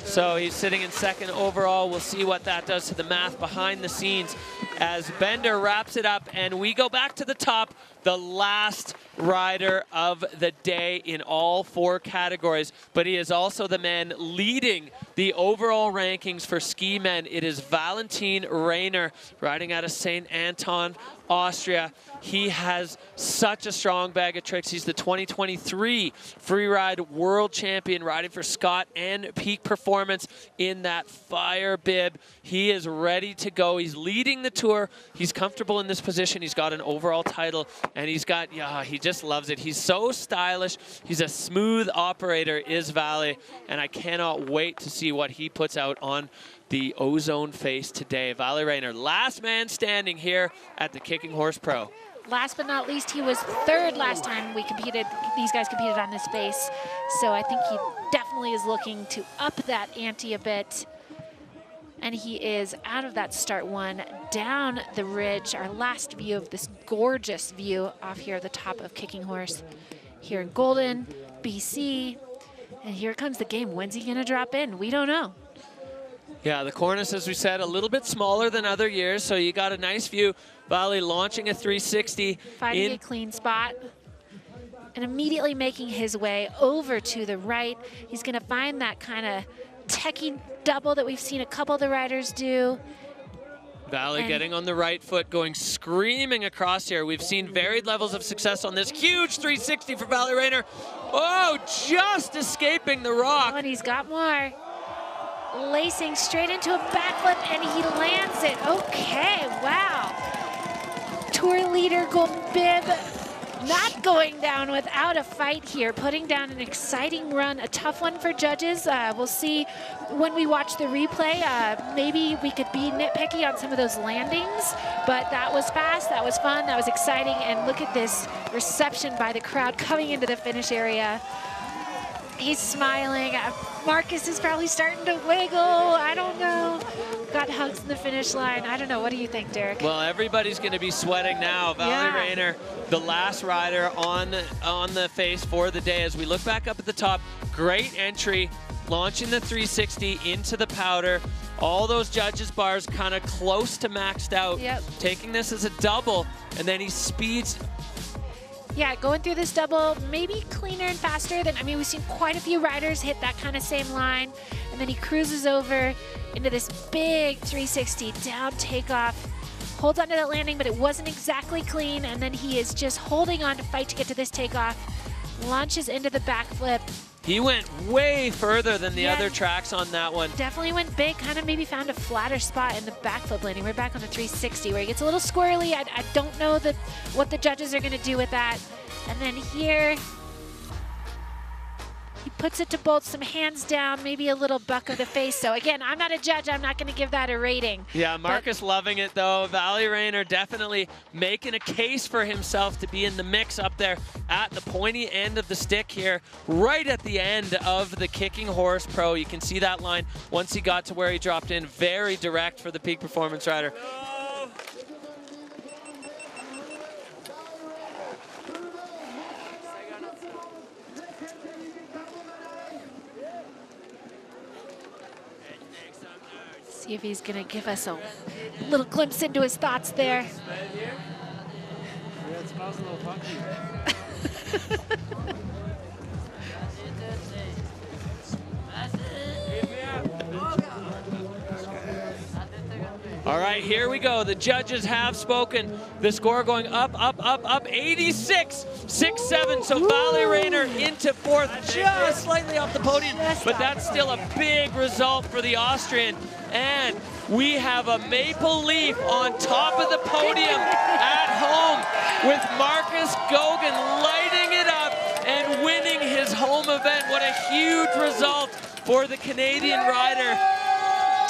So he's sitting in second overall. We'll see what that does to the math behind the scenes as Bender wraps it up, and we go back to the top, the last rider of the day in all 4 categories, but he is also the man leading the overall rankings for ski men. It is Valentin Rigner, riding out of St. Anton, Austria. He has such a strong bag of tricks. He's the 2023 Freeride World Champion, riding for Scott and Peak Performance in that fire bib. He is ready to go. He's leading the tour. He's comfortable in this position. He's got an overall title And he's got, he just loves it. He's so stylish. He's a smooth operator, is Valley. And I cannot wait to see what he puts out on the Ozone face today. Valley Rayner, last man standing here at the Kicking Horse Pro. Last but not least, he was third last time we competed. These guys competed on this face. So I think he definitely is looking to up that ante a bit. And he is out of that start one, down the ridge. Our last view of this gorgeous view off here at the top of Kicking Horse here in Golden, BC. And here comes the game. When's he gonna drop in? We don't know. Yeah, the cornice, as we said, a little bit smaller than other years, so you got a nice view. Valley launching a 360. Finding a clean spot and immediately making his way over to the right. He's gonna find that kind of techie double that we've seen a couple of the riders do. Valley getting on the right foot, going screaming across here. We've seen varied levels of success on this huge 360 for Valley Rayner. Oh, just escaping the rock. Oh, and he's got more. Lacing straight into a backflip, and he lands it. Okay, wow. Tour leader Golden Bib not going down without a fight here, putting down an exciting run, a tough one for judges. We'll see when we watch the replay. Maybe we could be nitpicky on some of those landings, but that was fast, that was fun, that was exciting, and look at this reception by the crowd coming into the finish area. He's smiling. Marcus is probably starting to wiggle. I don't know. Got hugs in the finish line. I don't know. What do you think, Derek? Well, everybody's going to be sweating now. Valley Rayner, the last rider on the face for the day. As we look back up at the top, great entry, launching the 360 into the powder. All those judges' bars kind of close to maxed out. Yep. Taking this as a double, and then he speeds. Yeah, going through this double, maybe cleaner and faster than, I mean, we've seen quite a few riders hit that kind of same line. And then he cruises over into this big 360, down takeoff, holds onto that landing, but it wasn't exactly clean. And then he is just holding on to fight to get to this takeoff, launches into the backflip. He went way further than the other tracks on that one. Definitely went big, kind of maybe found a flatter spot in the backflip landing. We're back on the 360 where he gets a little squirrely. I don't know what the judges are gonna do with that. And then here, he puts it to both, some hands down, maybe a little buck of the face. So again, I'm not a judge, I'm not gonna give that a rating. Yeah, Marcus loving it though. Valley Rayner definitely making a case for himself to be in the mix up there at the pointy end of the stick here, right at the end of the Kicking Horse Pro. You can see that line once he got to where he dropped in, very direct for the peak performance rider. See if he's gonna give us a little glimpse into his thoughts there. Yeah, it smells a little funky. All right, here we go. The judges have spoken. The score going up, 86, 6-7. So Valley Rayner into fourth, just slightly off the podium, but that's still a big result for the Austrian. And we have a maple leaf on top of the podium at home with Marcus Gogan lighting it up and winning his home event. What a huge result for the Canadian rider.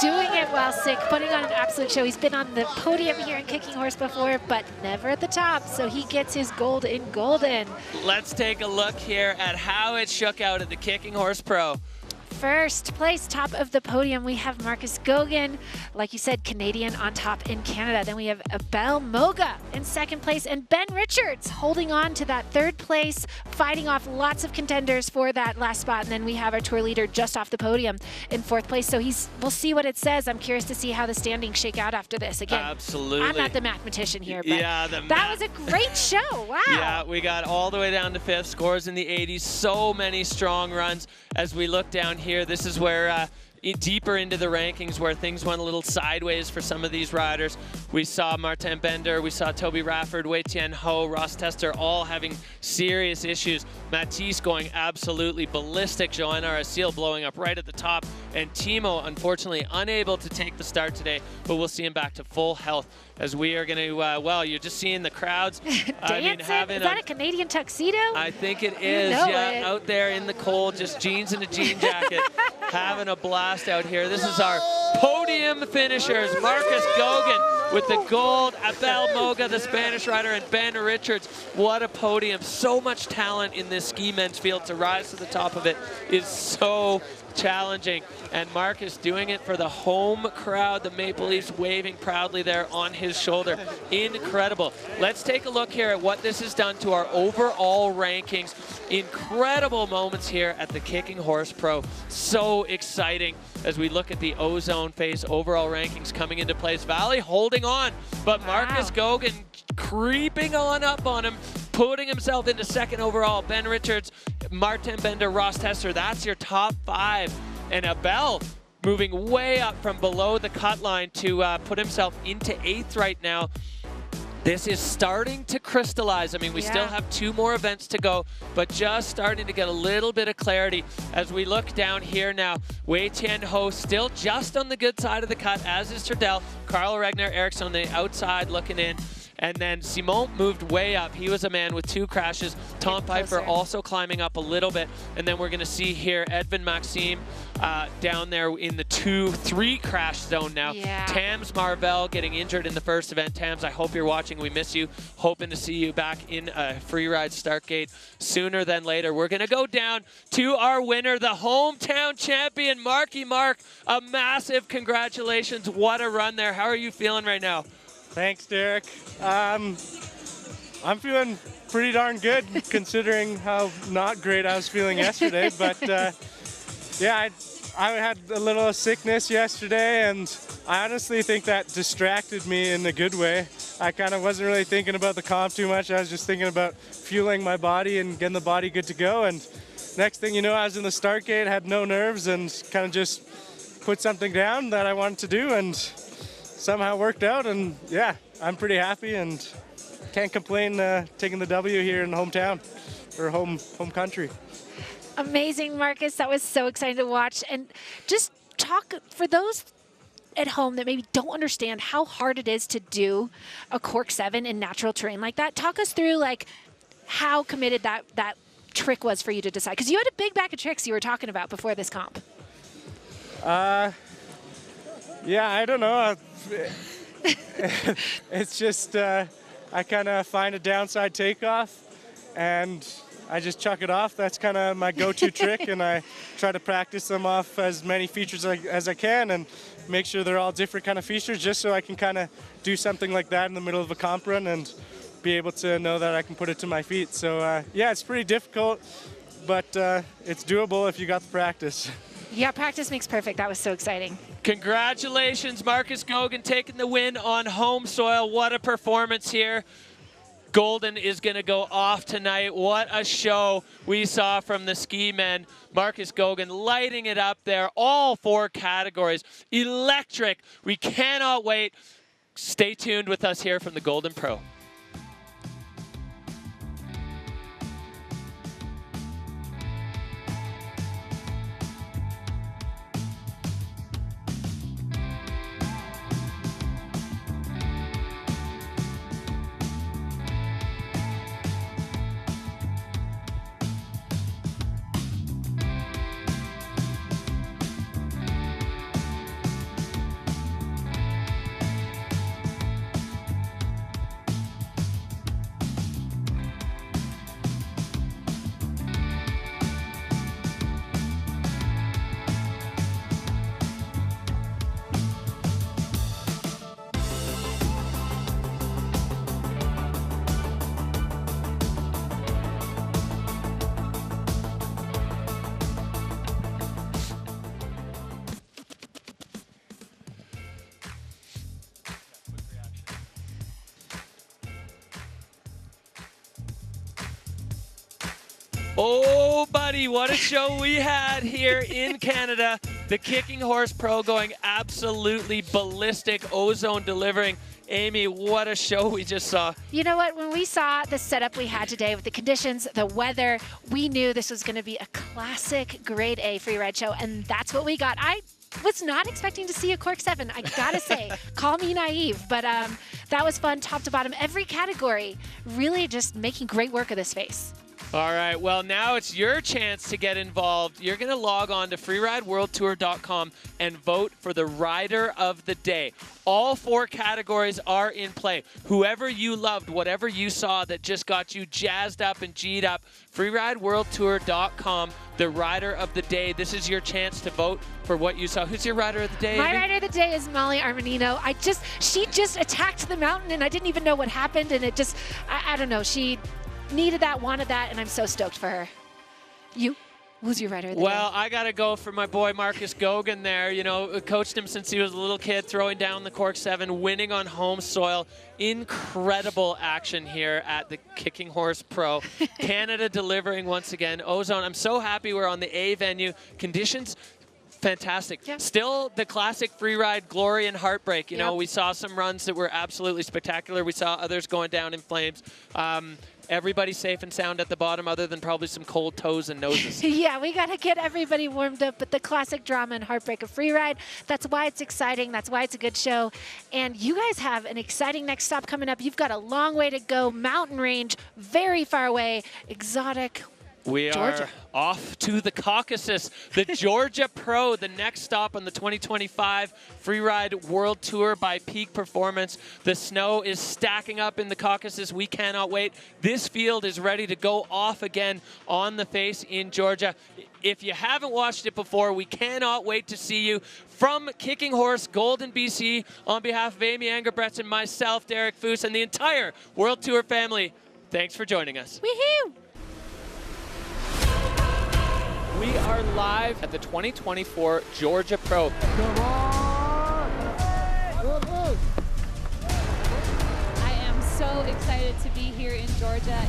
Doing it well, Sick, putting on an absolute show. He's been on the podium here in Kicking Horse before, but never at the top, so he gets his gold in Golden. Let's take a look here at how it shook out at the Kicking Horse Pro. First place, top of the podium, we have Marcus Gogan, like you said, Canadian on top in Canada. Then we have Abel Moga in second place, and Ben Richards holding on to that third place, fighting off lots of contenders for that last spot. And then we have our tour leader just off the podium in fourth place. So we'll see what it says. I'm curious to see how the standings shake out after this. Again, absolutely. I'm not the mathematician here, but yeah, that was a great show. Wow. Yeah, we got all the way down to fifth, scores in the 80s, so many strong runs. As we look down here, this is where deeper into the rankings where things went a little sideways for some of these riders. We saw Martin Bender, we saw Toby Rafford, Wayan Ho, Ross Tester all having serious issues. Mathis going absolutely ballistic. Joan Arill blowing up right at the top And Timo, unfortunately, unable to take the start today, but we'll see him back to full health as we are going to, well, you're just seeing the crowds. I mean, Is that a Canadian tuxedo? I think it is, out there in the cold, just jeans and a jean jacket, having a blast out here. This is our podium finishers. Marcus Gauguin with the gold, Abel Moga, the Spanish rider, and Ben Richards. What a podium. So much talent in this ski men's field. To rise to the top of it is so challenging. And Marcus doing it for the home crowd, the Maple Leafs waving proudly there on his shoulder. Incredible. Let's take a look here at what this has done to our overall rankings. Incredible moments here at the Kicking Horse Pro. So exciting as we look at the Ozone Face overall rankings coming into place. Valley holding on, but Marcus Gauguin creeping on up on him, putting himself into second overall. Ben Richards, Martin Bender, Ross Tesser, that's your top 5. And Abel moving way up from below the cut line to put himself into 8th right now. This is starting to crystallize. I mean, we still have 2 more events to go, but just starting to get a little bit of clarity as we look down here now. Wayan Ho still just on the good side of the cut, as is Turdell. Carl Rigner-Erikson on the outside looking in. And then Simon moved way up. He was a man with 2 crashes. Tom Pfeiffer also climbing up a little bit. And then we're going to see here Edvin Maxim down there in the 2-3 crash zone now. Tams Marvell getting injured in the first event. Tams, I hope you're watching. We miss you. Hoping to see you back in Freeride Startgate sooner than later. We're going to go down to our winner, the hometown champion, Marky Mark. A massive congratulations. What a run there. How are you feeling right now? Thanks, Derek. I'm feeling pretty darn good considering how not great I was feeling yesterday. But yeah, I had a little sickness yesterday, and I honestly think that distracted me in a good way. I kind of wasn't really thinking about the comp too much. I was just thinking about fueling my body and getting the body good to go. And next thing you know, I was in the start gate, had no nerves, and kind of just put something down that I wanted to do, and somehow worked out. And yeah, I'm pretty happy and can't complain taking the W here in the hometown or home country. Amazing, Marcus. That was so exciting to watch. And just talk for those at home that maybe don't understand how hard it is to do a cork 7 in natural terrain like that. Talk us through like how committed that trick was for you to decide, because you had a big bag of tricks you were talking about before this comp. Yeah, I don't know. It's just I kind of find a downside takeoff and I just chuck it off. That's kind of my go-to trick, and I try to practice them off as many features as I can and make sure they're all different kind of features, just so I can kind of do something like that in the middle of a comp run and be able to know that I can put it to my feet. So yeah, it's pretty difficult, but it's doable if you got the practice. Yeah, practice makes perfect. That was so exciting. Congratulations, Marcus Gauguin taking the win on home soil. What a performance here. Golden is going to go off tonight. What a show we saw from the ski men. Marcus Gauguin lighting it up there. All 4 categories. Electric. We cannot wait. Stay tuned with us here from the Golden Pro. Oh, buddy, what a show we had here in Canada. The Kicking Horse Pro going absolutely ballistic. Ozone delivering. Amy, what a show we just saw. You know what? When we saw the setup we had today with the conditions, the weather, we knew this was going to be a classic grade A freeride show, and that's what we got. I was not expecting to see a Cork 7, I gotta say. Call me naive, but that was fun top to bottom. Every category really just making great work of this face. All right, well, now it's your chance to get involved. You're going to log on to freerideworldtour.com and vote for the Rider of the Day. All 4 categories are in play. Whoever you loved, whatever you saw that just got you jazzed up and G'd up, freerideworldtour.com, the Rider of the Day. This is your chance to vote for what you saw. Who's your Rider of the Day, My Amy? Rider of the Day is Molly Armanino. She just attacked the mountain, and I didn't even know what happened, and it just, I don't know, she needed that, wanted that, and I'm so stoked for her. You? Who's your Rider of the Day? Well, I got to go for my boy Marcus Gogan there. You know, coached him since he was a little kid, throwing down the Cork 7, winning on home soil. Incredible action here at the Kicking Horse Pro. Canada delivering once again. Ozone, I'm so happy we're on the A venue. Conditions, fantastic. Yeah. Still the classic freeride glory and heartbreak. You know, we saw some runs that were absolutely spectacular. We saw others going down in flames. Everybody's safe and sound at the bottom other than probably some cold toes and noses. Yeah, we got to get everybody warmed up, but the classic drama and heartbreak of freeride, that's why it's exciting. That's why it's a good show. And you guys have an exciting next stop coming up. You've got a long way to go, mountain range, very far away, exotic. We Georgia. are off to the Caucasus, the Georgia Pro, the next stop on the 2025 Freeride World Tour by Peak Performance. The snow is stacking up in the Caucasus. We cannot wait. This field is ready to go off again on the face in Georgia. If you haven't watched it before, we cannot wait to see you. From Kicking Horse, Golden, BC, on behalf of Amy Angerbretts and myself, Derek Foos, and the entire World Tour family, thanks for joining us. Woohoo! We are live at the 2024 Georgia Pro. Come on! I am so excited to be here in Georgia.